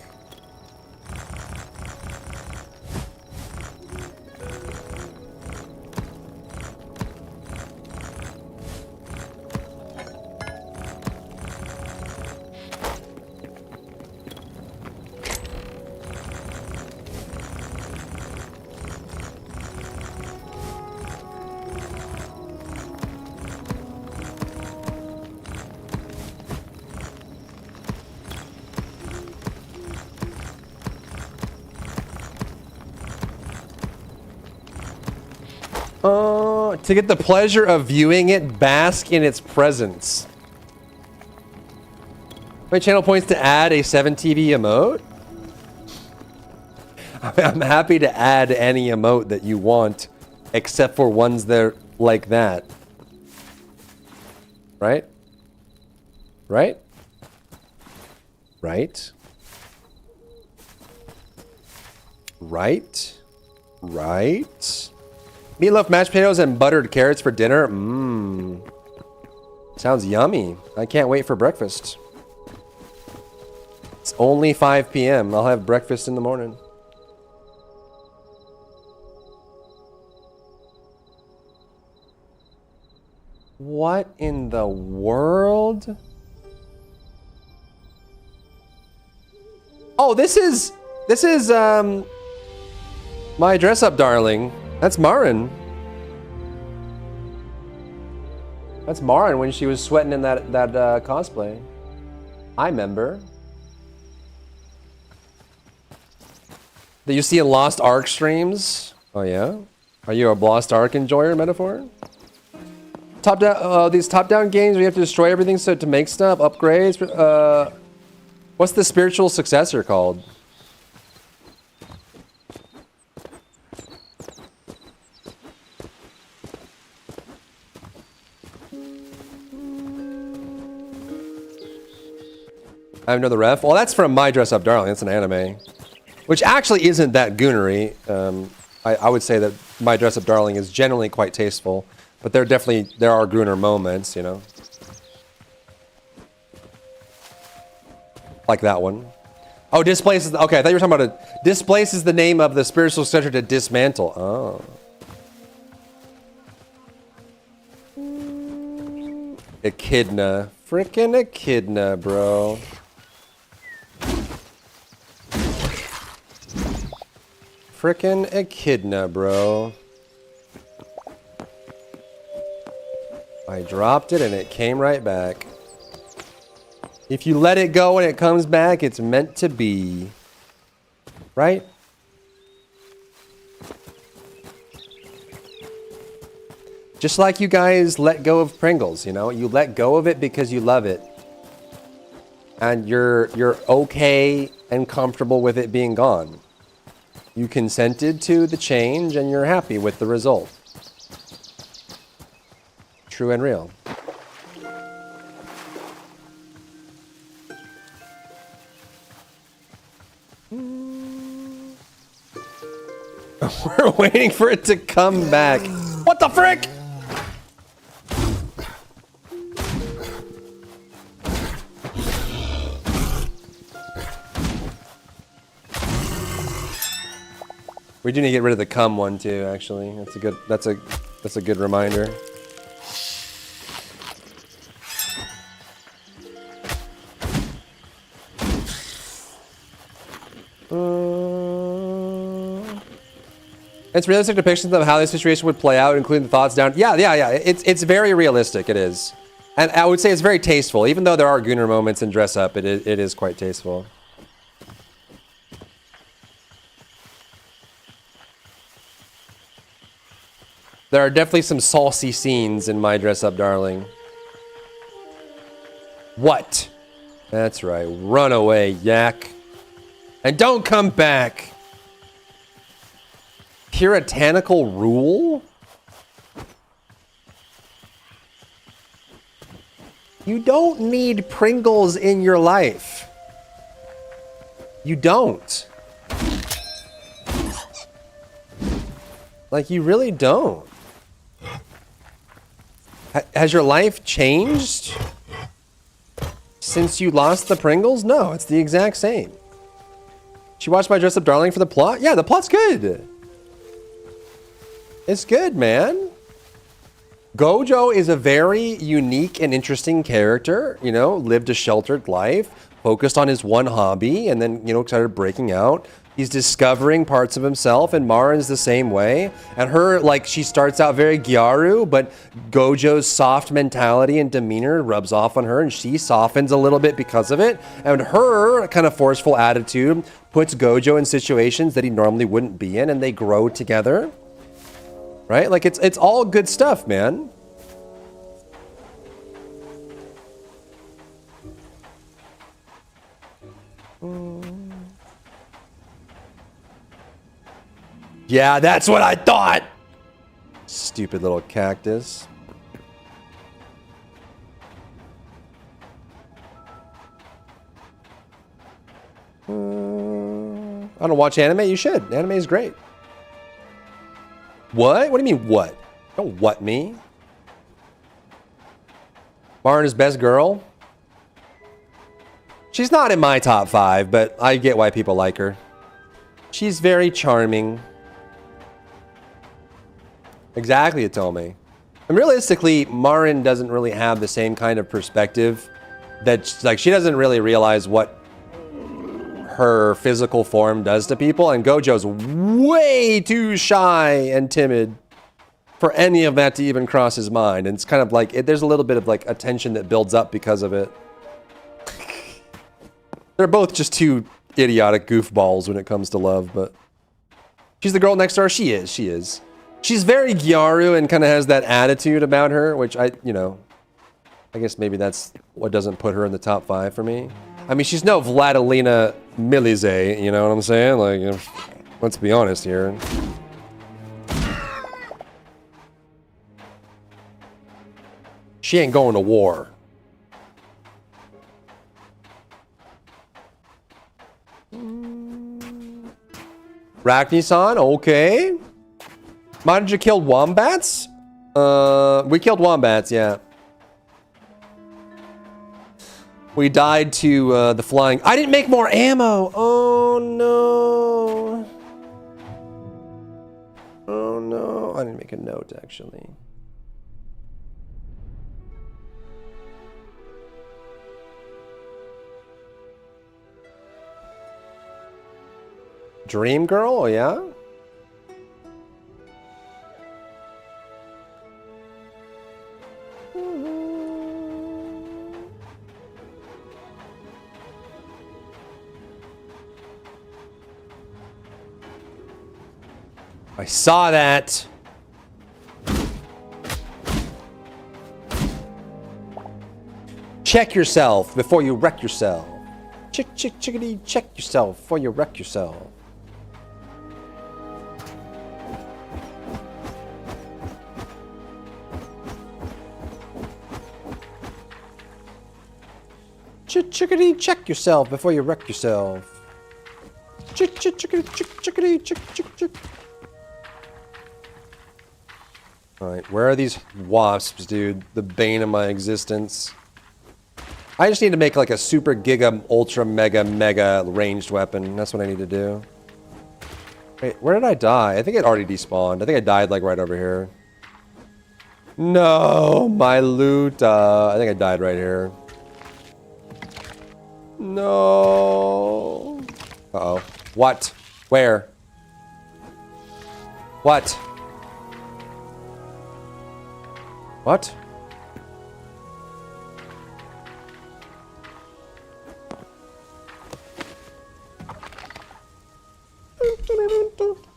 To get the pleasure of viewing it, bask in its presence. My channel points to add a 7TV emote. I'm happy to add any emote that you want, except for ones that are like that. Right? Right? Right? Right? Right? Meatloaf, mashed potatoes, and buttered carrots for dinner. Mmm. Sounds yummy. I can't wait for breakfast. It's only 5 p.m. I'll have breakfast in the morning. What in the world? Oh, this is my dress up darling. That's Marin. That's Marin when she was sweating in that cosplay. I remember. That you see in Lost Ark streams. Oh yeah? Are you a Lost Ark enjoyer, metaphor? Top down, these top-down games where you have to destroy everything to make stuff, upgrades. What's the spiritual successor called? I have another ref. Well, that's from My Dress Up Darling. That's an anime, which actually isn't that goonery. I would say that My Dress Up Darling is generally quite tasteful. But there are Gruner moments, you know. Like that one. Oh, displaces. Okay, I thought you were talking about displaces the name of the spiritual successor to dismantle. Oh. Echidna. Frickin' Echidna, bro. Frickin' Echidna, bro. I dropped it and it came right back. If you let it go and it comes back, it's meant to be. Right? Just like you guys let go of Pringles, you know? You let go of it because you love it. And you're okay and comfortable with it being gone. You consented to the change and you're happy with the result. True and real. We're waiting for it to come back. What the frick? We do need to get rid of the cum one too, actually. That's a good reminder. It's realistic depictions of how this situation would play out, including the thoughts down. Yeah. It's very realistic. It is, and I would say it's very tasteful. Even though there are gooner moments in Dress Up, it is quite tasteful. There are definitely some saucy scenes in My Dress Up Darling. What? That's right. Run away, yak. And don't come back. Puritanical rule? You don't need Pringles in your life. You don't. Like, you really don't. Has your life changed since you lost the Pringles? No, it's the exact same. She watched My Dress Up Darling for the plot? Yeah, the plot's good. It's good, man. Gojo is a very unique and interesting character. You know, lived a sheltered life, focused on his one hobby, and then, you know, started breaking out. He's discovering parts of himself, and Marin's the same way. And her, like, she starts out very Gyaru, but Gojo's soft mentality and demeanor rubs off on her, and she softens a little bit because of it. And her kind of forceful attitude puts Gojo in situations that he normally wouldn't be in, and they grow together. Right? Like, it's all good stuff, man. Yeah, that's what I thought. Stupid little cactus. I don't watch anime. You should. Anime is great. What? What do you mean, what? Don't what me. Marina's best girl. She's not in my top 5, but I get why people like her. She's very charming. Exactly, it told me. And realistically, Marin doesn't really have the same kind of perspective that, like, she doesn't really realize what her physical form does to people, and Gojo's way too shy and timid. for any of that to even cross his mind. And it's kind of like, there's a little bit of like a tension that builds up because of it. They're both just two idiotic goofballs when it comes to love, but she's the girl next door. She is. She's very Gyaru and kind of has that attitude about her, which I guess maybe that's what doesn't put her in the top 5 for me. I mean, she's no Vladilena Milize, you know what I'm saying? Like, let's be honest here. She ain't going to war. Ragni-san, okay. Why did you kill wombats? We killed wombats, yeah. We died to the flying. I didn't make more ammo. Oh no. Oh no. I didn't make a note actually. Dream girl, oh yeah? I saw that. Check yourself before you wreck yourself. Chickadee, check yourself before you wreck yourself. Chickadee, check yourself before you wreck yourself. Chickadee, chick. Alright, where are these wasps, dude? The bane of my existence. I just need to make like a super giga ultra mega ranged weapon. That's what I need to do. Wait, where did I die? I think it already despawned. I think I died like right over here. No, my loot. I think I died right here. No. Uh-oh. What? Where? What? What?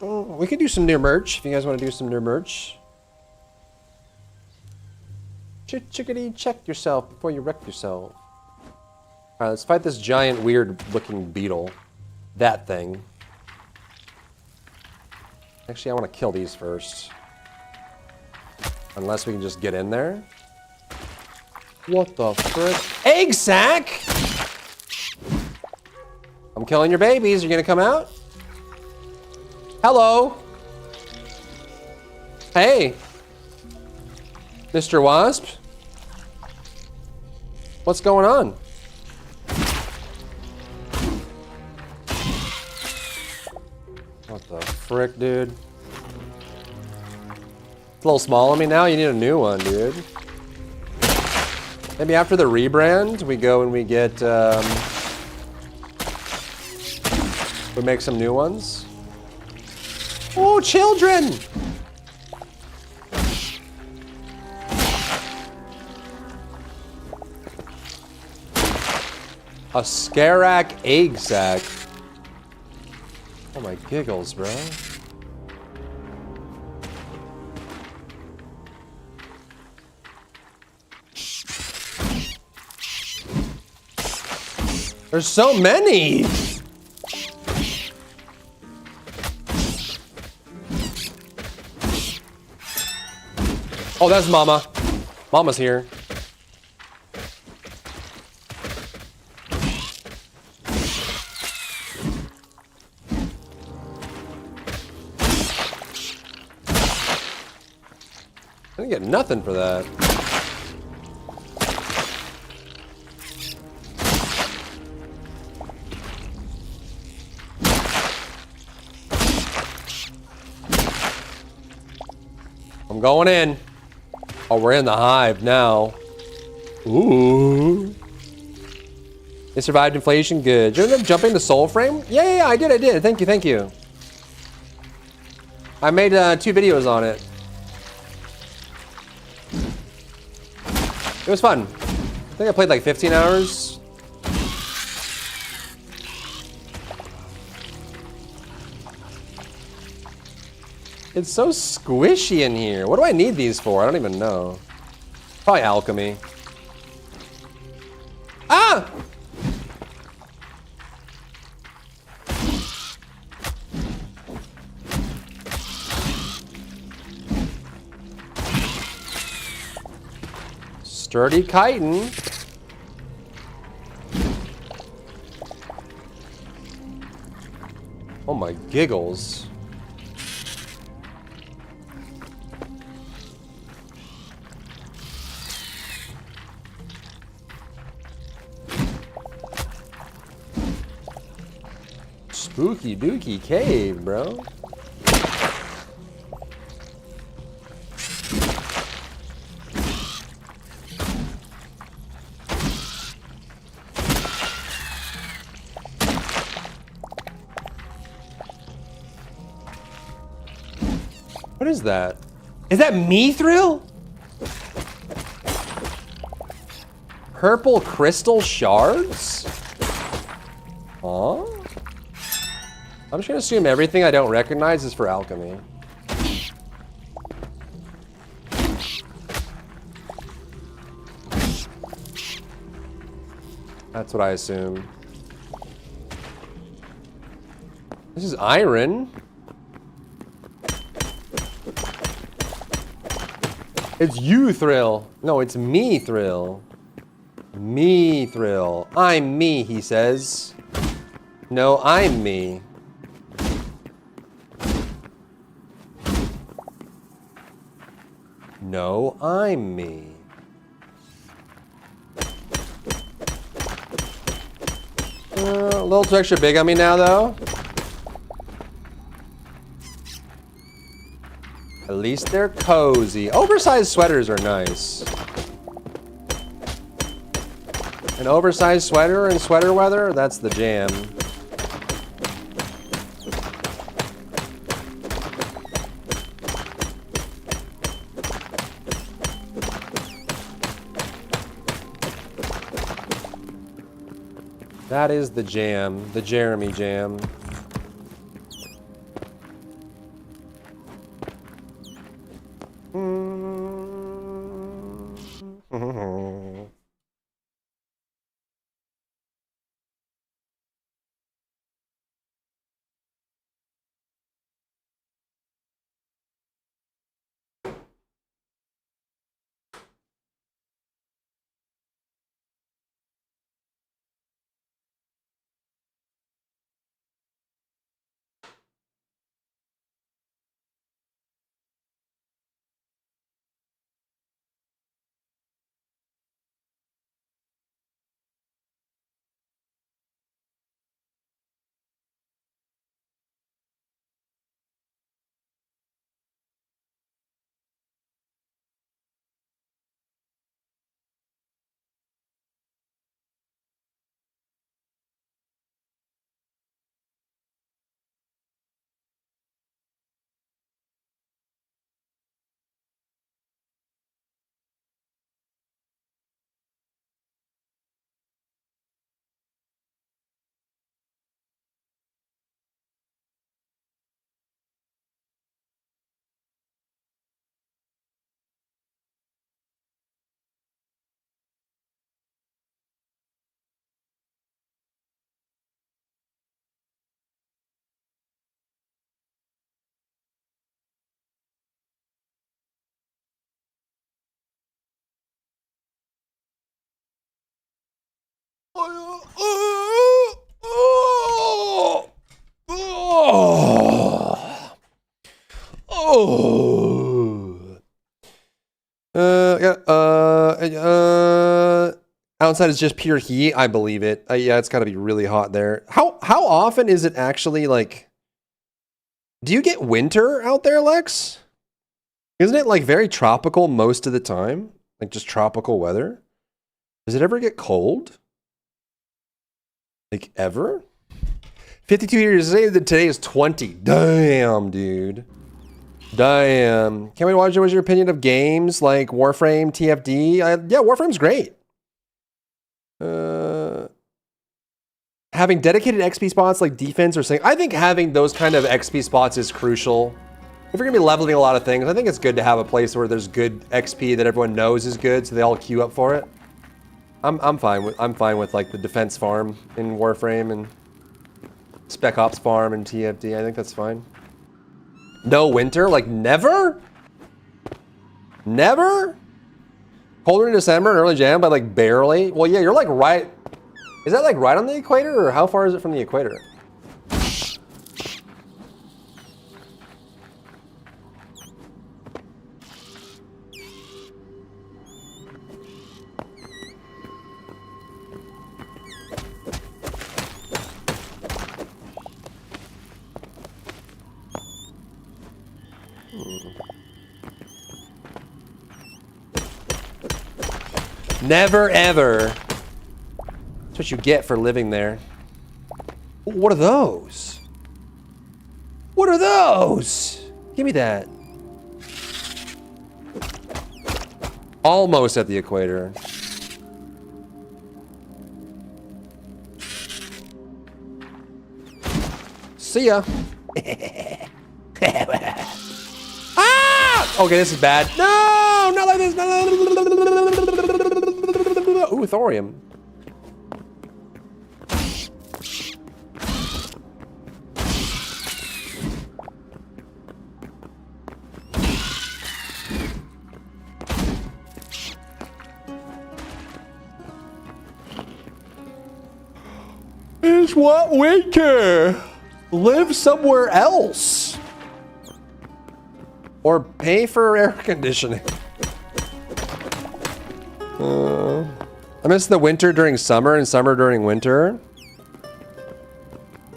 We could do some new merch if you guys want to do some new merch. Chickadee, check yourself before you wreck yourself. Alright, let's fight this giant, weird-looking beetle. That thing. Actually, I want to kill these first. Unless we can just get in there. What the frick? Egg sack! I'm killing your babies. You're gonna come out? Hello? Hey. Mr. Wasp? What's going on? What the frick, dude? It's a little small on me now. You need a new one, dude. Maybe after the rebrand, we go and we get, we make some new ones. Oh, children! A Skarak egg sack. Oh my giggles, bro. There's so many! Oh, that's Mama. Mama's here. I didn't get nothing for that. I'm going in. Oh, we're in the hive now. Ooh. They survived inflation. Good. Did you end up jumping the soul frame? Yeah, I did. Thank you. I made 2 videos on it. It was fun. I think I played like 15 hours. It's so squishy in here. What do I need these for? I don't even know. Probably alchemy. Ah! Sturdy chitin. Oh my giggles. Spooky dooky cave, bro. What is that? Is that mithril? Purple crystal shards? Huh? I'm just gonna assume everything I don't recognize is for alchemy. That's what I assume. This is iron. It's you thrill. No, it's me thrill. Me thrill. I'm me, he says. No, I'm me. No, I'm me. A little too extra big on me now, though. At least they're cozy. Oversized sweaters are nice. An oversized sweater in sweater weather, that's the jam. That is the jam, the Jeremy jam. Outside is just pure heat. I believe it. Yeah, it's got to be really hot there. How often is it actually like? Do you get winter out there, Lex? Isn't it like very tropical most of the time? Like just tropical weather? Does it ever get cold? Like ever? 52 years today is 20. Damn, dude. Damn. Can't we watch? What's your opinion of games like Warframe, TFD? Yeah, Warframe's great. Having dedicated XP spots like defense or something. I think having those kind of XP spots is crucial. If you're gonna be leveling a lot of things, I think it's good to have a place where there's good XP that everyone knows is good, so they all queue up for it. I'm fine with like the defense farm in Warframe and Spec Ops farm and TFD. I think that's fine. No winter, like never? Never? Colder in December and early Jan by like barely? Well, yeah, you're like right. Is that like right on the equator, or how far is it from the equator? Never ever. That's what you get for living there. What are those? What are those? Give me that. Almost at the equator. See ya. Ah! Okay, this is bad. No, not like this. Ooh, thorium. Is what winter? Live somewhere else. Or pay for air conditioning. I miss the winter during summer and summer during winter.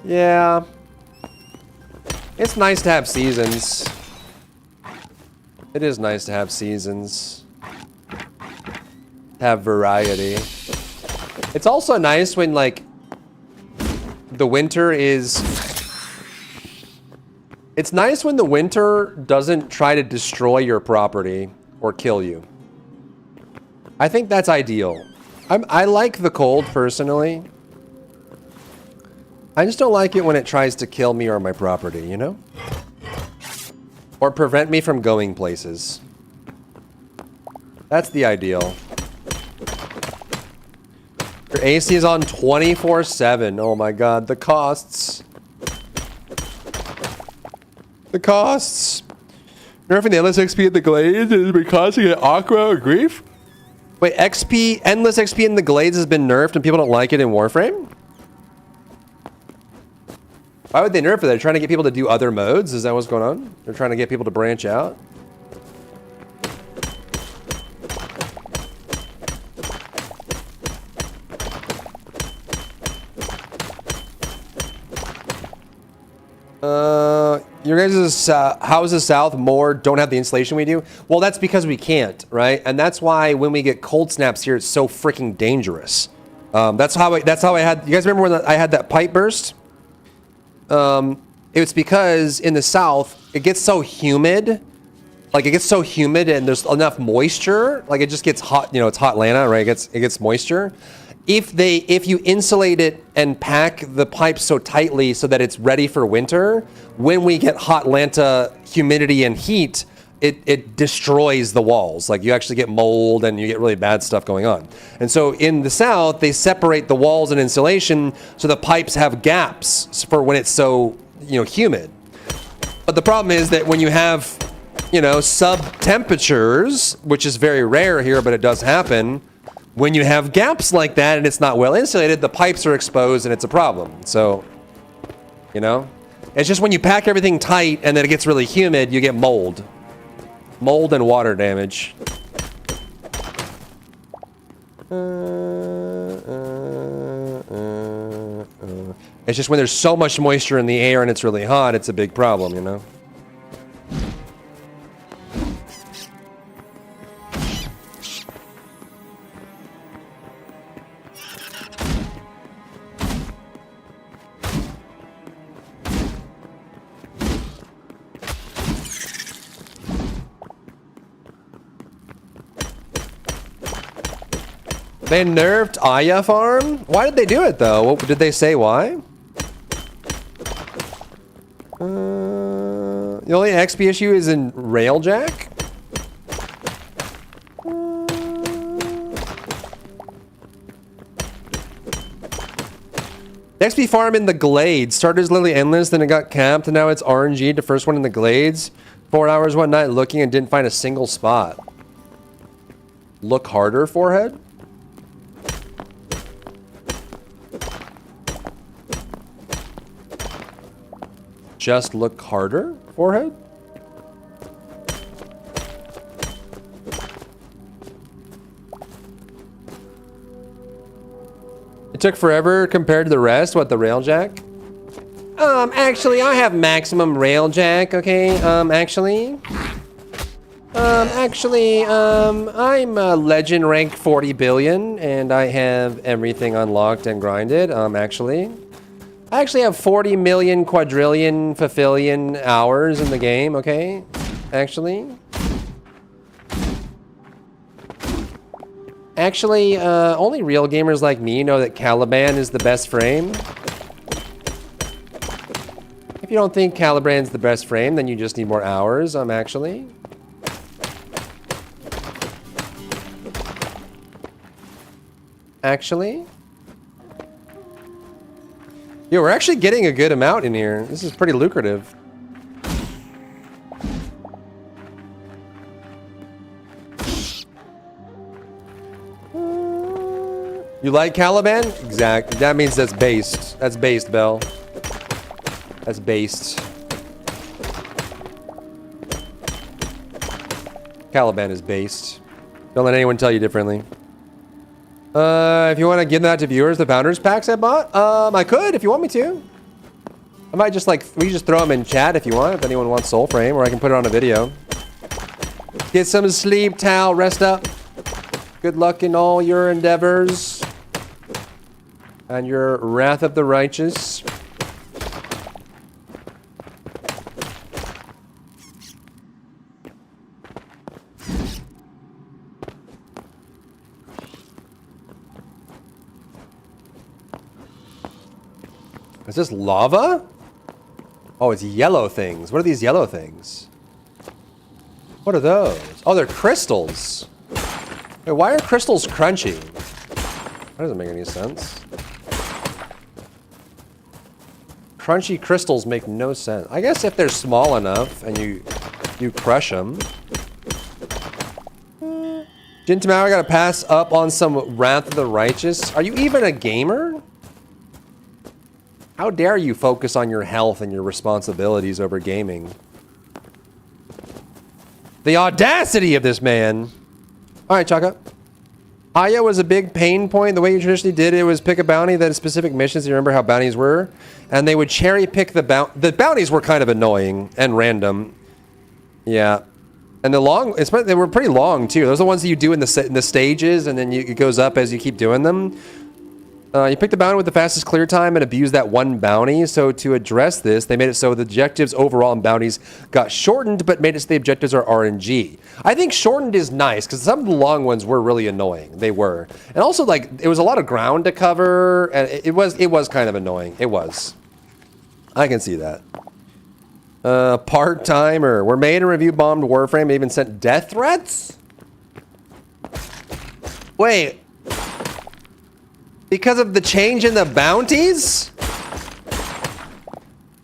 Yeah. It's nice to have seasons. It is nice to have seasons. Have variety. It's also nice when, like, the winter is... It's nice when the winter doesn't try to destroy your property or kill you. I think that's ideal. I like the cold, personally. I just don't like it when it tries to kill me or my property, you know? Or prevent me from going places. That's the ideal. Your AC is on 24/7. Oh my god, the costs. The costs. Nerfing the endless XP at the Glades has been causing an Aqua or grief? Wait, XP, endless XP in the Glades has been nerfed and people don't like it in Warframe? Why would they nerf it? They're trying to get people to do other modes? Is that what's going on? They're trying to get people to branch out? Your guys' houses south more don't have the insulation we do. Well, that's because we can't, right? And that's why when we get cold snaps here, it's so freaking dangerous. That's how I had. You guys remember when I had that pipe burst? It was because in the south it gets so humid. Like it gets so humid and there's enough moisture. Like it just gets hot. You know, it's hot Atlanta, right? It gets moisture. If you insulate it and pack the pipes so tightly so that it's ready for winter, when we get hot Atlanta humidity and heat, it destroys the walls. Like you actually get mold and you get really bad stuff going on. And so in the south, they separate the walls and insulation so the pipes have gaps for when it's so, you know, humid. But the problem is that when you have, you know, sub temperatures, which is very rare here, but it does happen. When you have gaps like that and it's not well insulated, the pipes are exposed and it's a problem. So, you know, it's just when you pack everything tight and then it gets really humid, you get mold. Mold and water damage. It's just when there's so much moisture in the air and it's really hot, it's a big problem, you know? They nerfed Aya farm? Why did they do it though? What, did they say why? The only XP issue is in Railjack? The XP farm in the Glades started as literally endless, then it got capped, and now it's RNG to first one in the Glades. 4 hours one night looking and didn't find a single spot. Look harder, forehead? Just look harder, forehead? It took forever compared to the rest. What, the Railjack? Actually, I have maximum Railjack, okay? I'm legend rank 40 billion, and I have everything unlocked and grinded, I actually have 40 million quadrillion fafillion hours in the game, okay? Only real gamers like me know that Caliban is the best frame. If you don't think Caliban's the best frame, then you just need more hours, actually. Yo, we're actually getting a good amount in here. This is pretty lucrative. You like Caliban? Exactly. That means that's based. That's based, Bell. That's based. Caliban is based. Don't let anyone tell you differently. If you want to give that to viewers, the Founders Packs I bought, I could if you want me to. I might just we just throw them in chat if you want, if anyone wants Soul Frame, or I can put it on a video. Get some sleep, Tal, rest up. Good luck in all your endeavors. And your Wrath of the Righteous. Is this lava? Oh, it's yellow things. What are these yellow things? What are those? Oh, they're crystals. Wait, why are crystals crunchy? That doesn't make any sense. Crunchy crystals make no sense. I guess if they're small enough and you crush them. Jintamao, I gotta pass up on some Wrath of the Righteous. Are you even a gamer? How dare you focus on your health and your responsibilities over gaming? The audacity of this man. All right, Chaka. Aya was a big pain point. The way you traditionally did it was pick a bounty that had specific missions. You remember how bounties were? And they would cherry pick the bounties were kind of annoying and random. Yeah. And they were pretty long too. Those are the ones that you do in the stages, and then it goes up as you keep doing them. You pick the bounty with the fastest clear time and abuse that one bounty. So to address this, they made it so the objectives overall and bounties got shortened, but made it so the objectives are RNG. I think shortened is nice because some of the long ones were really annoying. They were, and also like it was a lot of ground to cover, and it was kind of annoying. It was. I can see that. Part-timer. Were made and review bombed Warframe. They even sent death threats. Wait. Because of the change in the bounties?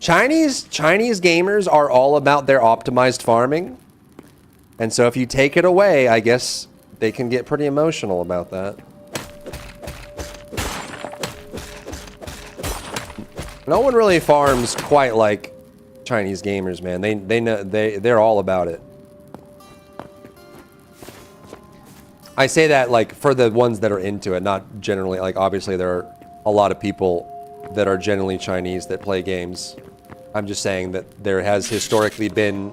Chinese gamers are all about their optimized farming. And so if you take it away, I guess they can get pretty emotional about that. No one really farms quite like Chinese gamers, man. They're all about it. I say that like for the ones that are into it, not generally. Like obviously there are a lot of people that are generally Chinese that play games. I'm just saying that there has historically been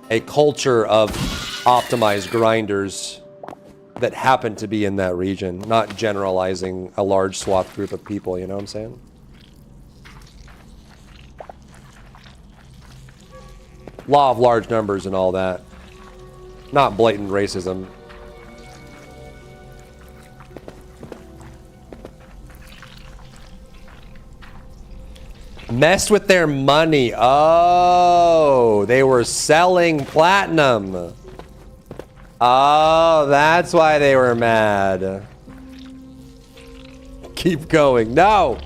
a culture of optimized grinders that happen to be in that region, not generalizing a large swath group of people, you know what I'm saying? Law of large numbers and all that. Not blatant racism. Messed with their money. Oh, they were selling platinum. Oh, that's why they were mad. Keep going. No.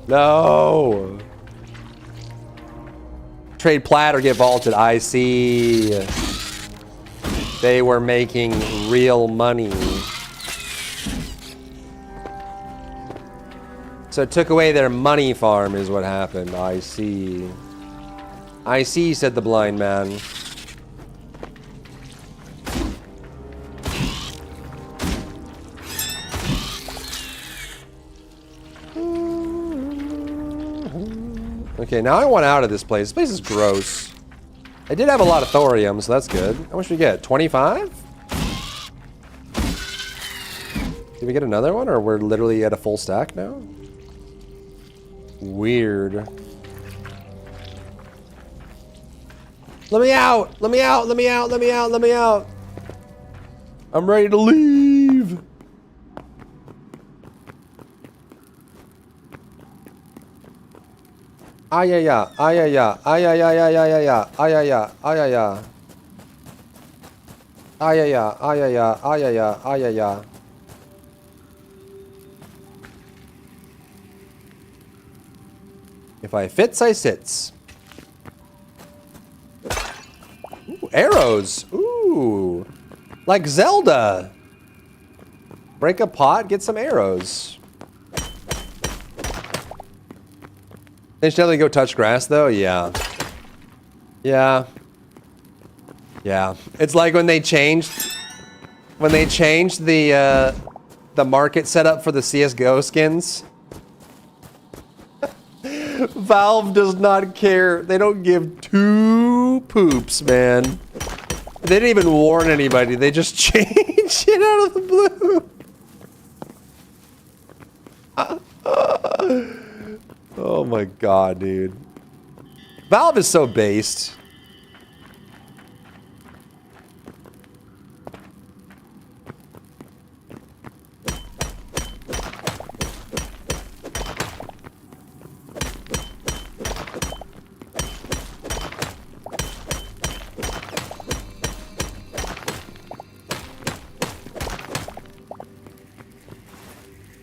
No. Trade plat or get vaulted. I see. They were making real money. So it took away their money farm is what happened. I see. I see, said the blind man. Okay, now I want out of this place. This place is gross. I did have a lot of thorium, so that's good. How much did we get? 25? Did we get another one, or we're literally at a full stack now? Weird. Let me out! Let me out! Let me out! Let me out! Let me out! I'm ready to leave! Ayaya, ayaya, ayaya, ayaya, ayaya, ayaya. Ayaya, ayaya, ayaya, ayaya. If I fits, I sits. Ooh, arrows. Ooh. Like Zelda. Break a pot, get some arrows. They should definitely go touch grass though, yeah. Yeah. Yeah. It's like when they changed the market setup for the CS:GO skins. Valve does not care. They don't give two poops, man. They didn't even warn anybody. They just changed it out of the blue. Oh my god, dude. Valve is so based.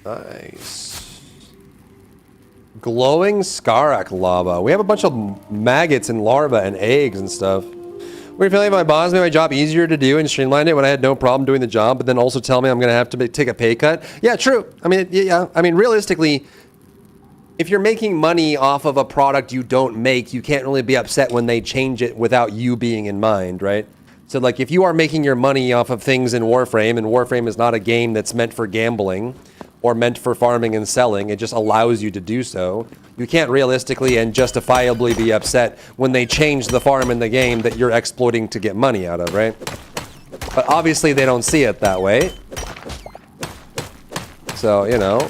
Nice. Glowing Skarak lava. We have a bunch of maggots and larvae and eggs and stuff. We're feeling my boss made my job easier to do and streamlined it when I had no problem doing the job, but then also tell me I'm going to have to take a pay cut. Yeah, true. I mean, yeah. I mean, realistically, if you're making money off of a product you don't make, you can't really be upset when they change it without you being in mind, right? So, like, if you are making your money off of things in Warframe, and Warframe is not a game that's meant for gambling or meant for farming and selling, it just allows you to do so. You can't realistically and justifiably be upset when they change the farm in the game that you're exploiting to get money out of, right? But obviously they don't see it that way. So, you know.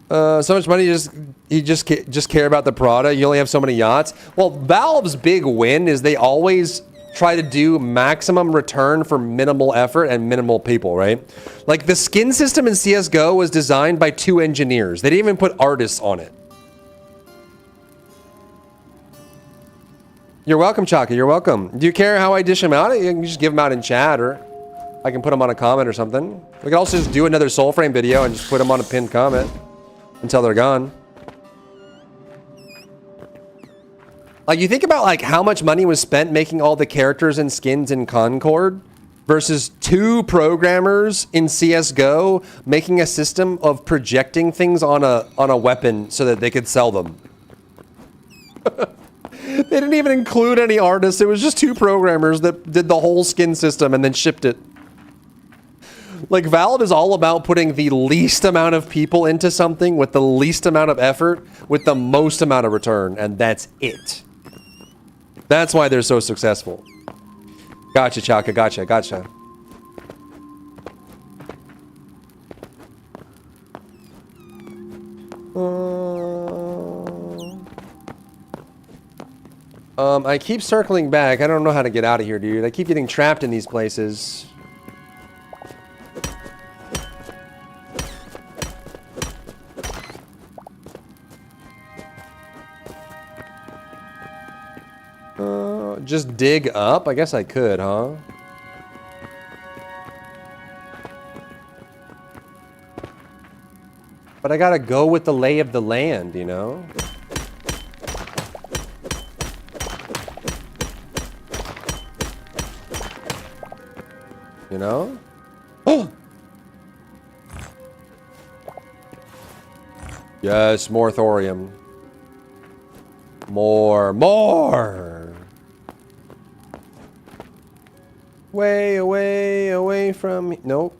So much money, you just care about the product. You only have so many yachts. Well, Valve's big win is they always try to do maximum return for minimal effort and minimal people, right? Like the skin system in CS:GO was designed by 2 engineers. They didn't even put artists on it. You're welcome, Chaka. You're welcome. Do you care how I dish them out? You can just give them out in chat, or I can put them on a comment or something. We can also just do another Soulframe video and just put them on a pinned comment until they're gone. Like, you think about, like, how much money was spent making all the characters and skins in Concord versus 2 programmers in CS:GO making a system of projecting things on a weapon so that they could sell them. They didn't even include any artists. It was just 2 programmers that did the whole skin system and then shipped it. Like, Valve is all about putting the least amount of people into something with the least amount of effort with the most amount of return, and that's it. That's why they're so successful. Gotcha, Chaka. Gotcha, gotcha. I keep circling back. I don't know how to get out of here, dude. I keep getting trapped in these places. Just dig up? I guess I could, huh? But I gotta go with the lay of the land, you know? You know? Oh! Yes, more thorium. More! Way away from me. Nope.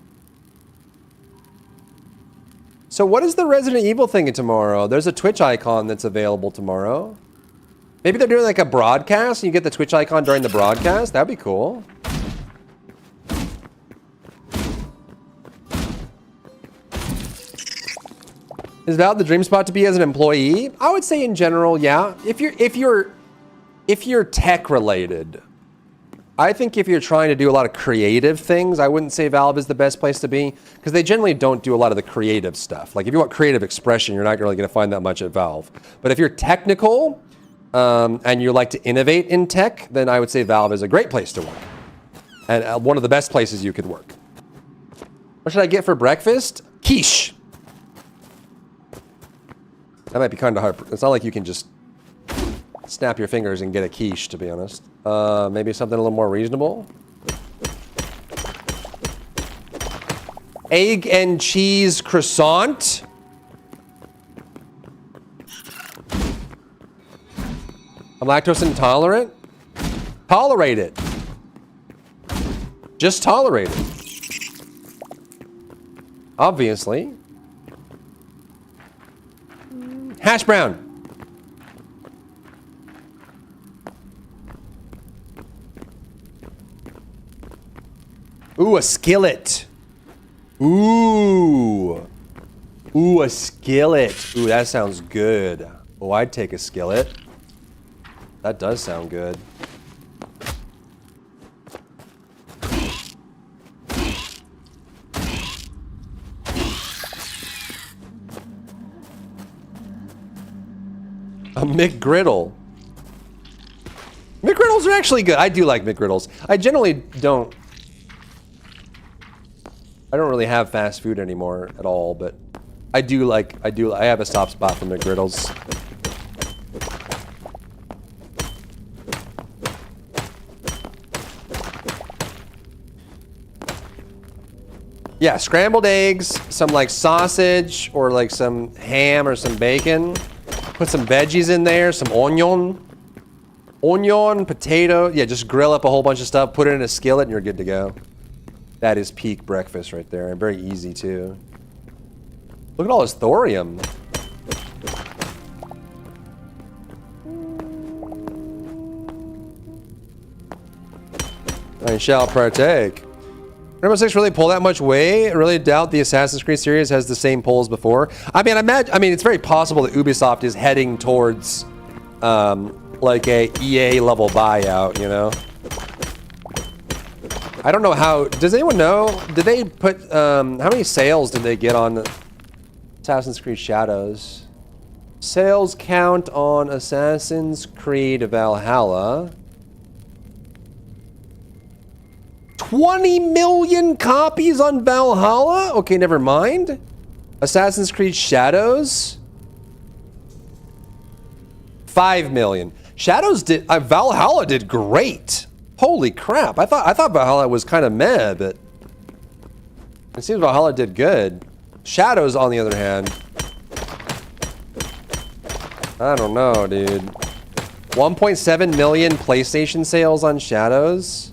So what is the Resident Evil thing tomorrow? There's a Twitch icon that's available tomorrow. Maybe they're doing like a broadcast and you get the Twitch icon during the broadcast? That'd be cool. Is Valve the dream spot to be as an employee? I would say in general, yeah. If you're tech related, I think if you're trying to do a lot of creative things, I wouldn't say Valve is the best place to be because they generally don't do a lot of the creative stuff. Like if you want creative expression, you're not really going to find that much at Valve. But if you're technical and you like to innovate in tech, then I would say Valve is a great place to work and one of the best places you could work. What should I get for breakfast? Quiche. That might be kind of hard. It's not like you can just snap your fingers and get a quiche, to be honest. Maybe something a little more reasonable. Egg and cheese croissant. I'm lactose intolerant. Tolerate it. Just tolerate it. Obviously. Hash brown. Ooh, a skillet. Ooh. Ooh, a skillet. Ooh, that sounds good. Oh, I'd take a skillet. That does sound good. A McGriddle. McGriddles are actually good. I do like McGriddles. I generally don't. I don't really have fast food anymore at all, but I have a soft spot for McGriddles. Yeah, scrambled eggs, some like sausage or like some ham or some bacon. Put some veggies in there, some onion, potato. Yeah, just grill up a whole bunch of stuff, put it in a skillet, and you're good to go. That is peak breakfast right there, and very easy too. Look at all this thorium. I shall partake. Rainbow Six really pull that much weight? I really doubt the Assassin's Creed series has the same pulls before. I mean, it's very possible that Ubisoft is heading towards like a EA level buyout, you know? I don't know how, does anyone know? Did they put, how many sales did they get on Assassin's Creed Shadows? Sales count on Assassin's Creed Valhalla. 20 million copies on Valhalla? Okay, never mind. Assassin's Creed Shadows? 5 million. Valhalla did great. Holy crap. I thought Valhalla was kind of meh, but it seems Valhalla did good. Shadows, on the other hand, I don't know, dude. 1.7 million PlayStation sales on Shadows?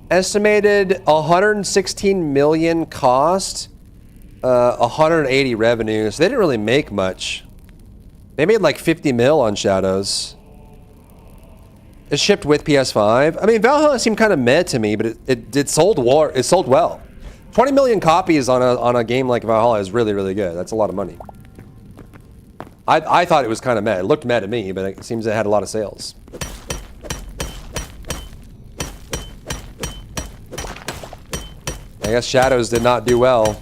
Estimated 116 million cost, 180 revenue. So they didn't really make much. They made like 50 mil on Shadows. It shipped with PS5. I mean, Valhalla seemed kind of meh to me, but it sold well. 20 million copies on a game like Valhalla is really, really good. That's a lot of money. I thought it was kind of meh. It looked meh to me, but it seems it had a lot of sales. I guess Shadows did not do well.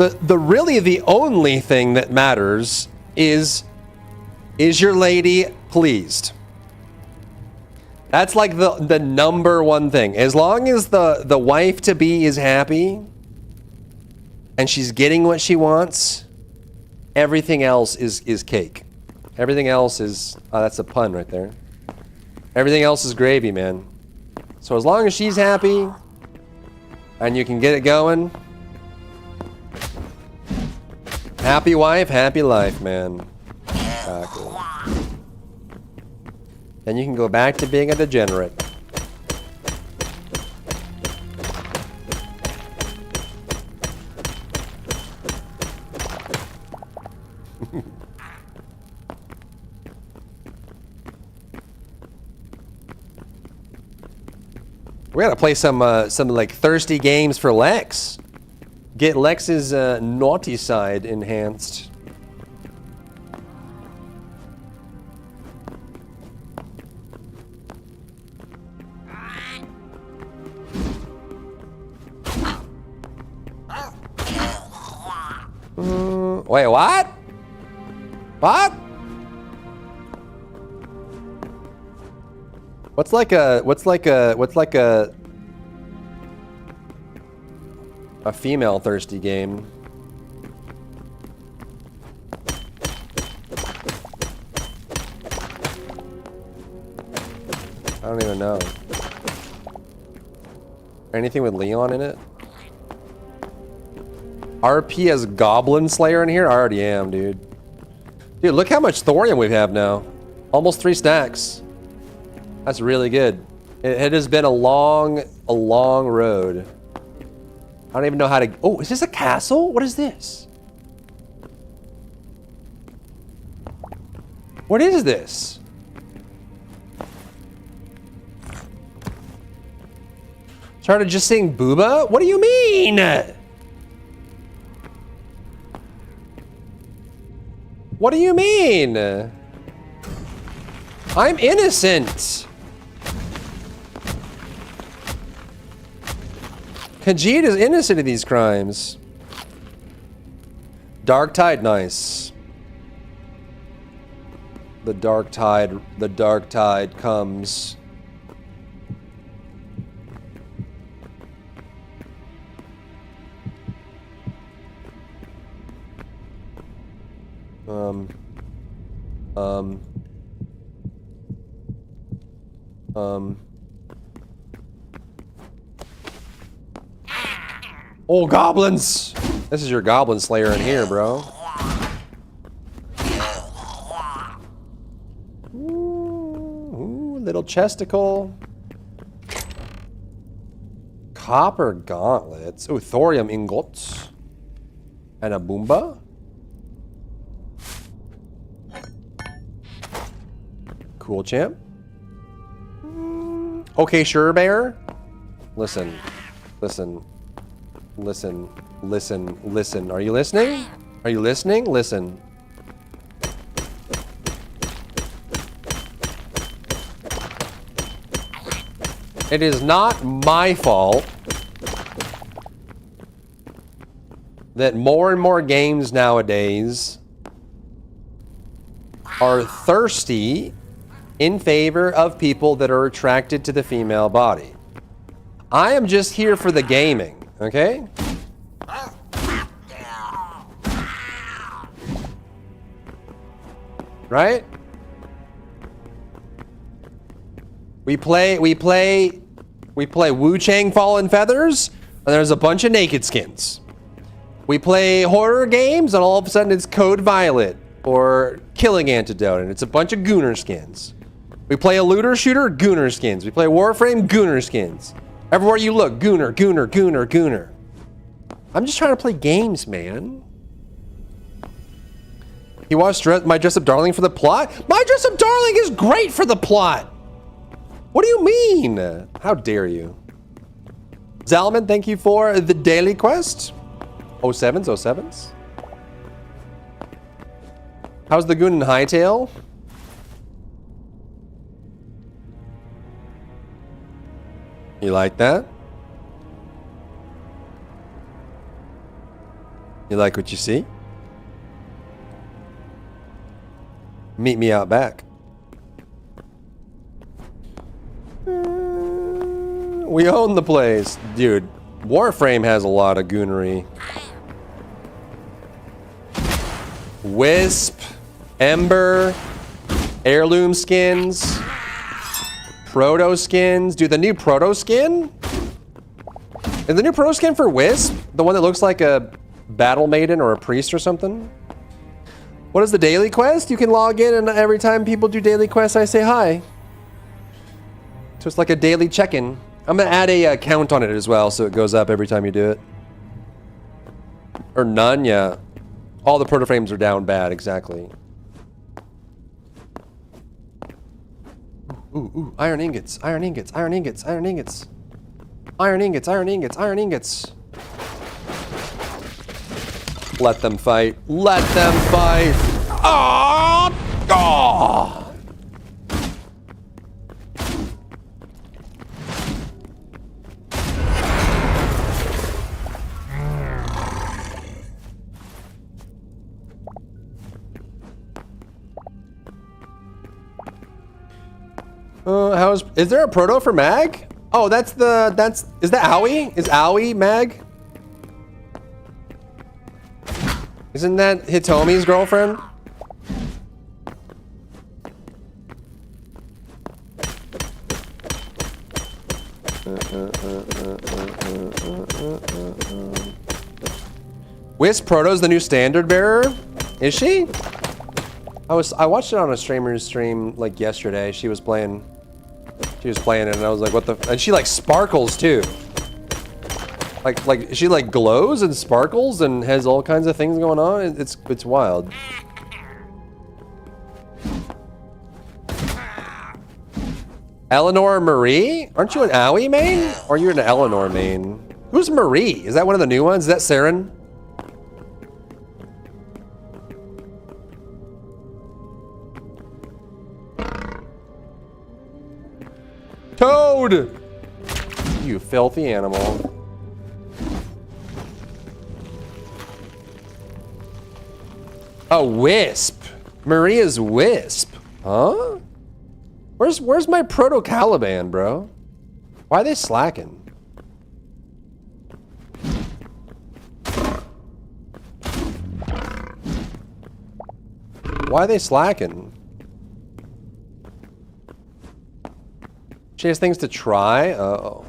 The really the only thing that matters is your lady pleased? That's like the number one thing. As long as the wife to be is happy and she's getting what she wants, everything else is cake. Everything else is, oh, that's a pun right there. Everything else is gravy, man. So as long as she's happy and you can get it going, happy wife, happy life, man. Exactly. Then you can go back to being a degenerate. We gotta play some like thirsty games for Lex. Get Lex's naughty side enhanced. Wait, what? What? What's like a female thirsty game? I don't even know. Anything with Leon in it? RP as Goblin Slayer in here? I already am, dude. Dude, look how much thorium we have now. Almost 3 stacks. That's really good. It has been a long road. I don't even know how to... Oh, is this a castle? What is this? What is this? Started just saying booba? What do you mean? What do you mean? I'm innocent. Khajiit is innocent of these crimes. Dark Tide, nice. The dark tide comes. Oh, goblins! This is your Goblin Slayer in here, bro. Ooh, little chesticle. Copper gauntlets. Ooh, thorium ingots. And a boomba. Cool, champ. Okay, sure, bear. Listen. Listen. Are you listening? Are you listening? Listen. It is not my fault that more and more games nowadays are thirsty in favor of people that are attracted to the female body. I am just here for the gaming, okay? Right? We play Wu Chang Fallen Feathers, and there's a bunch of naked skins. We play horror games, and all of a sudden it's Code Violet or Killing Antidote, and it's a bunch of Gooner skins. We play a looter shooter, Gooner skins. We play Warframe, Gooner skins. Everywhere you look, Gooner. I'm just trying to play games, man. You watched My Dress Up Darling for the plot? My Dress Up Darling is great for the plot. What do you mean? How dare you? Zalman, thank you for the daily quest. 07s. How's the goon in Hytale? You like that? You like what you see? Meet me out back. We own the place. Dude, Warframe has a lot of goonery. Wisp, Ember, heirloom skins, proto skins. Dude, the new proto skin? Is the new proto skin for Wisp? The one that looks like a battle maiden or a priest or something? What is the daily quest? You can log in and every time people do daily quests, I say hi. So it's like a daily check-in. I'm gonna add a count on it as well so it goes up every time you do it. Or none, yeah. All the proto frames are down bad, exactly. Ooh, iron ingots, iron ingots, iron ingots, iron ingots. Iron ingots, iron ingots, iron ingots. Let them fight. Let them fight. Oh! Oh! Is there a proto for Mag? Oh, is that Owie? Is Owie Mag? Isn't that Hitomi's girlfriend? Wisp Proto's the new standard bearer? Is she? I watched it on a streamer's stream like yesterday. She was playing it and I was like, what the and she like sparkles too. Like she like glows and sparkles and has all kinds of things going on. It's wild. Eleanor Marie? Aren't you an Owie main? Or you're an Eleanor main? Who's Marie? Is that one of the new ones? Is that Saren? Toad! You filthy animal. Oh, Wisp. Maria's Wisp. Huh? Where's my Proto Caliban, bro? Why are they slacking? Why are they slacking? She has things to try? Uh-oh.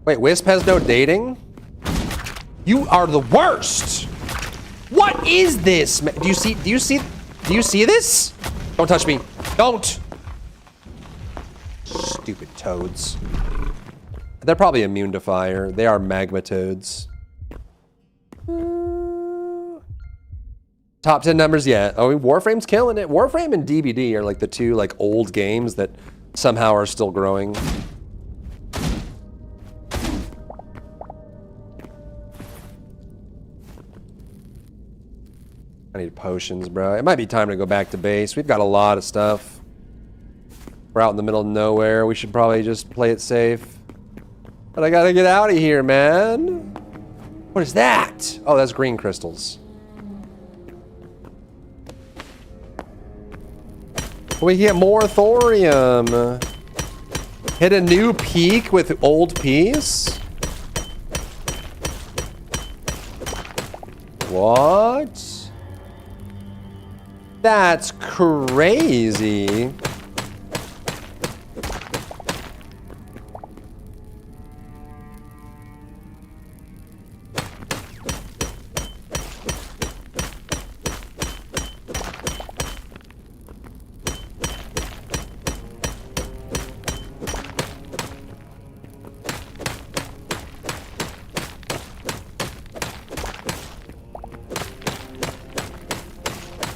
Wait, Wisp has no dating? You are the worst! What is this? Do you see this? Don't touch me. Don't! Stupid toads. They're probably immune to fire. They are magma toads. Top 10 numbers yet. Oh, Warframe's killing it. Warframe and DBD are like the two like old games that somehow are still growing. I need potions, bro. It might be time to go back to base. We've got a lot of stuff. We're out in the middle of nowhere. We should probably just play it safe. But I gotta get out of here, man. What is that? Oh, that's green crystals. We get more thorium. Hit a new peak with old piece? What? That's crazy.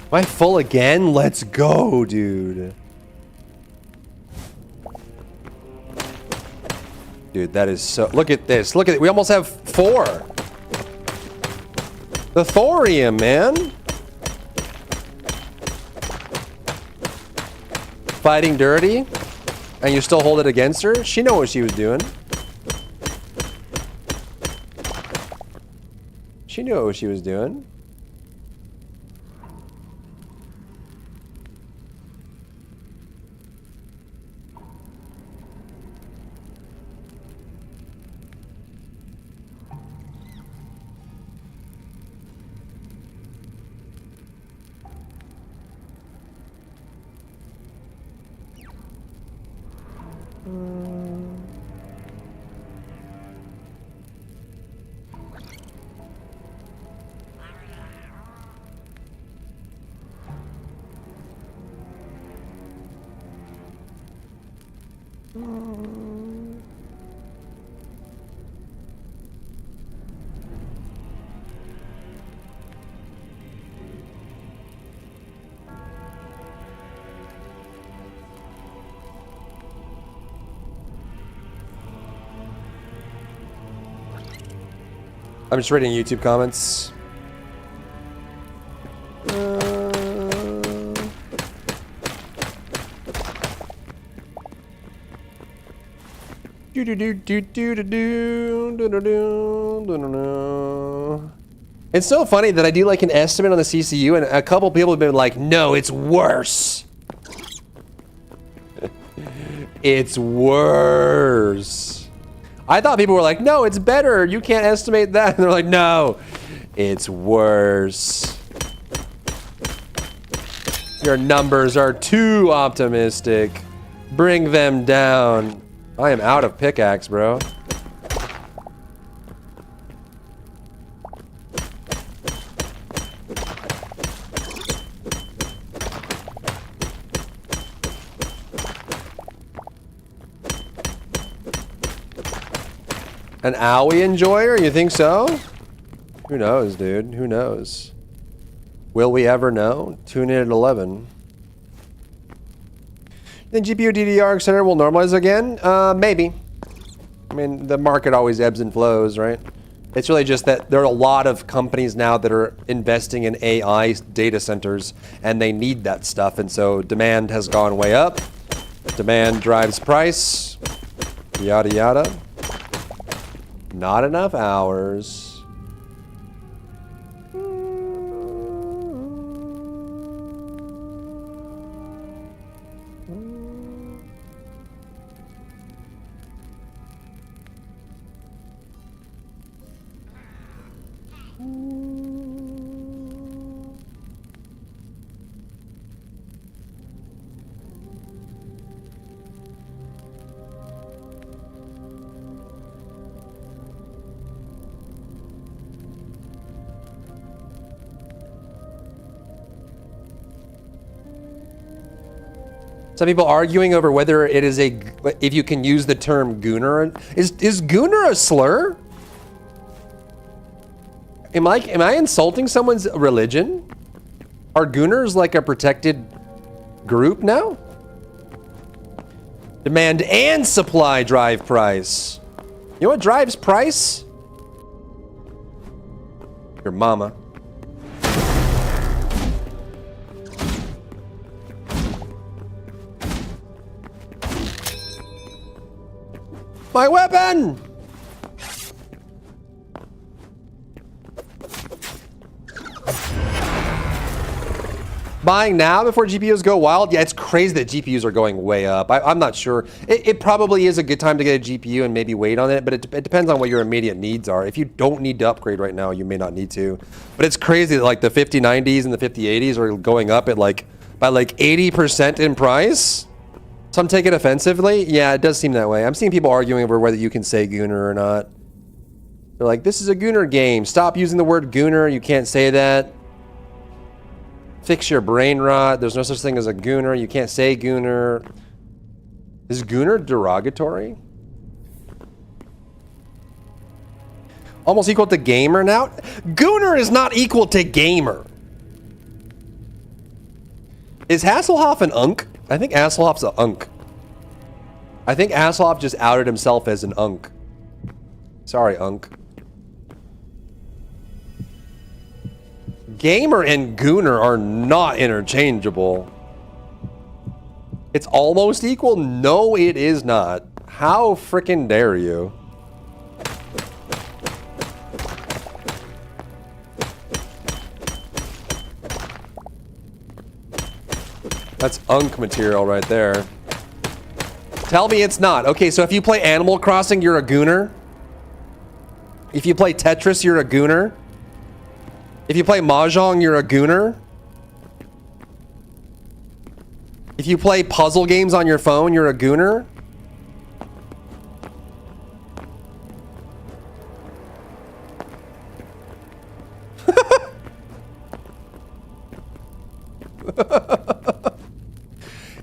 Am I full again? Let's go, dude. Dude, that is so... Look at this. Look at it. We almost have 4. The thorium, man. Fighting dirty? And you still hold it against her? She knew what she was doing. She knew what she was doing. I'm just reading YouTube comments. It's so funny that I do like an estimate on the CCU, and a couple people have been like, "No, it's worse. It's worse." I thought people were like, "No, it's better. You can't estimate that." And they're like, "No, it's worse. Your numbers are too optimistic. Bring them down." I am out of pickaxe, bro. An owie enjoyer? You think so? Who knows, dude? Who knows? Will we ever know? Tune in at 11. Then GPU, DDR, etc. will normalize again? Maybe. I mean, the market always ebbs and flows, right? It's really just that there are a lot of companies now that are investing in AI data centers, and they need that stuff, and so demand has gone way up. Demand drives price. Yada yada. Not enough hours. Some people arguing over whether it is if you can use the term gooner. Is gooner a slur? Am I insulting someone's religion? Are gooners like a protected group now? Demand and supply drive price. You know what drives price? Your mama. My weapon! Buying now before GPUs go wild? Yeah, it's crazy that GPUs are going way up. I'm not sure. It probably is a good time to get a GPU and maybe wait on it, but it depends on what your immediate needs are. If you don't need to upgrade right now, you may not need to. But it's crazy that like the 5090s and the 5080s are going up at by 80% in price. Some take it offensively. Yeah, it does seem that way. I'm seeing people arguing over whether you can say gooner or not. They're like, this is a gooner game. Stop using the word gooner. You can't say that. Fix your brain rot. There's no such thing as a gooner. You can't say gooner. Is gooner derogatory? Almost equal to gamer now? Gooner is not equal to gamer. Is Hasselhoff an unk? I think Hasselhoff's a unk. I think Hasselhoff just outed himself as an unk. Sorry, unk. Gamer and gooner are not interchangeable. It's almost equal? No, it is not. How frickin' dare you? That's unk material right there. Tell me it's not. Okay, so if you play Animal Crossing, you're a gooner. If you play Tetris, you're a gooner. If you play Mahjong, you're a gooner. If you play puzzle games on your phone, you're a gooner.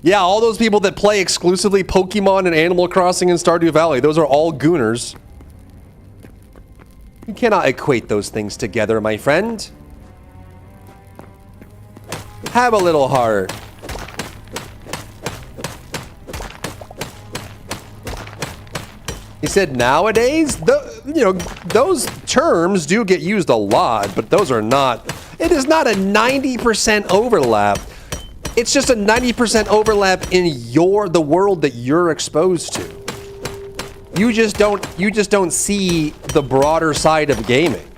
Yeah, all those people that play exclusively Pokemon and Animal Crossing and Stardew Valley, those are all gooners. You cannot equate those things together, my friend. Have a little heart. He said nowadays, those terms do get used a lot, but those are not, it is not a 90% overlap. It's just a 90% overlap in the world that you're exposed to. You just don't see the broader side of gaming.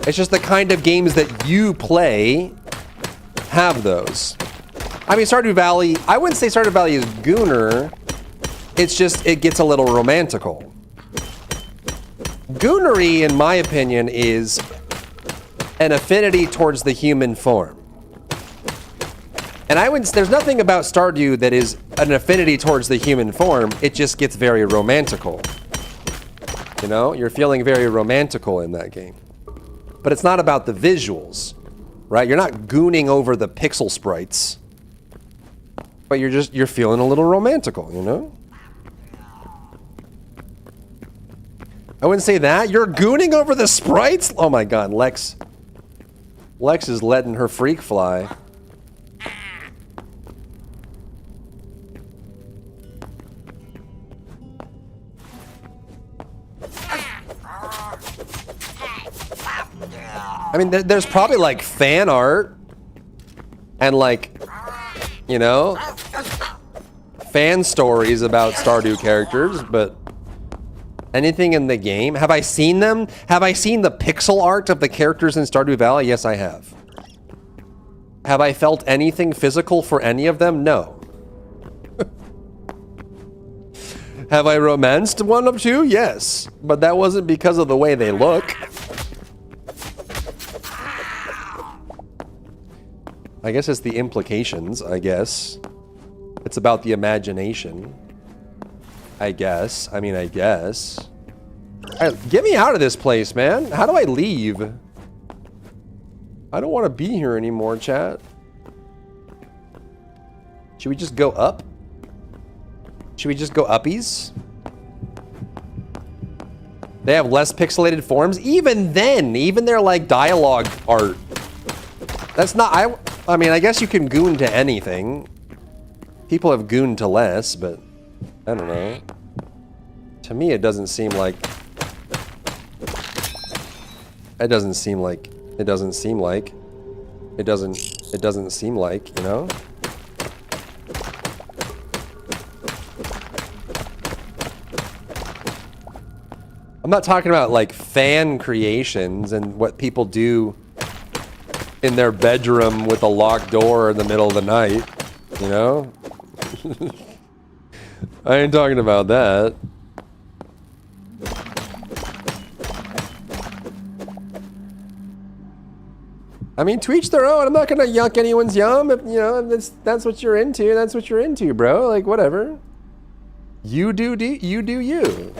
It's just the kind of games that you play have those. I mean, Stardew Valley, I wouldn't say Stardew Valley is gooner. It's just, it gets a little romantical. Goonery, in my opinion, is an affinity towards the human form. And there's nothing about Stardew that is an affinity towards the human form. It just gets very romantical. You know, you're feeling very romantical in that game. But it's not about the visuals, right? You're not gooning over the pixel sprites. But you're feeling a little romantical, you know? I wouldn't say that. You're gooning over the sprites? Oh my god, Lex is letting her freak fly. I mean, there's probably like fan art and like, you know, fan stories about Stardew characters, but anything in the game? Have I seen them? Have I seen the pixel art of the characters in Stardew Valley? Yes, I have. Have I felt anything physical for any of them? No. Have I romanced one of two? Yes. But that wasn't because of the way they look. I guess it's the implications, I guess. It's about the imagination. I guess. I mean, I guess. Alright, get me out of this place, man. How do I leave? I don't want to be here anymore, chat. Should we just go up? Should we just go uppies? They have less pixelated forms? Even then, even their like dialogue art. That's not, I mean, I guess you can goon to anything. People have gooned to less, but I don't know. To me, it doesn't seem like... It doesn't seem like, you know? I'm not talking about like fan creations and what people do in their bedroom with a locked door in the middle of the night, you know? I ain't talking about that. I mean, to each their own. I'm not gonna yuck anyone's yum. If, you know, that's what you're into. That's what you're into, bro. Like, whatever. You do you.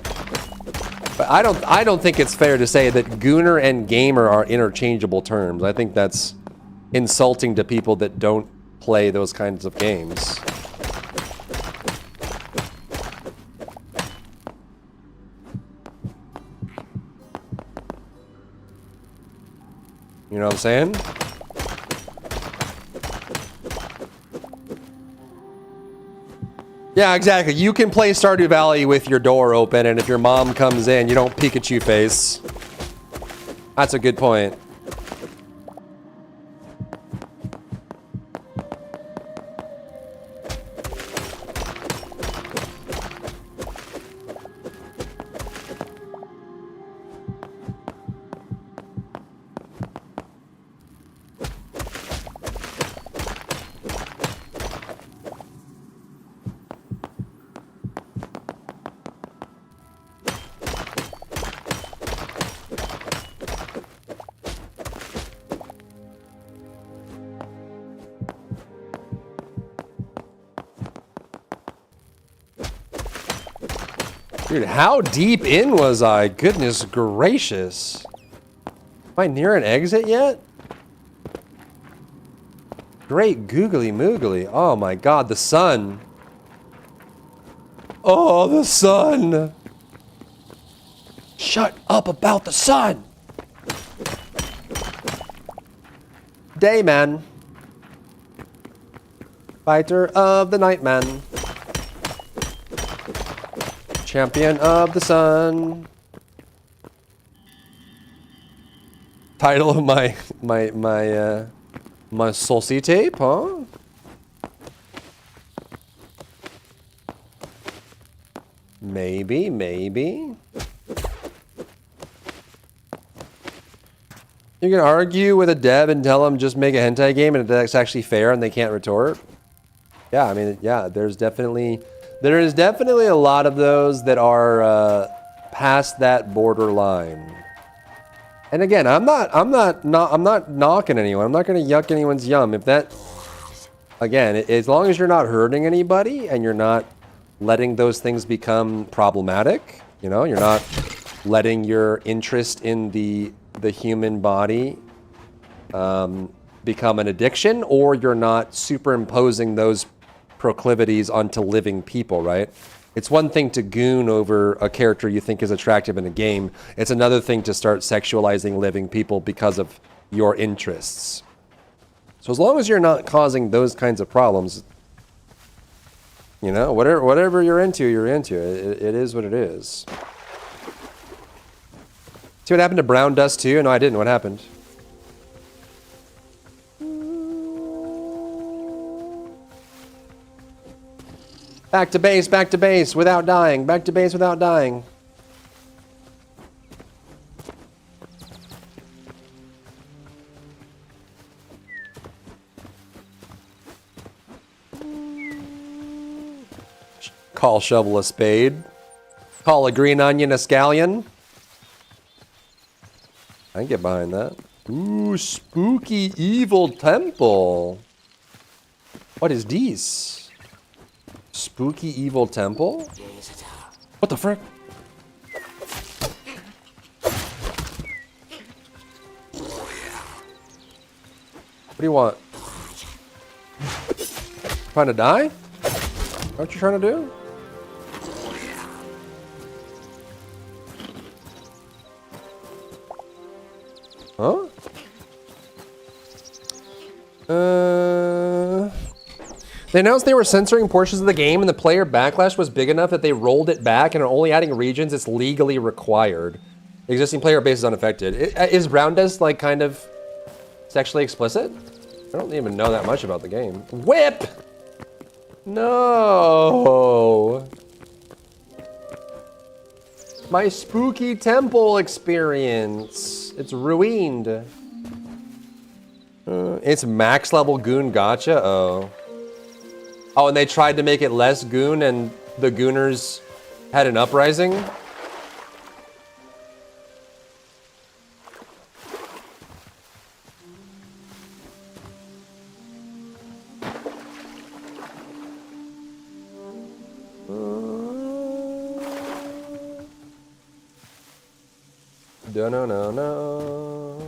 But I don't think it's fair to say that gooner and gamer are interchangeable terms. I think that's insulting to people that don't play those kinds of games. You know what I'm saying? Yeah, exactly. You can play Stardew Valley with your door open, and if your mom comes in, you don't Pikachu face. That's a good point. Dude, how deep in was I? Goodness gracious. Am I near an exit yet? Great googly moogly. Oh my god, the sun. Oh, the sun. Shut up about the sun. Dayman. Fighter of the night, man. Champion of the sun. Title of my saucy tape, huh? Maybe. You can argue with a dev and tell them just make a hentai game and it's actually fair and they can't retort. Yeah, I mean, yeah, there is definitely a lot of those that are past that borderline. And again, I'm not knocking anyone. I'm not going to yuck anyone's yum. If that, again, as long as you're not hurting anybody and you're not letting those things become problematic, you know, you're not letting your interest in the human body become an addiction, or you're not superimposing those proclivities onto living people, right? It's one thing to goon over a character you think is attractive in a game. It's another thing to start sexualizing living people because of your interests. So as long as you're not causing those kinds of problems, you know, whatever you're into, you're into. It is what it is. See what happened to Brown Dust 2? No, I didn't. What happened? Back to base without dying. Back to base without dying. Call shovel a spade. Call a green onion a scallion. I can get behind that. Ooh, spooky evil temple. What is this? Spooky evil temple? What the frick? What do you want? Trying to die? What you trying to do? Huh? They announced they were censoring portions of the game and the player backlash was big enough that they rolled it back and are only adding regions it's legally required. The existing player base is unaffected. Is Brown Dust like kind of sexually explicit? I don't even know that much about the game. Whip! No! My spooky temple experience. It's ruined. It's max level goon gotcha? Oh. Oh, and they tried to make it less goon and the gooners had an uprising? No.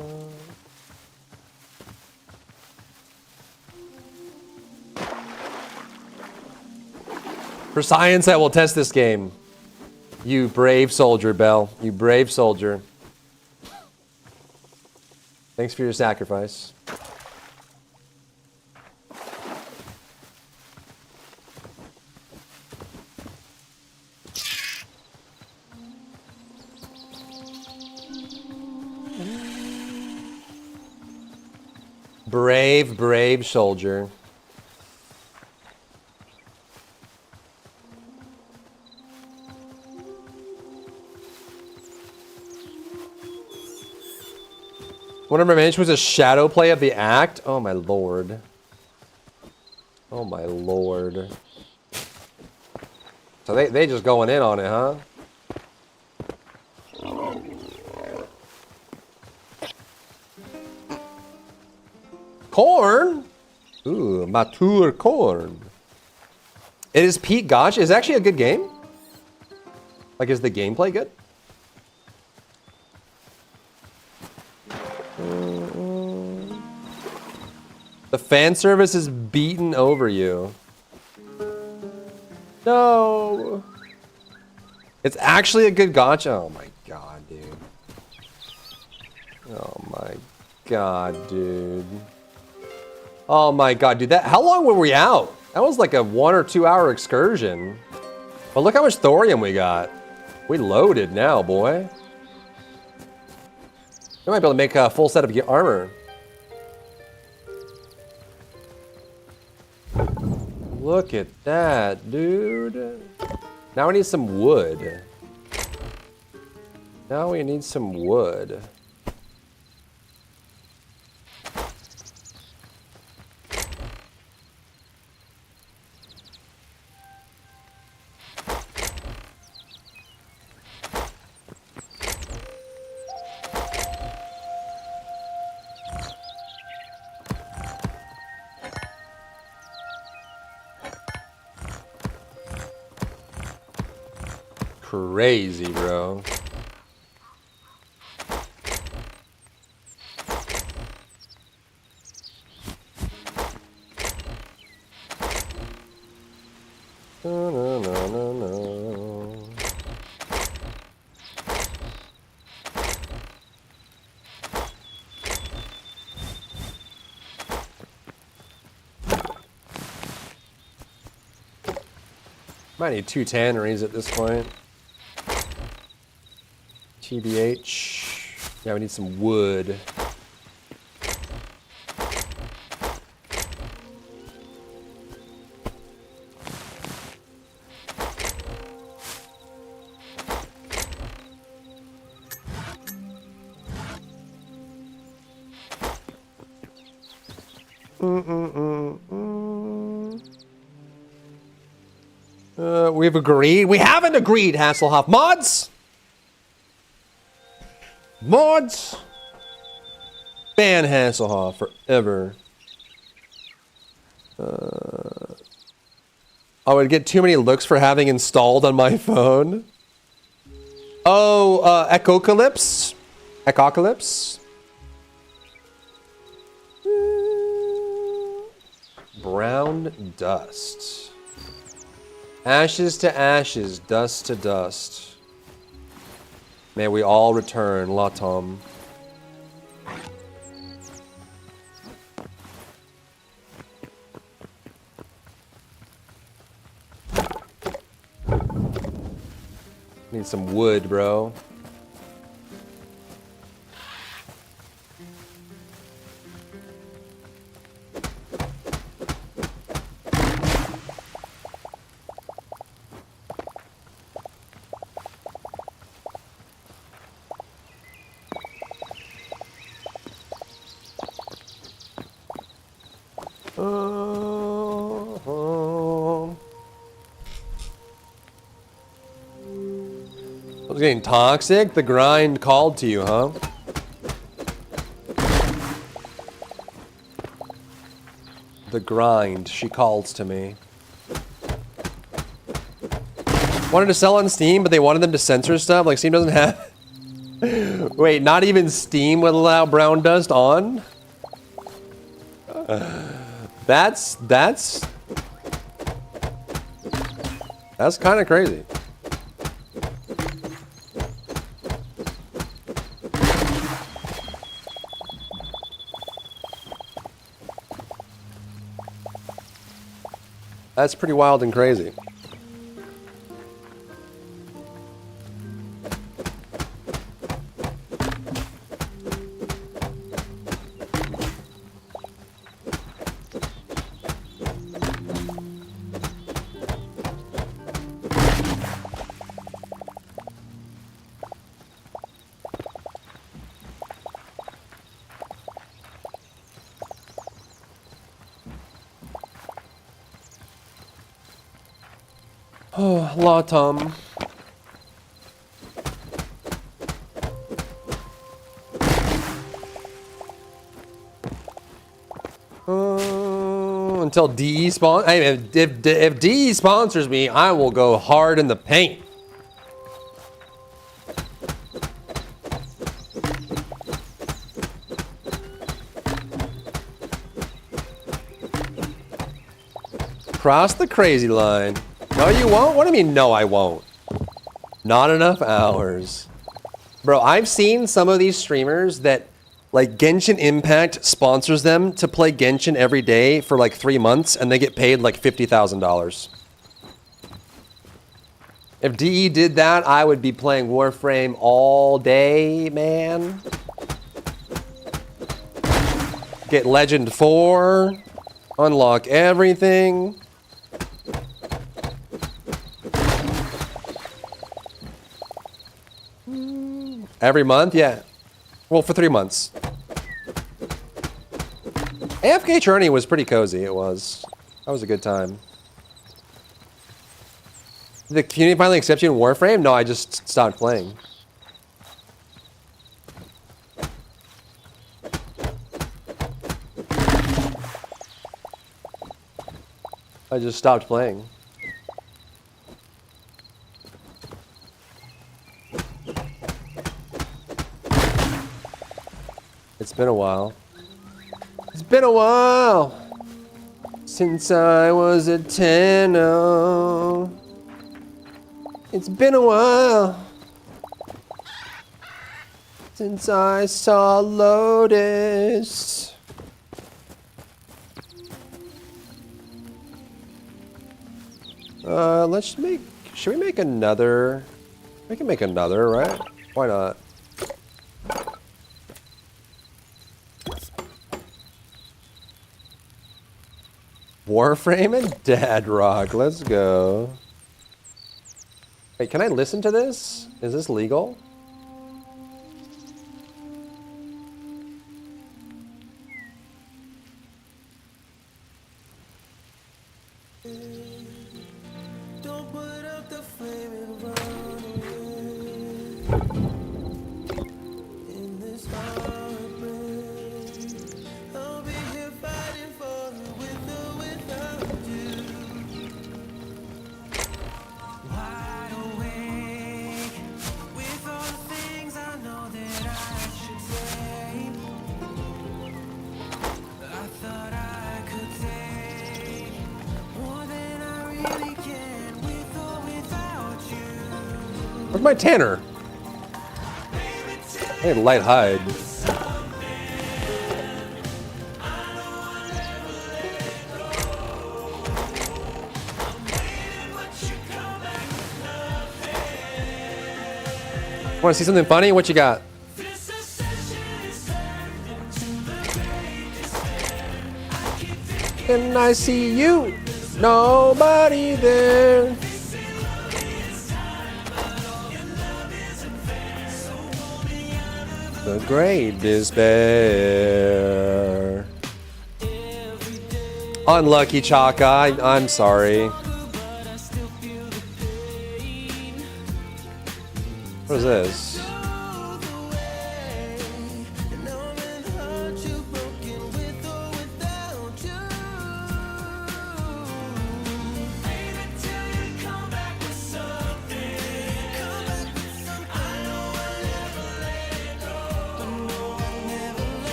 For science, I will test this game. You brave soldier, Bell. You brave soldier. Thanks for your sacrifice. Brave, brave soldier. One of my mentions was a shadow play of the act. Oh my lord. Oh my lord. So they just going in on it, huh? Corn? Ooh, mature corn. It is Pete Gotch. It's actually a good game. Like, is the gameplay good? The fan service is beaten over you. No. It's actually a good gotcha. Oh my god, dude. Oh my god, dude. Oh my god, dude. How long were we out? That was like a 1 or 2 hour excursion. But look how much thorium we got. We loaded now, boy. We might be able to make a full set of armor. Look at that, dude. Now we need some wood. Now we need some wood. Crazy, bro. No, no, no, no, no. Might need 2 tanneries at this point. TBH. Yeah, we need some wood. We've agreed. We haven't agreed, Hasselhoff. Mods! Mods! Ban Hasselhoff forever. I would get too many looks for having installed on my phone. Oh, Echocalypse? Echocalypse? Brown dust. Ashes to ashes, dust to dust. May we all return, Latom. Need some wood, bro. I was getting toxic? The grind called to you, huh? The grind, she calls to me. Wanted to sell on Steam, but they wanted them to censor stuff. Like, Steam doesn't have... Wait, not even Steam would allow brown dust on? That's kind of crazy. That's pretty wild and crazy. Oh, Latom. Until DE spawn. Hey, if DE sponsors me, I will go hard in the paint. cross the crazy line. No, you won't? What do you mean, no, I won't? Not enough hours. Bro, I've seen some of these streamers that, like, Genshin Impact sponsors them to play Genshin every day for, like, 3 months, and they get paid, like, $50,000. If DE did that, I would be playing Warframe all day, man. Get Legend 4. Unlock everything. Every month? Yeah. Well, for 3 months. AFK Journey was pretty cozy, it was. That was a good time. Did the community finally accept you in Warframe? No, I just stopped playing. I just stopped playing. It's been a while. It's been a while since I was a 10-0. It's been a while since I saw Lotus. Let's make. Should we make another? We can make another, right? Why not? Warframe and Dad Rock. Let's go. Wait, can I listen to this? Is this legal? Don't put up the flame and run away. In this heartbreak, I'll be here fighting for it with or without you. Wide awake with all the things I know that I should say. I thought I could take more than I really can with or without you. Where's my Tanner? I need light hide. Want to see something funny? What you got? Can I see you? Nobody there. The great despair. Unlucky Chaka. I'm sorry. What is this?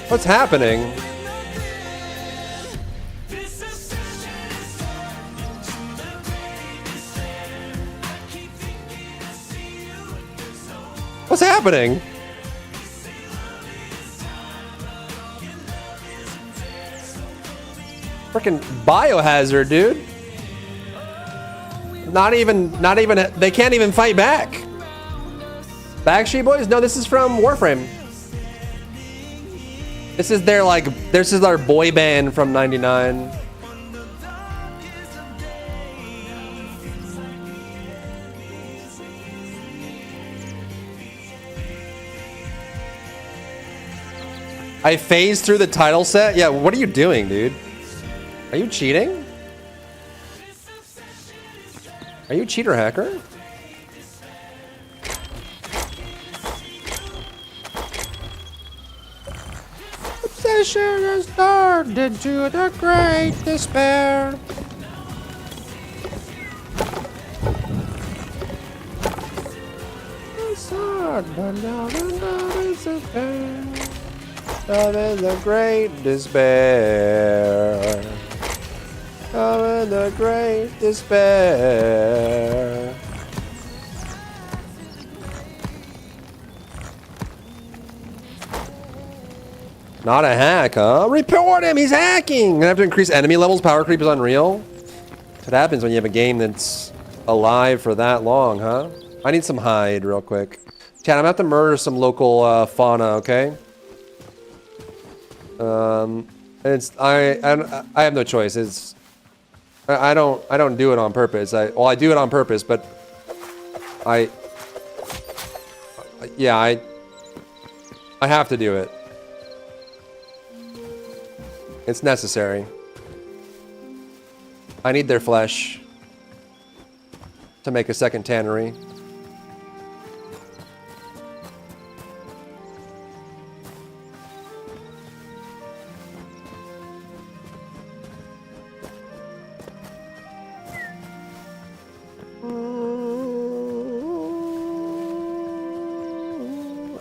What's happening? What's happening? Freaking biohazard, dude. Not even, they can't even fight back. Backstreet Boys? No, this is from Warframe. This is their, like, this is our boy band from '99. I phased through the title set? Yeah, what are you doing, dude? Are you cheating? Are you a cheater hacker? Obsession has turned into the great despair. It's hard, but now the love is a pain. I'm in the great despair. I'm in the great despair. Not a hack, huh? Report him! He's hacking! I have to increase enemy levels. Power creep is unreal. What happens when you have a game that's alive for that long, huh? I need some hide real quick. Chat, I'm gonna have to murder some local fauna, okay? It's I have no choice. It's I don't do it on purpose. I do it on purpose, but I have to do it. It's necessary. I need their flesh to make a second tannery.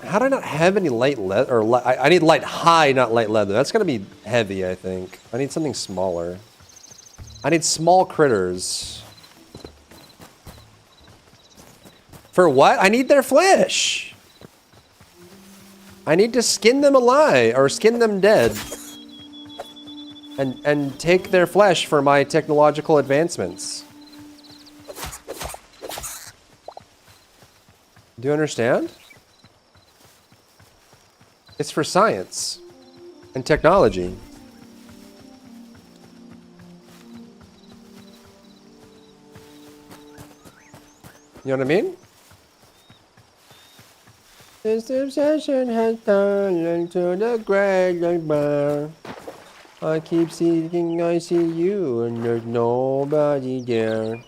How do I not have any light leather? Or I need light hide, not light leather. That's gonna be heavy, I think. I need something smaller. I need small critters. For what? I need their flesh. I need to skin them alive or skin them dead. And take their flesh for my technological advancements. Do you understand? It's for science and technology. You know what I mean? This obsession has turned into the great nightmare. I keep seeking, I see you, and there's nobody there.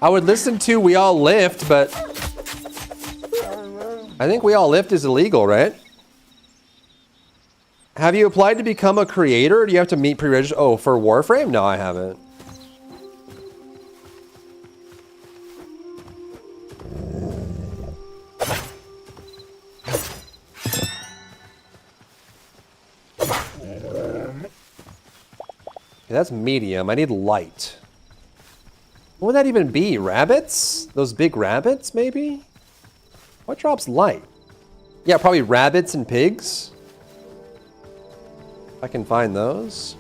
I would listen to We All Lift, but I think We All Lift is illegal, right? Have you applied to become a creator? Do you have to meet pre-register? Oh, for Warframe? No, I haven't. Okay, that's medium. I need light. What would that even be? Rabbits? Those big rabbits, maybe? What drops light? Yeah, probably rabbits and pigs. I can find those.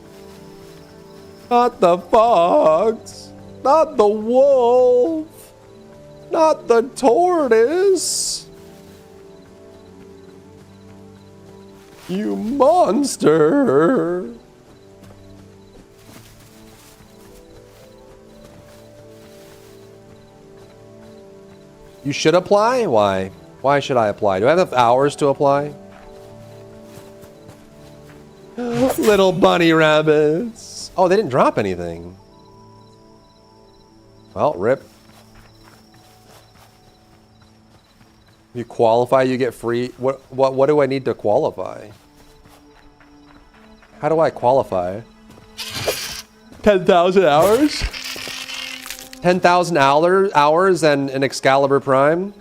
Not the fox. Not the wolf. Not the tortoise. You monster. You should apply? Why? Why should I apply? Do I have enough hours to apply? Little bunny rabbits. Oh, they didn't drop anything. Well, rip. If you qualify, you get free. What do I need to qualify? How do I qualify? 10,000 hours? 10,000 hours and an Excalibur Prime?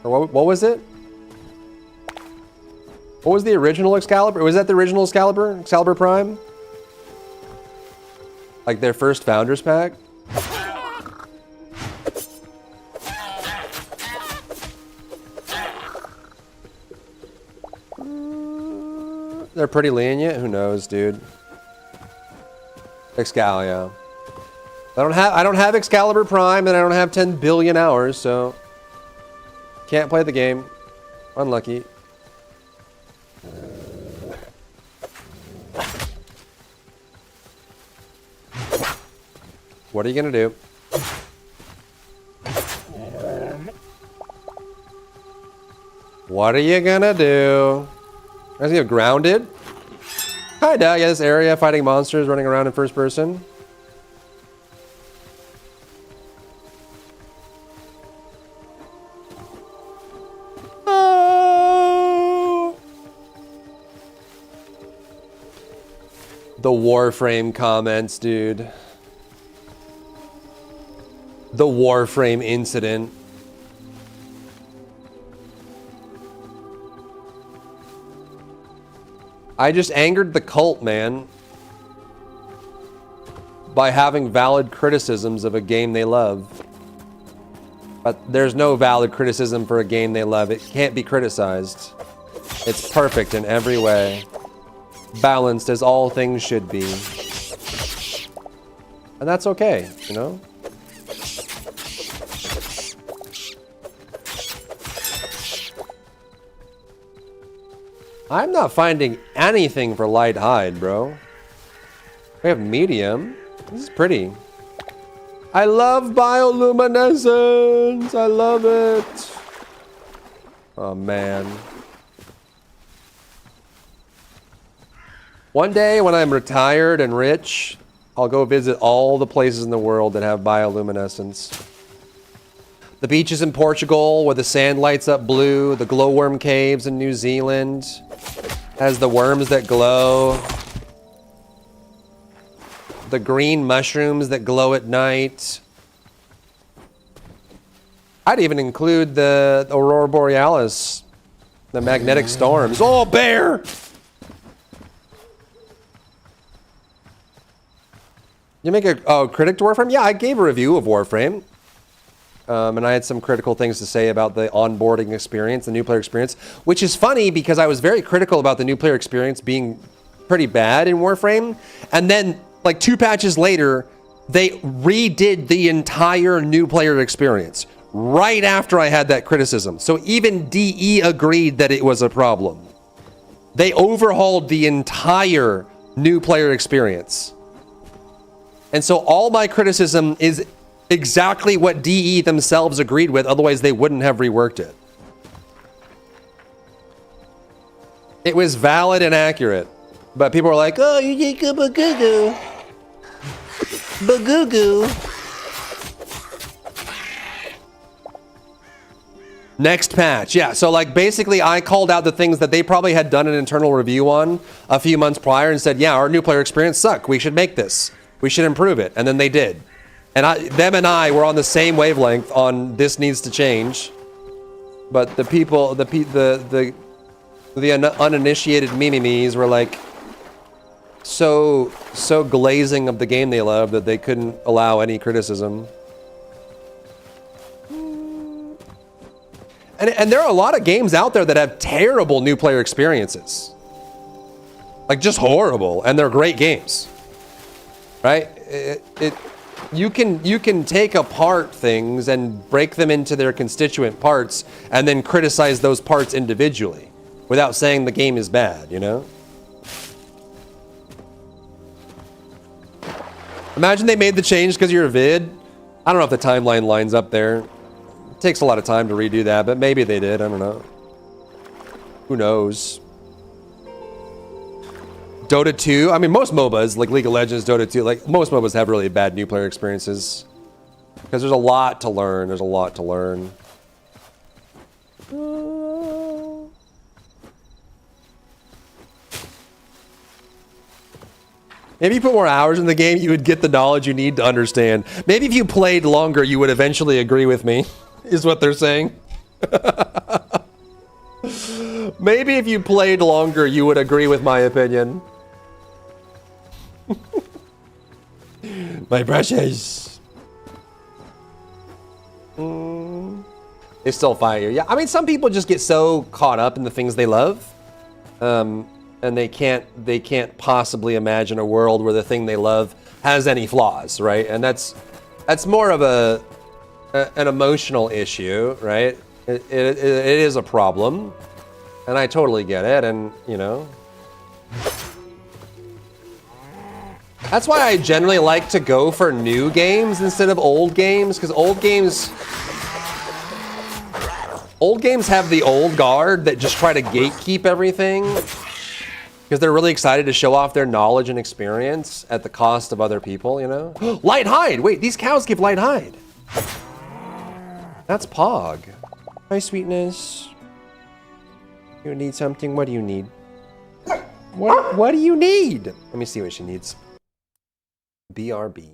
Or what was it? What was the original Excalibur? Was that the original Excalibur? Excalibur Prime? Like their first Founders Pack? They're pretty lenient? Who knows, dude? Excalia. I don't have Excalibur Prime and I don't have 10 billion hours, so can't play the game. Unlucky. What are you gonna do? What are you gonna do? Is he grounded? Hi, Doug. Yeah, this area fighting monsters, running around in first person. The Warframe comments, dude. The Warframe incident. I just angered the cult, man, by having valid criticisms of a game they love. But there's no valid criticism for a game they love. It can't be criticized. It's perfect in every way. Balanced as all things should be. And that's okay, you know? I'm not finding anything for light hide, bro. We have medium. This is pretty. I love bioluminescence. I love it. Oh, man. One day when I'm retired and rich, I'll go visit all the places in the world that have bioluminescence. The beaches in Portugal where the sand lights up blue, the glowworm caves in New Zealand has the worms that glow, the green mushrooms that glow at night. I'd even include the Aurora Borealis, the magnetic storms. Oh, bear! You make a critic to Warframe? Yeah, I gave a review of Warframe. And I had some critical things to say about the onboarding experience, the new player experience, which is funny because I was very critical about the new player experience being pretty bad in Warframe. And then, like 2 patches later, they redid the entire new player experience right after I had that criticism. So even DE agreed that it was a problem. They overhauled the entire new player experience. And so all my criticism is exactly what DE themselves agreed with, otherwise they wouldn't have reworked it. It was valid and accurate, but people were like, oh, you did good, bagoo. Bagoo. Next patch, yeah, so like basically I called out the things that they probably had done an internal review on a few months prior and said, yeah, our new player experience sucked. We should make this. We should improve it. And then they did. And them and I were on the same wavelength on this needs to change. But the people, the uninitiated memes were like so glazing of the game they love that they couldn't allow any criticism. And there are a lot of games out there that have terrible new player experiences. Like just horrible, and they're great games. Right? You can take apart things and break them into their constituent parts and then criticize those parts individually without saying the game is bad, you know? Imagine they made the change because you're a vid. I don't know if the timeline lines up there. It takes a lot of time to redo that, but maybe they did. I don't know. Who knows? Dota 2, I mean, most MOBAs, like League of Legends, Dota 2, like most MOBAs have really bad new player experiences. Because there's a lot to learn, there's a lot to learn. Maybe if you put more hours in the game, you would get the knowledge you need to understand. Maybe if you played longer, you would eventually agree with me, is what they're saying. Maybe if you played longer, you would agree with my opinion. My precious. They still fire. Yeah, I mean, some people just get so caught up in the things they love, and they can't possibly imagine a world where the thing they love has any flaws, right? And that's more of an emotional issue, right? It is a problem, and I totally get it, and you know. That's why I generally like to go for new games instead of old games, because old games have the old guard that just try to gatekeep everything because they're really excited to show off their knowledge and experience at the cost of other people, you know? Light hide! Wait, these cows give light hide. That's Pog. Hi, sweetness. You need something? What do you need? What do you need? Let me see what she needs. BRB.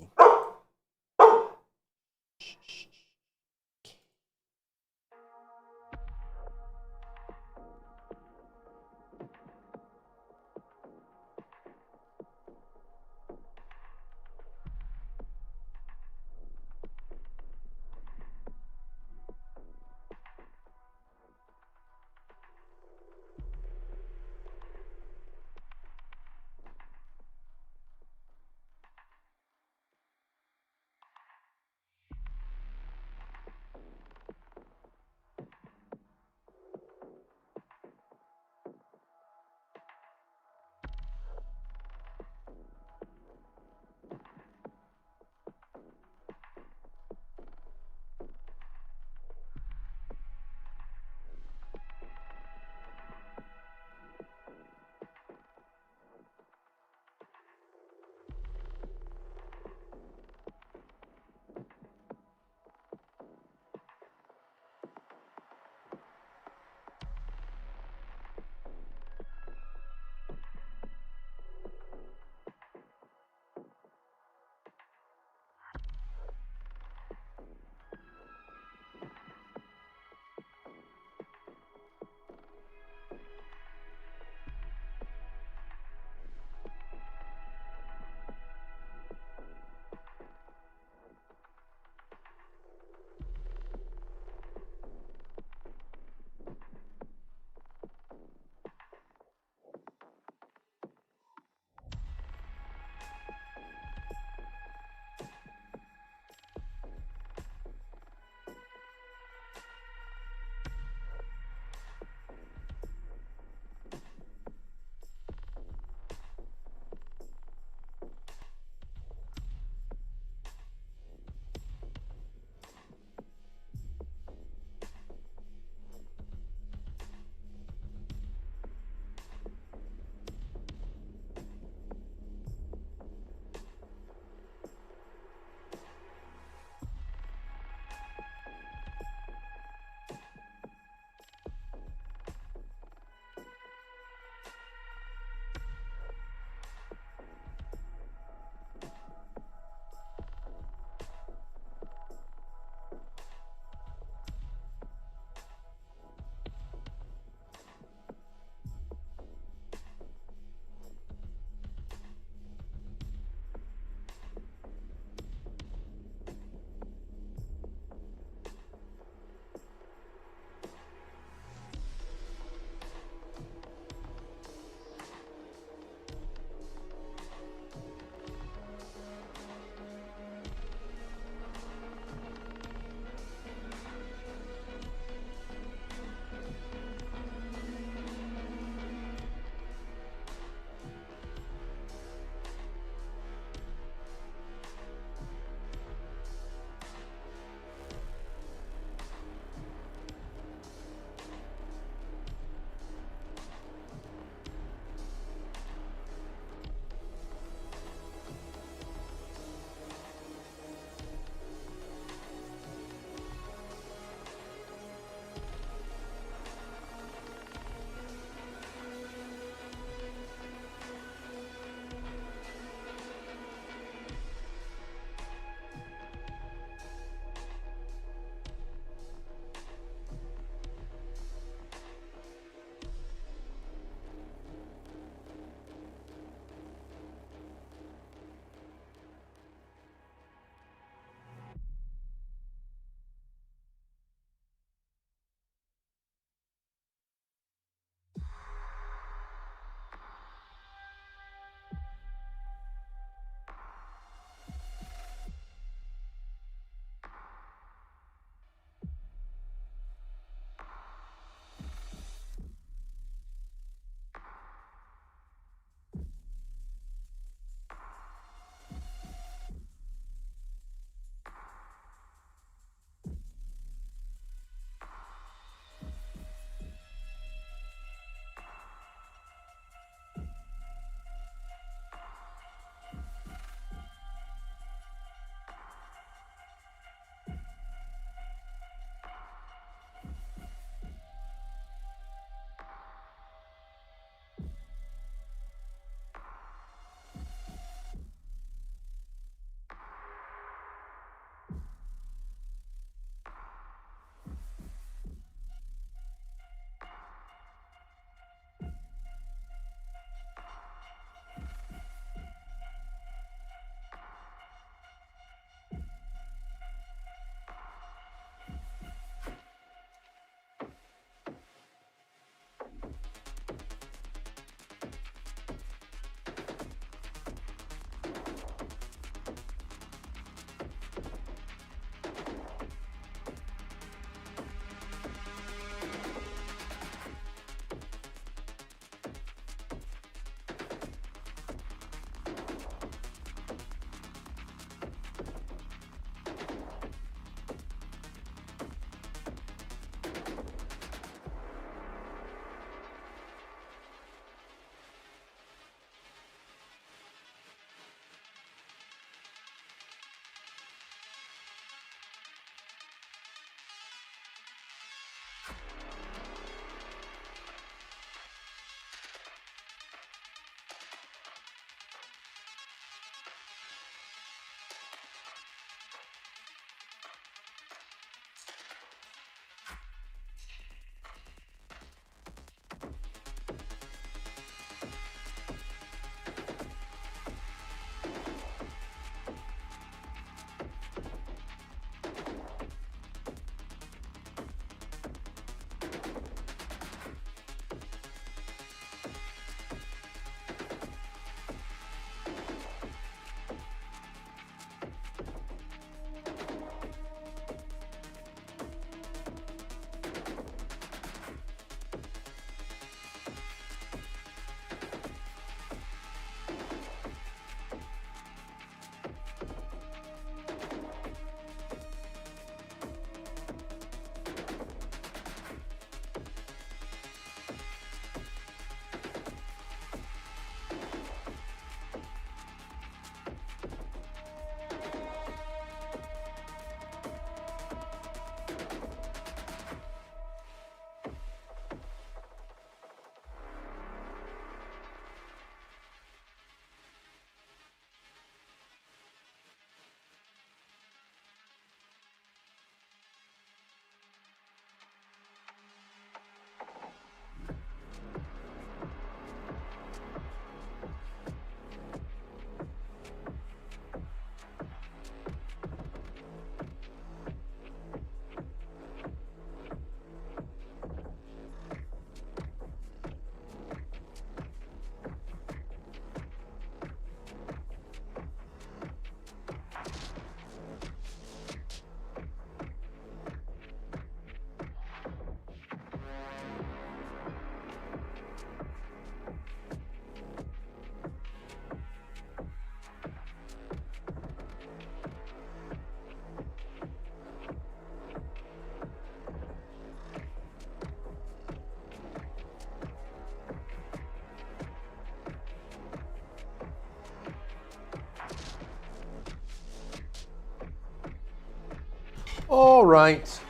All right.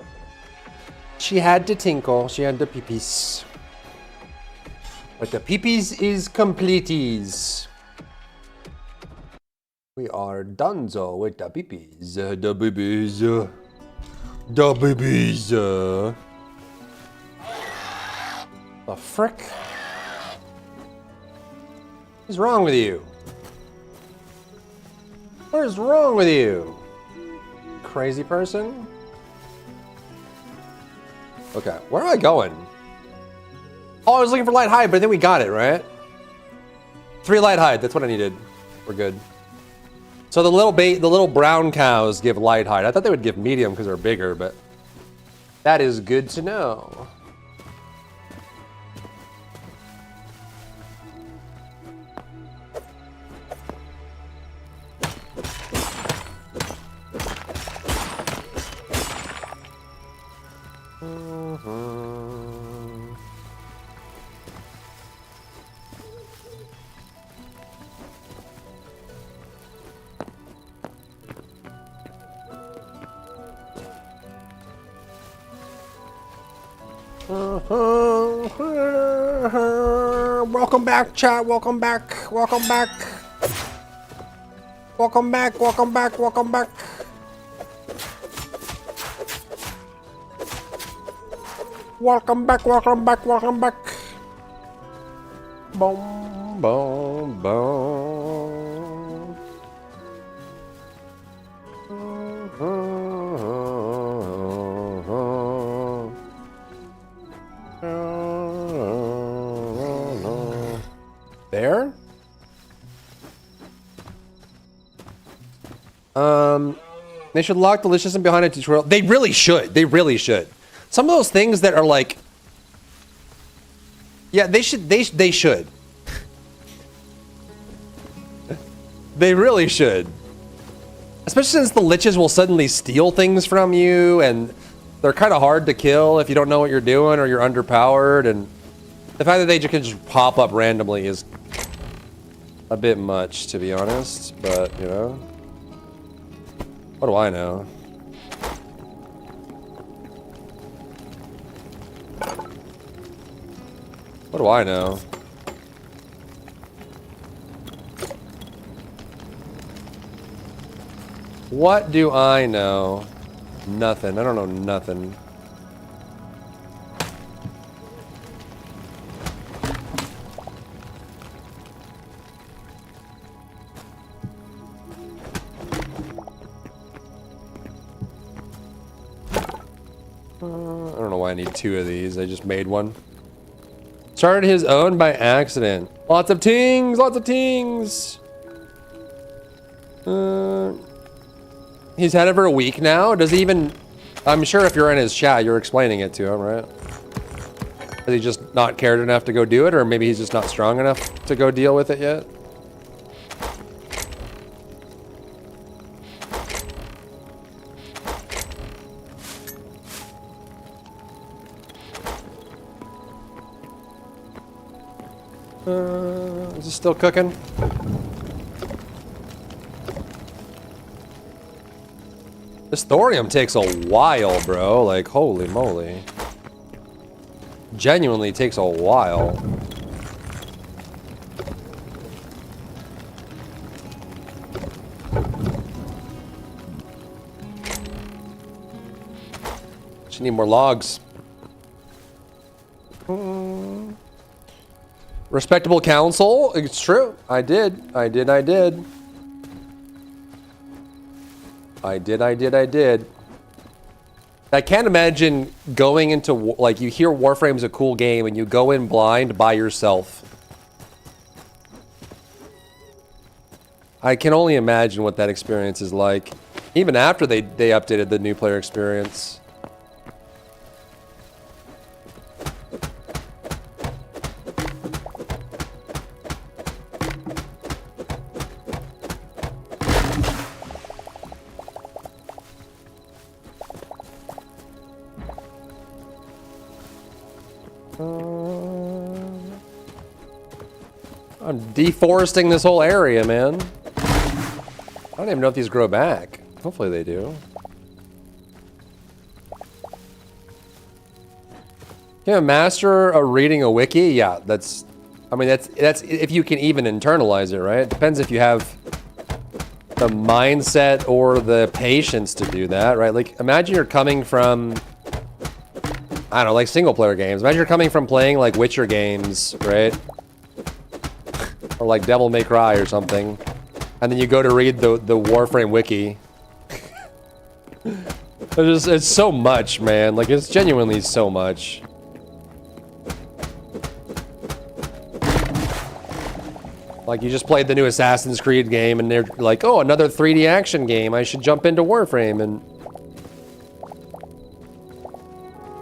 She had to tinkle. She had the peepees. But the peepees is completees. We are donezo with the peepees. The babies. The babies. The frick? What's wrong with you? What is wrong with you? Crazy person? Okay, where am I going? Oh, I was looking for light hide, but then we got it, right? 3 light hide, that's what I needed. We're good. So the little brown cows give light hide. I thought they would give medium because they're bigger, but that is good to know. Welcome back, chat. Welcome back. Welcome back. Welcome back. Welcome back. Welcome back. Welcome back. Welcome back. Welcome back. Boom, boom, boom. There? They should lock Delicious and behind a tutorial. They really should. They really should. Some of those things that are like, yeah, they should. They should. They really should. Especially since the liches will suddenly steal things from you, and they're kind of hard to kill if you don't know what you're doing or you're underpowered, and the fact that they can just pop up randomly is a bit much, to be honest, but, you know. What do I know? What do I know? What do I know? Nothing. I don't know nothing. I don't know why I need 2 of these. I just made one. Started his own by accident. Lots of tings! Lots of tings! He's had it for a week now? Does he even... I'm sure if you're in his chat, you're explaining it to him, right? Has he just not cared enough to go do it? Or maybe he's just not strong enough to go deal with it yet? Is it still cooking? This thorium takes a while, bro. Like, holy moly. Genuinely takes a while. Just need more logs. Respectable counsel. It's true. I did. I did. I did. I can't imagine going into, like, you hear Warframe's a cool game and you go in blind by yourself. I can only imagine what that experience is like. Even after they updated the new player experience. I'm deforesting this whole area, man. I don't even know if these grow back. Hopefully they do. Can a master a reading a wiki? Yeah, that's. I mean, that's if you can even internalize it, right? It depends if you have the mindset or the patience to do that, right? Like, imagine you're coming from, I don't know, like single player games. Imagine you're coming from playing like Witcher games, right? Or like Devil May Cry or something. And then you go to read the Warframe wiki. It's so much, man. Like, it's genuinely so much. Like, you just played the new Assassin's Creed game, and they're like, oh, another 3D action game. I should jump into Warframe, and...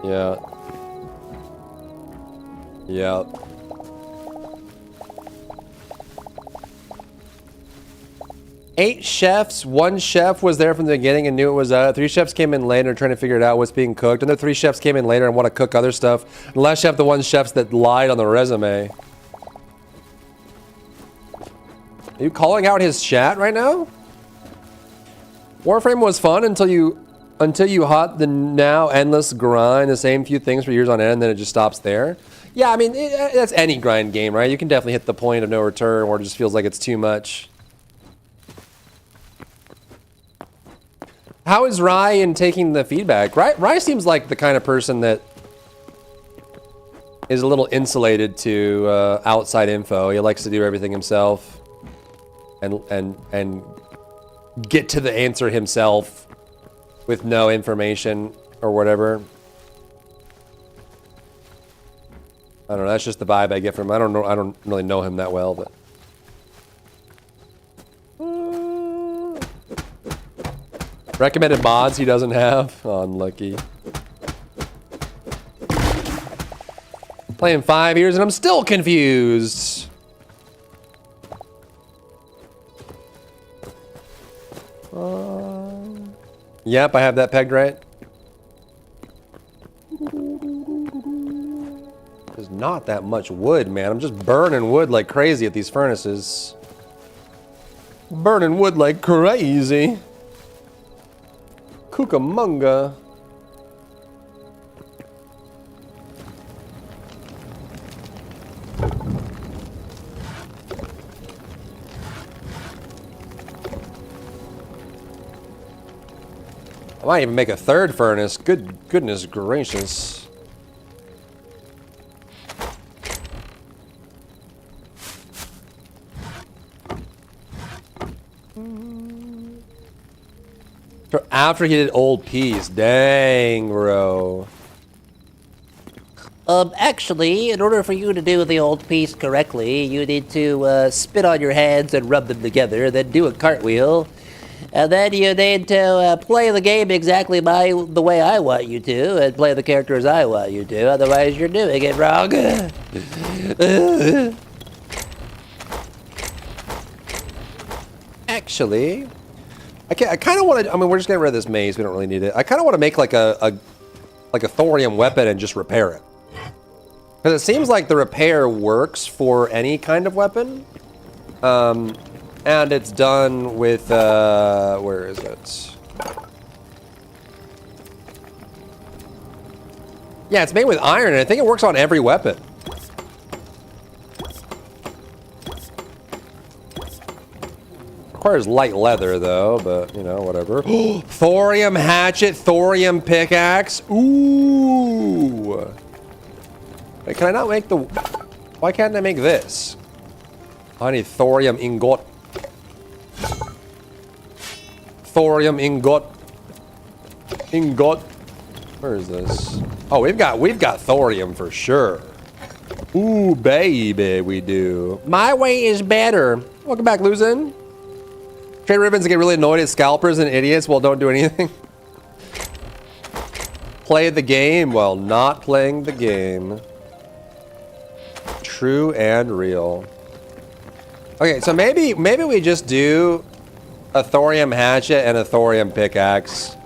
Yeah. Yeah. Eight chefs. One chef was there from the beginning and knew it was 3 chefs came in later trying to figure it out what's being cooked. And the 3 chefs came in later and want to cook other stuff. And the last chef, the one chefs that lied on the resume. Are you calling out his chat right now? Warframe was fun until you hot the now endless grind, the same few things for years on end, and then it just stops there. Yeah, I mean, that's any grind game, right? You can definitely hit the point of no return where it just feels like it's too much. How is Rye in taking the feedback? Rye seems like the kind of person that is a little insulated to outside info. He likes to do everything himself and get to the answer himself with no information or whatever. I don't know. That's just the vibe I get from him. I don't know. I don't really know him that well, but. Recommended mods he doesn't have. Oh, unlucky. Playing 5 years and I'm still confused. Yep, I have that pegged right. There's not that much wood, man. I'm just burning wood like crazy at these furnaces. Burning wood like crazy. Cucamonga. I might even make a 3rd furnace. Goodness gracious. After he did Old Peace. Dang, bro. Actually, in order for you to do the old piece correctly, you need to spit on your hands and rub them together, then do a cartwheel. And then you need to play the game exactly the way I want you to, and play the characters I want you to, otherwise you're doing it wrong. Actually, I kind of want to, I mean, we're just getting rid of this maze, we don't really need it. I kind of want to make like a thorium weapon and just repair it. Because it seems like the repair works for any kind of weapon. And it's done with, where is it? Yeah, it's made with iron, and I think it works on every weapon. Requires light leather, though, but, you know, whatever. Thorium hatchet, thorium pickaxe. Ooh. Wait, can I not make the... Why can't I make this? I need thorium ingot. Thorium ingot. Ingot. Where is this? Oh, we've got thorium for sure. Ooh, baby, we do. My way is better. Welcome back, Luzin. Trade ribbons get really annoyed at scalpers and idiots. Well, don't do anything. Play the game while not playing the game. True and real. Okay, so maybe we just do a thorium hatchet and a thorium pickaxe.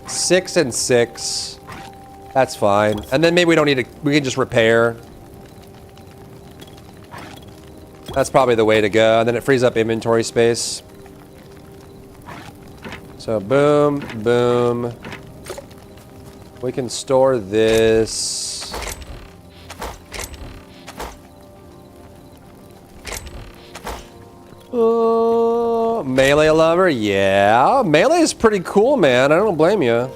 6 and 6. That's fine. And then maybe we don't need to, we can just repair. That's probably the way to go. And then it frees up inventory space. So boom, boom. We can store this. Melee lover? Yeah. Melee is pretty cool, man. I don't blame you.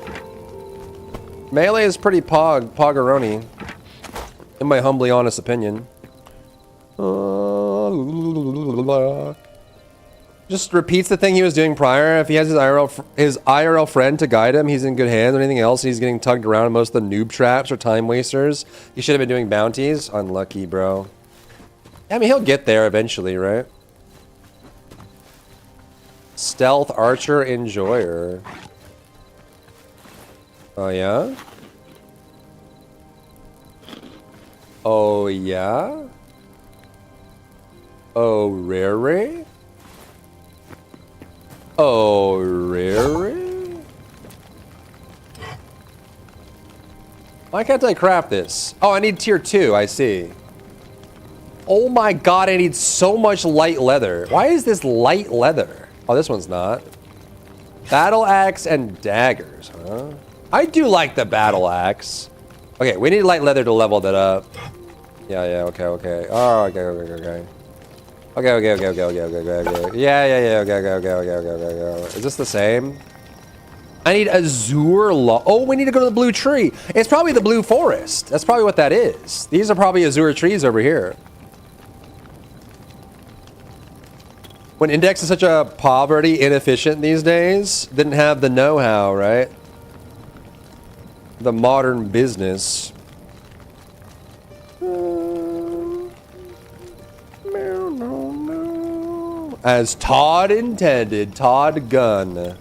Melee is pretty poggeroni. In my humbly honest opinion. Just repeats the thing he was doing prior. If he has his IRL friend to guide him, he's in good hands. Anything else, he's getting tugged around in most of the noob traps or time wasters. He should have been doing bounties. Unlucky, bro. I mean, he'll get there eventually, right? Stealth Archer Enjoyer. Oh, yeah? Oh, yeah? Oh, rare? Oh, rare? Why can't I craft this? Oh, I need tier 2, I see. Oh my god, I need so much light leather. Why is this light leather? Oh, this one's not. Battle axe and daggers, huh? I do like the battle axe. Okay, we need light leather to level that up. Yeah, okay. Oh, okay. Okay. Yeah, okay. Is this the same? I need azure oh, we need to go to the blue tree. It's probably the blue forest. That's probably what that is. These are probably azure trees over here. When Index is such a poverty inefficient these days, didn't have the know-how, right? The modern business. As Todd intended, Todd Gunn.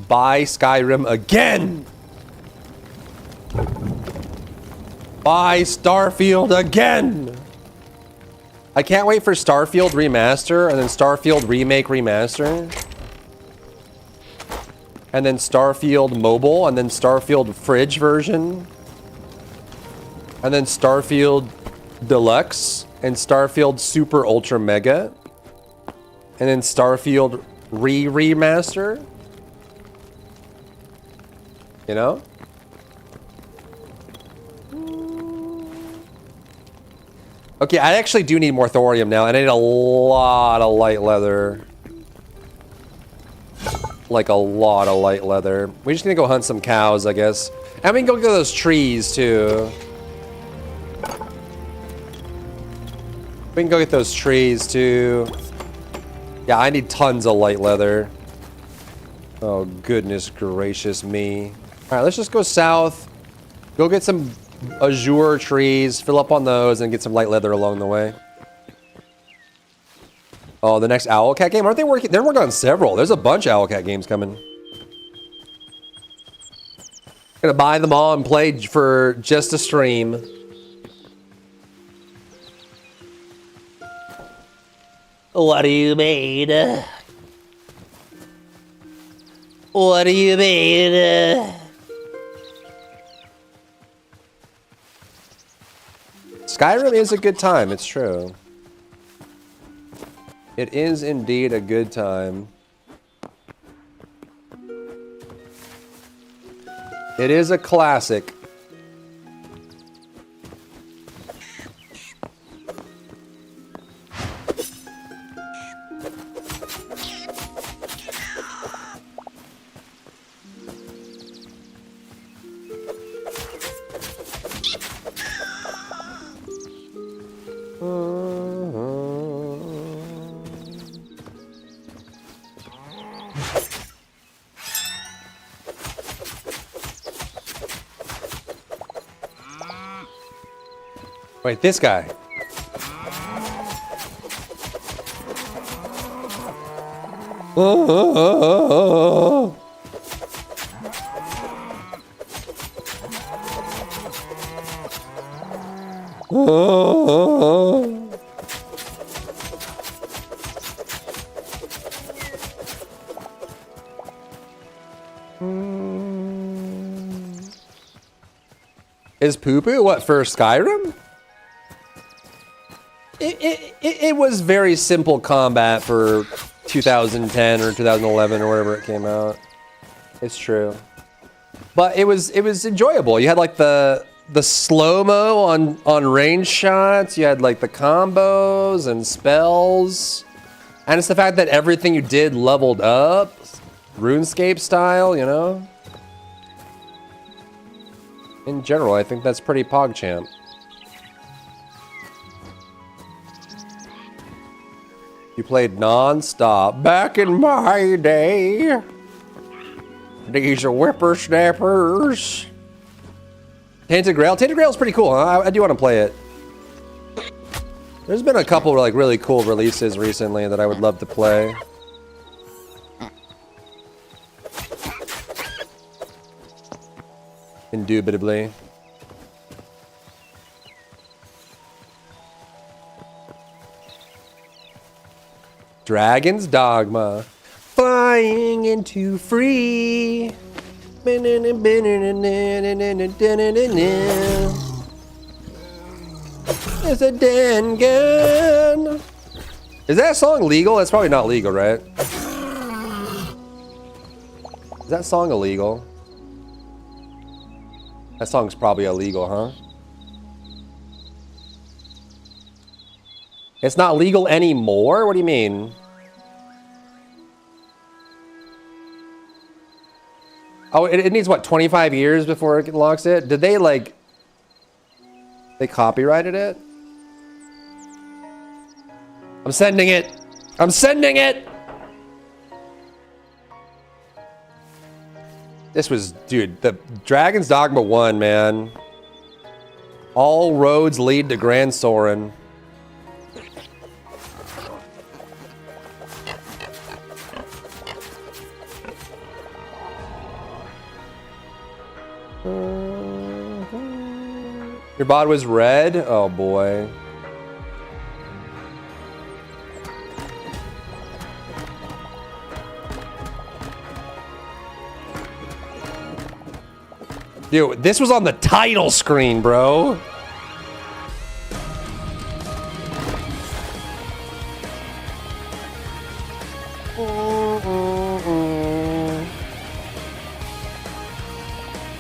Buy Skyrim again! Buy Starfield again! I can't wait for Starfield Remaster, and then Starfield Remake Remaster. And then Starfield Mobile, and then Starfield Fridge version. And then Starfield Deluxe, and Starfield Super Ultra Mega. And then Starfield Remaster. You know? Okay, I actually do need more thorium now, and I need a lot of light leather. Like a lot of light leather. We just need to go hunt some cows, I guess. And we can go get those trees, too. We can go get those trees, too. Yeah, I need tons of light leather. Oh, goodness gracious me. Alright, let's just go south. Go get some azure trees, fill up on those, and get some light leather along the way. Oh, the next Owlcat game? Aren't they working? They're working on several. There's a bunch of Owlcat games coming. Gonna buy them all and play for just a stream. What do you mean? What do you mean? Skyrim is a good time, it's true. It is indeed a good time. It is a classic. Wait, this guy. Is poo-poo what, for Skyrim? It was very simple combat for 2010 or 2011 or whatever it came out. It's true. But it was enjoyable. You had like the slow-mo on range shots. You had like the combos and spells. And it's the fact that everything you did leveled up, RuneScape style, you know? In general, I think that's pretty PogChamp. You played non-stop back in my day. These are whippersnappers. Tainted Grail. Tainted Grail's pretty cool, huh? I do want to play it. There's been a couple like really cool releases recently that I would love to play. Indubitably. Dragon's Dogma. Flying into free. It's a den gun. Is that song legal? It's probably not legal, right? Is that song illegal? That song's probably illegal, huh? It's not legal anymore? What do you mean? Oh, it needs what, 25 years before it unlocks it? Did they like... They copyrighted it? I'm sending it! I'm sending it! This was, dude, the Dragon's Dogma 1, man. All roads lead to Grand Soren. Your bod was red? Oh boy. Dude, this was on the title screen, bro.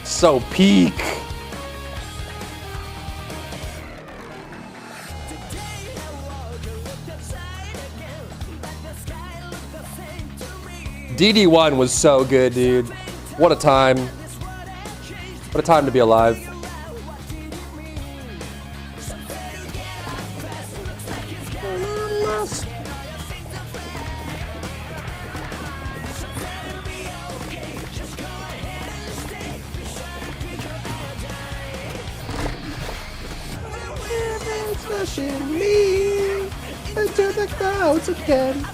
So peak. DD1 was so good, dude. What a time. What a time to be alive. Me into the clouds again.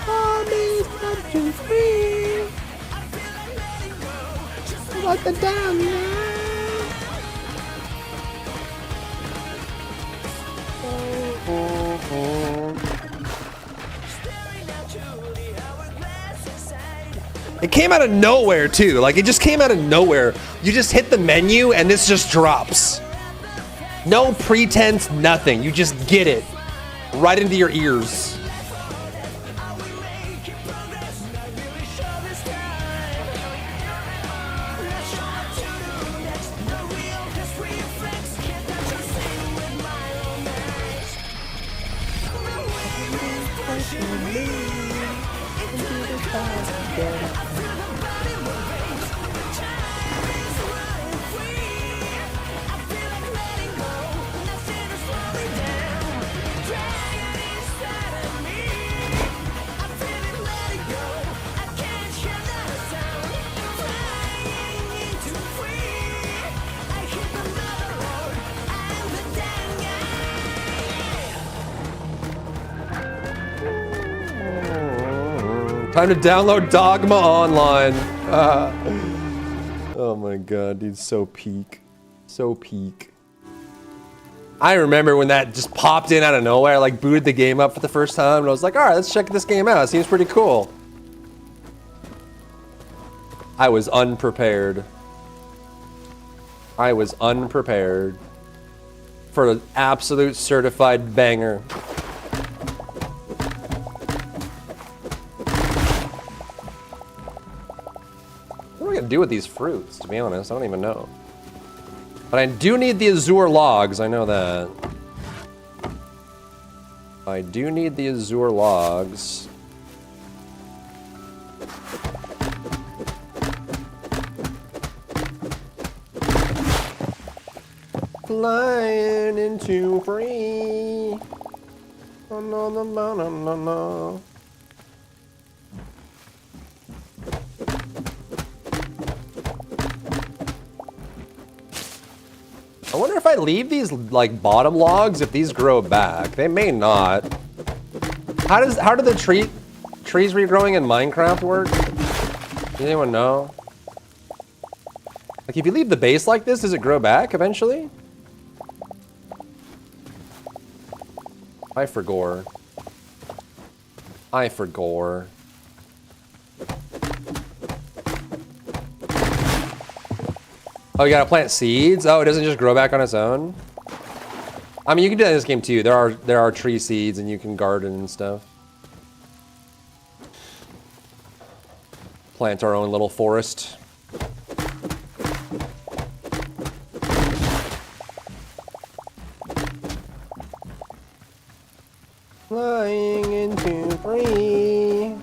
Armies come to free. Like the damn It came out of nowhere too. Like it just came out of nowhere. You just hit the menu and this just drops. No pretense, nothing. You just get it right into your ears. Time to download Dogma Online. Oh my god, dude, so peak. So peak. I remember when that just popped in out of nowhere, I like booted the game up for the first time, and I was like, alright, let's check this game out. It seems pretty cool. I was unprepared. I was unprepared for an absolute certified banger. What am I gonna do with these fruits, to be honest? I don't even know. But I do need the Azure logs, I know that. I do need the azure logs. Flying into free. Oh, no, no, no, no, no, no. I wonder if I leave these like bottom logs, if these grow back. They may not. How do the trees regrowing in Minecraft work? Does anyone know? Like if you leave the base like this, does it grow back eventually? I forgore. I forgore. Oh, you gotta plant seeds? Oh, it doesn't just grow back on its own? I mean, you can do that in this game too. There are tree seeds and you can garden and stuff. Plant our own little forest. Flying into free.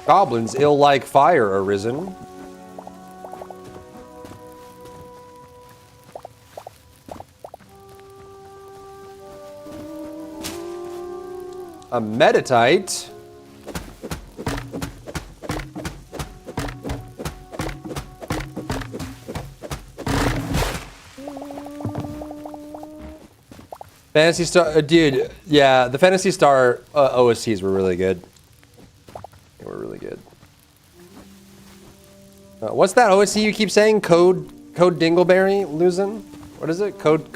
Goblins ill like fire arisen. A metatite. Fantasy Star, dude, yeah, the Fantasy Star OSTs were really good. They were really good. What's that OST you keep saying? Code Dingleberry losing? What is it? Code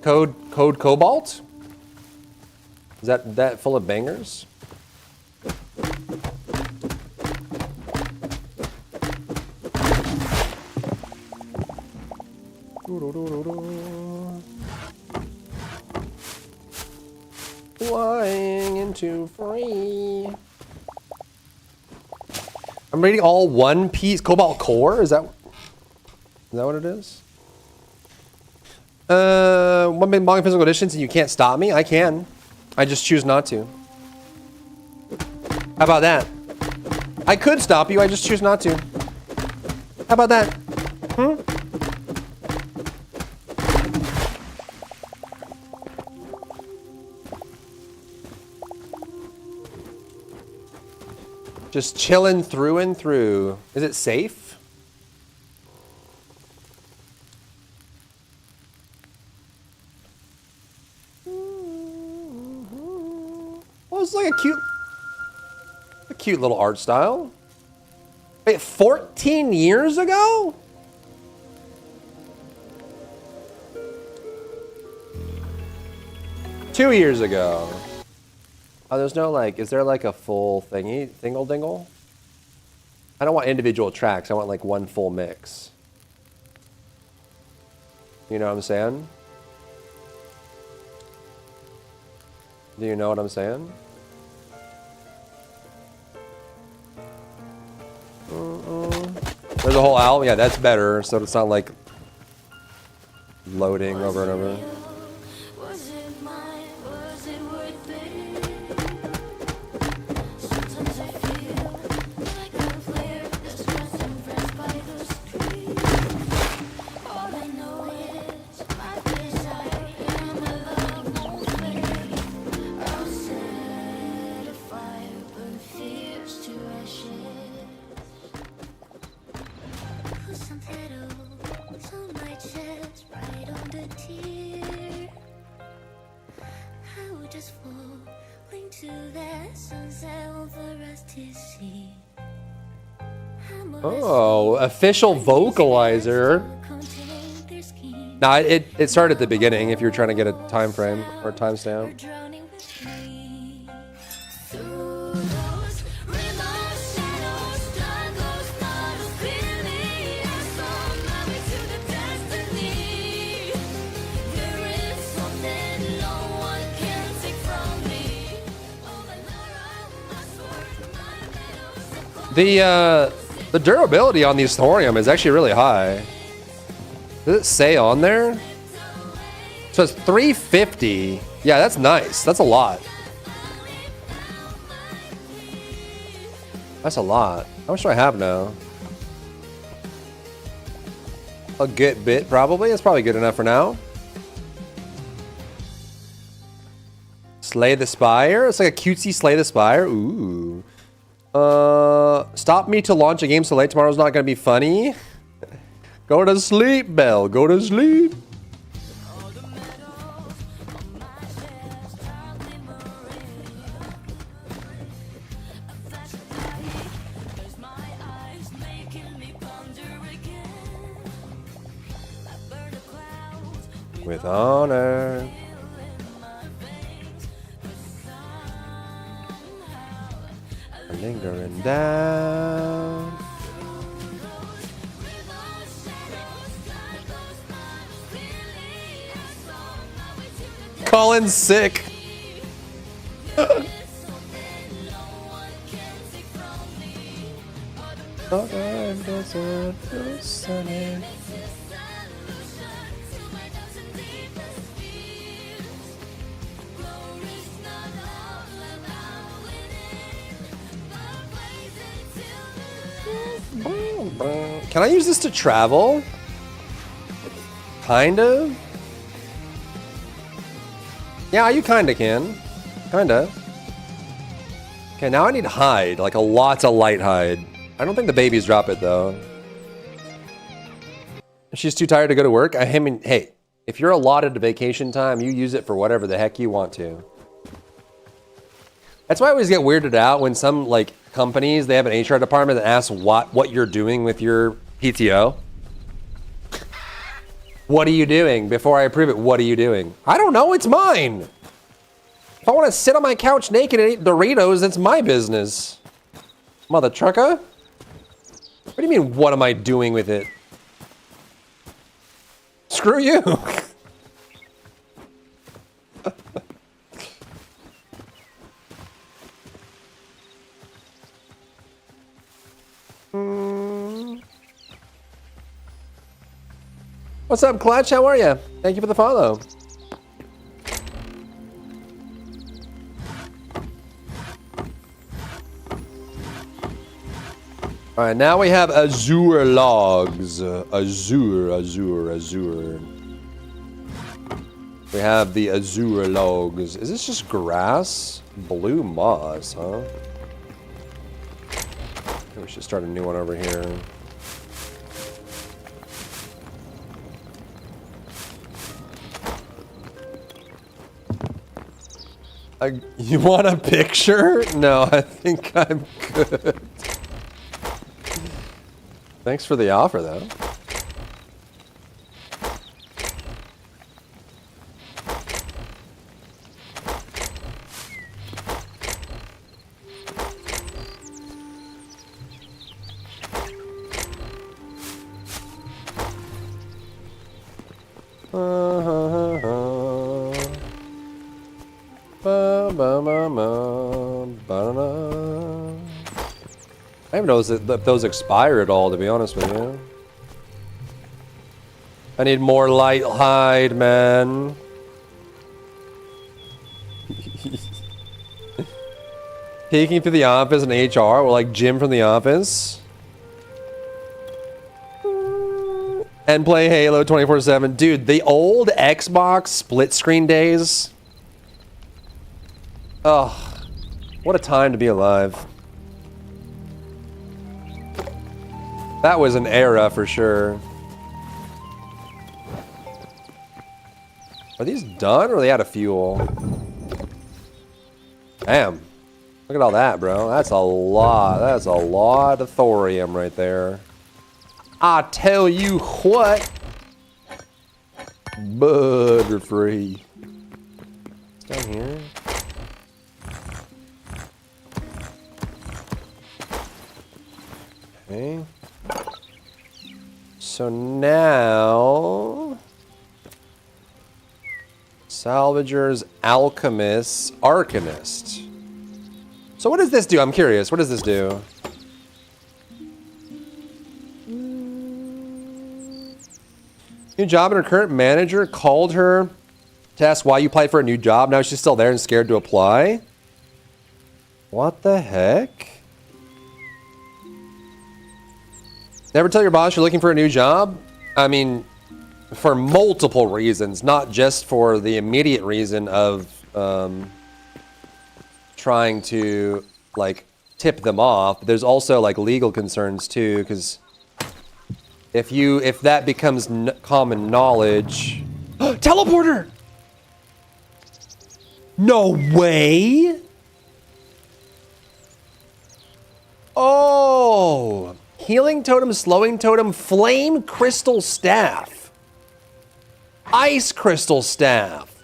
Cobalt? Is that full of bangers? Flying into free. I'm reading all One Piece Cobalt Core. Is that what it is? One big manga physical editions and you can't stop me? I can. I just choose not to. How about that? I could stop you, I just choose not to. How about that? Just chilling through and through. Is it safe? Well, it's like a cute little art style. Wait, 14 years ago? Two years ago. Oh, there's no like, is there like a full thingy, dingle dingle? I don't want individual tracks, I want like one full mix. You know what I'm saying? Do you know what I'm saying? There's a whole album, yeah, that's better, so it's not like loading over and over. Was it mine? Was it worth it? Sometimes I feel like a flare that's just impressed by the screen. All I know is my desire and my love won't fade. I'll set a fire, burn fears to ashes. Put some petals on my chest, right on the tear. I would just fall into that sunset for us to see. Oh, official vocalizer. Nah, it started at the beginning if you're trying to get a time frame or timestamp. Drowning with me through those rivers, shadows, struggles, puddles. Clearly, I saw my way to the destiny. There is something no one can take from me. Oh, my Laura, my sword, my medals. The durability on these thorium is actually really high. Does it say on there? So it's 350. Yeah, that's nice. That's a lot. That's a lot. How much do I have now? A good bit, probably. It's probably good enough for now. Slay the Spire? It's like a cutesy Slay the Spire. Ooh. Stop me to launch a game so late. Tomorrow's not gonna be funny. Go to sleep, Belle. Go to sleep. With honor. Lingering down. Colin's sick. Can I use this to travel? Kind of? Yeah, you kinda can. Kinda. Okay, now I need hide. Like a lots of light hide. I don't think the babies drop it though. She's too tired to go to work? I mean, hey, if you're allotted to vacation time, you use it for whatever the heck you want to. That's why I always get weirded out when some like companies, they have an HR department that asks what you're doing with your PTO. What are you doing? Before I approve it, what are you doing? I don't know, it's mine. If I want to sit on my couch naked and eat Doritos, it's my business. Mother trucker? What do you mean, what am I doing with it? Screw you. What's up, Clutch? How are you? Thank you for the follow. All right, now we have Azure logs. Azure. We have the Azure logs. Is this just grass? Blue moss, huh? We should start a new one over here. You want a picture? No, I think I'm good. Thanks for the offer, though. I don't even know if those expire at all, to be honest with you. I need more light hide, man. Peeking through the office in HR, or like Jim from The Office. And play Halo 24/7. Dude, the old Xbox split screen days. Ugh. What a time to be alive. That was an era for sure. Are these done or are they out of fuel? Damn. Look at all that, bro. That's a lot. That's a lot of thorium right there. I tell you what. Butterfree. It's down here. Okay. So now, Salvagers, Alchemists, Arcanist. So what does this do? I'm curious. What does this do? New job, and her current manager called her to ask why you applied for a new job. Now she's still there and scared to apply. What the heck? Never tell your boss you're looking for a new job? I mean, for multiple reasons, not just for the immediate reason of trying to, like, tip them off. But there's also, like, legal concerns, too, because if that becomes common knowledge... Teleporter! No way! Oh! Healing totem, slowing totem, flame crystal staff. Ice crystal staff.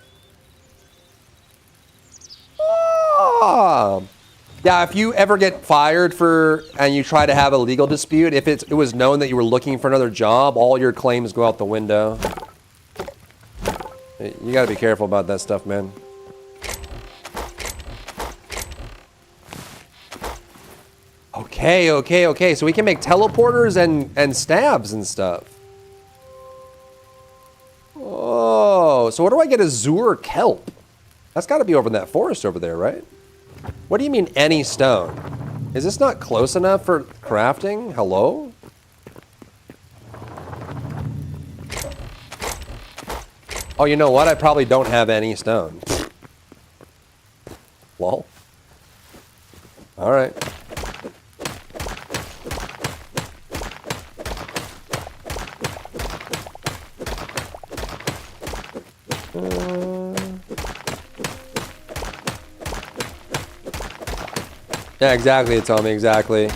Oh. Yeah, if you ever get fired and you try to have a legal dispute, if it was known that you were looking for another job, all your claims go out the window. You gotta be careful about that stuff, man. Okay. So we can make teleporters and stabs and stuff. Oh, so what do I get? Azure kelp. That's got to be over in that forest over there, right? What do you mean any stone? Is this not close enough for crafting? Hello? Oh, you know what? I probably don't have any stone. Lol. All right. Yeah, exactly, Tommy, exactly.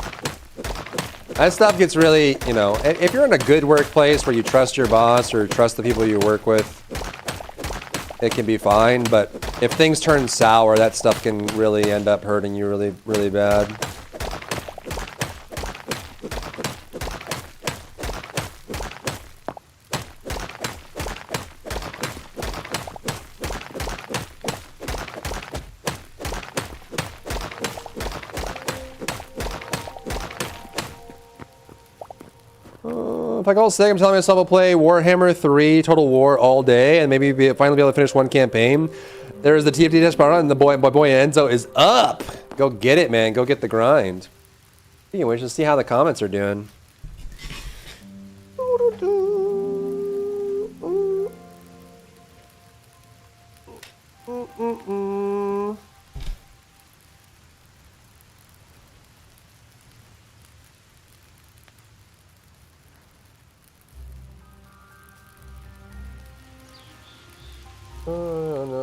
That stuff gets really, you know, if you're in a good workplace where you trust your boss or trust the people you work with, it can be fine. But if things turn sour, that stuff can really end up hurting you really, really bad. If I call sick, I'm telling myself I'll play Warhammer 3 Total War all day and maybe finally be able to finish one campaign. There's the TFT Desperado and my boy Enzo is up. Go get it, man. Go get the grind. Speaking of which, let's see how the comments are doing.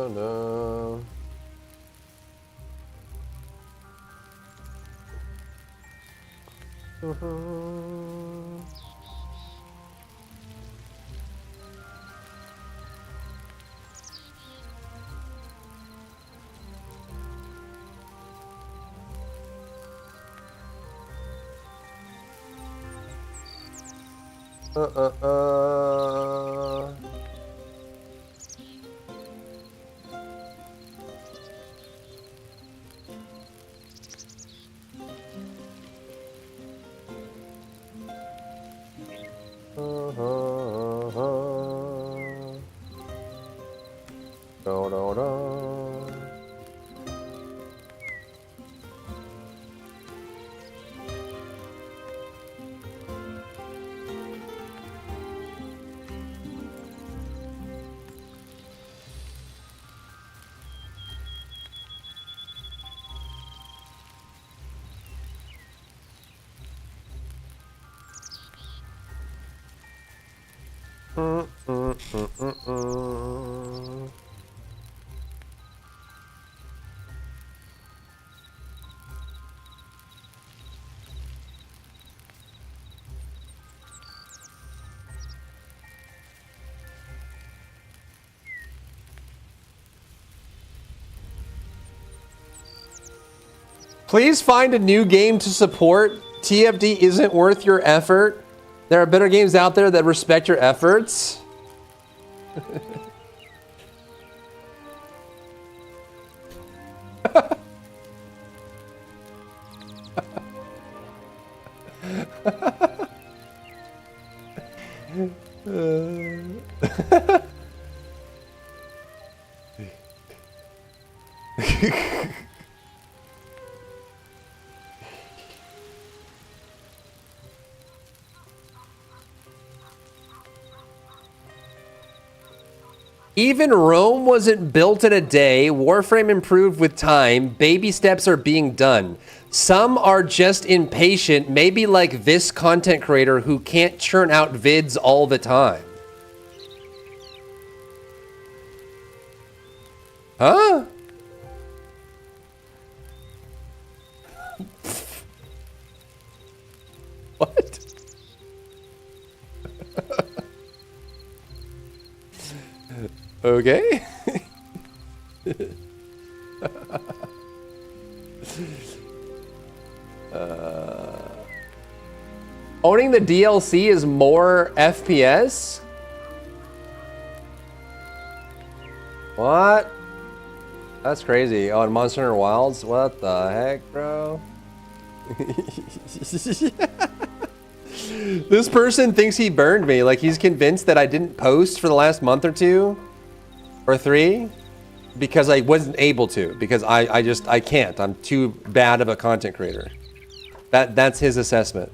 No. Please find a new game to support. TFD isn't worth your effort. There are better games out there that respect your efforts. Even Rome wasn't built in a day. Warframe improved with time. Baby steps are being done. Some are just impatient, maybe like this content creator who can't churn out vids all the time. Huh? What? Okay. Owning the DLC is more FPS? What? That's crazy. Oh, and Monster Hunter Wilds? What the heck, bro? This person thinks he burned me. Like, he's convinced that I didn't post for the last month or 2 or 3 because I wasn't able to, because I can't. I'm too bad of a content creator. That's his assessment.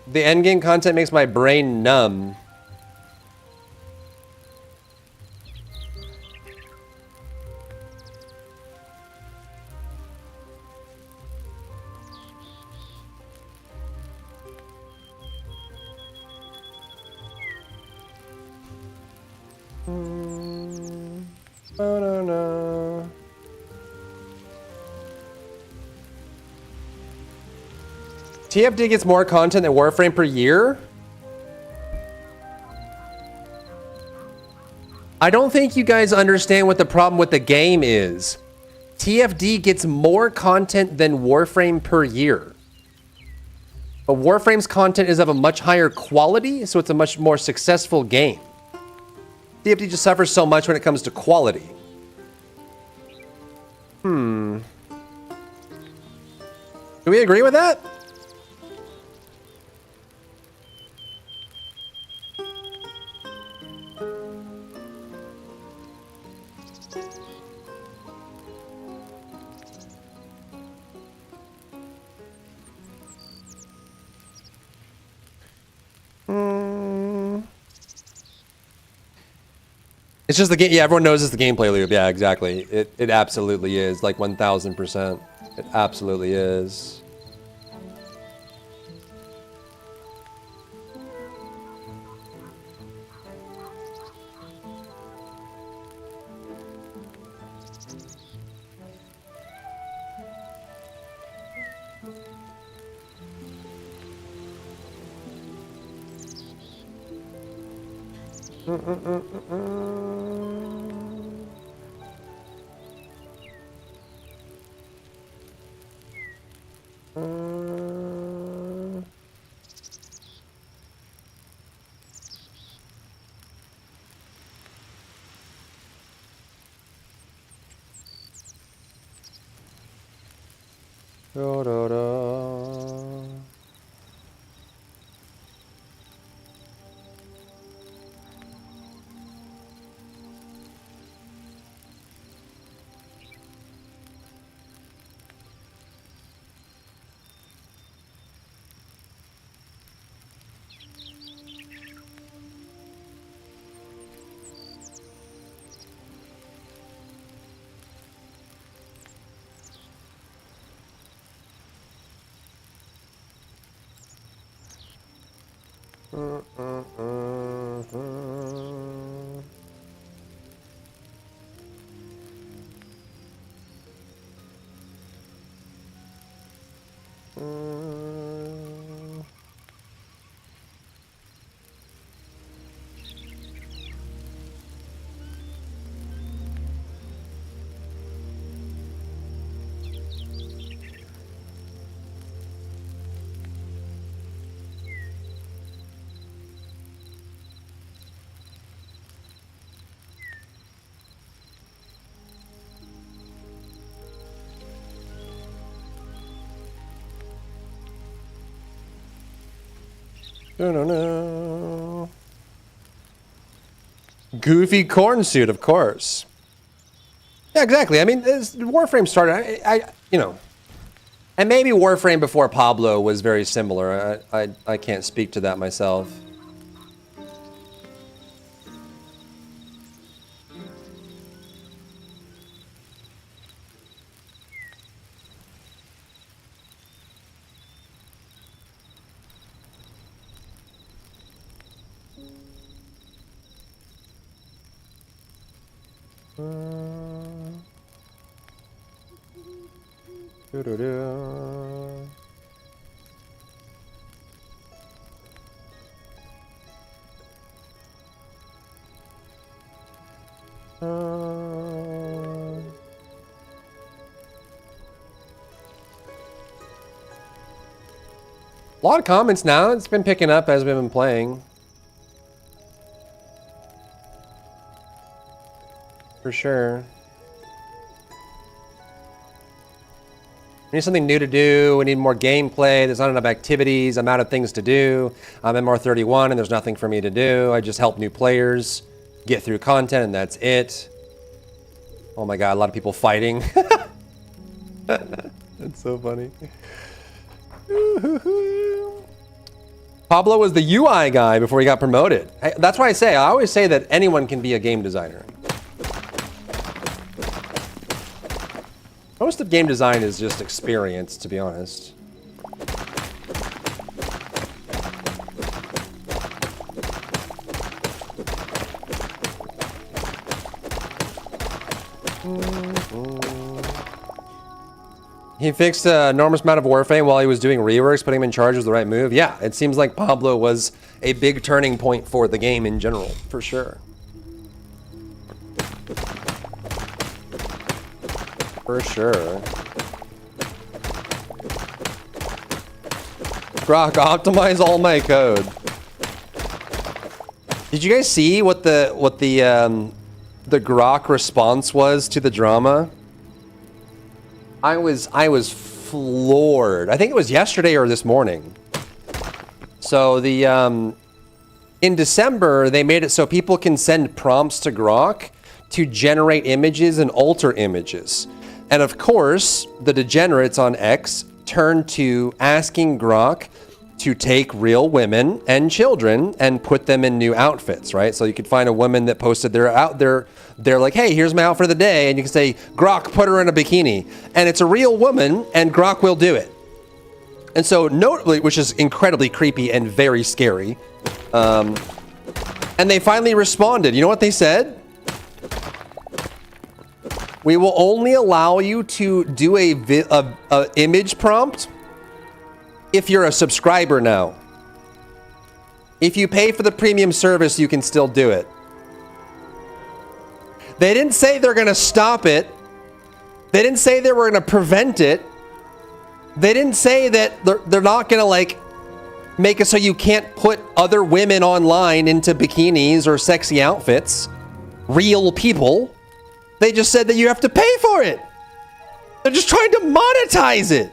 The endgame content makes my brain numb. No. TFD gets more content than Warframe per year? I don't think you guys understand what the problem with the game is. TFD gets more content than Warframe per year. But Warframe's content is of a much higher quality, so it's a much more successful game. TFD just suffers so much when it comes to quality. Do we agree with that? It's just the game. Yeah, everyone knows it's the gameplay loop. Yeah, exactly. It absolutely is. Like 1000%. It absolutely is. No. Goofy corn suit, of course. Yeah, exactly. I mean, Warframe started. You know, and maybe Warframe before Pablo was very similar. I can't speak to that myself. A lot of comments now. It's been picking up as we've been playing. For sure. We need something new to do. We need more gameplay. There's not enough activities. I'm out of things to do. I'm MR31 and there's nothing for me to do. I just help new players get through content and that's it. Oh my god, a lot of people fighting. That's so funny. Pablo was the UI guy before he got promoted. That's why I always say that anyone can be a game designer. Most of game design is just experience, to be honest. He fixed an enormous amount of Warframe while he was doing reworks. Putting him in charge was the right move. Yeah, it seems like Pablo was a big turning point for the game in general, for sure. For sure. Grok, optimize all my code. Did you guys see what the Grok response was to the drama? I was floored. I think it was yesterday or this morning. So the in December they made it so people can send prompts to Grok to generate images and alter images. And of course, the degenerates on X turned to asking Grok to take real women and children and put them in new outfits, right? So you could find a woman that posted they're like, hey, here's my outfit of the day. And you can say, Grok, put her in a bikini. And it's a real woman and Grok will do it. And so notably, which is incredibly creepy and very scary. And they finally responded. You know what they said? We will only allow you to do a image prompt if you're a subscriber now. If you pay for the premium service, you can still do it. They didn't say they're going to stop it. They didn't say they were going to prevent it. They didn't say that they're not going to like make it so you can't put other women online into bikinis or sexy outfits. Real people. They just said that you have to pay for it. They're just trying to monetize it.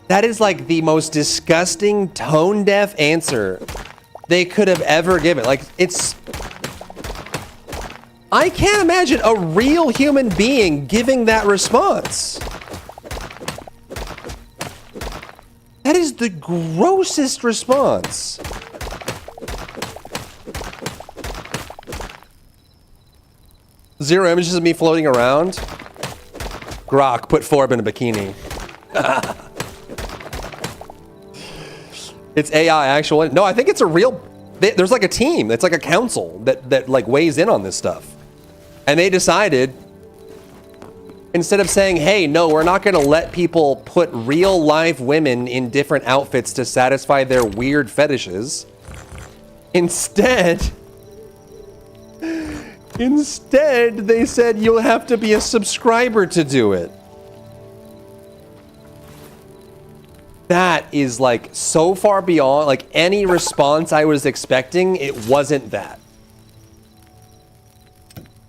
That is like the most disgusting, tone-deaf answer they could have ever given. Like, it's... I can't imagine a real human being giving that response. That is the grossest response. Zero images of me floating around. Grok, put Forb in a bikini. It's AI actual. No, I think it's a real... There's like a team. It's like a council that like weighs in on this stuff. And they decided, instead of saying, hey, no, we're not going to let people put real live women in different outfits to satisfy their weird fetishes. Instead, they said you'll have to be a subscriber to do it. That is like so far beyond like any response I was expecting. It wasn't that.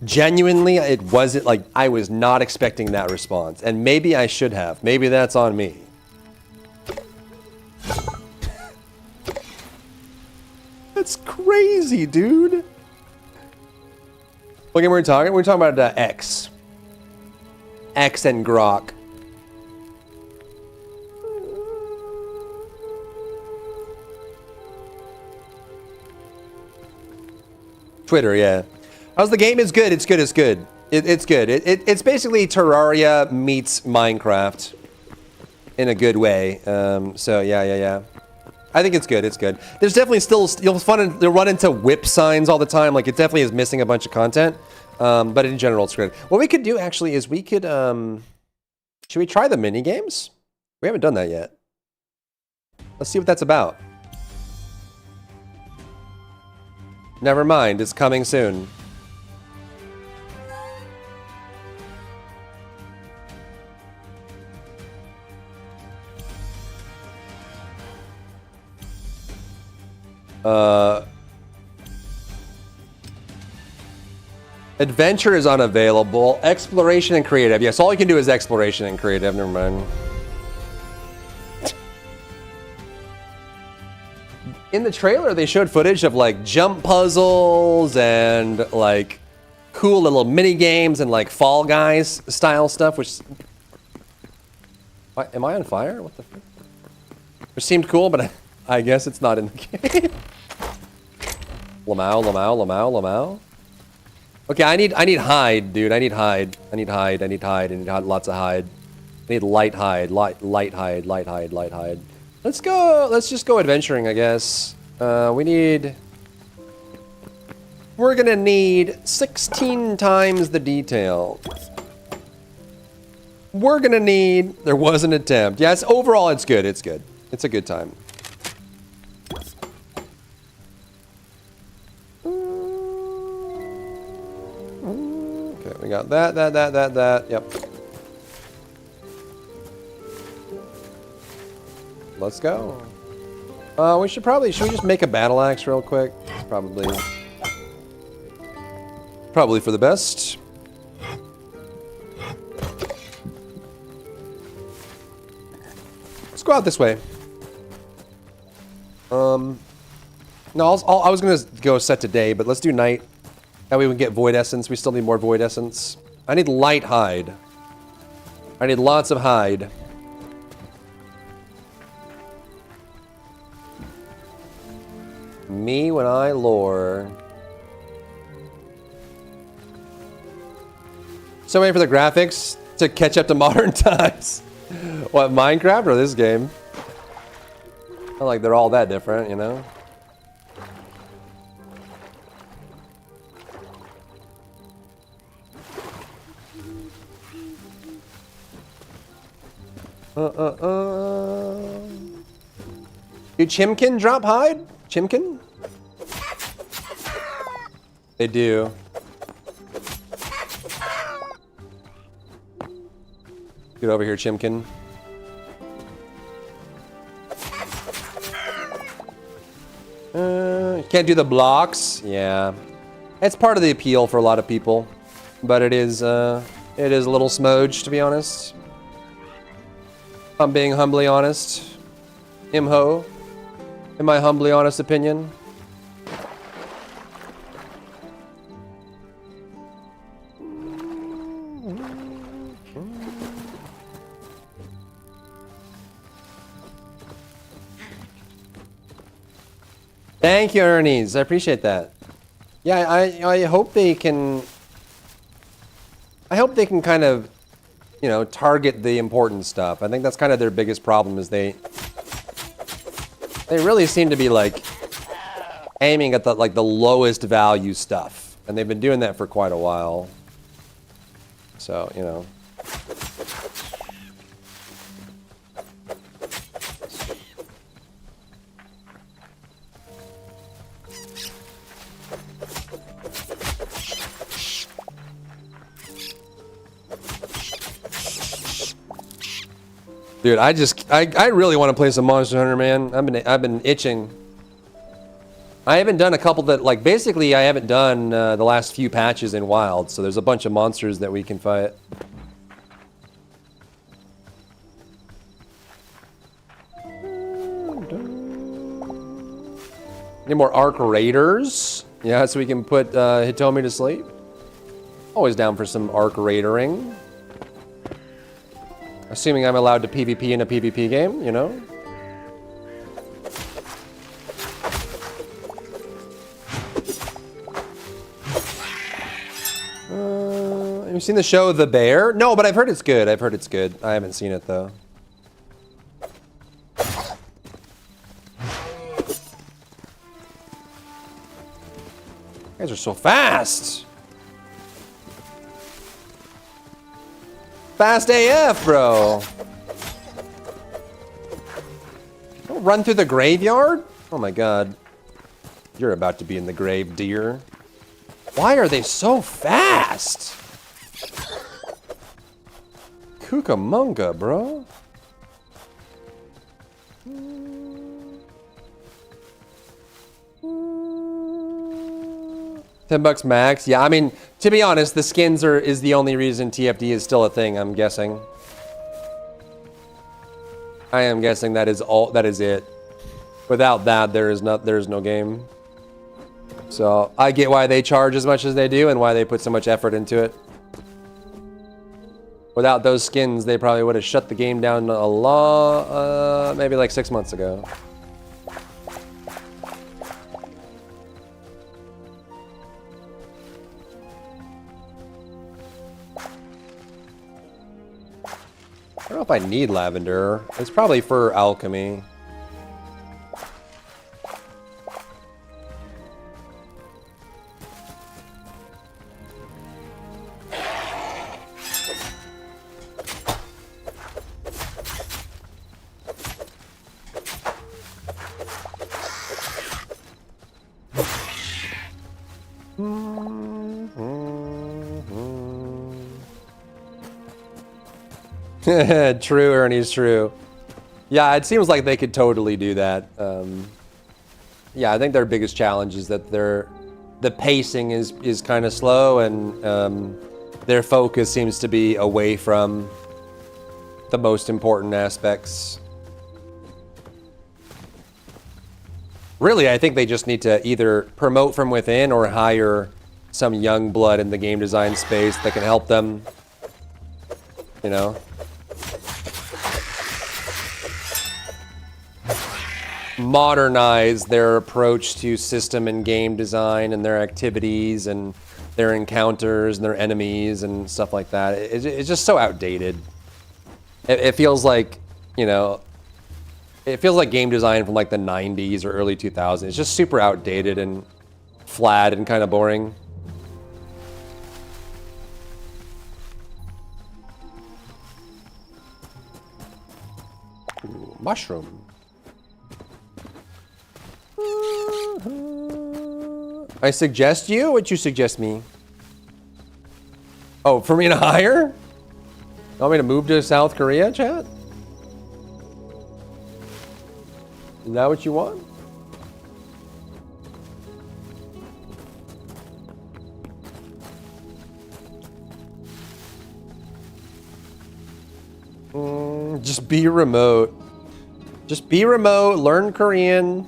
Genuinely, it wasn't like I was not expecting that response. And maybe I should have. Maybe that's on me. That's crazy, dude. What game were we talking? We're talking about X. X and Grok. Twitter, yeah. How's the game? It's good. It's good. It's good. It's good. It's basically Terraria meets Minecraft in a good way. So yeah. I think it's good. It's good. There's definitely still you'll run into whip signs all the time. Like it definitely is missing a bunch of content. But in general, it's good. What we could do actually is we could should we try the mini games? We haven't done that yet. Let's see what that's about. Never mind. It's coming soon. Adventure is unavailable. Exploration and creative. Yes, all you can do is exploration and creative. Never mind. In the trailer, they showed footage of like jump puzzles and like cool little mini games and like Fall Guys style stuff. Which am I on fire? What the? Which seemed cool, but I guess it's not in the game. Lamau. Okay, I need hide, dude. I need hide. I need lots of hide. I need light hide. Let's go. Let's just go adventuring, I guess. We're gonna need 16 times the detail. We're gonna need. There was an attempt. Yes, overall, it's good. It's good. It's a good time. Okay, we got that. Yep. Let's go. Should we just make a battle axe real quick? Probably for the best. Let's go out this way. No, I was gonna go set to day, but let's do night. That way we can get void essence. We still need more void essence. I need light hide. I need lots of hide. Me when I lore. So waiting for the graphics to catch up to modern times. What, Minecraft or this game? Not like they're all that different, you know? Do Chimkin drop hide? Chimkin? They do. Get over here, Chimkin. Can't do the blocks? Yeah. It's part of the appeal for a lot of people. But it is a little smudge, to be honest. I'm being humbly honest. Imho. In my humbly honest opinion. Thank you, Ernie's. I appreciate that. Yeah, I hope they can. I hope they can kind of, you know, target the important stuff. I think that's kind of their biggest problem is they really seem to be like aiming at the lowest value stuff, and they've been doing that for quite a while. So, you know. Dude, I really want to play some Monster Hunter, man. I've been itching. I haven't done a couple that, like, basically I haven't done the last few patches in Wild, so there's a bunch of monsters that we can fight. Need more arc raiders. Yeah, so we can put Hitomi to sleep. Always down for some arc raidering. Assuming I'm allowed to PvP in a PvP game, you know? Have you seen the show The Bear? No, but I've heard it's good. I've heard it's good. I haven't seen it, though. You guys are so fast! Fast AF, bro! Don't run through the graveyard? Oh my god. You're about to be in the grave, dear. Why are they so fast? Cucamonga, bro. $10 max. Yeah, I mean, to be honest, the skins is the only reason TFD is still a thing, I'm guessing. I am guessing that is it. Without that, there's no game. So, I get why they charge as much as they do and why they put so much effort into it. Without those skins, they probably would have shut the game down a lot, maybe like 6 months ago. I don't know if I need lavender. It's probably for alchemy. True, Ernie's true. Yeah, it seems like they could totally do that. Yeah, I think their biggest challenge is that the pacing is kind of slow, and their focus seems to be away from the most important aspects. Really, I think they just need to either promote from within or hire some young blood in the game design space that can help them, you know? Modernize their approach to system and game design and their activities and their encounters and their enemies and stuff like that. It's just so outdated. It feels like, you know, it feels like game design from like the 90s or early 2000s. It's just super outdated and flat and kind of boring. Ooh, mushroom. I suggest you? What'd you suggest me? Oh, for me to hire? You want me to move to South Korea, chat? Is that what you want? Just be remote. Just be remote, learn Korean.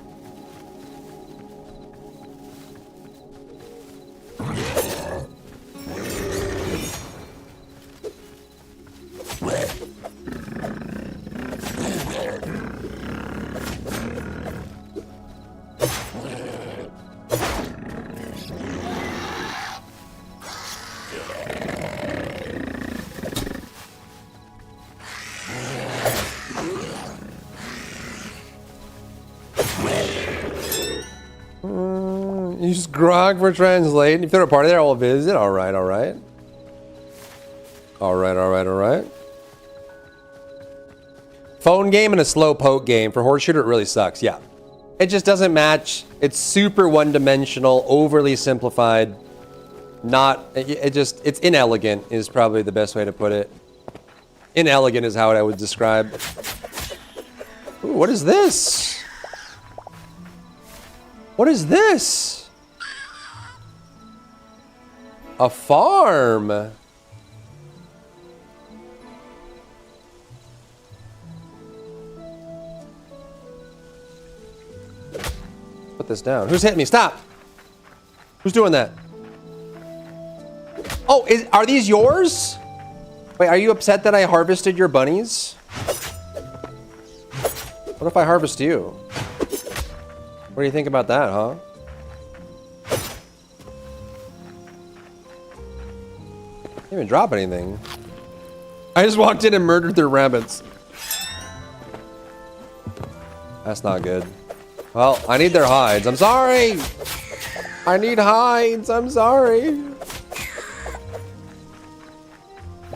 Use Grog for translate. If they're a party there, I'll visit. Alright, alright. Alright. Phone game and a slow poke game. For horde shooter, it really sucks. Yeah. It just doesn't match. It's super one-dimensional, overly simplified. It's inelegant is probably the best way to put it. Inelegant is how I would describe. Ooh, what is this? What is this? A farm. Put this down. Who's hitting me? Stop! Who's doing that? Oh, are these yours? Wait, are you upset that I harvested your bunnies? What if I harvest you? What do you think about that, huh? Didn't even drop anything. I just walked in and murdered their rabbits. That's not good. Well, I need their hides. I'm sorry! I need hides. I'm sorry.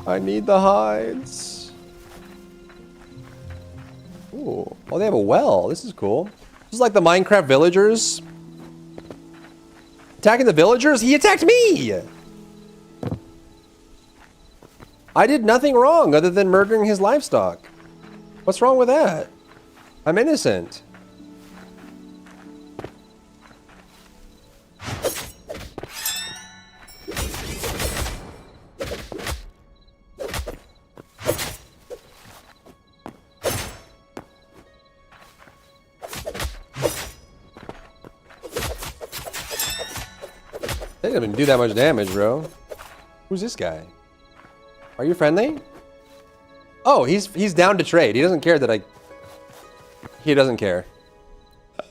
I need the hides. Ooh. Oh, they have a well. This is cool. This is like the Minecraft villagers. Attacking the villagers? He attacked me! I did nothing wrong other than murdering his livestock. What's wrong with that? I'm innocent. They didn't even do that much damage, bro. Who's this guy? Are you friendly? Oh, he's down to trade. He doesn't care that He doesn't care.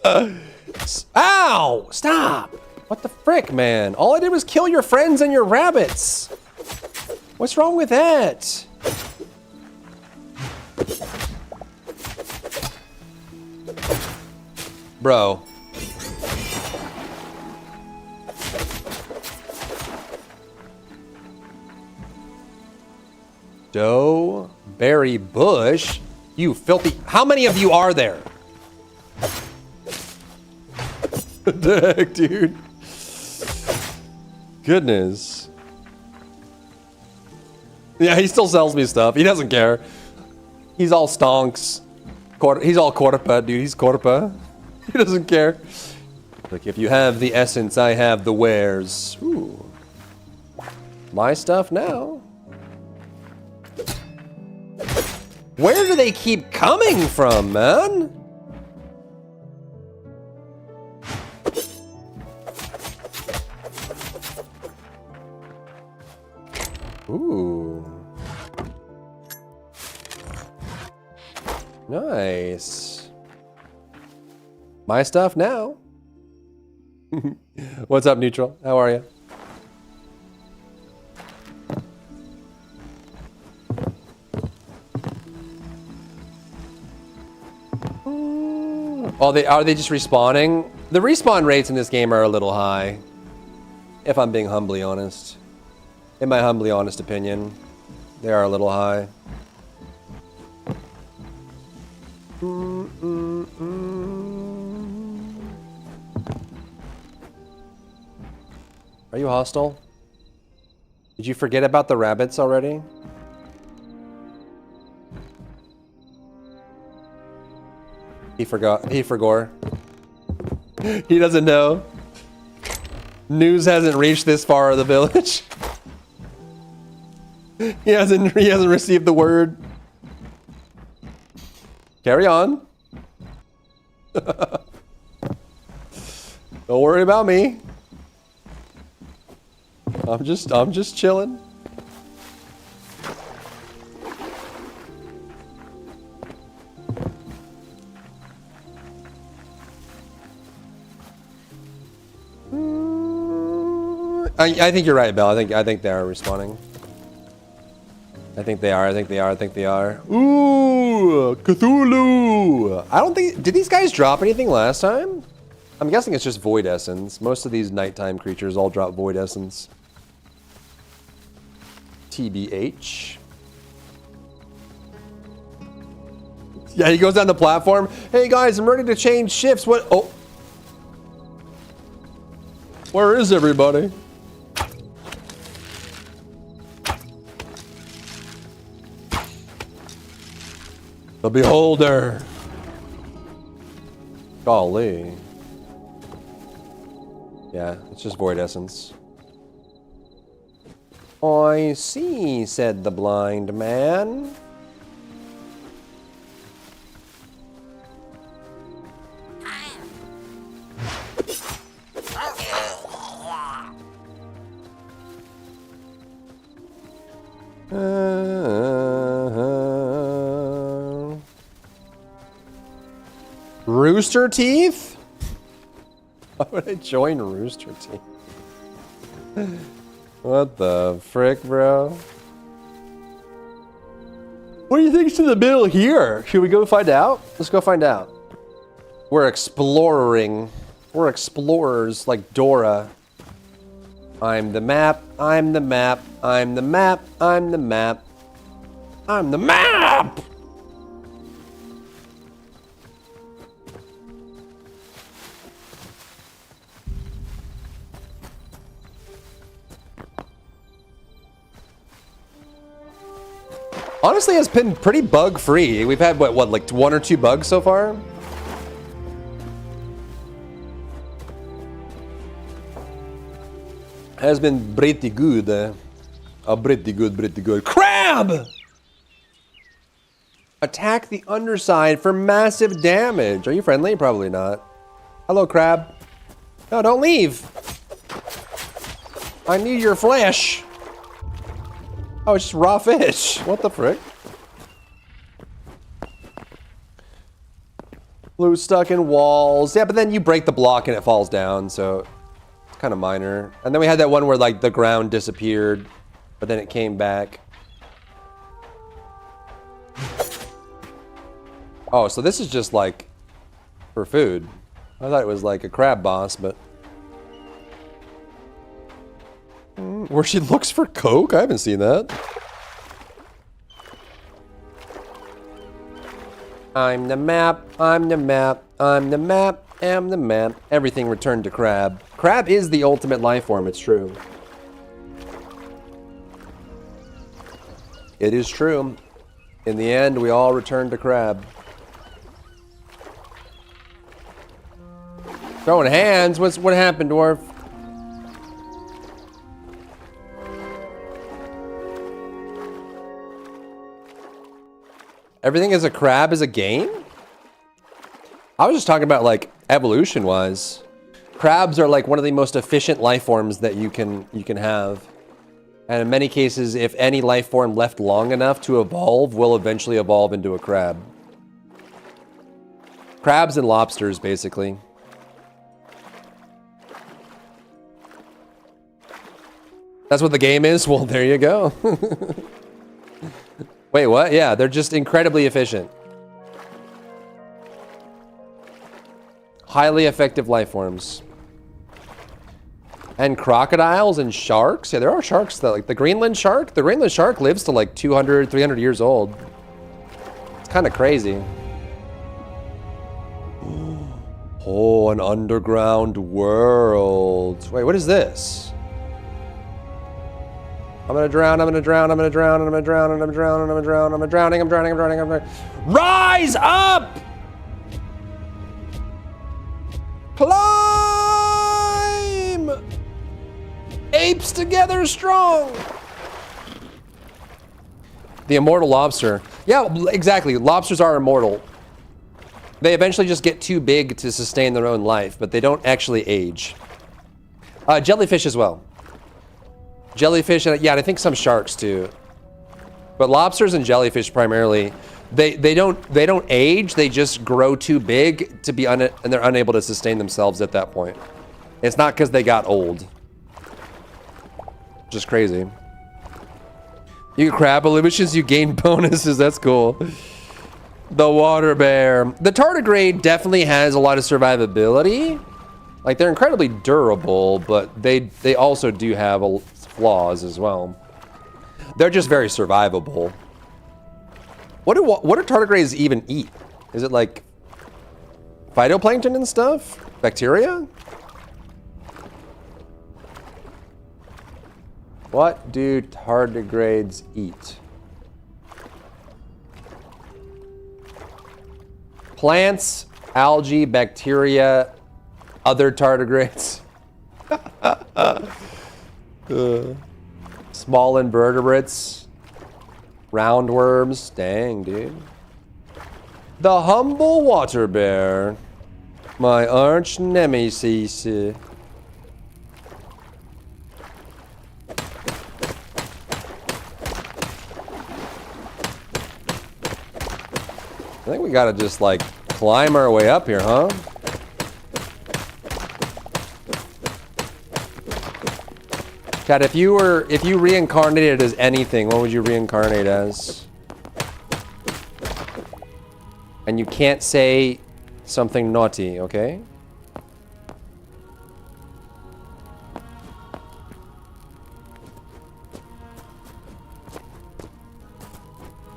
Ow! Stop! What the frick, man? All I did was kill your friends and your rabbits. What's wrong with that? Bro. Doe, berry bush, you filthy. How many of you are there? What the heck, dude? Goodness. Yeah, he still sells me stuff. He doesn't care. He's all stonks. He's all corpa, dude. He's corpa. He doesn't care. Look, if you have the essence, I have the wares. Ooh. My stuff now. Where do they keep coming from, man? Ooh. Nice. My stuff now. What's up, Neutral? How are you? Oh, are they just respawning? The respawn rates in this game are a little high. If I'm being humbly honest. In my humbly honest opinion, they are a little high. Are you hostile? Did you forget about the rabbits already? He forgot. He forgot. He doesn't know. News hasn't reached this far of the village. He hasn't received the word. Carry on. Don't worry about me. I'm just chilling. I think you're right, Bell. I think they are respawning. I think they are. Ooh, Cthulhu! I don't think... Did these guys drop anything last time? I'm guessing it's just Void Essence. Most of these nighttime creatures all drop Void Essence. TBH. Yeah, he goes down the platform. Hey guys, I'm ready to change shifts. What? Oh. Where is everybody? The Beholder. Golly. Yeah, it's just Void Essence. I see, said the blind man. Rooster Teeth? Why would I join Rooster Teeth? What the frick, bro? What do you think's to the bill here? Should we go find out? Let's go find out. We're exploring. We're explorers like Dora. I'm the map. I'm the map. I'm the map. I'm the map. I'm the map! Honestly, it's been pretty bug-free. We've had, what, like 1 or 2 bugs so far? Has been pretty good. Pretty good. Crab! Attack the underside for massive damage. Are you friendly? Probably not. Hello, crab. No, don't leave. I need your flesh. Oh, it's just raw fish. What the frick? Blue stuck in walls. Yeah, but then you break the block and it falls down, so it's kind of minor. And then we had that one where like the ground disappeared, but then it came back. Oh, so this is just like for food. I thought it was like a crab boss, but where she looks for coke? I haven't seen that. I'm the map. I'm the map. I'm the map. I'm the map. Everything returned to crab. Crab is the ultimate life form. It's true. It is true. In the end, we all return to crab. Throwing hands? What happened, dwarf? Everything is a crab is a game? I was just talking about like evolution-wise. Crabs are like one of the most efficient life forms that you can have. And in many cases, if any life form left long enough to evolve, will eventually evolve into a crab. Crabs and lobsters, basically. That's what the game is? Well, there you go. Wait, what? Yeah, they're just incredibly efficient. Highly effective life forms. And crocodiles and sharks? Yeah, there are sharks that, like the Greenland shark. The Greenland shark lives to like 200, 300 years old. It's kind of crazy. Oh, an underground world. Wait, what is this? I'm gonna drown, I'm gonna drown, I'm gonna drown, I'm gonna drown, I'm gonna drown, I'm gonna drown, I'm drowning, I'm drowning, I'm drowning, I'm drowning. Rise up! Climb! Apes together strong! The immortal lobster. Yeah, exactly. Lobsters are immortal. They eventually just get too big to sustain their own life, but they don't actually age. Jellyfish as well. Jellyfish, yeah, and I think some sharks too. But lobsters and jellyfish primarily, they don't age. They just grow too big to be and they're unable to sustain themselves at that point. It's not because they got old. Just crazy. You get crab illusions, you gain bonuses. That's cool. The water bear. The tardigrade definitely has a lot of survivability. Like they're incredibly durable, but they also do have flaws as well. They're just very survivable. What do tardigrades even eat? Is it like phytoplankton and stuff? Bacteria? What do tardigrades eat? Plants, algae, bacteria, other tardigrades. Small invertebrates. Roundworms. Dang, dude. The humble water bear. My arch nemesis. I think we gotta just like climb our way up here, huh? Chat, if you reincarnated as anything, what would you reincarnate as? And you can't say something naughty, okay?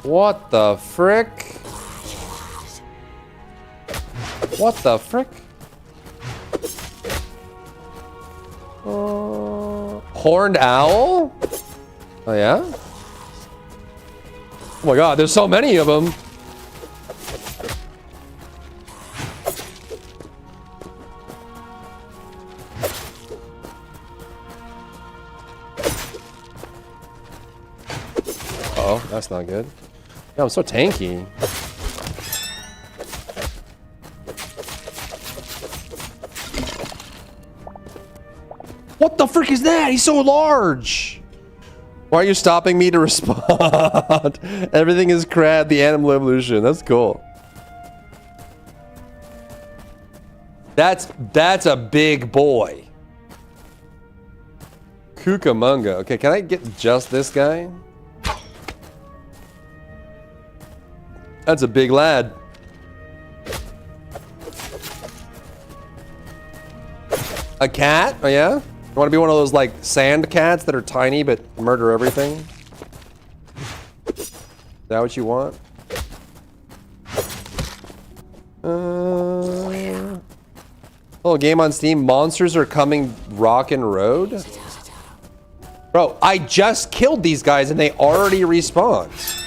What the frick? What the frick? Horned owl? Oh yeah? Oh my god, there's so many of them. Uh-oh, that's not good. Yeah, I'm so tanky. What the frick is that? He's so large. Why are you stopping me to respond? Everything is crap. The animal evolution. That's cool. That's a big boy. Cucamonga. Okay, can I get just this guy? That's a big lad. A cat? Oh yeah? You want to be one of those like sand cats that are tiny but murder everything? Is that what you want? Little game on Steam. Monsters Are Coming Rockin' Road? Bro, I just killed these guys and they already respawned.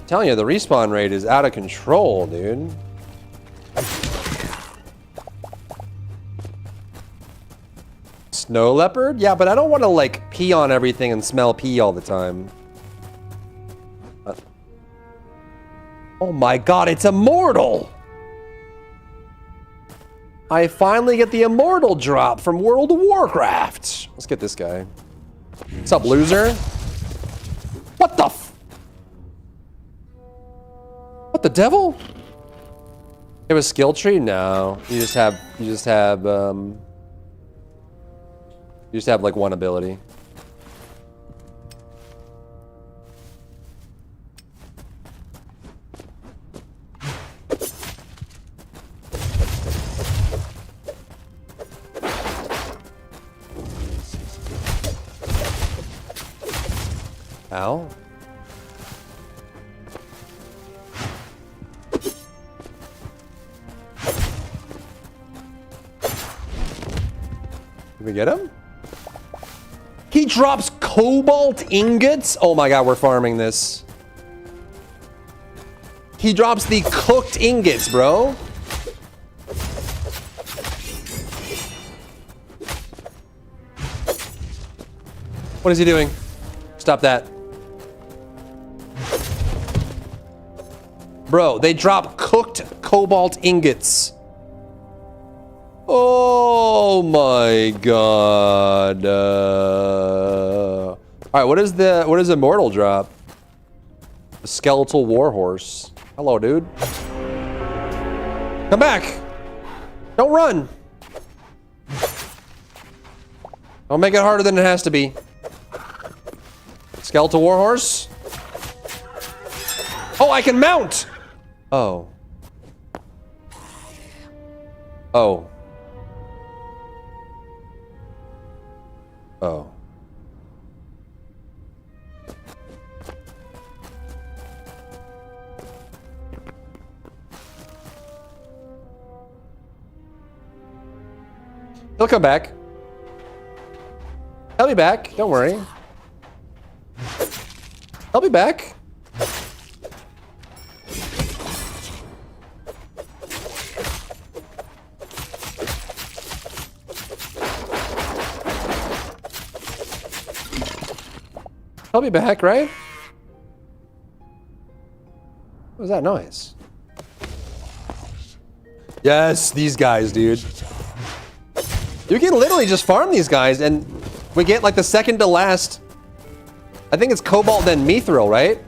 I'm telling you, the respawn rate is out of control, dude. Snow leopard? Yeah, but I don't want to like pee on everything and smell pee all the time. Oh my god, it's immortal! I finally get the immortal drop from World of Warcraft. Let's get this guy. What's up, loser? What the f— What the devil? You have a skill tree? No. You just have like one ability. Ow. Did we get him? He drops cobalt ingots? Oh my god, we're farming this. He drops the cooked ingots, bro. What is he doing? Stop that. Bro, they drop cooked cobalt ingots. Oh my god. All right, what is immortal drop? The skeletal warhorse. Hello, dude. Come back. Don't run. Don't make it harder than it has to be. Skeletal warhorse. Oh, I can mount. Oh. Oh. Oh. He'll come back. He'll be back. Don't worry. He'll be back. He'll be back, right? What was that noise? Yes, these guys, dude. You can literally just farm these guys and we get like the second to last. I think it's Cobalt then Mithril, right?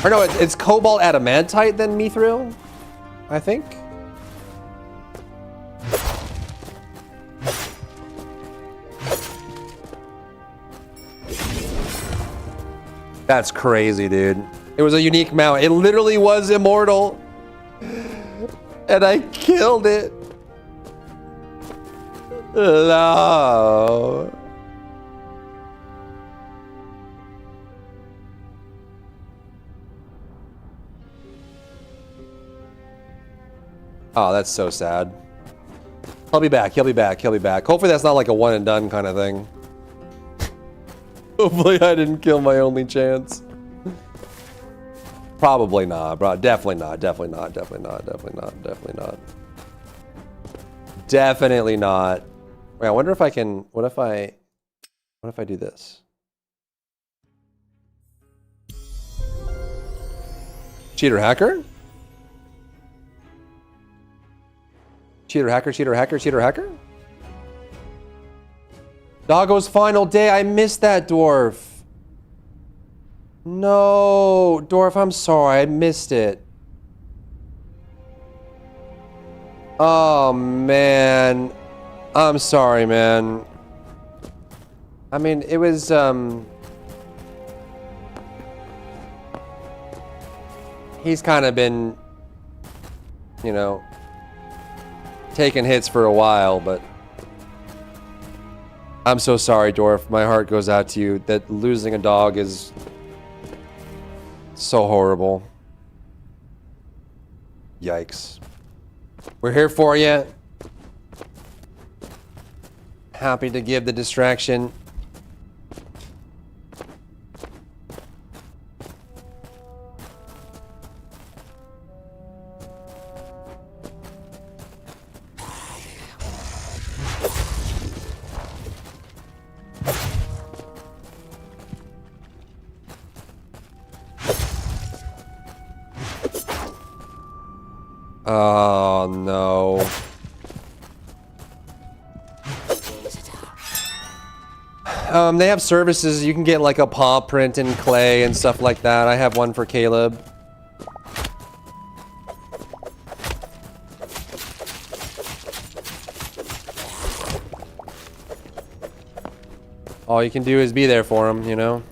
Or no, it's cobalt adamantite then mithril, I think. That's crazy, dude. It was a unique mount. It literally was immortal. And I killed it. No. Oh, that's so sad. He'll be back. He'll be back. He'll be back. Hopefully that's not like a one and done kind of thing. Hopefully I didn't kill my only chance. Probably not, bro. Definitely not. Definitely not. Definitely not. Definitely not. Definitely not. Definitely not. Wait, I wonder if I can. What if I do this? Cheater hacker? Cheater hacker, cheater hacker, cheater hacker? Doggo's final day. I missed that, Dwarf. No, Dwarf, I'm sorry. I missed it. Oh, man. I'm sorry, man. I mean, it was, he's kind of been, you know, taking hits for a while, but I'm so sorry, Dwarf. My heart goes out to you. That losing a dog is so horrible. Yikes. We're here for you. Happy to give the distraction. Oh, no. They have services. You can get like a paw print in clay and stuff like that. I have one for Caleb. All you can do is be there for him, you know?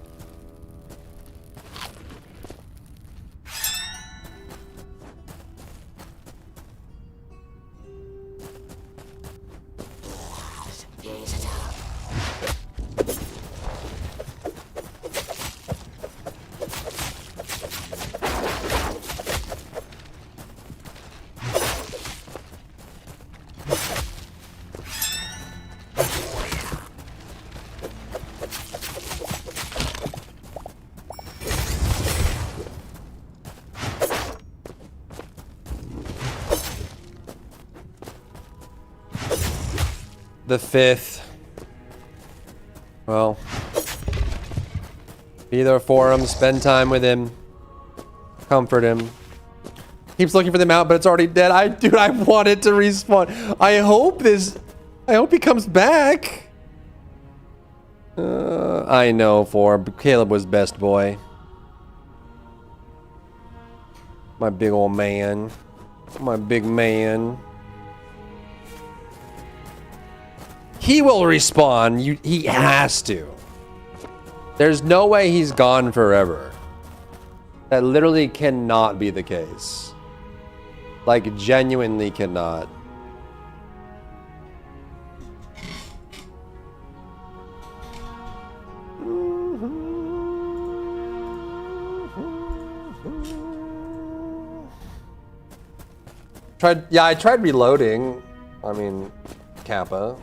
The 5th. Well, be there for him, spend time with him, comfort him. Keeps looking for the mount, but it's already dead. Dude, I want it to respawn. I hope he comes back. I know, Caleb was best boy. My big old man. My big man. He will respawn. He has to. There's no way he's gone forever. That literally cannot be the case. Like, genuinely cannot. I tried reloading. I mean, Kappa.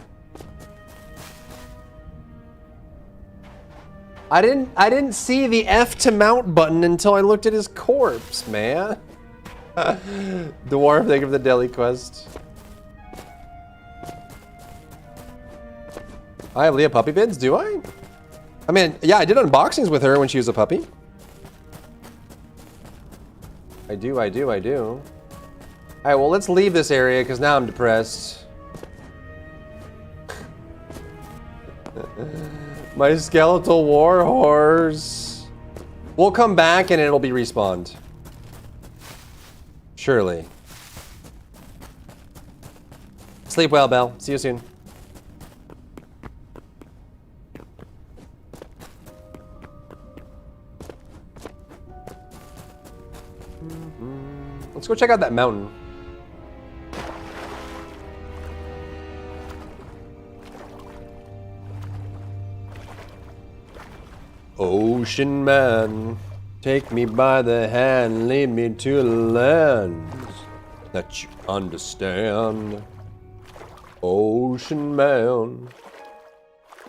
I didn't see the F to mount button until I looked at his corpse, man. Dwarf, thank you for the deli quest. I have Leah puppy vids, do I? I mean, yeah, I did unboxings with her when she was a puppy. I do. Alright, well, let's leave this area because now I'm depressed. My skeletal war horse. We'll come back and it'll be respawned. Surely. Sleep well, Belle. See you soon. Let's go check out that mountain. Ocean man, take me by the hand, lead me to a land that you understand. Ocean man,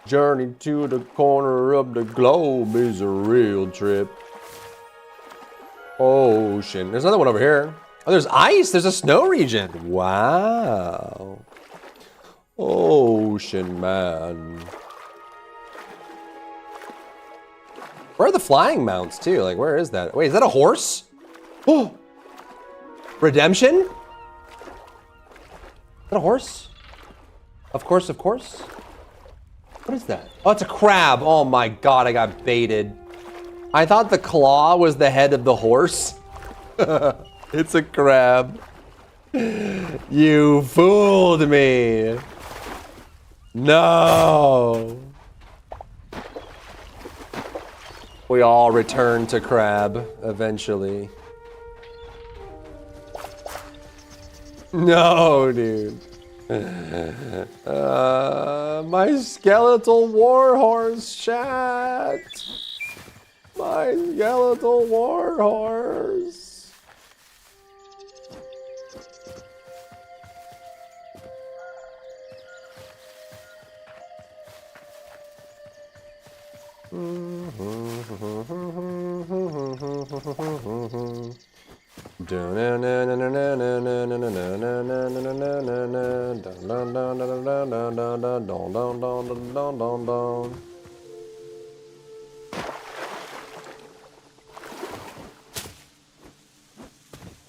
journey to the corner of the globe is a real trip. Ocean, there's another one over here. Oh, there's ice, there's a snow region. Wow. Ocean man. Where are the flying mounts too? Like, where is that? Wait, is that a horse? Oh, redemption? Is that a horse? Of course, of course. What is that? Oh, it's a crab. Oh my God, I got baited. I thought the claw was the head of the horse. It's a crab. You fooled me. No. We all return to crab eventually. No, dude. My skeletal warhorse, chat. My skeletal warhorse.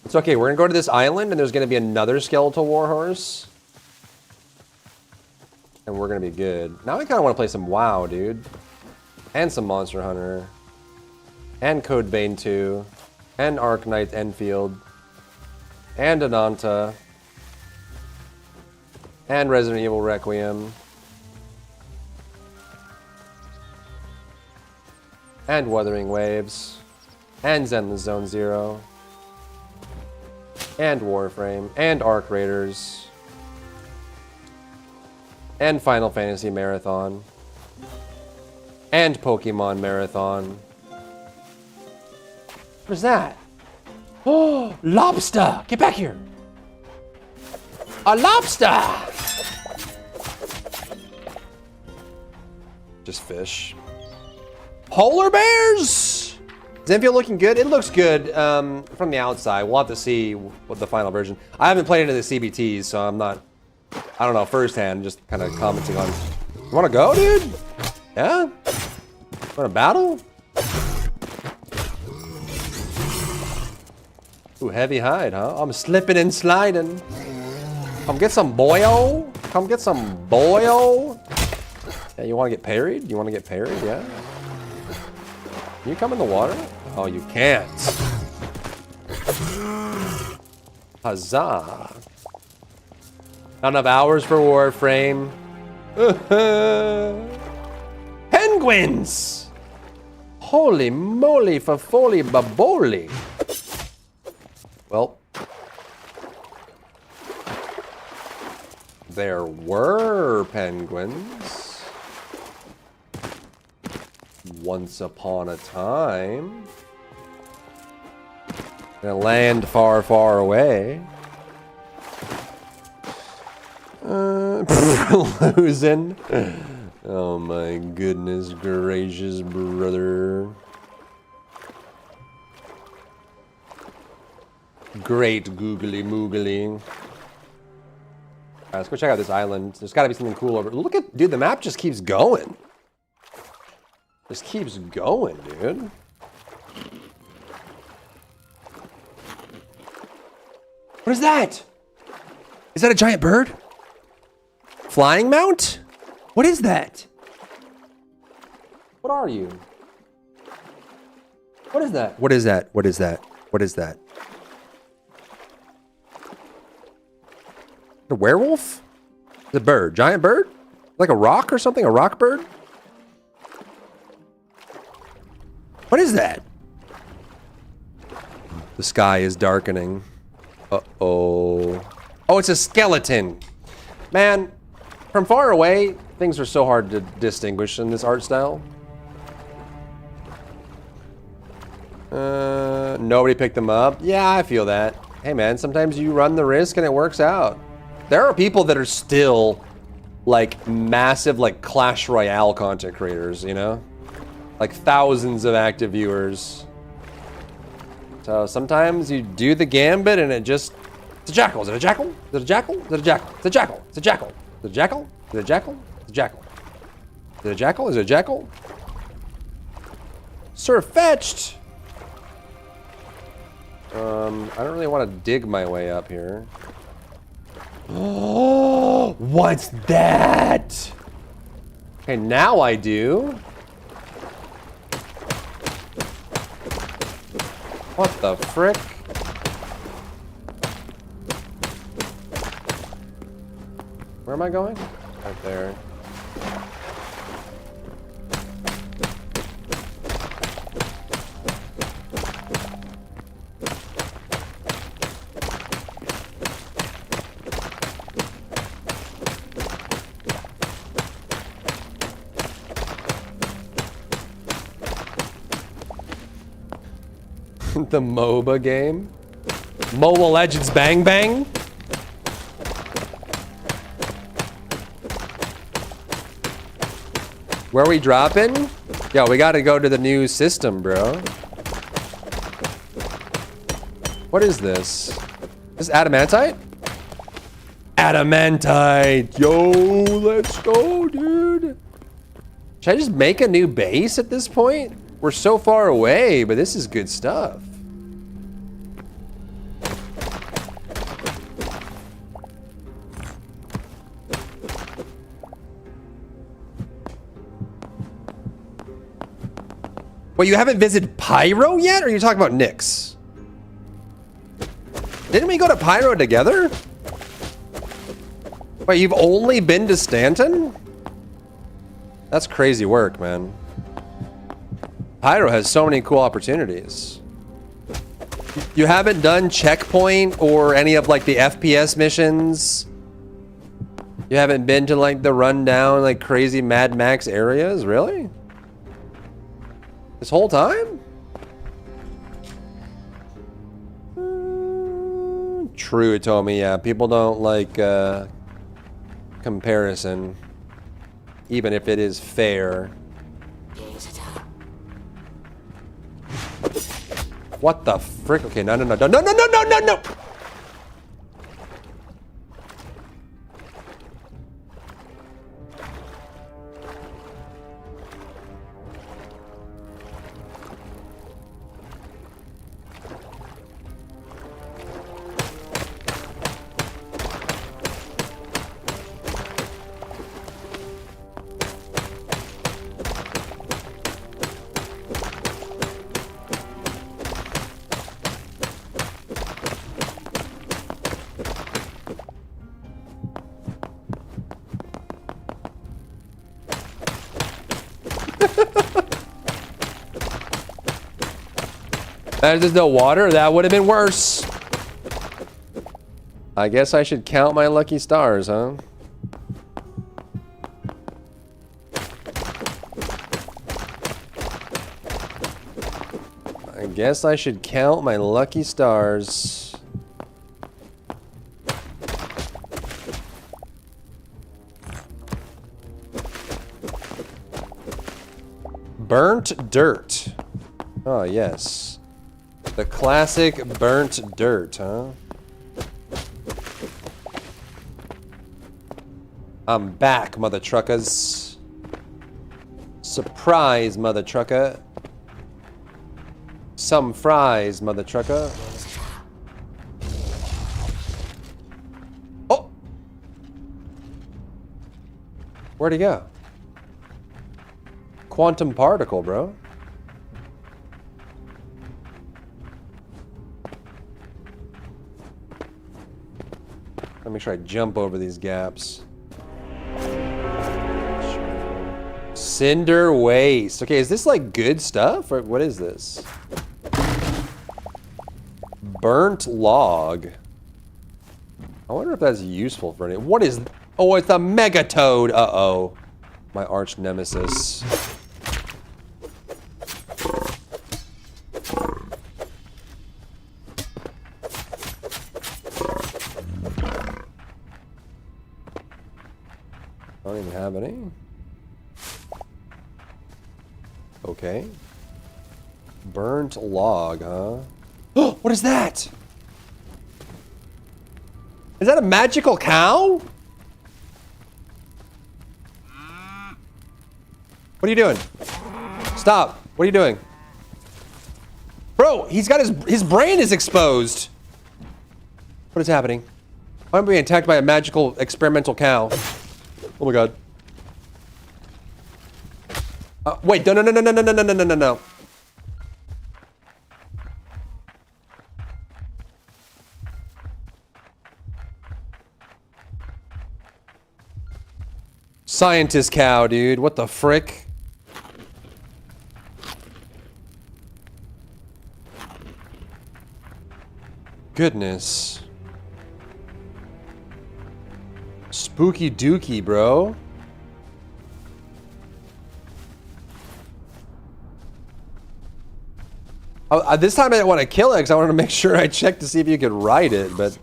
It's okay, we're gonna go to this island and there's gonna be another skeletal warhorse. And we're gonna be good. Now I kinda wanna play some WoW, dude. And some Monster Hunter. And Code Vein 2. And Arknight Enfield. And Ananta. And Resident Evil Requiem. And Wuthering Waves. And Zenless Zone Zero. And Warframe. And Arc Raiders. And Final Fantasy Marathon. And Pokemon Marathon. What is that? Oh, lobster! Get back here! A lobster! Just fish. Polar bears! Zenfield looking good? It looks good from the outside. We'll have to see what the final version. I haven't played into the CBTs, so I'm not, I don't know, firsthand, just kind of commenting on. You wanna go, dude? Yeah? Wanna battle? Ooh, heavy hide, huh? I'm slipping and sliding. Come get some boyo. Come get some boyo. Yeah, you wanna get parried? You wanna get parried, yeah? Can you come in the water? Oh, you can't. Huzzah. Not enough hours for Warframe. Penguins! Holy moly for foley baboli. Well, there were penguins once upon a time in a land far, far away. Losing. Oh my goodness gracious, brother. Great googly moogly. Alright, let's go check out this island. There's gotta be something cool over. Look at, dude, the map just keeps going. Just keeps going, dude. What is that? Is that a giant bird? Flying mount? What is that? What are you? What is that? What is that? What is that? What is that? A werewolf? The bird. Giant bird? Like a rock or something? A rock bird? What is that? The sky is darkening. Uh-oh. Oh, it's a skeleton. Man, from far away, things are so hard to distinguish in this art style. Nobody picked them up. Yeah, I feel that. Hey man, sometimes you run the risk and it works out. There are people that are still like massive like Clash Royale content creators, you know? Like thousands of active viewers. So sometimes you do the gambit and it just... It's a jackal. Is it a jackal? Is it a jackal? Is it a jackal? It's a jackal. It's a jackal. Is it a jackal? Is it a jackal? It's a jackal. Is it a jackal? Is it a jackal? Sir fetched! I don't really want to dig my way up here. Oh, what's that? Okay, now I do. What the frick? Where am I going? Right there. The MOBA game? Mobile Legends Bang Bang? Where we dropping? Yo, we gotta go to the new system, bro. What is this? This is adamantite? Adamantite! Yo, let's go, dude! Should I just make a new base at this point? We're so far away, but this is good stuff. Well, you haven't visited Pyro yet? Or are you talking about Nyx? Didn't we go to Pyro together? Wait, you've only been to Stanton? That's crazy work, man. Pyro has so many cool opportunities. You haven't done Checkpoint or any of like the FPS missions? You haven't been to like the rundown, like crazy Mad Max areas? Really? This whole time? True, Tommy. Yeah, people don't like comparison, even if it is fair. What the frick? Okay, no. There's no water. That would have been worse. I guess I should count my lucky stars, huh? I guess I should count my lucky stars. Burnt dirt. Oh, yes. The classic burnt dirt, huh? I'm back, mother truckers. Surprise, mother trucker. Some fries, mother trucker. Oh! Where'd he go? Quantum particle, bro. Let me make sure I jump over these gaps. Cinder waste. Okay, is this like good stuff? Or what is this? Burnt log. I wonder if that's useful for any. What is. Oh, it's a megatoad. Uh oh. My arch nemesis. I don't even have any. Okay. Burnt log, huh? Oh, what is that? Is that a magical cow? What are you doing? Stop. What are you doing? Bro, he's got his brain is exposed. What is happening? Why am I being attacked by a magical experimental cow? Oh my god. Wait, no. Scientist cow, dude. What the frick? Goodness. Spooky dookie, bro. This time I didn't want to kill it because I wanted to make sure I checked to see if you could ride it, but...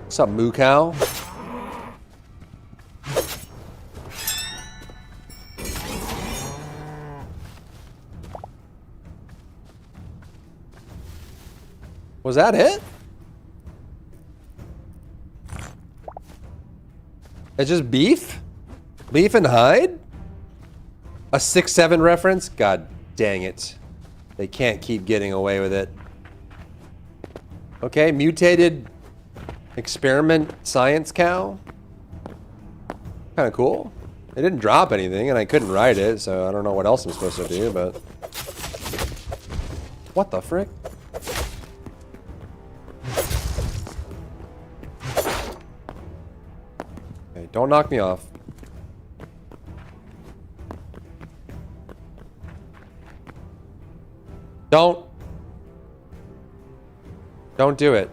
What's up, moo cow? Was that it? It's just beef? Beef and hide? A 6-7 reference? God dang it. They can't keep getting away with it. Okay, mutated experiment science cow. Kind of cool. It didn't drop anything and I couldn't ride it, so I don't know what else I'm supposed to do, but... What the frick? Okay, don't knock me off. Don't do it.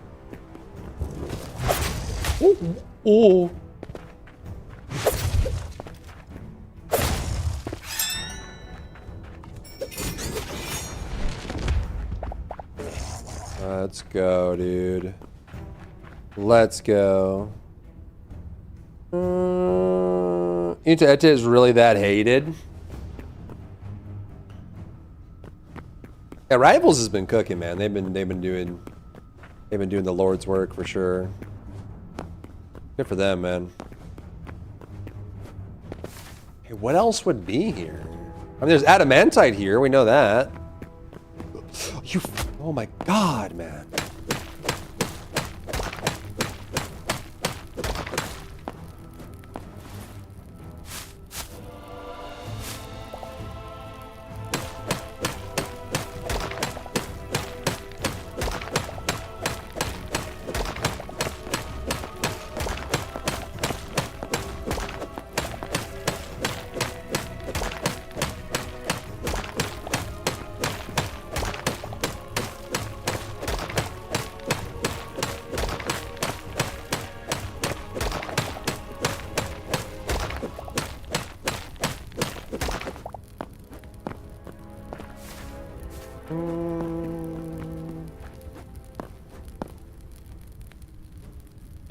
Ooh. Ooh. Let's go, dude. Let's go. Ita is really that hated? Yeah, Rivals has been cooking, man. They've been doing the Lord's work for sure. Good for them, man. Hey, what else would be here? I mean, there's adamantite here. We know that. Oh my god, man.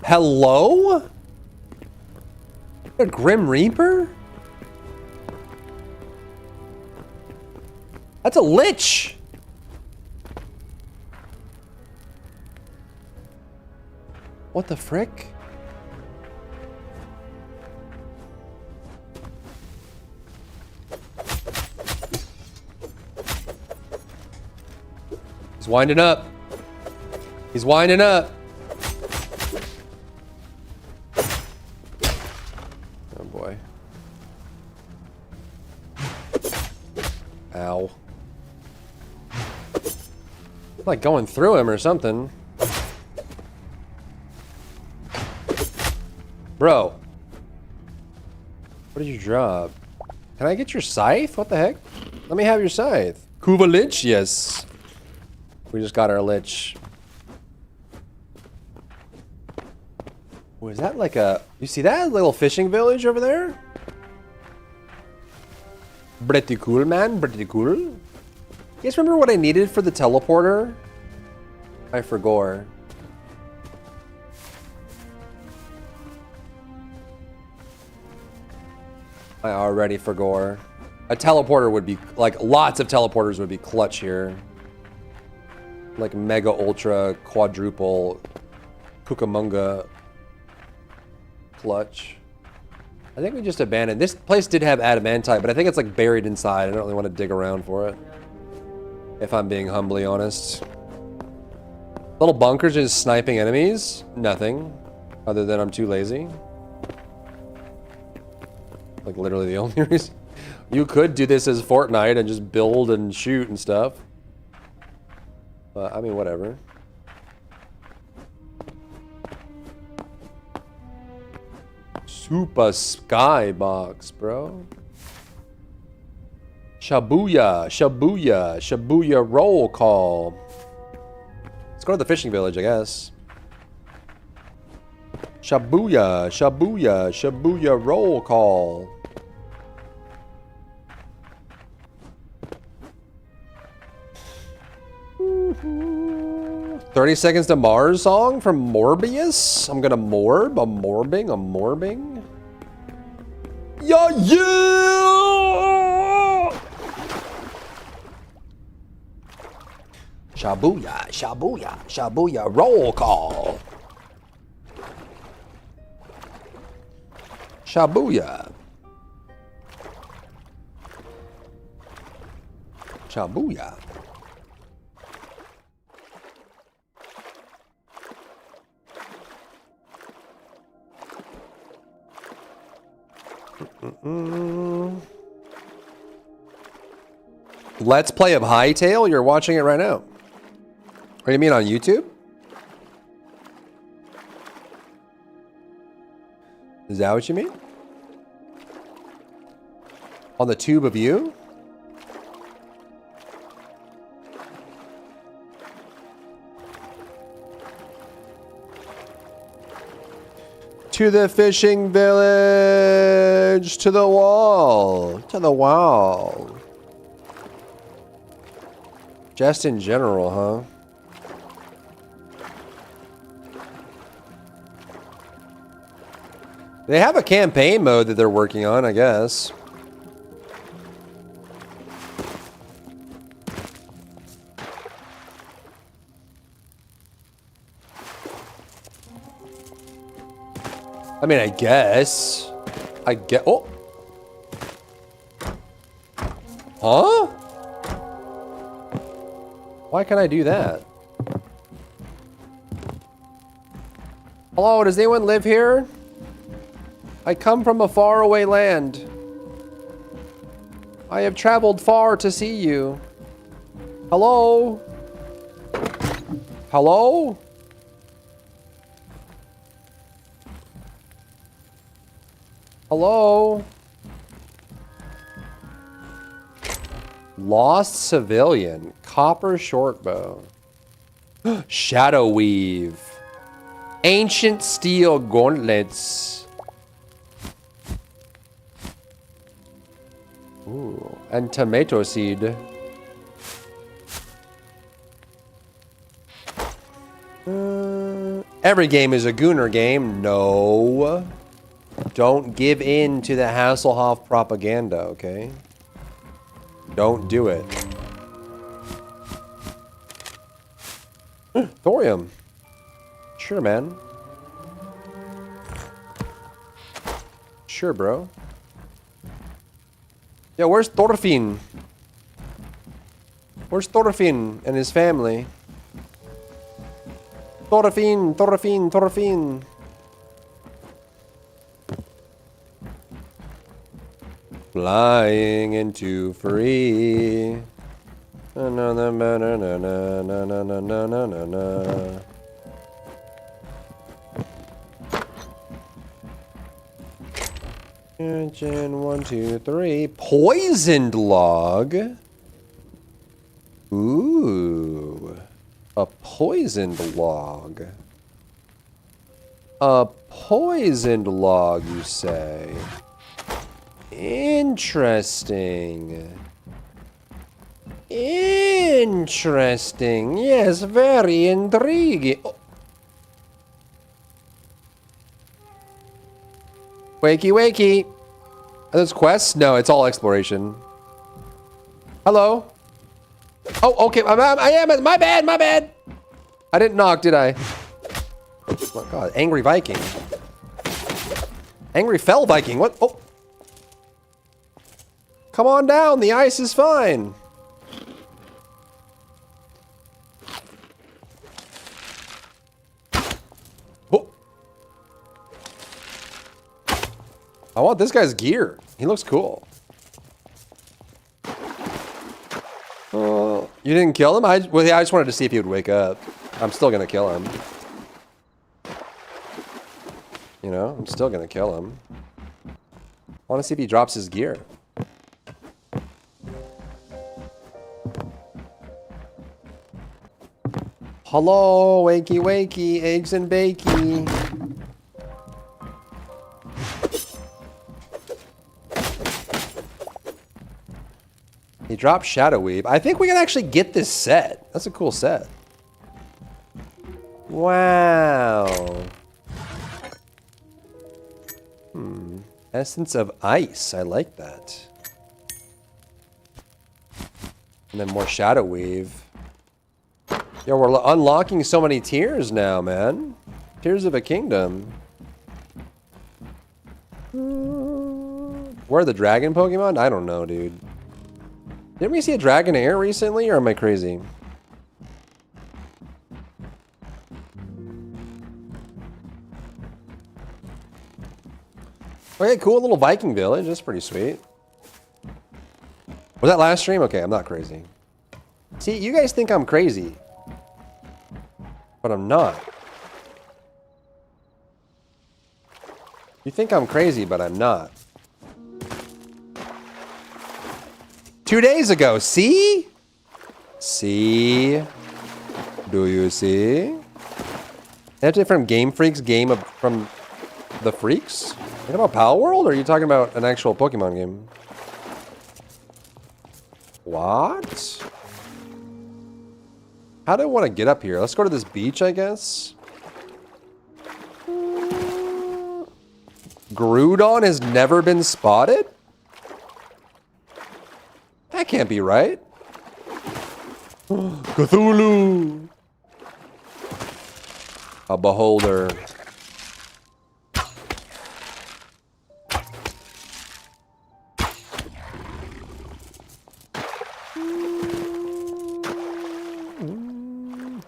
Hello? A Grim Reaper? That's a lich. What the frick? He's winding up. He's winding up. Oh boy. Ow. Like going through him or something. Bro. What did you drop? Can I get your scythe? What the heck? Let me have your scythe. Kuva Lich? Yes. We just got our Lich. Oh, is that like a... You see that little fishing village over there? Pretty cool, man. Pretty cool. You guys remember what I needed for the teleporter? I forgot. I already forgot. A teleporter would be, like, lots of teleporters would be clutch here. Like mega, ultra, quadruple, Cucamonga clutch. I think we just abandoned. This place did have adamantite, but I think it's like buried inside. I don't really want to dig around for it. If I'm being humbly honest. Little bunkers just sniping enemies? Nothing. Other than I'm too lazy. Like literally the only reason. You could do this as Fortnite and just build and shoot and stuff. But I mean, whatever. Super skybox, bro. Shabuya, Shabuya, Shabuya roll call. Let's go to the fishing village, I guess. Shabuya, Shabuya, Shabuya roll call. 30 Seconds to Mars song from Morbius? I'm gonna morb. I'm morbing. I'm morbing. Yeah, yeah! Shabuya, Shabuya, Shabuya roll call. Shabuya. Shabuya. Let's play of Hytale? You're watching it right now. What do you mean on YouTube? Is that what you mean? On the tube of you? To the fishing village, to the wall, to the wall. Just in general, huh? They have a campaign mode that they're working on, I guess. I mean, I guess. I get. Oh. Huh? Why can't I do that? Hello, does anyone live here? I come from a faraway land. I have traveled far to see you. Hello? Hello? Hello? Lost civilian. Copper shortbow. Shadow weave. Ancient steel gauntlets. Ooh. And tomato seed. Every game is a Gooner game. No. Don't give in to the Hasselhoff propaganda, okay? Don't do it. Thorium. Sure, man. Sure, bro. Yeah, where's Thorfinn? Where's Thorfinn and his family? Thorfinn, Thorfinn, Thorfinn. Flying into free. Na na na na na na na na na na na na. Engine 1, 2, 3. Poisoned log. Ooh. A poisoned log. A poisoned log, you say? Interesting. Interesting. Yes, very intriguing. Oh. Wakey, wakey. Are those quests? No, it's all exploration. Hello? Oh, okay. I am. My bad, my bad. I didn't knock, did I? Oh my god. Angry Viking. Angry Fell Viking. What? Oh. Come on down. The ice is fine. Oh. I want this guy's gear. He looks cool. You didn't kill him? Well, yeah, I just wanted to see if he would wake up. I'm still gonna kill him. You know, I'm still gonna kill him. I want to see if he drops his gear. Hello, wakey wakey, eggs and bakey. He dropped Shadow Weave. I think we can actually get this set. That's a cool set. Wow. Essence of Ice. I like that. And then more Shadow Weave. Yo, we're unlocking so many tiers now, man. Tears of a Kingdom. Where are the dragon Pokemon? I don't know, dude. Didn't we see a Dragonair recently, or am I crazy? Okay, cool little Viking village. That's pretty sweet. Was that last stream? Okay, I'm not crazy. See, you guys think I'm crazy. But I'm not. You think I'm crazy, but I'm not. 2 days ago, see? See? Do you see? That's it from Game Freak's game of, from the Freaks? Talking about Pal World, or are you talking about an actual Pokemon game? What? How do I want to get up here? Let's go to this beach, I guess. Groudon has never been spotted? That can't be right. Cthulhu! A beholder.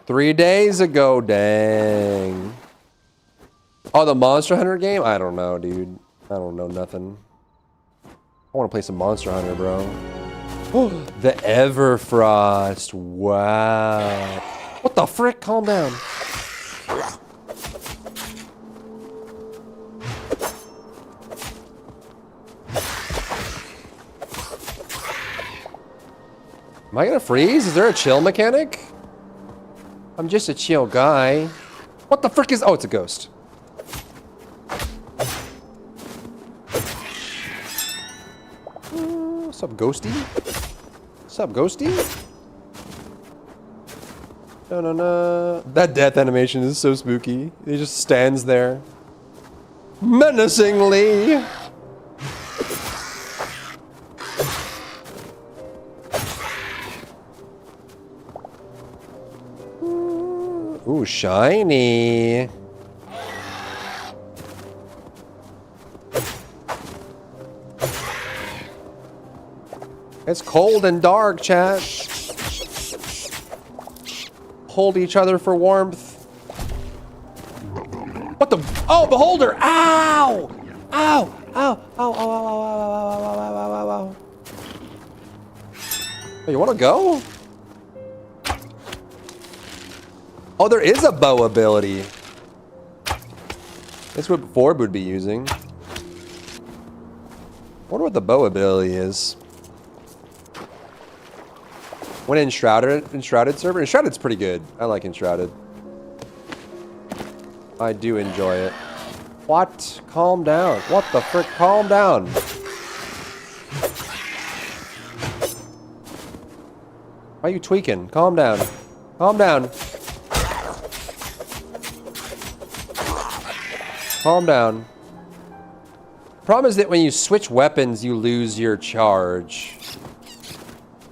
Three days ago, dang. Oh, the Monster Hunter game? I don't know, dude. I don't know nothing. I want to play some Monster Hunter, bro. The Everfrost. Wow. What the frick? Calm down. Am I gonna freeze? Is there a chill mechanic? I'm just a chill guy. What the frick is... Oh, it's a ghost. What's up, ghosty? What's up, ghosty? No, no, no. That death animation is so spooky. He just stands there. Menacingly. Ooh, shiny. It's cold and dark, chat. Hold each other for warmth. What the? Oh, beholder! Ow! Ow! Ow! Ow! Ow! Ow! Ow! Ow! Ow! Ow! Ow! Ow! Hey, you want to go? Oh, there is a bow ability. That's what Ford would be using. I wonder what the bow ability is. When Enshrouded server? Enshrouded's pretty good. I like Enshrouded. I do enjoy it. What? Calm down. What the frick? Calm down. Why are you tweaking? Calm down. Calm down. Calm down. Problem is that when you switch weapons, you lose your charge.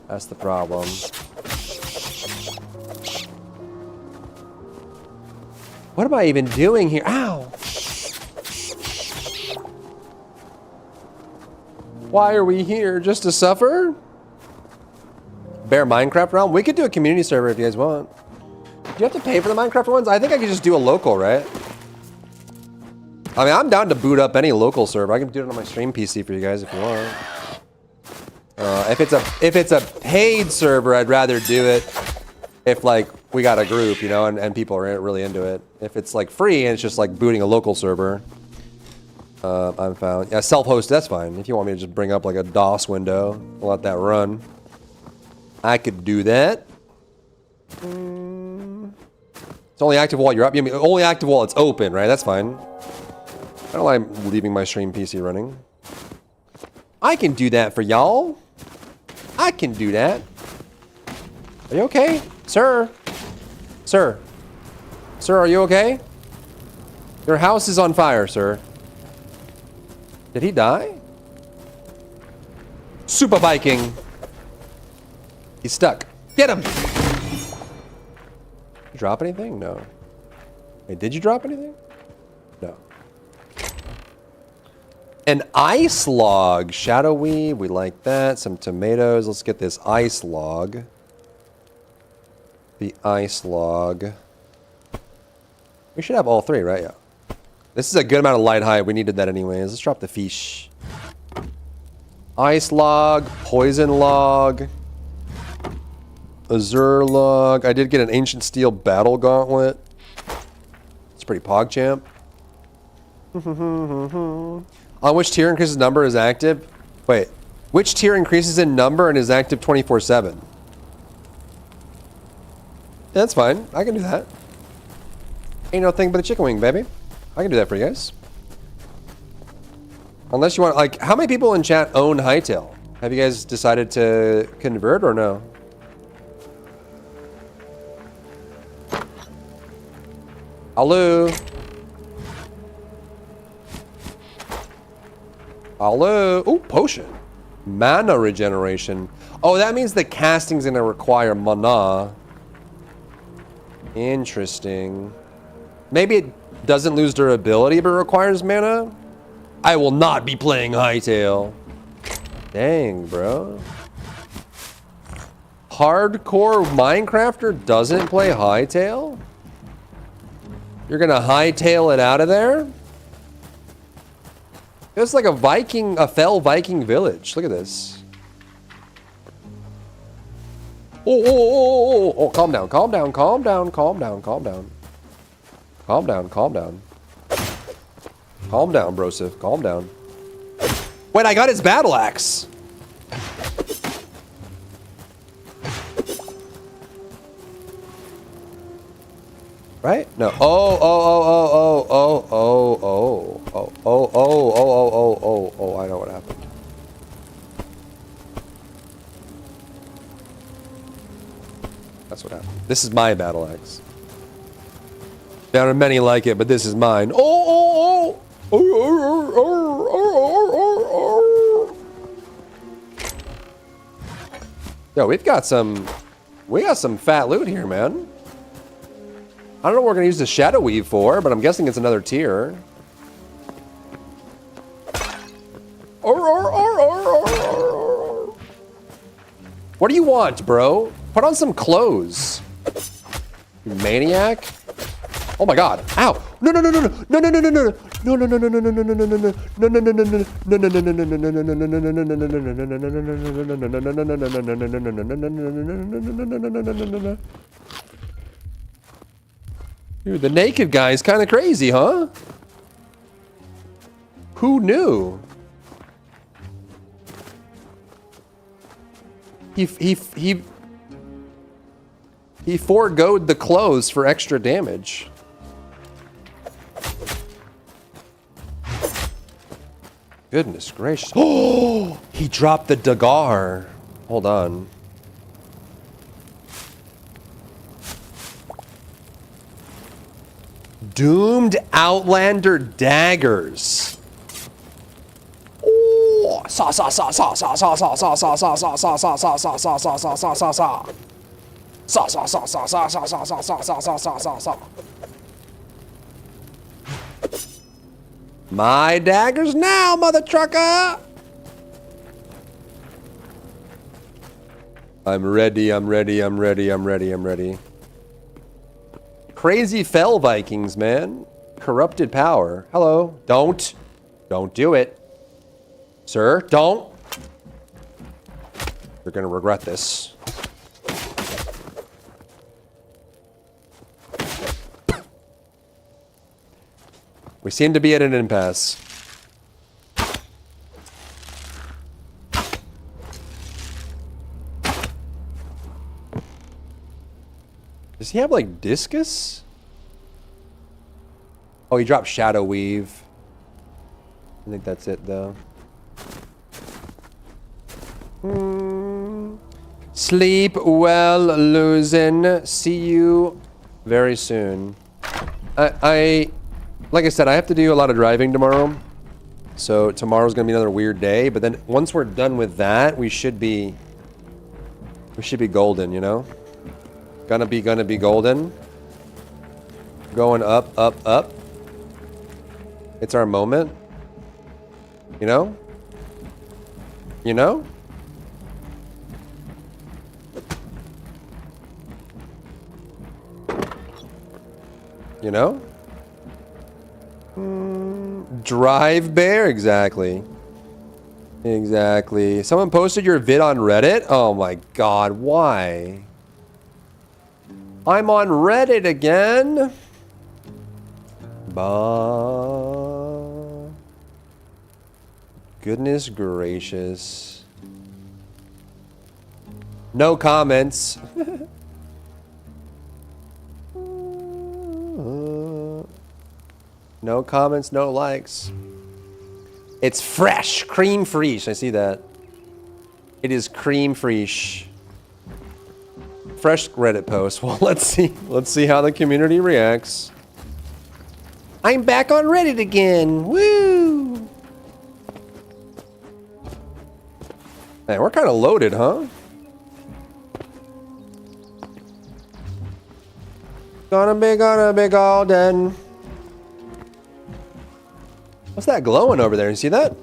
That's the problem. What am I even doing here? Ow! Why are we here? Just to suffer? Bear Minecraft realm? We could do a community server if you guys want. Do you have to pay for the Minecraft ones? I think I could just do a local, right? I mean, I'm down to boot up any local server. I can do it on my stream PC for you guys if you want. If it's a paid server, I'd rather do it if like we got a group, you know, and people are really into it. If it's like free and it's just like booting a local server, I'm found. Yeah, self-host, that's fine. If you want me to just bring up like a DOS window and let that run, I could do that. It's only active while you're up. You mean only active while it's open, right? That's fine. I don't like leaving my stream PC running. I can do that for y'all. I can do that. Are you okay? Sir? Sir? Sir, are you okay? Your house is on fire, sir. Did he die? Super Viking. He's stuck. Get him! Did you drop anything? No. Wait, did you drop anything? No. An ice log. Shadowy. We like that. Some tomatoes. Let's get this ice log. The ice log. We should have all three, right? Yeah. This is a good amount of light hide. We needed that anyways. Let's drop the fish. Ice log. Poison log. Azure log. I did get an ancient steel battle gauntlet. It's pretty PogChamp. On which tier increases number is active? Wait, which tier increases in number and is active 24/7? Yeah, that's fine. I can do that. Ain't no thing but a chicken wing, baby. I can do that for you guys. Unless you want, like, how many people in chat own Hytale? Have you guys decided to convert or no? Hello? Hello? Ooh, potion. Mana regeneration. Oh, that means the casting's gonna require mana. Interesting. Maybe it doesn't lose durability, but requires mana? I will not be playing Hytale. Dang, bro. Hardcore Minecrafter doesn't play Hytale? You're gonna Hytale it out of there? It's like a Viking, a fell Viking village. Look at this. Oh, calm down, calm down, calm down, calm down, calm down. Calm down, calm down. Calm down, brosif, calm down. Wait, I got his battle axe. Right? No. Oh, I know what happened. That's what happened. This is my battle axe. There are many like it, but this is mine. Yo, we got some fat loot here, man. I don't know what we're gonna use the Shadow Weave for, but I'm guessing it's another tier. What do you want, bro? Put on some clothes. You maniac. Oh my god. Ow. No no no no no no no no no no no no no no no no no no no no. Dude, the naked guy is kind of crazy, huh? Who knew? He foregoed the clothes for extra damage. Goodness gracious. Oh, he dropped the Dagar. Hold on. Doomed Outlander daggers. Oh, saw. My daggers now, mother trucker! I'm ready. Crazy fell Vikings, man. Corrupted power. Hello. Don't do it. Sir, don't. You're gonna regret this. We seem to be at an impasse. Does he have like discus? Oh, he dropped Shadow Weave. I think that's it though. Sleep well, Luzin. See you very soon. Like I said, I have to do a lot of driving tomorrow. So tomorrow's gonna be another weird day. But then once we're done with that, we should be golden, you know? Gonna be golden. Going up. It's our moment. You know? You know? You know? Drive bear? Exactly. Someone posted your vid on Reddit? Oh my god, why? I'm on Reddit again. Goodness gracious. No comments. No comments, no likes. It's fresh, cream fraiche. I see that. It is cream fraiche. Fresh Reddit post. Well, let's see how the community reacts. I'm back on Reddit again. Woo! Man, we're kind of loaded, huh? Gonna be golden. What's that glowing over there? You see that?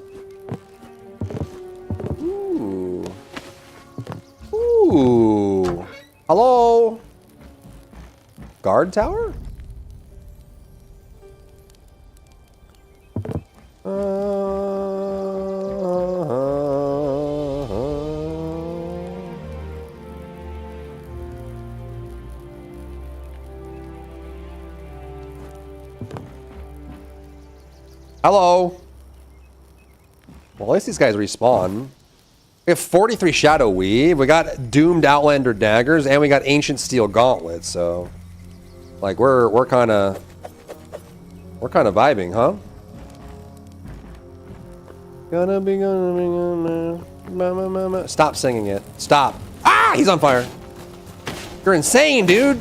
Ooh. Hello? Guard tower? Hello. Well, at least these guys respawn. We have 43 Shadow Weave. We got Doomed Outlander daggers, and we got Ancient Steel gauntlets. So, like, we're kind of vibing, huh? Stop singing it. Stop. Ah, he's on fire. You're insane, dude.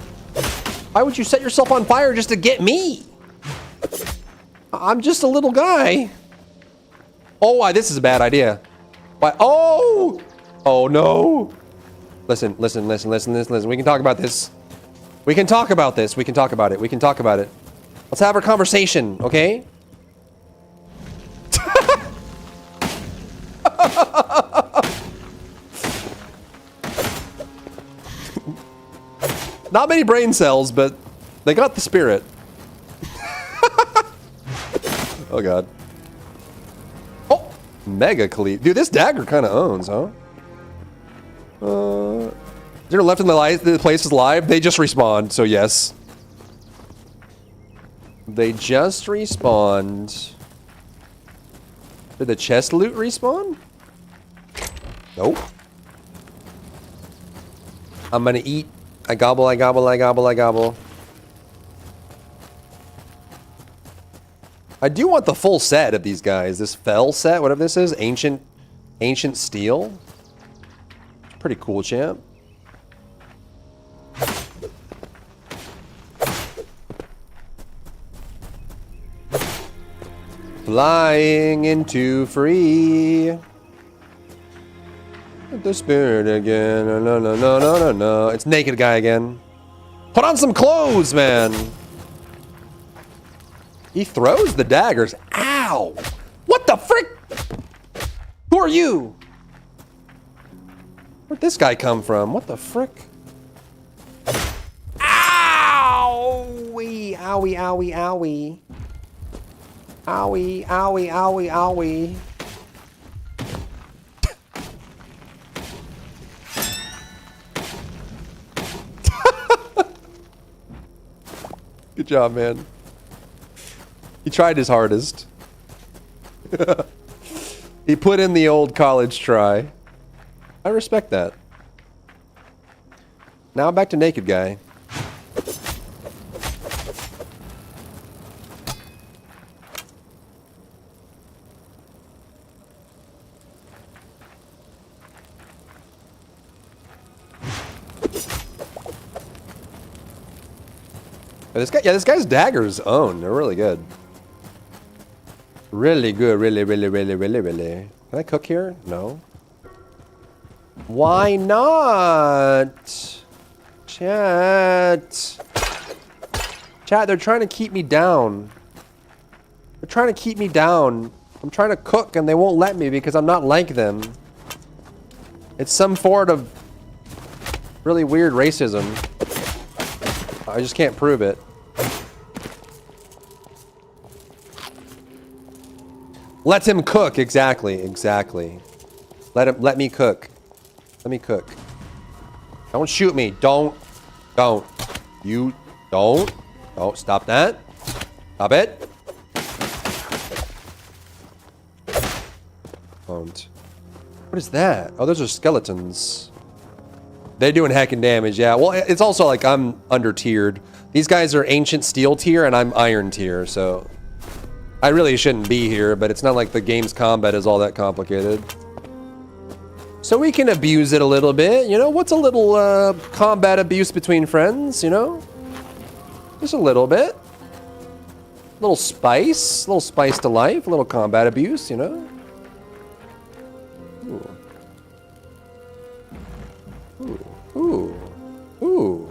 Why would you set yourself on fire just to get me? I'm just a little guy. Oh, why this is a bad idea. Why? Oh! Oh no. Listen. We can talk about this. We can talk about this. We can talk about it. Let's have our conversation, okay? Not many brain cells, but they got the spirit. Oh god. Oh! Mega Cleat. Dude, this dagger kind of owns, huh? Is there left in the place is live? They just respawned, so yes. They just respawned. Did the chest loot respawn? Nope. I'm gonna eat. I gobble, I gobble, I gobble, I gobble. I do want the full set of these guys. This fell set, whatever this is, ancient steel. Pretty cool, champ. Flying into free. The spirit again. No, no, no, no, no, no. It's naked guy again. Put on some clothes, man. He throws the daggers. Ow! What the frick? Who are you? Where'd this guy come from? What the frick? Owie! Owie, owie, owie. Owie, owie, owie, owie. Good job, man. He tried his hardest. He put in the old college try. I respect that. Now back to naked guy. This guy's daggers own. They're really good. Really good. Really, really, really, really, really. Can I cook here? No. Why not? Chat. Chat, they're trying to keep me down. They're trying to keep me down. I'm trying to cook and they won't let me because I'm not like them. It's some sort of really weird racism. I just can't prove it. Let him cook. Exactly. Exactly. Let me cook. Let me cook. Don't shoot me. Don't. You don't. Don't. Stop that. Stop it. Don't. What is that? Oh, those are skeletons. They're doing heckin' damage, yeah. Well, it's also like I'm under-tiered. These guys are ancient steel tier and I'm iron tier, so... I really shouldn't be here, but it's not like the game's combat is all that complicated. So we can abuse it a little bit, you know? What's a little combat abuse between friends, you know? Just a little bit. A little spice to life, a little combat abuse, you know? Ooh. Ooh. Ooh. Ooh.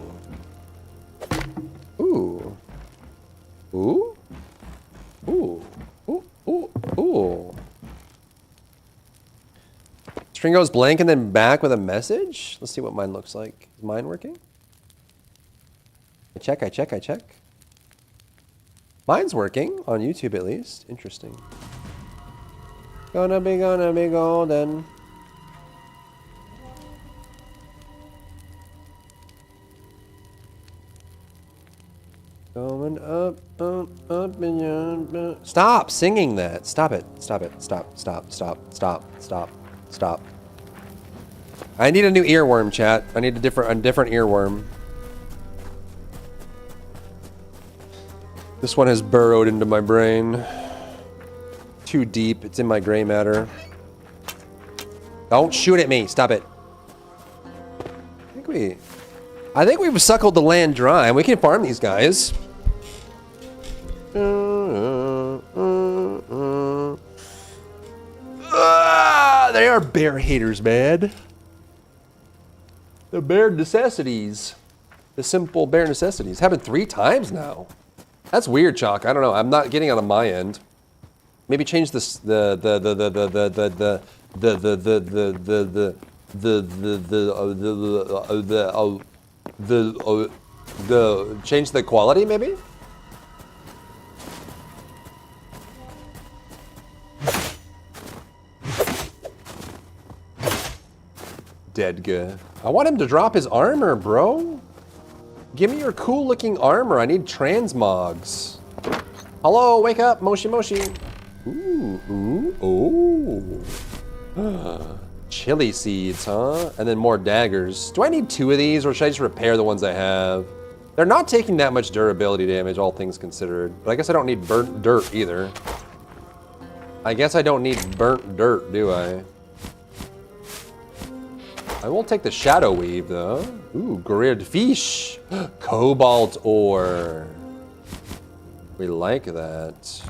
Ooh. Ooh. Ooh. Ooh. Ooh. String goes blank and then back with a message? Let's see what mine looks like. Is mine working? I check. Mine's working, on YouTube at least. Interesting. Gonna be golden. Going up and down. Stop singing that. Stop it. Stop. I need a new earworm, chat. I need a different earworm. This one has burrowed into my brain. Too deep. It's in my gray matter. Don't shoot at me. Stop it. I think we've suckled the land dry. We can farm these guys. They are bear haters, man. The bare necessities. The simple bare necessities. Happened 3 times now. That's weird, Chalk. I don't know. I'm not getting it on my end. Maybe change this change the quality, maybe? Deadga. I want him to drop his armor, bro. Give me your cool looking armor. I need transmogs. Hello, wake up, Moshi Moshi. Ooh. Chili seeds, huh? And then more daggers. Do I need 2 of these, or should I just repair the ones I have? They're not taking that much durability damage, all things considered. But I guess I don't need burnt dirt either. I guess I don't need burnt dirt, do I? I will take the shadow weave, though. Ooh, grilled fish. Cobalt ore. We like that.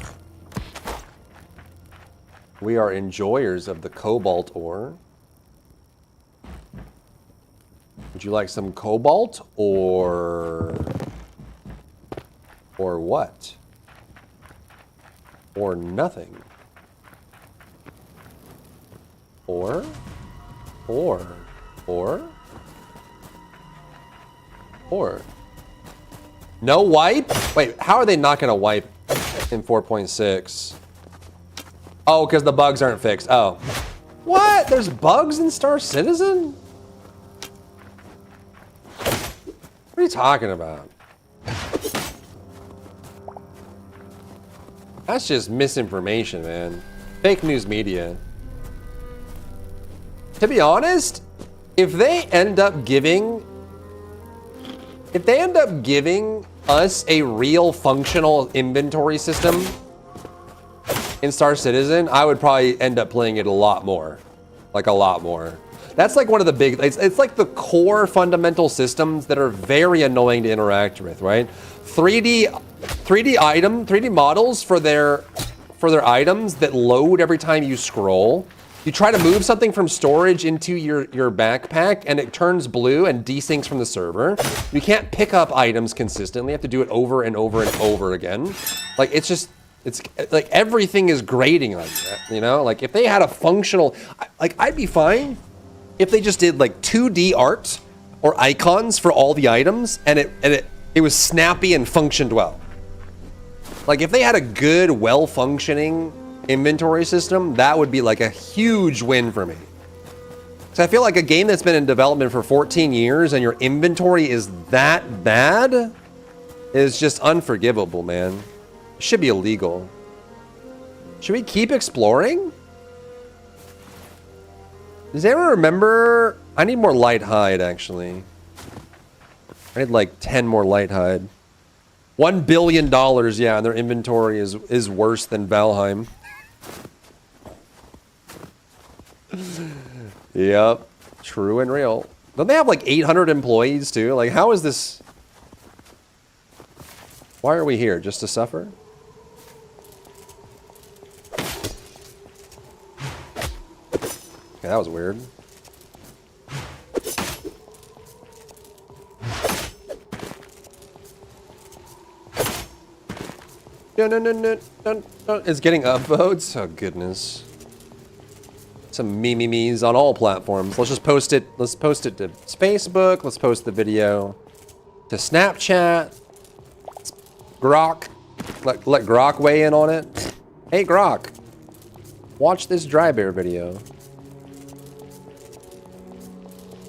We are enjoyers of the cobalt ore. Would you like some cobalt or what? Or nothing? Or no wipe? Wait, how are they not gonna wipe in 4.6? Oh, because the bugs aren't fixed. Oh. What? There's bugs in Star Citizen? What are you talking about? That's just misinformation, man. Fake news media. To be honest, if they end up giving us a real functional inventory system in Star Citizen, I would probably end up playing it a lot more. Like a lot more. That's like one of the big, it's like the core fundamental systems that are very annoying to interact with, right? 3D models for their items that load every time you scroll. You try to move something from storage into your backpack and it turns blue and desyncs from the server. You can't pick up items consistently. You have to do it over and over and over again. Like, it's like everything is grading like that, you know? Like, if they had a functional, like, I'd be fine if they just did like 2D art or icons for all the items and it was snappy and functioned well. Like, if they had a good, well-functioning inventory system, that would be like a huge win for me. So I feel like a game that's been in development for 14 years and your inventory is that bad is just unforgivable, man. It should be illegal. Should we keep exploring? Does anyone remember? I need more light hide, actually. I need like 10 more light hide. $1 billion, yeah, and their inventory is worse than Valheim. Yep, true and real. Don't they have like 800 employees too? Like, how is this? Why are we here? Just to suffer? Okay, that was weird. No. It's getting upvotes? Oh, goodness. Some memes on all platforms. Let's just post it. Let's post it to Facebook. Let's post the video to Snapchat. Grok. Let Grok weigh in on it. Hey, Grok. Watch this dry bear video.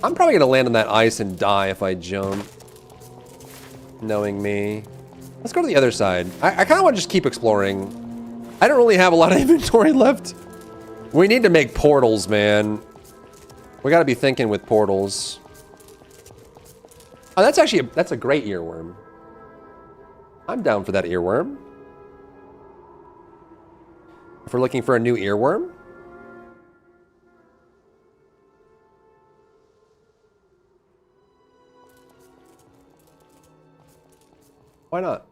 I'm probably gonna land on that ice and die if I jump. Knowing me. Let's go to the other side. I kind of want to just keep exploring. I don't really have a lot of inventory left. We need to make portals, man. We gotta be thinking with portals. Oh, that's a great earworm. I'm down for that earworm. If we're looking for a new earworm. Why not?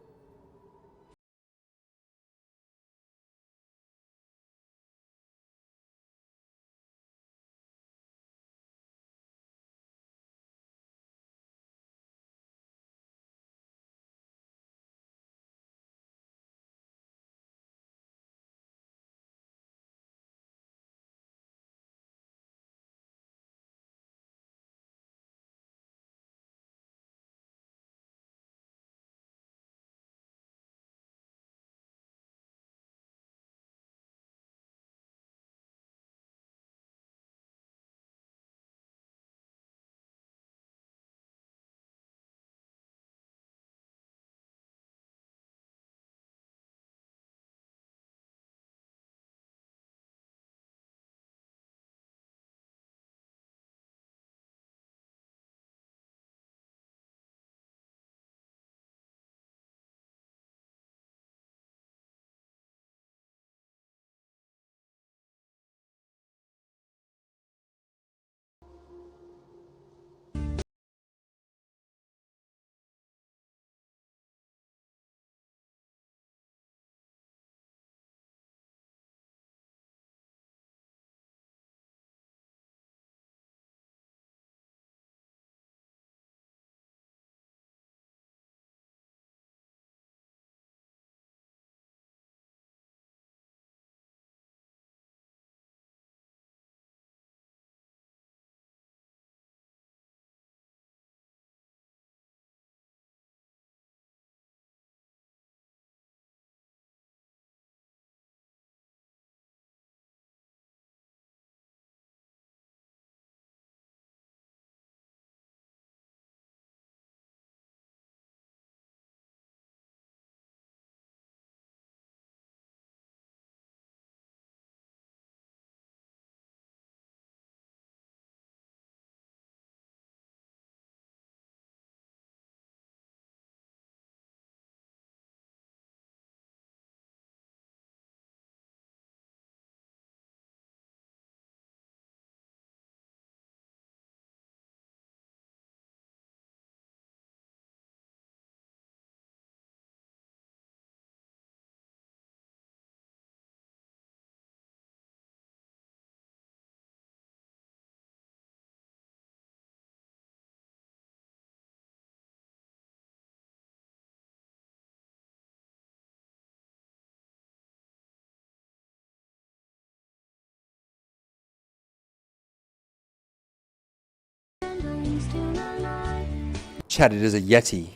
Chat, it is a Yeti.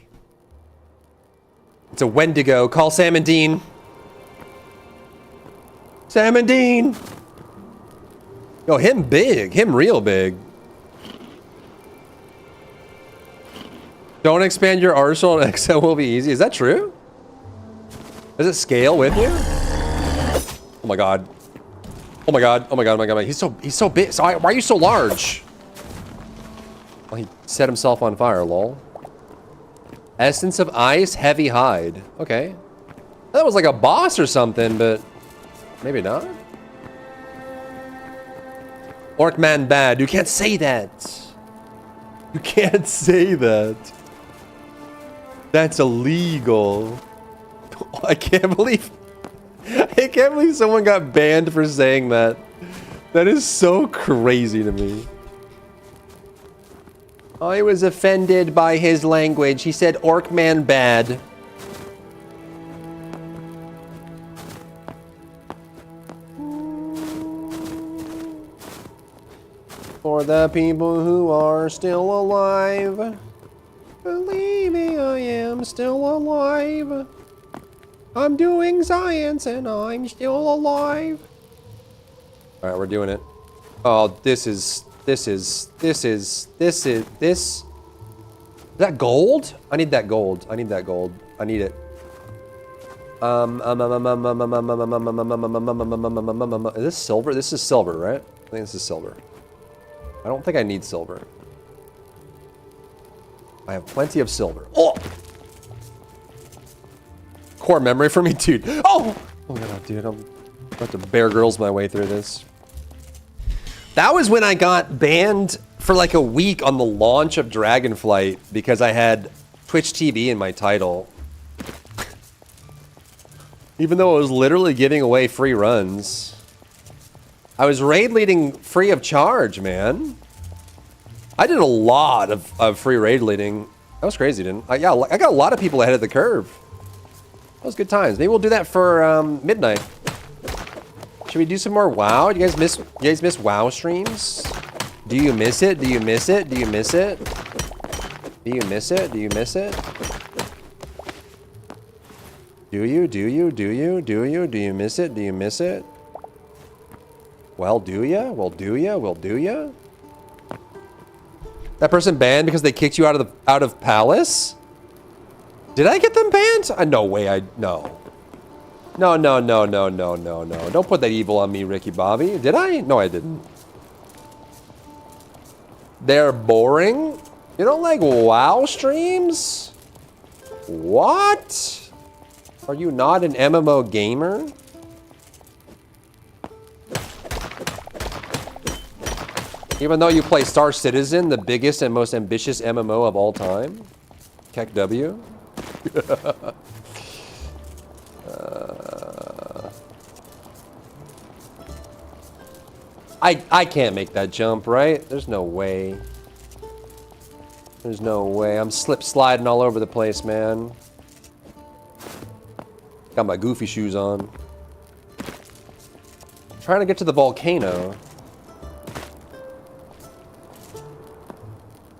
It's a Wendigo. Call Sam and Dean. Sam and Dean! Yo, him big. Him real big. Don't expand your arsenal and XL will be easy. Is that true? Does it scale with you? Oh my god. Oh my god. Oh my god. Oh my god. He's so big. So why are you so large? Well, he set himself on fire, lol. Essence of ice, heavy hide. Okay. That was like a boss or something, but maybe not. Orcman bad. You can't say that. You can't say that. That's illegal. I can't believe someone got banned for saying that. That is so crazy to me. I was offended by his language. He said Orcman bad. For the people who are still alive. Believe me, I am still alive. I'm doing science and I'm still alive. All right, we're doing it. Oh, this is. Is that gold? I need that gold. I need that gold. I need it. Is this silver? This is silver, right? I think this is silver. I don't think I need silver. I have plenty of silver. Oh! Core memory for me, dude. Oh! Oh my god, dude. I'm about to Bear Grylls my way through this. That was when I got banned for like a week on the launch of Dragonflight because I had Twitch TV in my title. Even though it was literally giving away free runs. I was raid leading free of charge, man. I did a lot of free raid leading. That was crazy, didn't I? Yeah, I got a lot of people ahead of the curve. That was good times. Maybe we'll do that for midnight. Should we do some more WoW? You guys miss WoW streams? Do you miss it? Do you miss it? Do you miss it? Do you miss it? Do you miss it? Do you? Do you? Do you? Do you? Do you miss it? Do you miss it? Well, do ya? Well, do ya? Well, do ya? That person banned because they kicked you out of Palace? Did I get them banned? No way. No. No. Don't put that evil on me, Ricky Bobby. Did I? No, I didn't. They're boring? You don't like WoW streams? What? Are you not an MMO gamer? Even though you play Star Citizen, the biggest and most ambitious MMO of all time? Keck W? I can't make that jump, right? There's no way. There's no way. I'm slip sliding all over the place, man. Got my goofy shoes on. Trying to get to the volcano.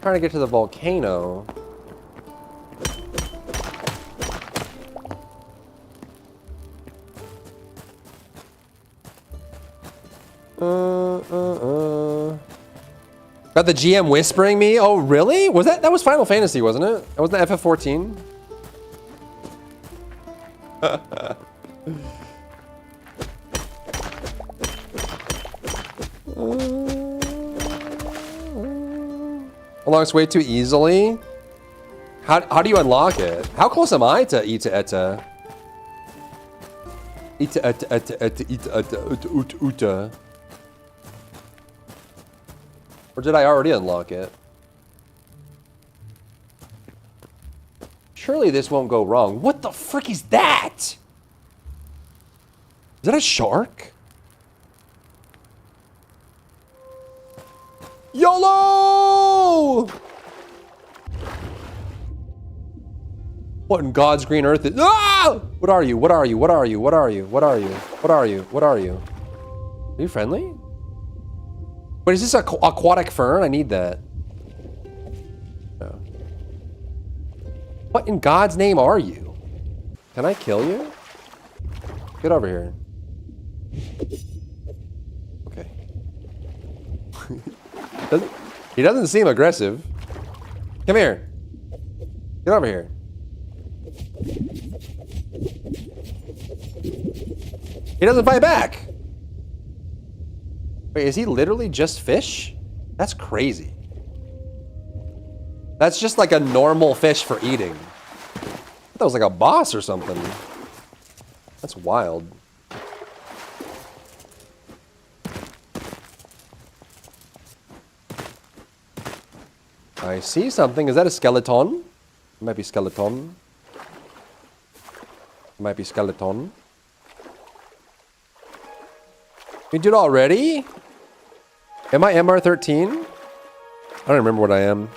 Trying to get to the volcano. Got the GM whispering me? Oh, really? Was that was Final Fantasy, wasn't it? That wasn't FF14? Unlocks way too easily? How do you unlock it? How close am I to Ita Etta? Ita Etta Etta Etta Ita Etta Uta. Or did I already unlock it? Surely this won't go wrong. What the frick is that? Is that a shark? YOLO! What in God's green earth is... Ah! What are you? What are you? What are you? What are you? What are you? What are you? What are you? Are you friendly? Wait, is this a aquatic fern? I need that. No. What in God's name are you? Can I kill you? Get over here. Okay. He doesn't seem aggressive. Come here. Get over here. He doesn't fight back. Wait, is he literally just fish? That's crazy. That's just like a normal fish for eating. I thought that was like a boss or something. That's wild. I see something. Is that a skeleton? It might be skeleton. It might be skeleton. We did it already? Am I MR13? I don't remember what I am.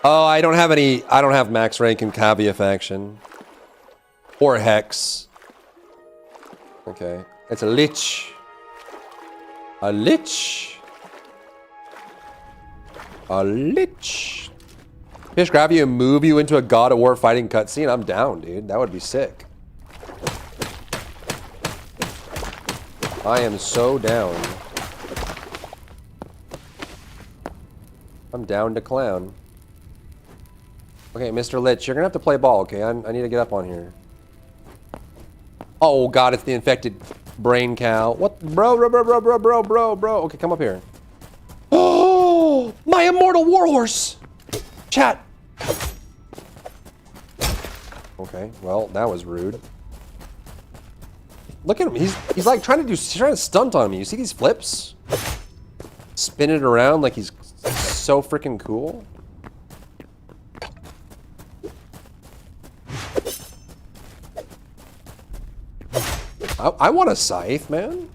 Oh, I don't have max rank in Cavia faction. Or Hex. Okay. It's a lich. A lich. A lich. Fish grab you and move you into a God of War fighting cutscene? I'm down, dude. That would be sick. I am so down. I'm down to clown. Okay, Mr. Lich, you're gonna have to play ball, okay? I need to get up on here. Oh god, it's the infected brain cow. What? Bro. Okay, come up here. Oh, my immortal warhorse! Chat. Okay, well, that was rude. Look at him. He's like trying to stunt on me. You see these flips? Spin it around like he's so freaking cool. I want a scythe, man.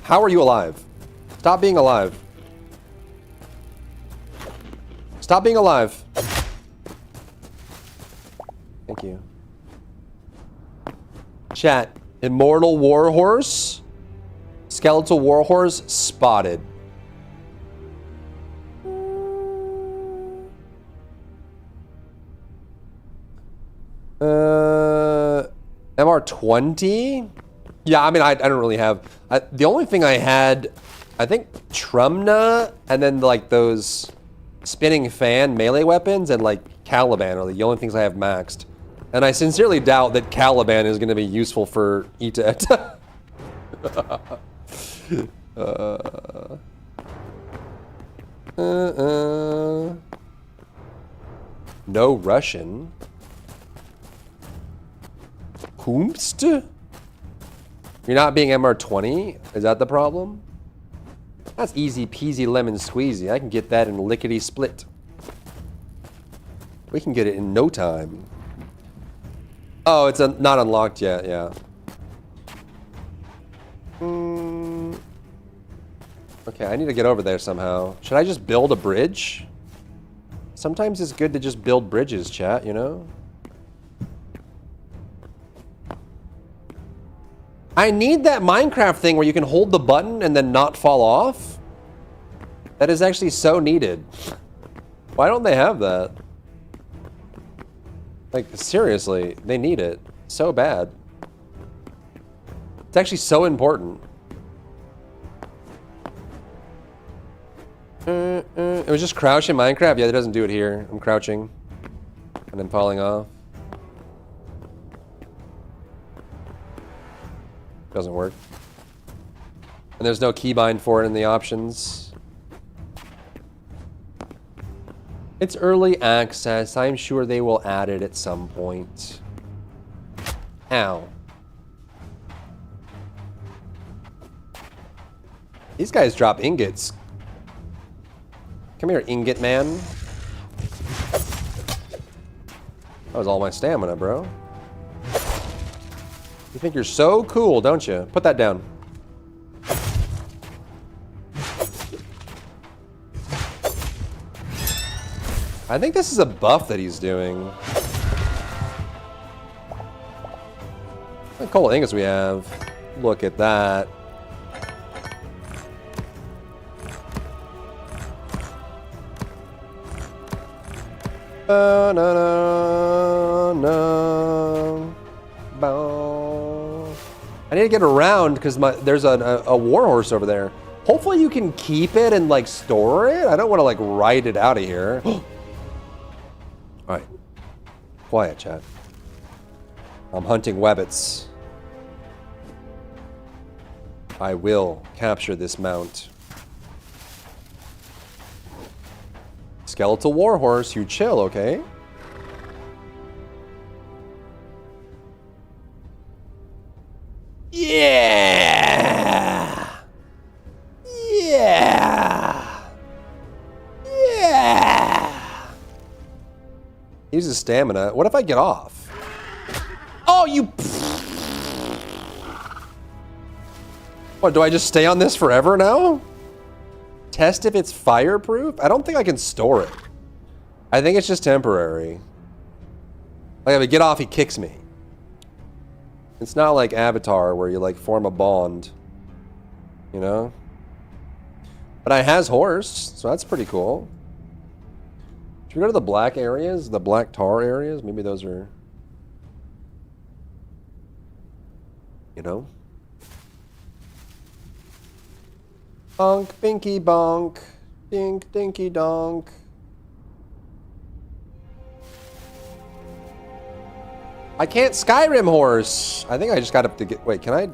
How are you alive? Stop being alive. Stop being alive. Thank you. Chat. Immortal warhorse. Skeletal warhorse spotted. MR20? Yeah, I mean, I don't really have... the only thing I had, I think, Trumna, and then, like, those spinning fan melee weapons, and, like, Caliban are the only things I have maxed. And I sincerely doubt that Caliban is going to be useful for Ita. No Russian. Kumst? You're not being MR20? Is that the problem? That's easy peasy lemon squeezy. I can get that in lickety split. We can get it in no time. Oh, it's not unlocked yet, yeah. Okay, I need to get over there somehow. Should I just build a bridge? Sometimes it's good to just build bridges, chat, you know? I need that Minecraft thing where you can hold the button and then not fall off. That is actually so needed. Why don't they have that? Like, seriously, they need it so bad. It's actually so important. It was just crouch in Minecraft? Yeah, it doesn't do it here. I'm crouching. And then falling off. Doesn't work. And there's no keybind for it in the options. It's early access. I'm sure they will add it at some point. Ow. These guys drop ingots. Come here, ingot man. That was all my stamina, bro. You think you're so cool, don't you? Put that down. I think this is a buff that he's doing. What cool ingots we have. Look at that. I need to get around because there's a warhorse over there. Hopefully you can keep it and like store it. I don't want to like ride it out of here. All right, quiet, chat. I'm hunting webbits. I will capture this mount. Skeletal warhorse, you chill, okay? Yeah! Yeah! Yeah! He uses stamina. What if I get off? Oh, you... What, do I just stay on this forever now? Test if it's fireproof? I don't think I can store it. I think it's just temporary. Like if I get off, he kicks me. It's not like Avatar where you like form a bond, you know? But I has horse, so that's pretty cool. Should we go to the black areas, the black tar areas? Maybe those are, you know? Bonk, binky bonk, dink, dinky donk. I can't Skyrim horse. I think I just got up to get. Wait, can I?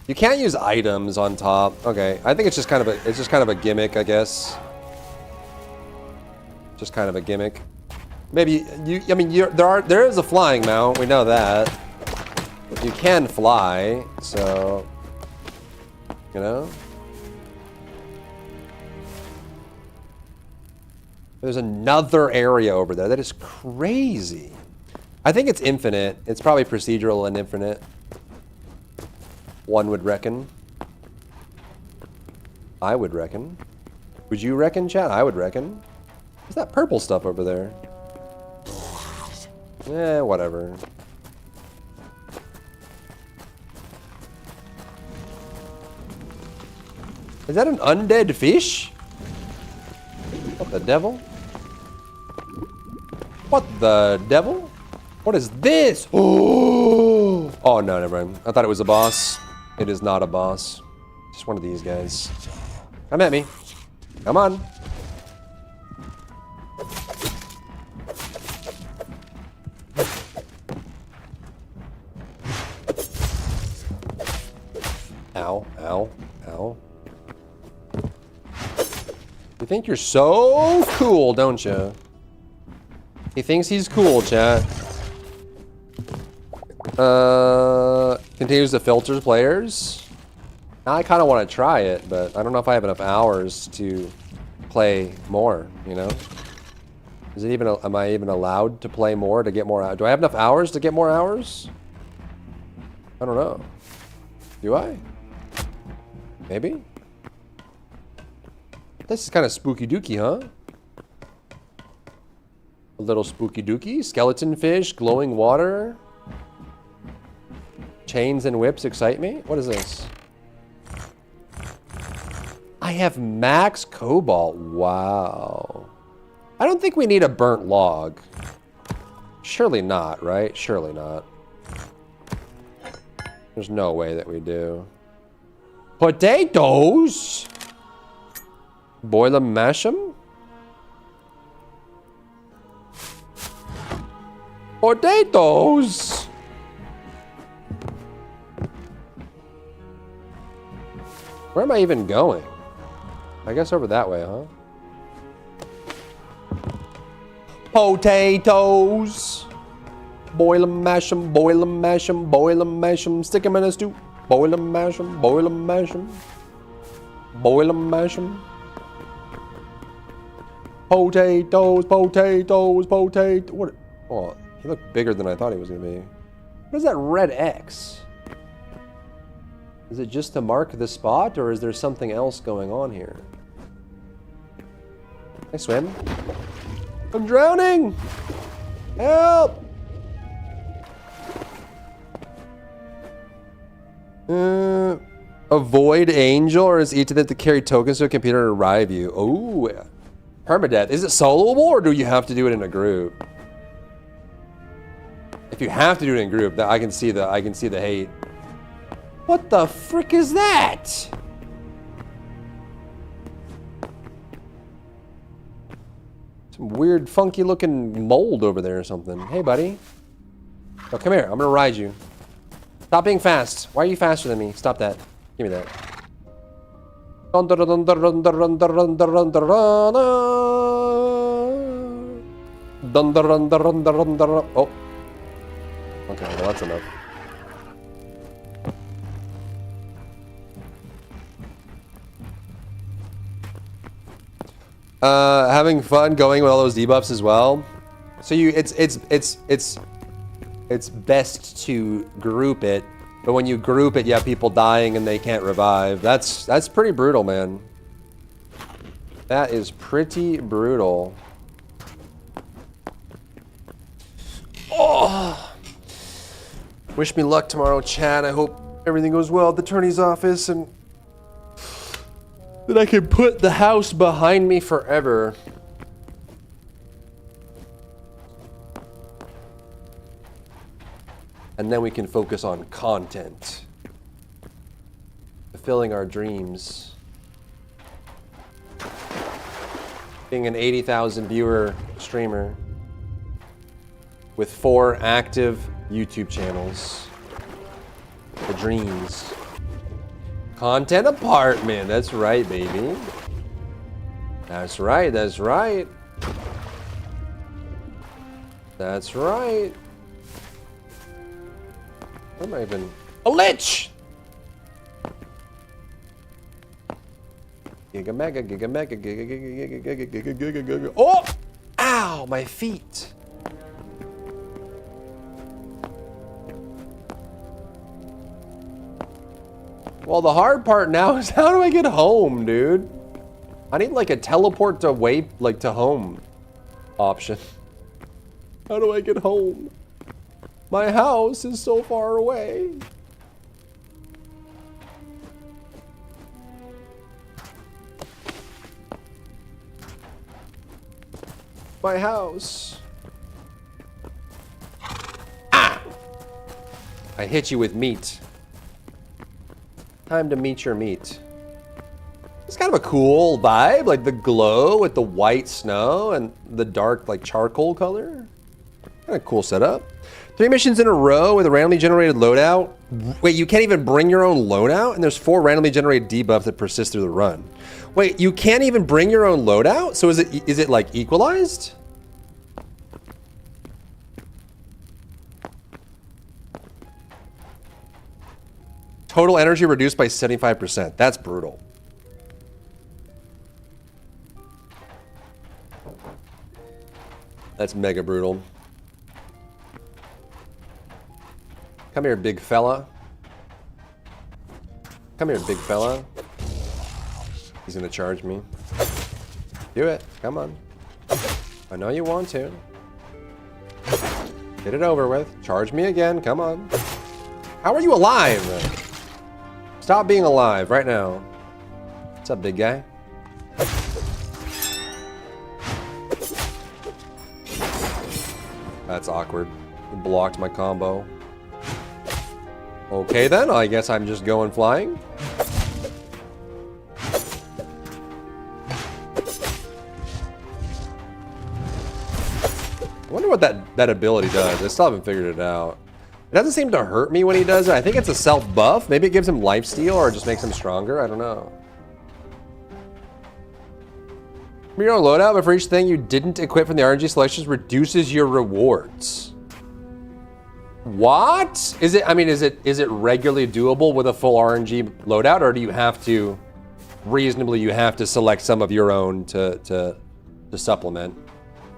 You can't use items on top. Okay, I think it's just kind of a gimmick, I guess. Just kind of a gimmick. Maybe you. I mean, there is a flying mount. We know that. You can fly, so you know. There's another area over there. That is crazy. I think it's infinite. It's probably procedural and infinite. One would reckon. I would reckon. Would you reckon, chat? I would reckon. What's that purple stuff over there? Eh, whatever. Is that an undead fish? What the devil? What the devil? What is this? Oh, oh no, never mind. I thought it was a boss. It is not a boss. Just one of these guys. Come at me. Come on. Ow, ow, ow. You think you're so cool, don't you? He thinks he's cool, chat. Continues to filter players. Now I kind of want to try it, but I don't know if I have enough hours to play more, you know? Is it even, am I even allowed to play more to get more hours? Do I have enough hours to get more hours? I don't know. Do I? Maybe? This is kind of spooky dooky, huh? A little spooky dooky. Skeleton fish, glowing water. Chains and whips excite me. What is this? I have max cobalt. Wow. I don't think we need a burnt log. Surely not, right? Surely not. There's no way that we do. Potatoes! Boil 'em, mash 'em? Potatoes! Where am I even going? I guess over that way, huh? Potatoes! Boil 'em, mash 'em, boil 'em, mash 'em, boil 'em, mash 'em, stick 'em in a stew. Boil 'em, mash 'em, boil 'em, mash 'em. Boil 'em, mash 'em. Potatoes, potatoes, potato. What? Oh, he looked bigger than I thought he was gonna be. What is that red X? Is it just to mark the spot, or is there something else going on here? Can I swim? I'm drowning! Help! Avoid angel, or is each of them to carry tokens to a computer to arrive you? Oh, Permadeath. Is it soloable or do you have to do it in a group? If you have to do it in a group, I can see the hate. What the frick is that? Some weird, funky looking mold over there or something. Hey, buddy. Oh, come here. I'm gonna ride you. Stop being fast. Why are you faster than me? Stop that. Give me that. Oh. Okay, well that's enough. Having fun going with all those debuffs as well. So it's best to group it, but when you group it, you have people dying and they can't revive. That's pretty brutal, man. That is pretty brutal. Oh. Wish me luck tomorrow, Chad. I hope everything goes well at the attorney's office and that I can put the house behind me forever. And then we can focus on content. Fulfilling our dreams. Being an 80,000 viewer streamer with 4 active YouTube channels. The dreams. Content apartment. That's right, baby. That's right. That's right. That's right. What am I even? A lich! Giga mega, giga mega, giga giga giga giga giga giga. Oh! Ow! My feet. Well, the hard part now is how do I get home, dude? I need like a teleport to to home option. How do I get home? My house is so far away. My house. Ah! I hit you with meat. Time to meet your meat. It's kind of a cool vibe, like the glow with the white snow and the dark, like charcoal color. Kind of cool setup. 3 missions in a row with a randomly generated loadout. Wait, you can't even bring your own loadout? And there's 4 randomly generated debuffs that persist through the run. Wait, you can't even bring your own loadout? So is it like equalized? Total energy reduced by 75%. That's brutal. That's mega brutal. Come here, big fella. Come here, big fella. He's gonna charge me. Do it. Come on. I know you want to. Get it over with. Charge me again. Come on. How are you alive? Stop being alive right now. What's up, big guy? That's awkward. He blocked my combo. Okay then, I guess I'm just going flying. I wonder what that ability does. I still haven't figured it out. It doesn't seem to hurt me when he does it. I think it's a self buff. Maybe it gives him lifesteal or it just makes him stronger. I don't know. Your own loadout, but for each thing you didn't equip from the RNG selections reduces your rewards. What? Is it, I mean, is it regularly doable with a full RNG loadout, or do you have to, reasonably, you have to select some of your own to supplement?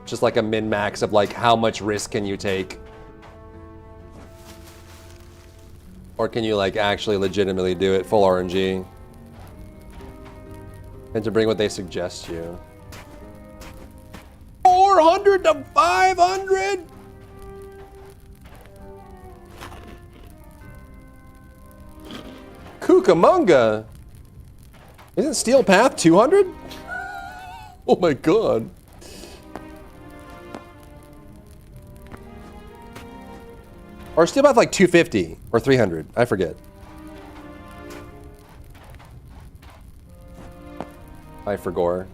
Just like a min-max of like, how much risk can you take? Or can you like actually legitimately do it full RNG? And to bring what they suggest you. 400 to 500? Cucamonga. Isn't Steel Path 200? Oh my god. Or still about like 250 or 300. I forget. I forgot.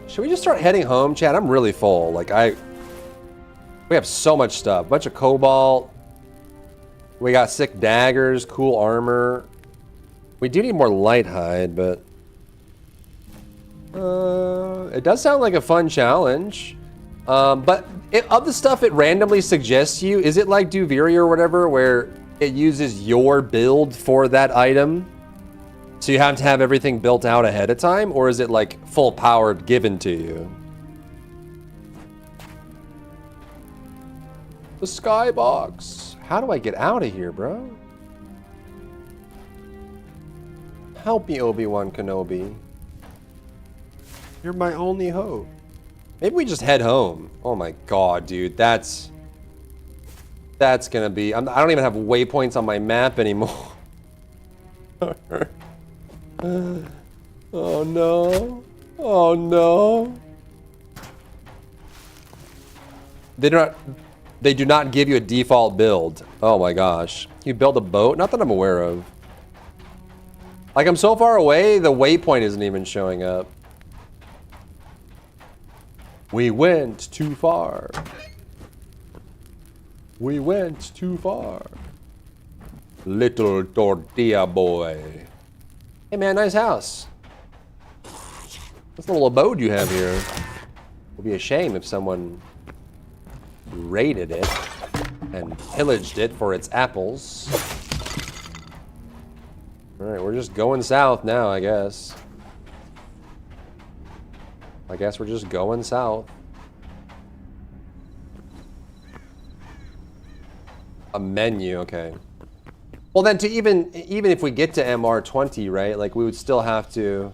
Should we just start heading home, Chad? I'm really full. Like we have so much stuff. Bunch of cobalt. We got sick daggers, cool armor. We do need more light hide, but it does sound like a fun challenge. But of the stuff it randomly suggests you, is it like Duviri or whatever, where it uses your build for that item? So you have to have everything built out ahead of time, or is it like full powered given to you? The skybox. How do I get out of here, bro? Help me, Obi-Wan Kenobi. You're my only hope. Maybe we just head home. Oh my god, dude. That's gonna be... I don't even have waypoints on my map anymore. Oh no. Oh no. They do not give you a default build. Oh my gosh. You build a boat? Not that I'm aware of. Like, I'm so far away, the waypoint isn't even showing up. We went too far. We went too far. Little tortilla boy. Hey man, nice house. This little abode you have here. It would be a shame if someone raided it and pillaged it for its apples. Alright, we're just going south now, I guess. I guess we're just going south. A menu, okay. Well then, to even if we get to MR20, right? Like we would still have to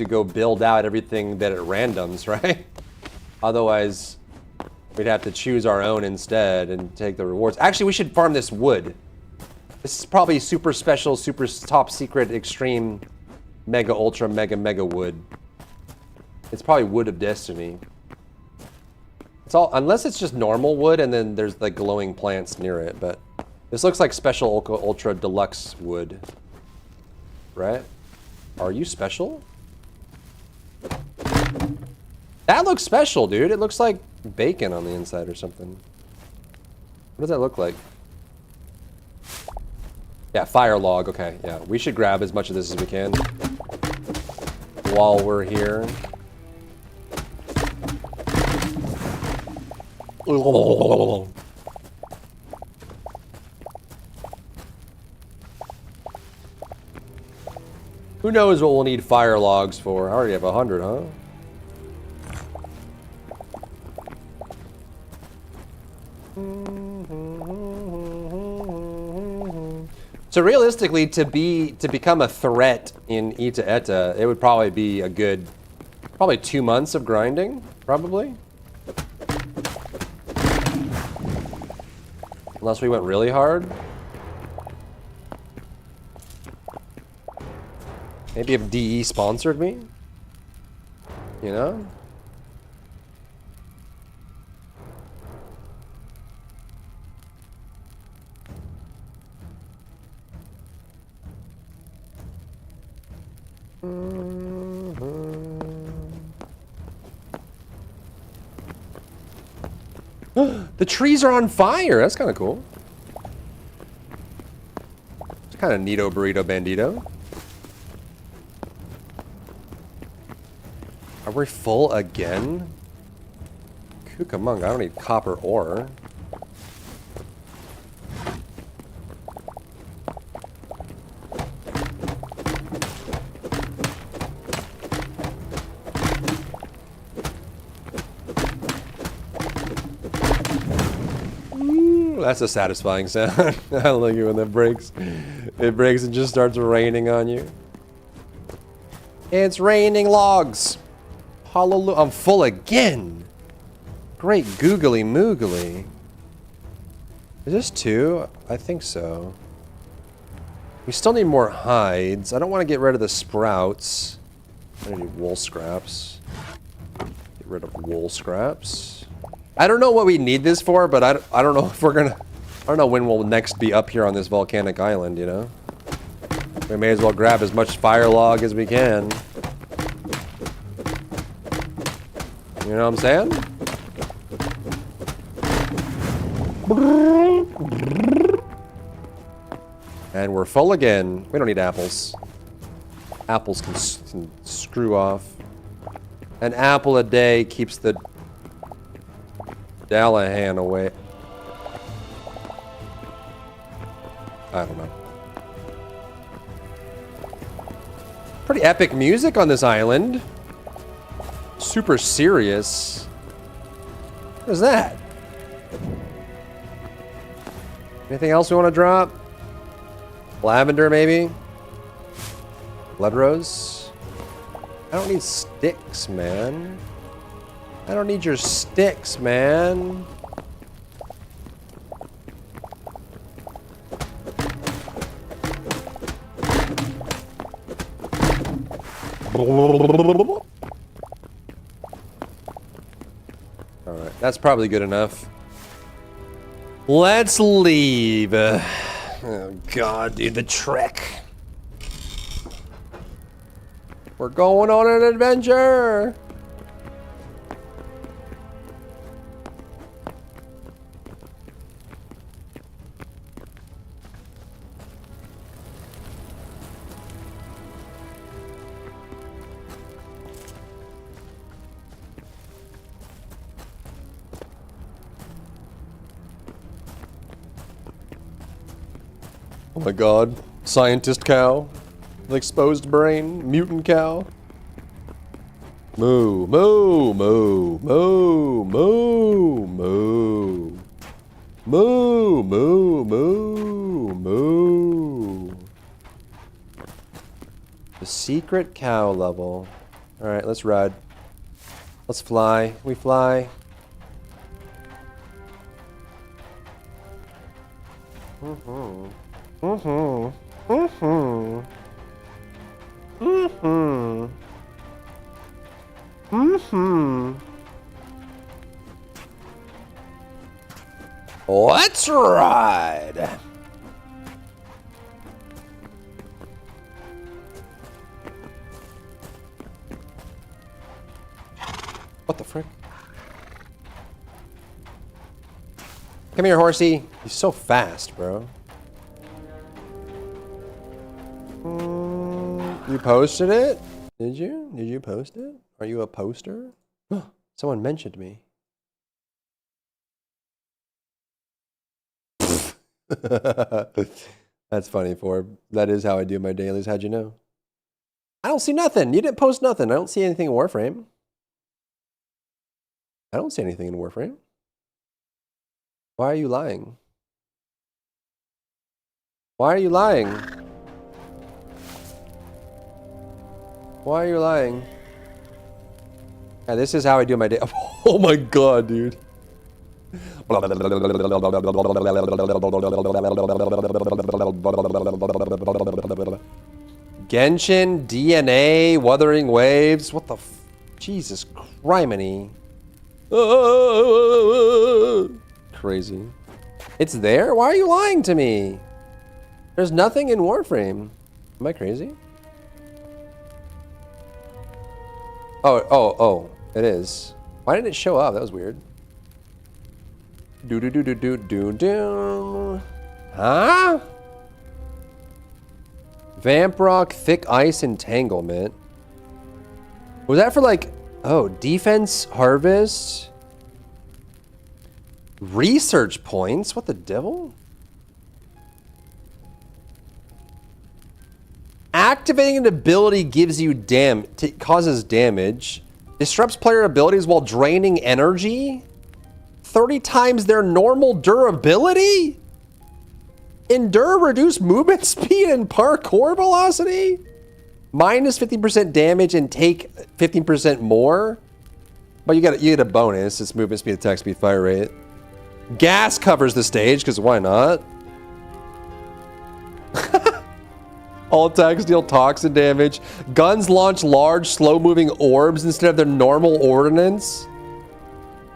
go build out everything that it randoms, right? Otherwise, we'd have to choose our own instead and take the rewards. Actually, we should farm this wood. This is probably super special, super top secret, extreme, mega, ultra, mega wood. It's probably wood of destiny. It's all, unless it's just normal wood and then there's like glowing plants near it, but this looks like special ultra deluxe wood. Right? Are you special? That looks special, dude. It looks like bacon on the inside or something. What does that look like? Yeah, fire log. Okay, yeah. We should grab as much of this as we can while we're here. Who knows what we'll need fire logs for? I already have 100, huh? So realistically, to become a threat in Ita Eta, it would probably be a good, probably 2 months of grinding, probably. Unless we went really hard. Maybe if DE sponsored me, you know? The trees are on fire. That's kind of cool. It's kind of neato burrito bandito. Are we full again? Cucamonga, I don't need copper ore. That's a satisfying sound. I like it when that breaks. It breaks and just starts raining on you. It's raining logs. Hallelujah. I'm full again. Great googly moogly. Is this 2? I think so. We still need more hides. I don't want to get rid of the sprouts. I need wool scraps. Get rid of wool scraps. I don't know what we need this for, but I don't know if we're gonna... I don't know when we'll next be up here on this volcanic island, you know? We may as well grab as much fire log as we can. You know what I'm saying? And we're full again. We don't need apples. Apples can screw off. An apple a day keeps the Dallahan away. I don't know. Pretty epic music on this island. Super serious. What is that? Anything else we want to drop? Lavender, maybe? Blood rose? I don't need sticks, man. I don't need your sticks, man. Alright, that's probably good enough. Let's leave. Oh god, dude, the trek. We're going on an adventure! Oh my god. Scientist cow. An exposed brain. Mutant cow. Moo, moo, moo, moo, moo, moo. Moo, moo, moo, moo. The secret cow level. Alright, let's ride. Let's fly. We fly. Mm-hmm. Mm-hmm. Mm-hmm. Mm-hmm. Mm-hmm. Let's ride. What the frick? Come here, horsey. He's so fast, bro. You posted it? Did you? Did you post it? Are you a poster? Someone mentioned me. That's funny, Forb. That is how I do my dailies. How'd you know? I don't see nothing. You didn't post nothing. I don't see anything in Warframe. I don't see anything in Warframe. Why are you lying? Why are you lying? Why are you lying? Yeah, this is how I do my day. Oh my god, dude. Genshin, DNA, Wuthering Waves. What the f... Jesus criminy. Crazy. It's there? Why are you lying to me? There's nothing in Warframe. Am I crazy? Oh, it is. Why didn't it show up? That was weird. Do. Huh? Vamp Rock, Thick Ice Entanglement. Was that for like, oh, defense, harvest? Research points? What the devil? Activating an ability gives you causes damage. Disrupts player abilities while draining energy. 30 times their normal durability. Endure reduced movement speed and parkour velocity. Minus 50% damage and take 15% more. But you get a bonus. It's movement speed, attack speed, fire rate. Gas covers the stage, because why not? All attacks deal toxin damage. Guns launch large, slow-moving orbs instead of their normal ordnance.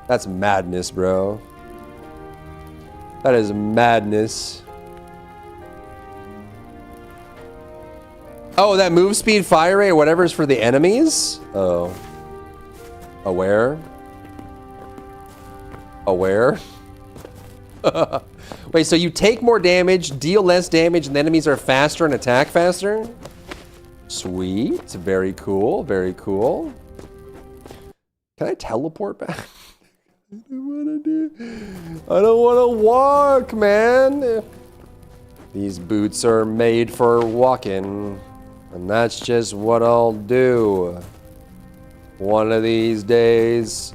That's madness, bro. That is madness. Oh, that move speed, fire rate, or whatever is for the enemies? Oh. Aware? Aware? Wait, so you take more damage, deal less damage, and the enemies are faster and attack faster? Sweet. Very cool. Very cool. Can I teleport back? I don't want to walk, man. These boots are made for walking. And that's just what I'll do. One of these days.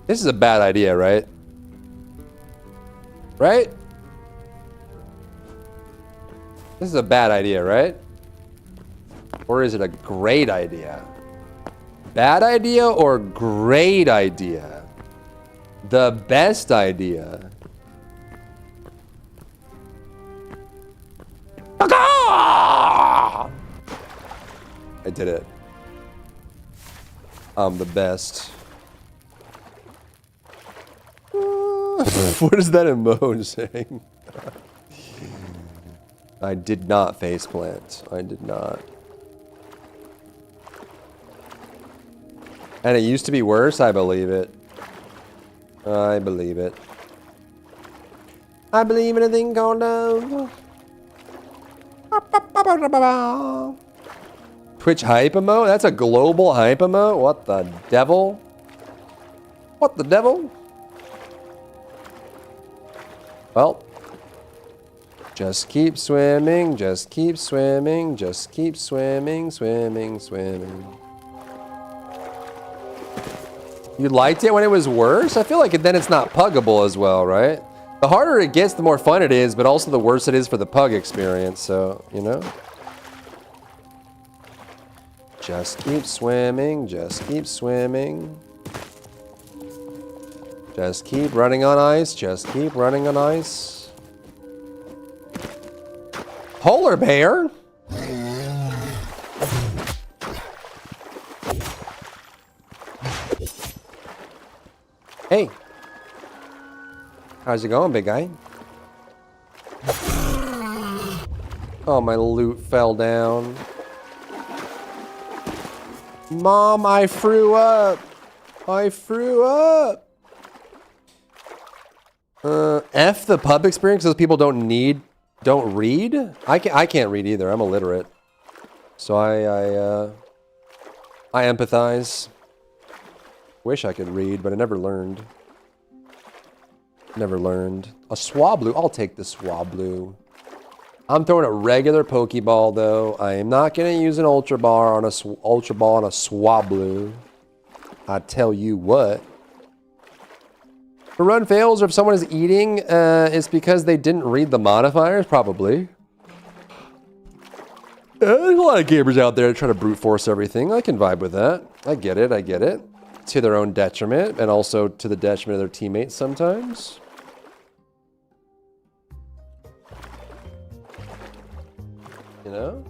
This is a bad idea, right? Right? This is a bad idea, right? Or is it a great idea? Bad idea or great idea? The best idea. I did it. I'm the best. What is that emoji saying? I did not faceplant. I did not. And it used to be worse? I believe it. I believe it. I believe in a thing called love. Twitch hype emote? That's a global hype emote? What the devil? What the devil? Well, just keep swimming, just keep swimming, just keep swimming, swimming, swimming. You liked it when it was worse? I feel like then it's not puggable as well, right? The harder it gets, the more fun it is, but also the worse it is for the pug experience, so, you know? Just keep swimming, just keep swimming. Just keep running on ice, just keep running on ice. Polar bear? Hey. How's it going, big guy? Oh, my loot fell down. Mom, I threw up. I threw up. F the pub experience. Those people don't read. I can't read either. I'm illiterate. So I empathize. Wish I could read, but I never learned. Never learned. A Swablu. I'll take the Swablu. I'm throwing a regular Pokeball though. I am not gonna use an Ultra Ball on a Swablu. I tell you what. If a run fails or if someone is eating, it's because they didn't read the modifiers, probably. There's a lot of gamers out there that try to brute force everything. I can vibe with that. I get it, I get it. To their own detriment, and also to the detriment of their teammates sometimes. You know?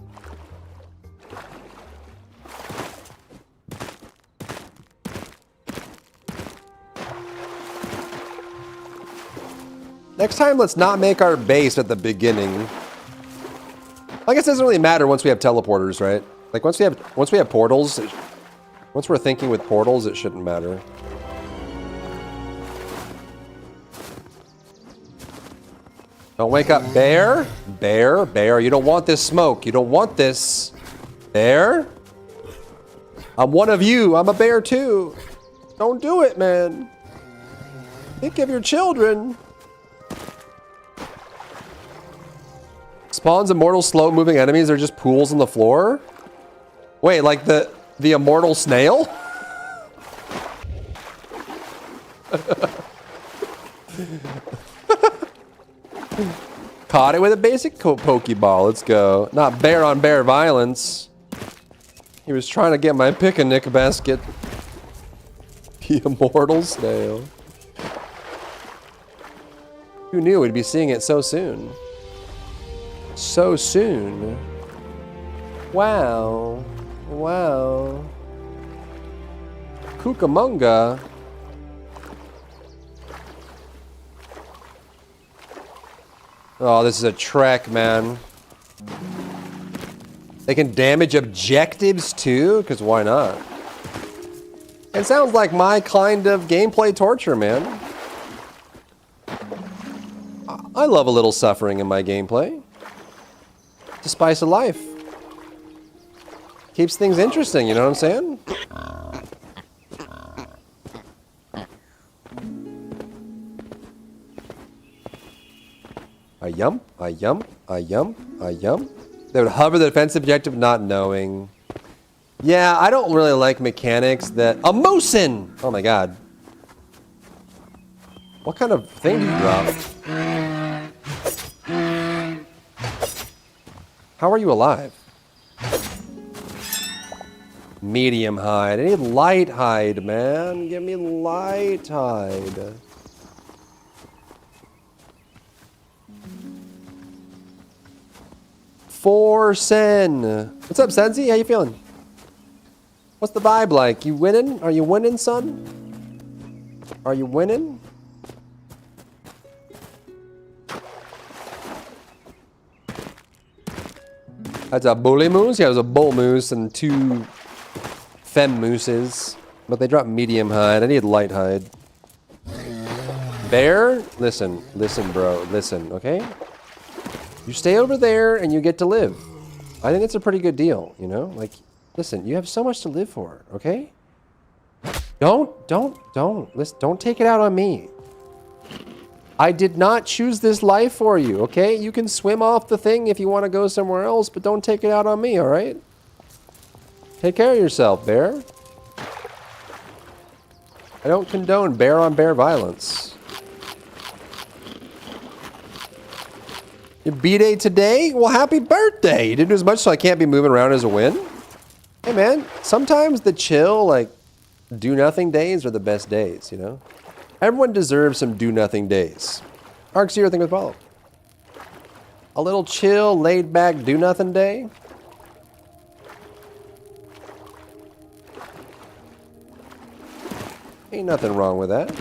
Next time, let's not make our base at the beginning. I guess it doesn't really matter once we have teleporters, right? Like once we have portals, once we're thinking with portals, it shouldn't matter. Don't wake up, bear. Bear, bear, you don't want this smoke. You don't want this. Bear? I'm one of you. I'm a bear too. Don't do it, man. Think of your children. Spawns immortal slow-moving enemies are just pools on the floor? Wait, like the immortal snail? Caught it with a basic Pokeball. Let's go. Not bear on bear violence. He was trying to get my picnic basket. The immortal snail. Who knew we'd be seeing it so soon? So soon. Wow. Wow. Cucamonga. Oh, this is a trek, man. They can damage objectives too? Because why not? It sounds like my kind of gameplay torture, man. I love a little suffering in my gameplay. It's the spice of life. Keeps things interesting, you know what I'm saying? A yum, a yum, a yum, a yum. They would hover the defensive objective not knowing. Yeah, I don't really like mechanics that... A Moosin! Oh my god. What kind of thing do you drop? How are you alive? Medium hide. I need light hide, man. Give me light hide. For Sen. What's up, Sensi? How you feeling? What's the vibe like? You winning? Are you winning, son? Are you winning? That's a bully moose? Yeah, it was a bull moose and 2 fem mooses. But they dropped medium hide. I need light hide. Bear? Listen, bro. Listen, okay? You stay over there and you get to live. I think it's a pretty good deal, you know? Like, listen, you have so much to live for, okay? Don't take it out on me. I did not choose this life for you, okay? You can swim off the thing if you want to go somewhere else, but don't take it out on me, all right? Take care of yourself, bear. I don't condone bear-on-bear violence. Your B-Day today? Well, happy birthday! You didn't do as much, so I can't be moving around as a win? Hey, man, sometimes the chill, like, do-nothing days are the best days, you know? Everyone deserves some do-nothing days. Arc Zero thing with follow. A little chill, laid-back, do-nothing day? Ain't nothing wrong with that.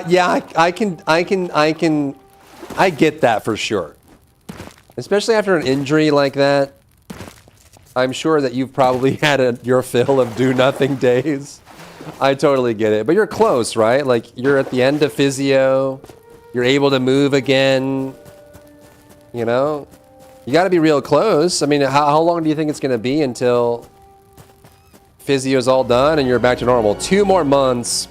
Yeah, I get that for sure. Especially after an injury like that. I'm sure that you've probably had your fill of do-nothing days. I totally get it. But you're close, right? Like, you're at the end of physio. You're able to move again. You know? You gotta be real close. I mean, how long do you think it's gonna be until physio's all done and you're back to normal? 2 more months.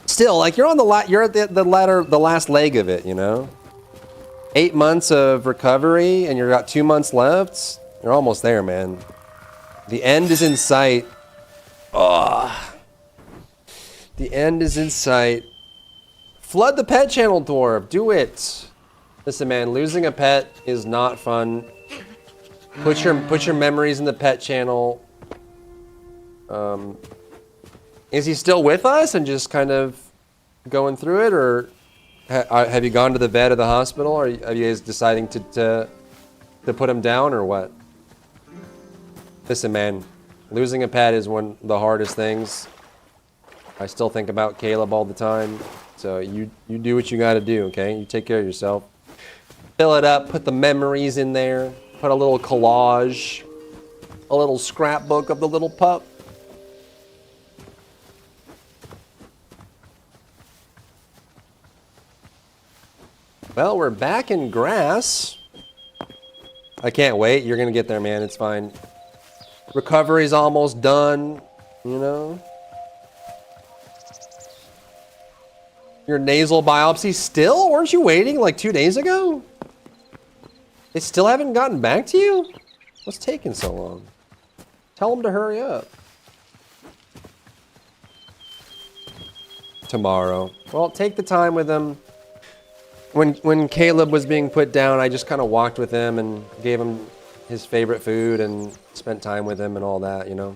Still, like, you're on you're at the last leg of it, you know? 8 months of recovery and you've got 2 months left. You're almost there, man. The end is in sight. Ugh. The end is in sight. Flood the pet channel, Dwarf. Do it. Listen, man, losing a pet is not fun. Put your memories in the pet channel. Is he still with us and just kind of going through it, or have you gone to the vet or the hospital? Or are you guys deciding to put him down, or what? Listen, man, losing a pet is one of the hardest things. I still think about Caleb all the time. So you do what you got to do, okay? You take care of yourself. Fill it up, put the memories in there, put a little collage, a little scrapbook of the little pup. Well, we're back in grass. I can't wait. You're going to get there, man. It's fine. Recovery's almost done, you know? Your nasal biopsy still? Weren't you waiting like 2 days ago? They still haven't gotten back to you? What's taking so long? Tell them to hurry up. Tomorrow. Well, take the time with them. When Caleb was being put down, I just kind of walked with him and gave him his favorite food and spent time with him and all that, you know?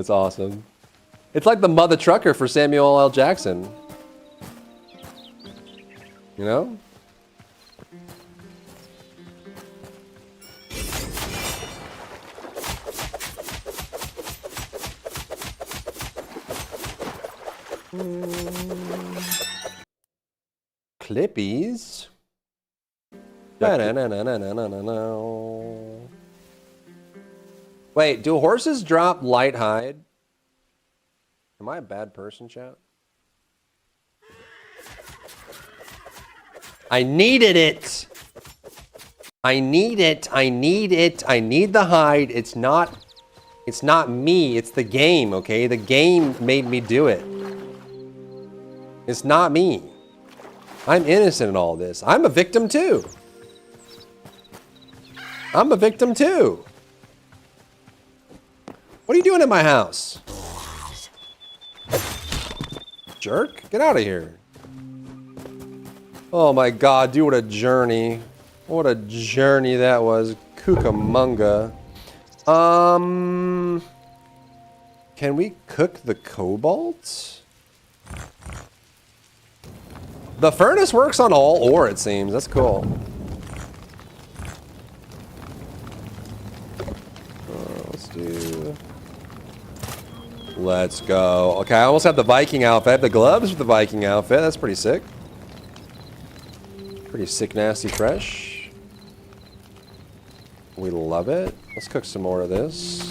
That's awesome. It's like the mother trucker for Samuel L. Jackson. You know? Clippies. Ba-na-na-na-na-na-na-na. Wait, do horses drop light hide? Am I a bad person, chat? I needed it. I need it. I need it. I need the hide. It's not me. It's the game, okay? The game made me do it. It's not me. I'm innocent in all this. I'm a victim too. I'm a victim too. What are you doing in my house? Jerk, get out of here. Oh my god, dude, what a journey. What a journey that was. Cucamonga. Can we cook the cobalt? The furnace works on all ore, it seems. That's cool. Let's do... Let's go. Okay, I almost have the Viking outfit. I have the gloves with the Viking outfit. That's pretty sick. Pretty sick, nasty, fresh. We love it. Let's cook some more of this.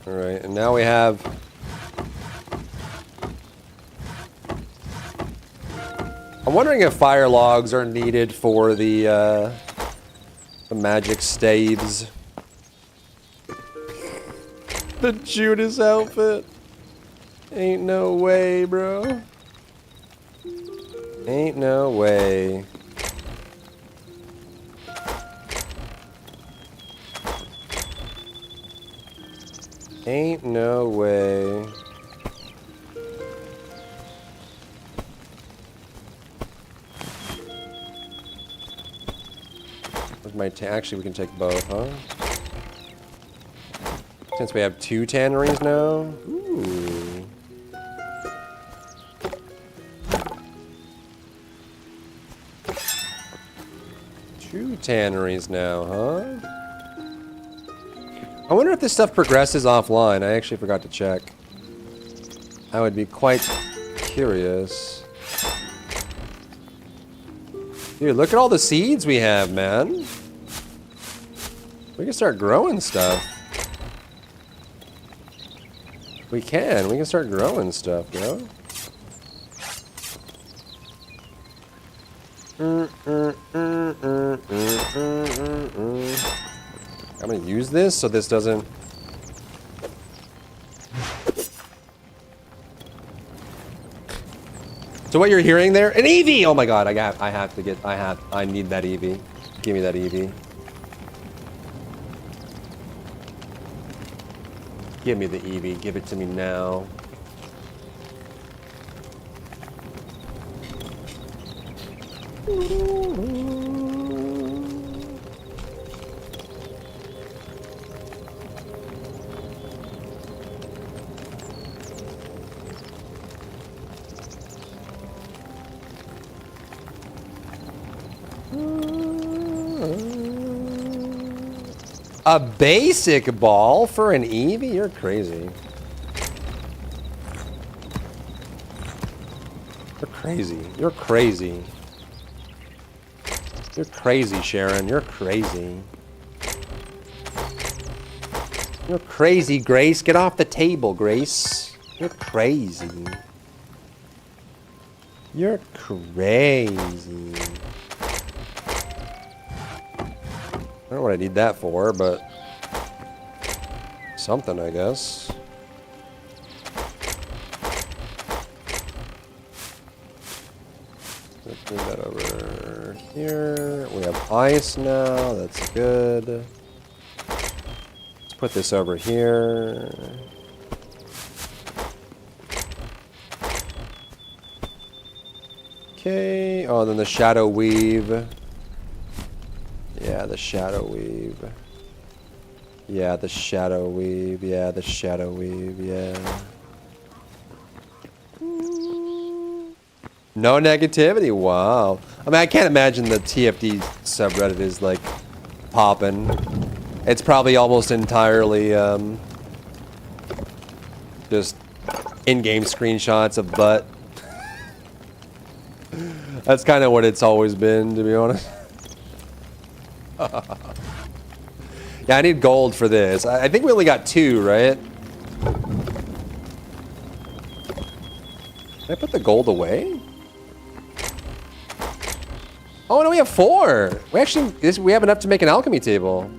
Alright, and now we have... I'm wondering if fire logs are needed for the magic staves. The Judas outfit. Ain't no way, bro. Ain't no way. Ain't no way. Actually, we can take both, huh? Since we have 2 tanneries now. Ooh. Two tanneries now, huh? I wonder if this stuff progresses offline. I actually forgot to check. I would be quite curious. Dude, look at all the seeds we have, man. We can start growing stuff. We can start growing stuff, bro. I'm gonna use this so this doesn't... So what you're hearing there, an Eevee! Oh my god, I need that Eevee. Give me that Eevee. Give me the Eevee, give it to me now. A basic ball for an Eevee? You're crazy. You're crazy. You're crazy. You're crazy, Sharon. You're crazy. You're crazy, Grace. Get off the table, Grace. You're crazy. You're crazy. I don't know what I need that for, but something, I guess. Let's move that over here. We have ice now. That's good. Let's put this over here. Okay. Oh, then the shadow weave. Yeah, the shadow weave. Yeah, the shadow weave. Yeah, the shadow weave. Yeah. No negativity. Wow. I mean, I can't imagine the TFD subreddit is like popping. It's probably almost entirely just in-game screenshots of butt. That's kind of what it's always been, to be honest. Yeah, I need gold for this. I think we only got 2, right? Can I put the gold away? Oh no, we have 4. We actually we have enough to make an alchemy table.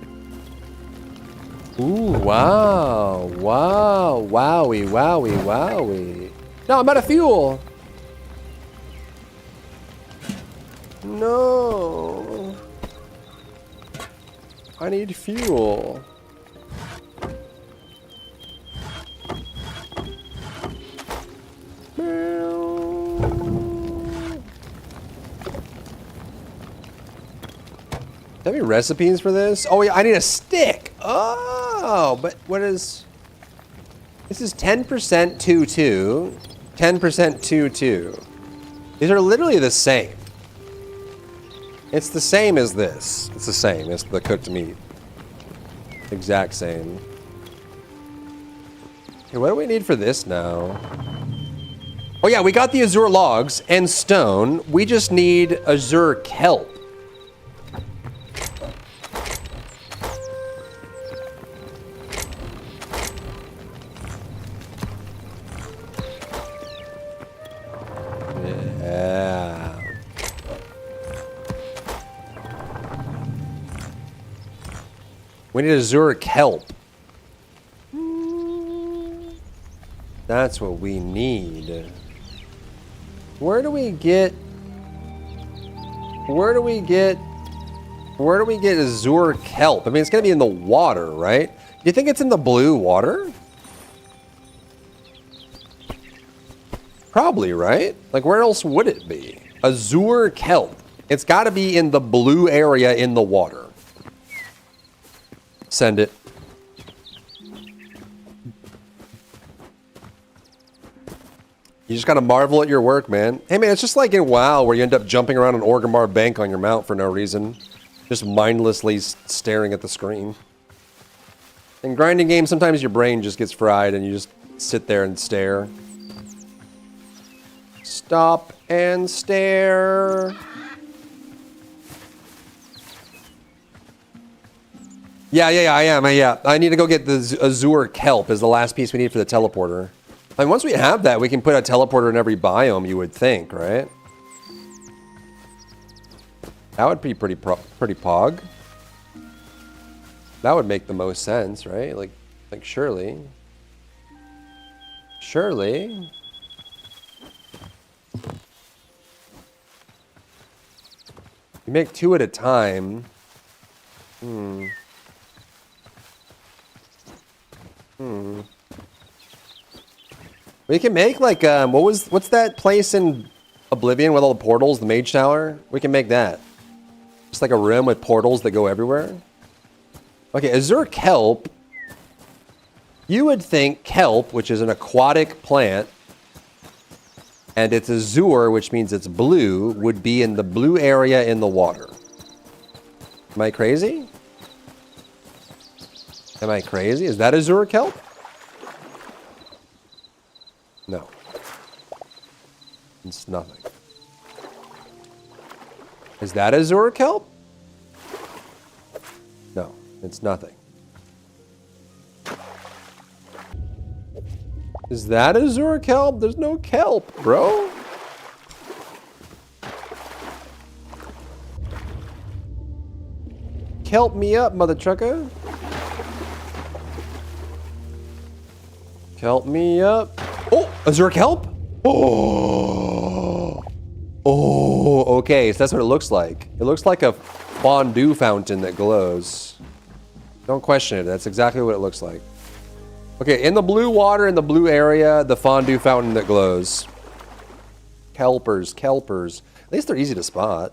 Ooh, wow, wow, wowie, wowie, wowie. No, I'm out of fuel. No. I need fuel. Do I have any recipes for this? Oh, yeah, I need a stick. Oh, but what is... This is 10% 2-2, 10% 2-2. These are literally the same. It's the same as this. It's the same. It's the cooked meat. Exact same. Okay, what do we need for this now? Oh yeah, we got the azure logs and stone. We just need azure kelp. Yeah. We need azure kelp. That's what we need. Where do we get azure kelp? I mean, it's gonna be in the water, right? You think it's in the blue water? Probably, right? Like, where else would it be? Azure kelp. It's gotta be in the blue area in the water. Send it. You just gotta marvel at your work, man. Hey, man, it's just like in WoW where you end up jumping around an Orgrimmar bank on your mount for no reason. Just mindlessly staring at the screen. In grinding games, sometimes your brain just gets fried and you just sit there and stare. Stop and stare. Yeah, I am. Yeah, I need to go get the azure kelp is the last piece we need for the teleporter. I mean, once we have that, we can put a teleporter in every biome, you would think, right? That would be pretty pog. That would make the most sense, right? Like surely. Surely. You make 2 at a time. We can make like what's that place in Oblivion with all the portals, the Mage Tower? We can make that. Just like a room with portals that go everywhere. Okay, azure kelp. You would think kelp, which is an aquatic plant, and it's azure, which means it's blue, would be in the blue area in the water. Am I crazy? Am I crazy? Is that azure kelp? No. It's nothing. Is that azure kelp? No, it's nothing. Is that azure kelp? There's no kelp, bro. Kelp me up, mother trucker. Kelp me up. Oh, azure kelp? Oh. Oh, okay, so that's what it looks like. It looks like a fondue fountain that glows. Don't question it, that's exactly what it looks like. Okay, in the blue water, in the blue area, the fondue fountain that glows. Kelpers, kelpers. At least they're easy to spot.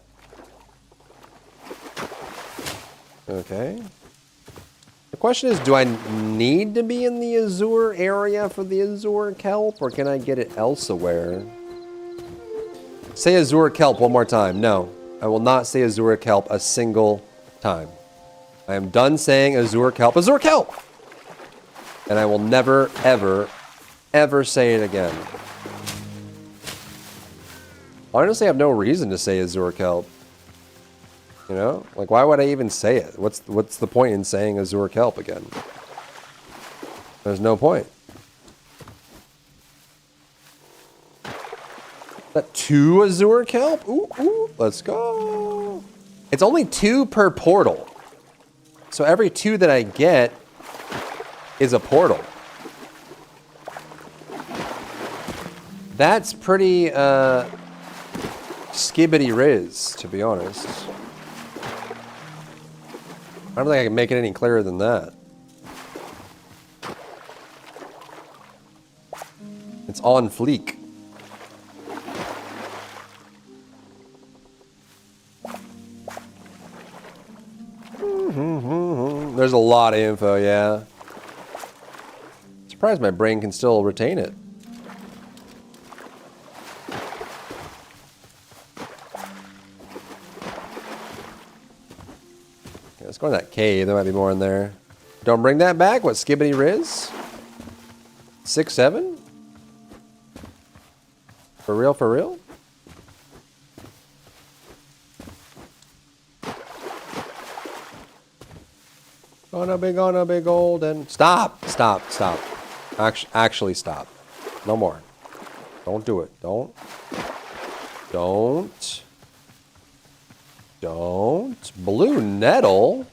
Okay. The question is, do I need to be in the Azure area for the Azure Kelp, or can I get it elsewhere? Say Azure Kelp one more time. No, I will not say Azure Kelp a single time. I am done saying Azure Kelp, Azure Kelp! And I will never, ever, ever say it again. Honestly, I have no reason to say Azure Kelp. You know? Like, why would I even say it? What's the point in saying Azure Kelp again? There's no point. That 2 Azure Kelp? Ooh, ooh, let's go. It's only 2 per portal. So every 2 that I get is a portal. That's pretty, skibbity riz, to be honest. I don't think I can make it any clearer than that. It's on fleek. There's a lot of info, yeah. Surprised my brain can still retain it. Okay, let's go in that cave. There might be more in there. Don't bring that back? What, skibbity riz? 6, 7? For real, for real? Gonna be golden. Stop, stop, stop. Actually stop. No more. Don't do it. Don't. Blue nettle?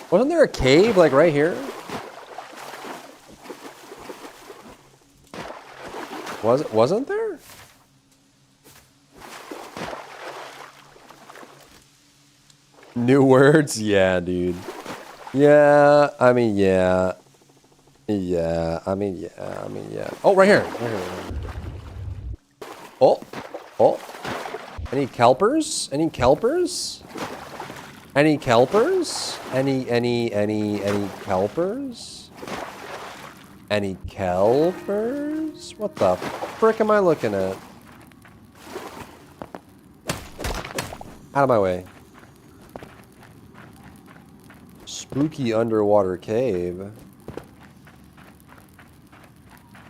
Wasn't there a cave like right here? Wasn't there? New words? Yeah, dude. Yeah, I mean, yeah. Yeah, I mean, yeah. Oh, right here. Right here. Oh. Any kelpers? Any kelpers? Any kelpers? Any kelpers? Any kelpers? What the frick am I looking at? Out of my way. Spooky underwater cave.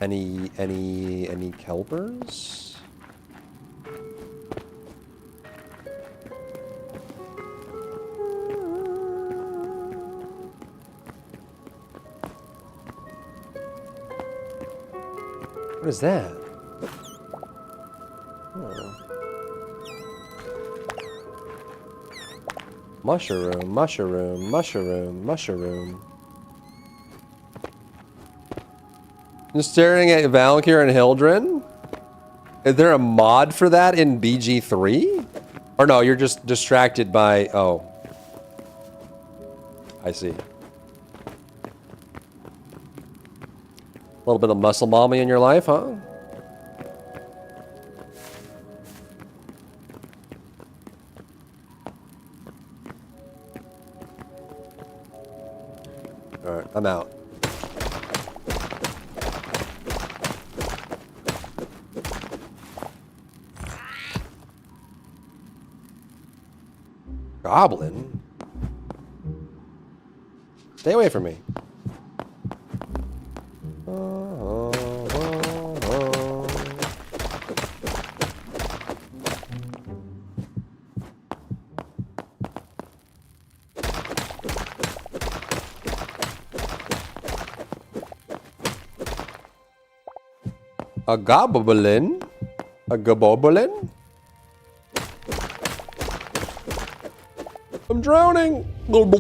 Any kelpers? What is that? Oh. Mushroom, mushroom, mushroom, mushroom. Just staring at Valkyr and Hildren? Is there a mod for that in BG3? Or no, you're just distracted by... Oh. I see. A little bit of muscle mommy in your life, huh? Alright, I'm out. Goblin? Stay away from me. A goblin? A goblin? I'm drowning! I can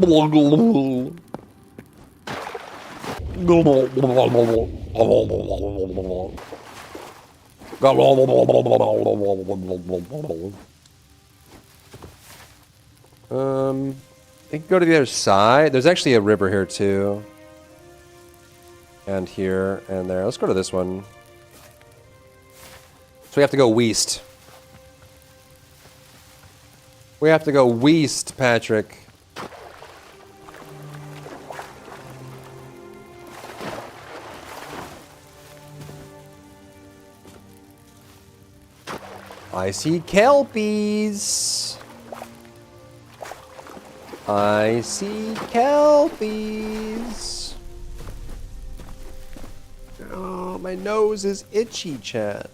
go to the other side. There's actually a river here too. And here and there. Let's go to this one. So we have to go west. We have to go west, Patrick. I see kelpies. I see kelpies. Oh, my nose is itchy, chat.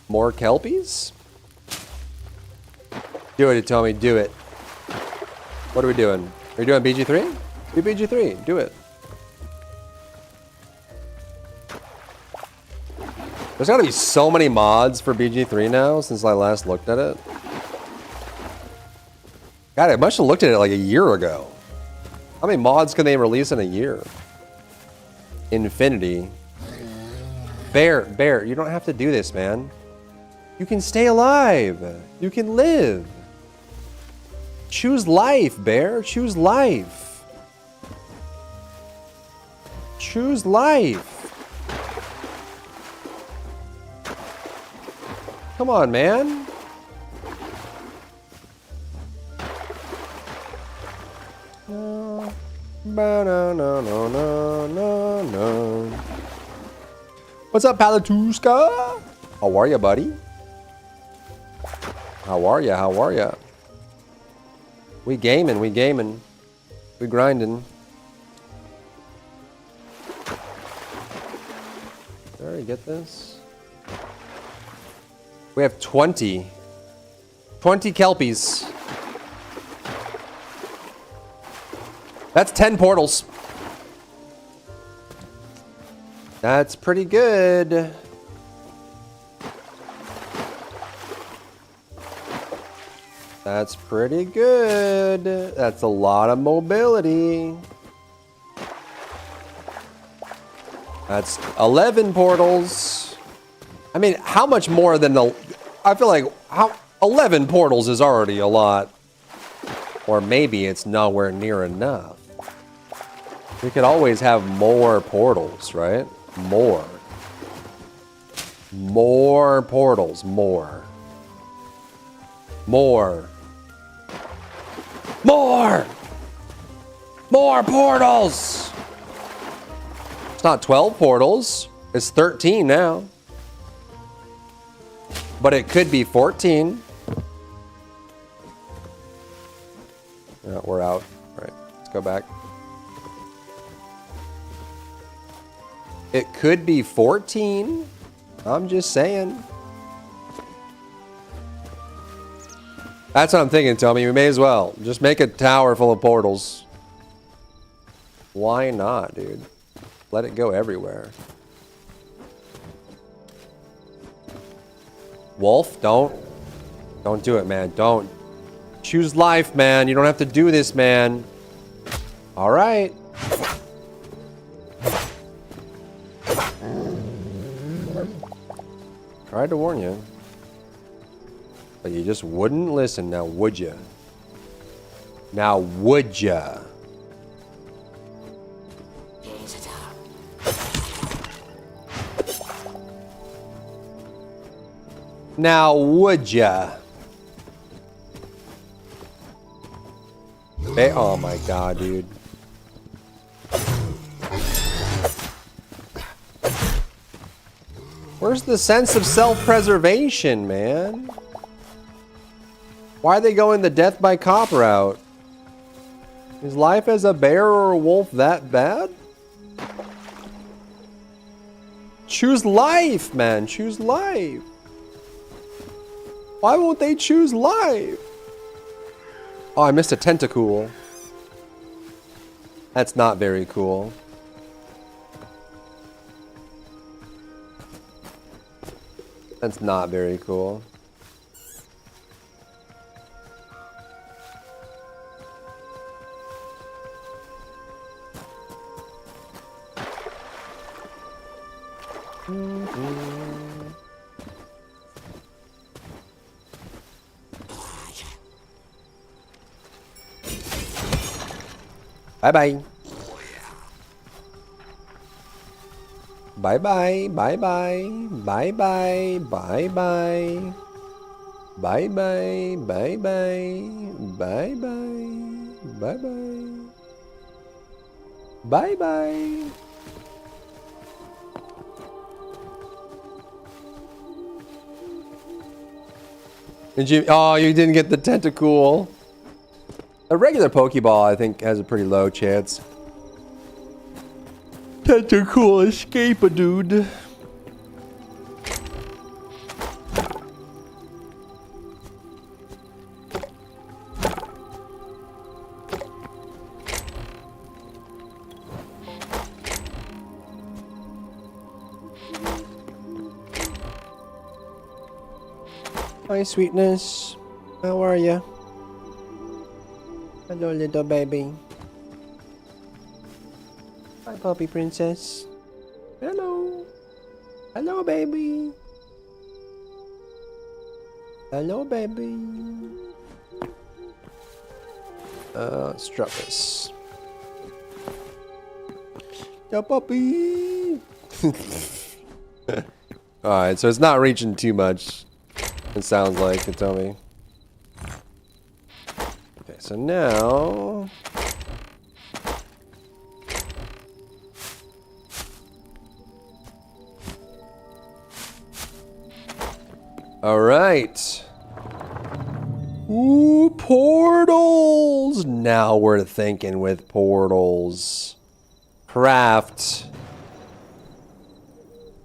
More kelpies? Do it, Tommy. Do it. What are we doing? Are you doing BG3? Do BG3. Do it. There's gotta be so many mods for BG3 now since I last looked at it. God, I must have looked at it like a year ago. How many mods can they release in a year? Infinity. Bear, you don't have to do this, man. You can stay alive. You can live. Choose life, Bear. Choose life. Choose life. Come on, man. No. What's up, Palatuska? How are ya, buddy? How are ya? How are ya? We gaming. We grinding. There, you get this? We have 20. 20 kelpies. That's 10 portals. That's pretty good. That's pretty good. That's a lot of mobility. That's 11 portals. I mean, how much more than the... I feel like 11 portals is already a lot. Or maybe it's nowhere near enough. We could always have more portals, right? More. More portals. More. More. More! More portals! It's not 12 portals. It's 13 now. But it could be 14. Yeah, we're out. All right, let's go back. It could be 14. I'm just saying. That's what I'm thinking, Tommy. We may as well. Just make a tower full of portals. Why not, dude? Let it go everywhere. Wolf, don't do it, man. Don't. Choose life, man. You don't have to do this, man. All right. Tried to warn you. But you just wouldn't listen. Now, would ya? Now, would ya? Now, would ya? Hey, oh my god, dude. Where's the sense of self-preservation, man? Why are they going the death by cop route? Is life as a bear or a wolf that bad? Choose life, man. Choose life. Why won't they choose life? Oh, I missed a tentacool. That's not very cool. That's not very cool. Bye-bye. Bye bye. Bye bye. Bye bye. Bye bye. Bye bye. Bye bye. Bye bye. Bye bye. Bye bye. Did you? Oh, you didn't get the tentacool. A regular Pokeball, I think, has a pretty low chance. Tentacool escape a dude. Hi, sweetness. How are you? Hello, little baby. Hi, puppy princess. Hello. Hello, baby. Hello, baby. Let's drop this. Yo, puppy. Alright, so it's not reaching too much. It sounds like it, tell me. Okay, so now... Alright. Ooh, portals! Now we're thinking with portals. Craft.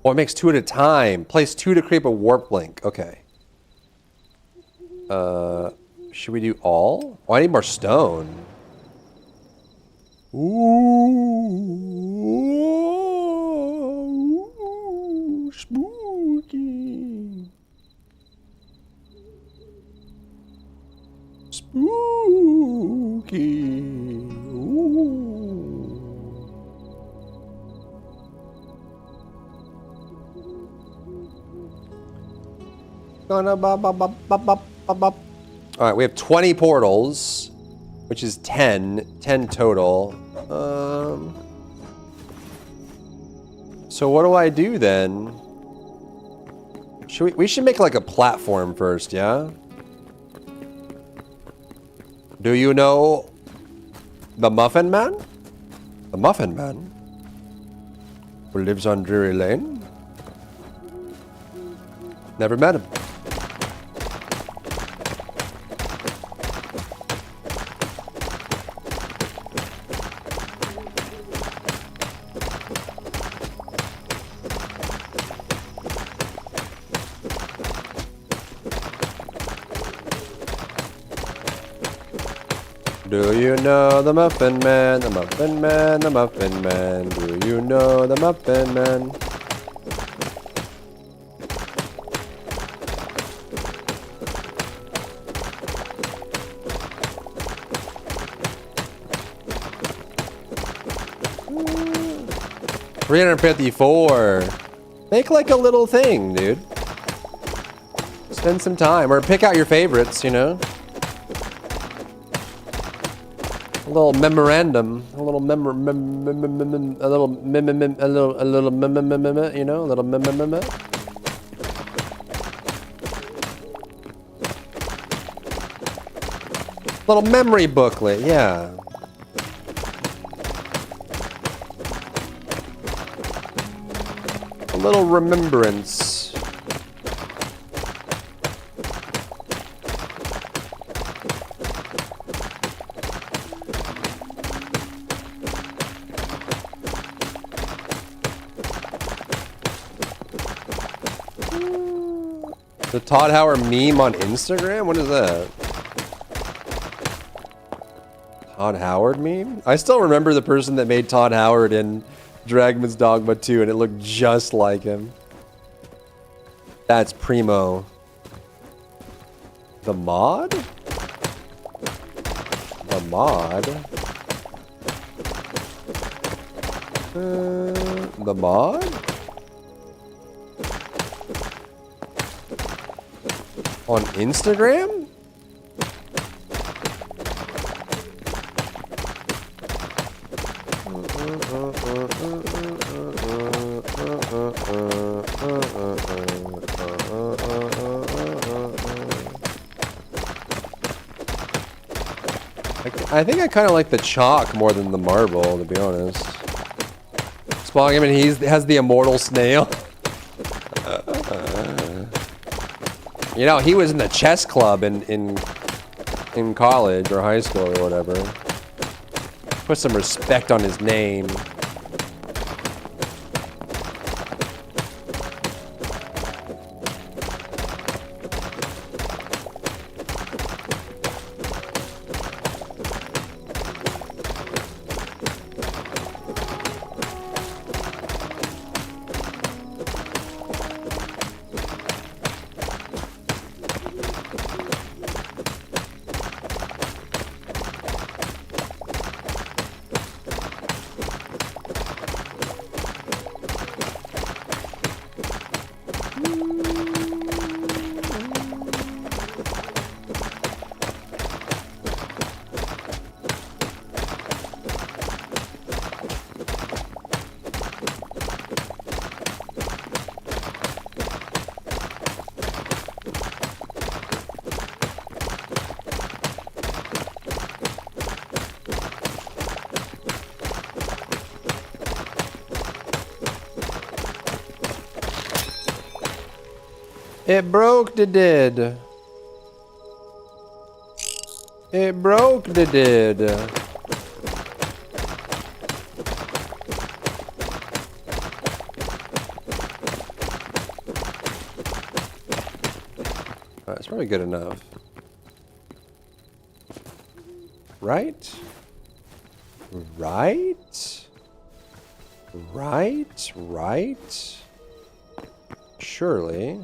Oh, it makes 2 at a time. Place 2 to create a warp link. Okay. Should we do all? Oh, I need more stone. Ooh, spooky. Spooky. Ooh. Gonna bop, bop, bop, bop, bop, bop, bop. All right, we have 20 portals, which is 10 total. So what do I do then? We should make like a platform first, yeah? Do you know the Muffin Man? The Muffin Man? Who lives on Drury Lane? Never met him. Do you know the Muffin Man, the Muffin Man, the Muffin Man? Do you know the Muffin Man? $354. Make like a little thing, dude. Spend some time, or pick out your favorites, you know? A little memorandum, a little you know, a little little memory booklet, yeah. A little remembrance. The Todd Howard meme on Instagram? What is that? Todd Howard meme? I still remember the person that made Todd Howard in Dragon's Dogma 2, and it looked just like him. That's primo. The mod? The mod? The mod? On Instagram? I think I kind of like the chalk more than the marble, to be honest. Spawn, I mean, he has the immortal snail. You know, he was in the chess club in college or high school or whatever. Put some respect on his name. It broke the did. It broke the did. That's probably good enough. Right? Right? Right? Right? Surely.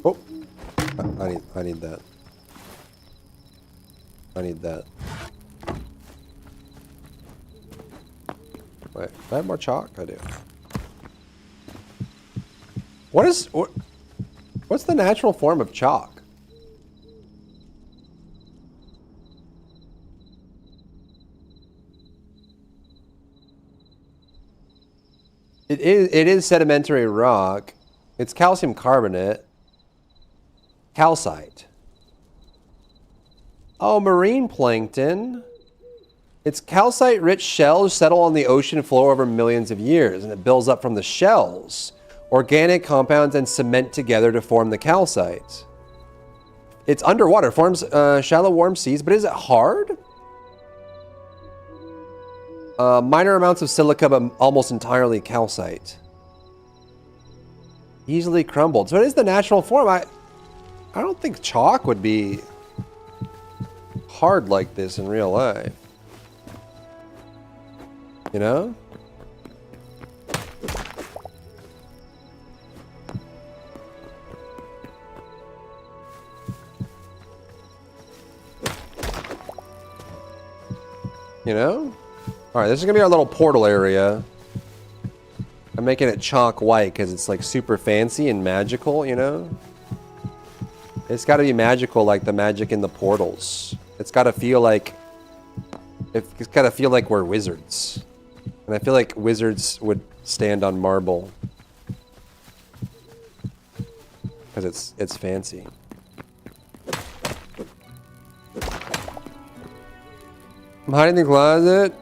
Oh, I need that. I need that. Wait, do I have more chalk? I do. What's the natural form of chalk? It is sedimentary rock. It's calcium carbonate. Calcite. Oh, marine plankton. Its calcite-rich shells settle on the ocean floor over millions of years, and it builds up from the shells. Organic compounds and cement together to form the calcite. It's underwater, forms shallow warm seas, but is it hard? Minor amounts of silica, but almost entirely calcite. Easily crumbled. So it is the natural form. I don't think chalk would be hard like this in real life. You know? You know? Alright, this is gonna be our little portal area. I'm making it chalk white because it's like super fancy and magical, you know? It's gotta be magical like the magic in the portals. It's gotta feel like... It's gotta feel like we're wizards. And I feel like wizards would stand on marble. Because it's fancy. I'm hiding in the closet.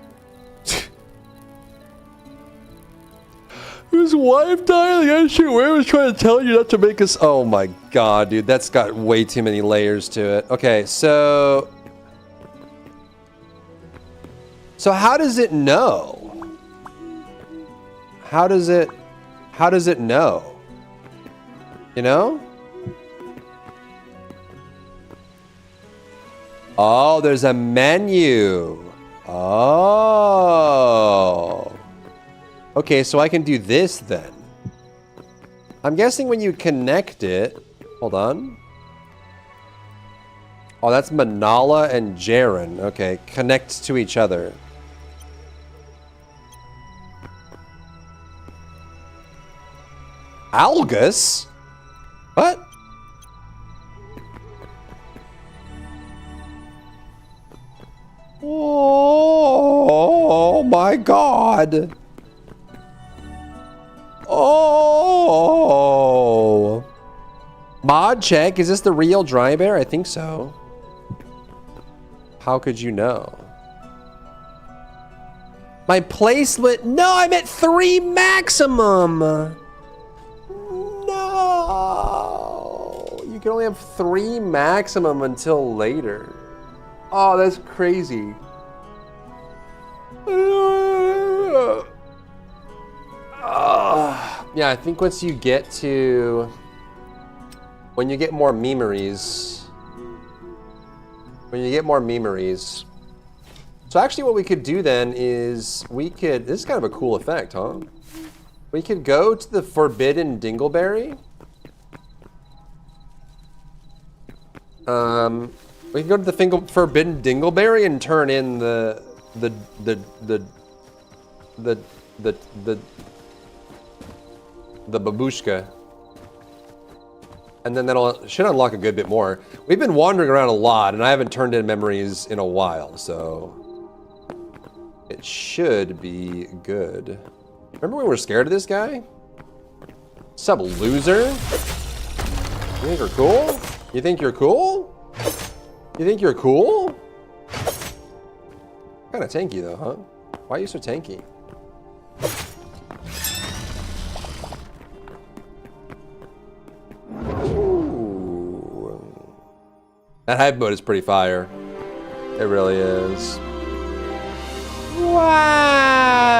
His wife died. The shit where was trying to tell you not to make us. Oh my god, dude, that's got way too many layers to it. Okay, so how does it know? How does it know? You know? Oh, there's a menu. Oh. Okay, so I can do this then. I'm guessing when you connect it... Hold on. Oh, that's Manala and Jaren. Okay, connect to each other. Algus? What? Oh my god. Oh. Mod check. Is this the real dry bear? I think so. How could you know? My placement. No, I'm at 3 maximum. No. You can only have 3 maximum until later. Oh, that's crazy. Yeah, I think once you get to... When you get more memories... So actually what we could do then is... This is kind of a cool effect, huh? We could go to the Forbidden Dingleberry. We can go to the Forbidden Dingleberry and turn in the babushka. And then should unlock a good bit more. We've been wandering around a lot, and I haven't turned in memories in a while, so it should be good. Remember when we were scared of this guy? Sup, loser? You think you're cool? You think you're cool? You think you're cool? Kinda tanky though, huh? Why are you so tanky? Ooh. That hype mode is pretty fire. It really is. Wow.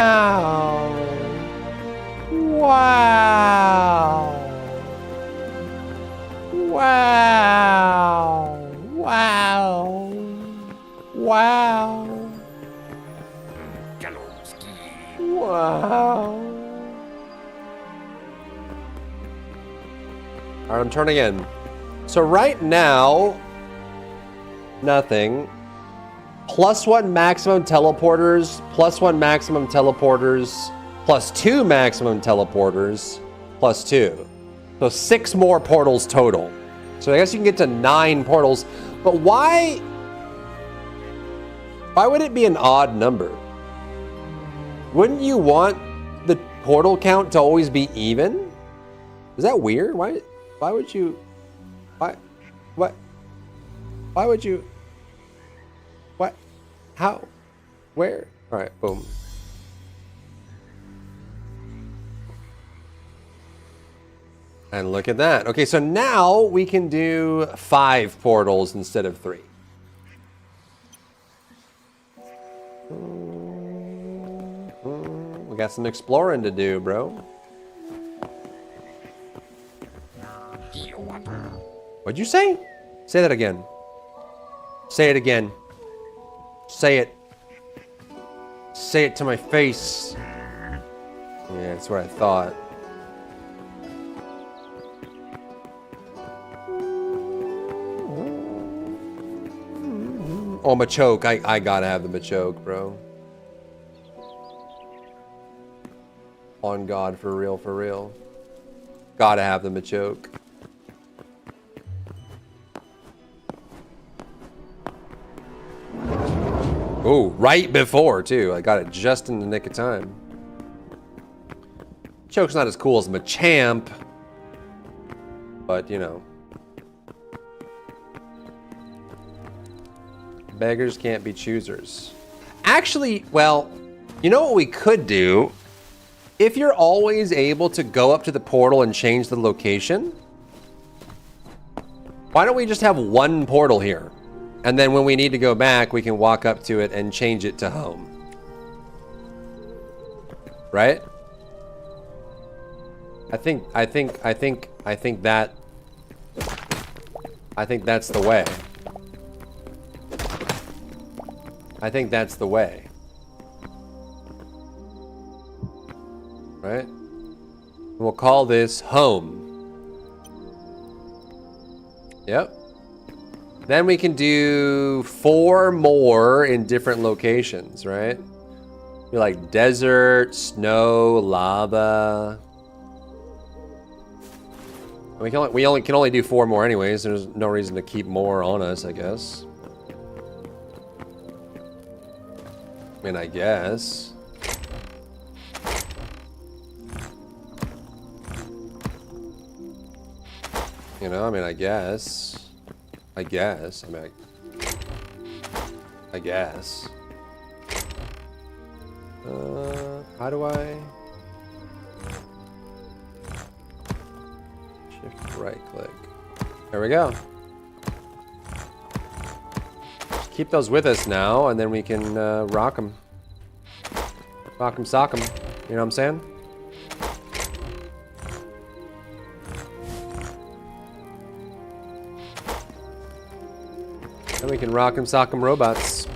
Wow. Wow. Wow. Wow. Wow. Alright, I'm turning in. So right now, nothing. +1 maximum teleporters, +1 maximum teleporters, +2 maximum teleporters, +2. So 6 more portals total. So I guess you can get to 9 portals. But why would it be an odd number? Wouldn't you want the portal count to always be even? Is that weird? Why would you... Why would you... What? How? Where? Alright, boom. And look at that. Okay, so now we can do 5 portals instead of 3. We got some exploring to do, bro. What'd you say? Say that again. Say it again. Say it. Say it to my face. Yeah, that's what I thought. Oh, Machoke. I gotta have the Machoke, bro. On God, for real, for real. Gotta have the Machoke. Oh, right before, too. I got it just in the nick of time. Choke's not as cool as Machamp. But, you know. Beggars can't be choosers. Actually, well, you know what we could do? If you're always able to go up to the portal and change the location, why don't we just have 1 portal here? And then when we need to go back, we can walk up to it and change it to home. Right? I think that's the way. I think that's the way. Right? We'll call this home. Yep. Then we can do 4 more in different locations, right? Be like desert, snow, lava. We can only do 4 more anyways. There's no reason to keep more on us, I guess. I mean, I guess. You know, I mean, I guess. I guess. I mean, I guess. How do I? Shift right click. There we go. Keep those with us now, and then we can rock them. Rock them, sock them. You know what I'm saying? And we can rock 'em, sock 'em robots.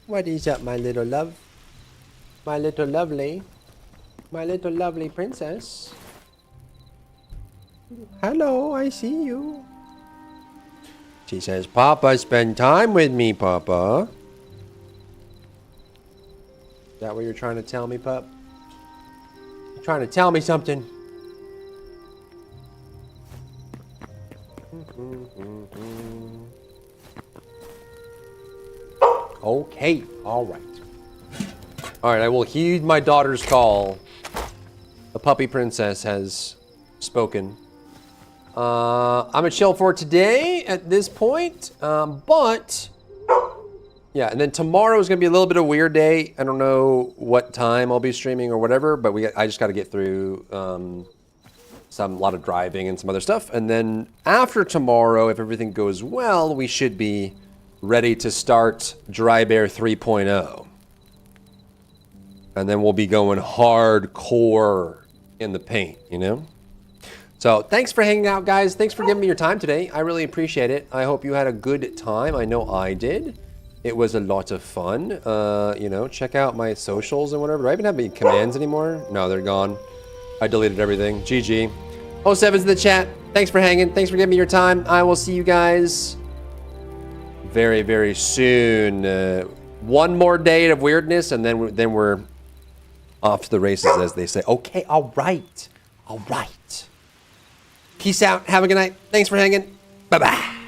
What is up, my little love? My little lovely? My little lovely princess? Hello, I see you. She says, Papa, spend time with me, Papa. Is that what you're trying to tell me, pup? You're trying to tell me something? Okay, all right. All right, I will heed my daughter's call. The puppy princess has spoken. I'm gonna chill for today at this point, but yeah, and then tomorrow is gonna be a little bit of a weird day. I don't know what time I'll be streaming or whatever, but I just got to get through a lot of driving and some other stuff, and then after tomorrow, if everything goes well, we should be ready to start Dry Bear 3.0. And then we'll be going hardcore in the paint, you know? So thanks for hanging out, guys. Thanks for giving me your time today. I really appreciate it. I hope you had a good time. I know I did. It was a lot of fun. You know, check out my socials and whatever. Do I even have any commands anymore? No, they're gone. I deleted everything. GG. 07's in the chat. Thanks for hanging. Thanks for giving me your time. I will see you guys very, very soon. One more day of weirdness, and then we're off to the races, as they say. Okay, all right. All right. Peace out. Have a good night. Thanks for hanging. Bye-bye.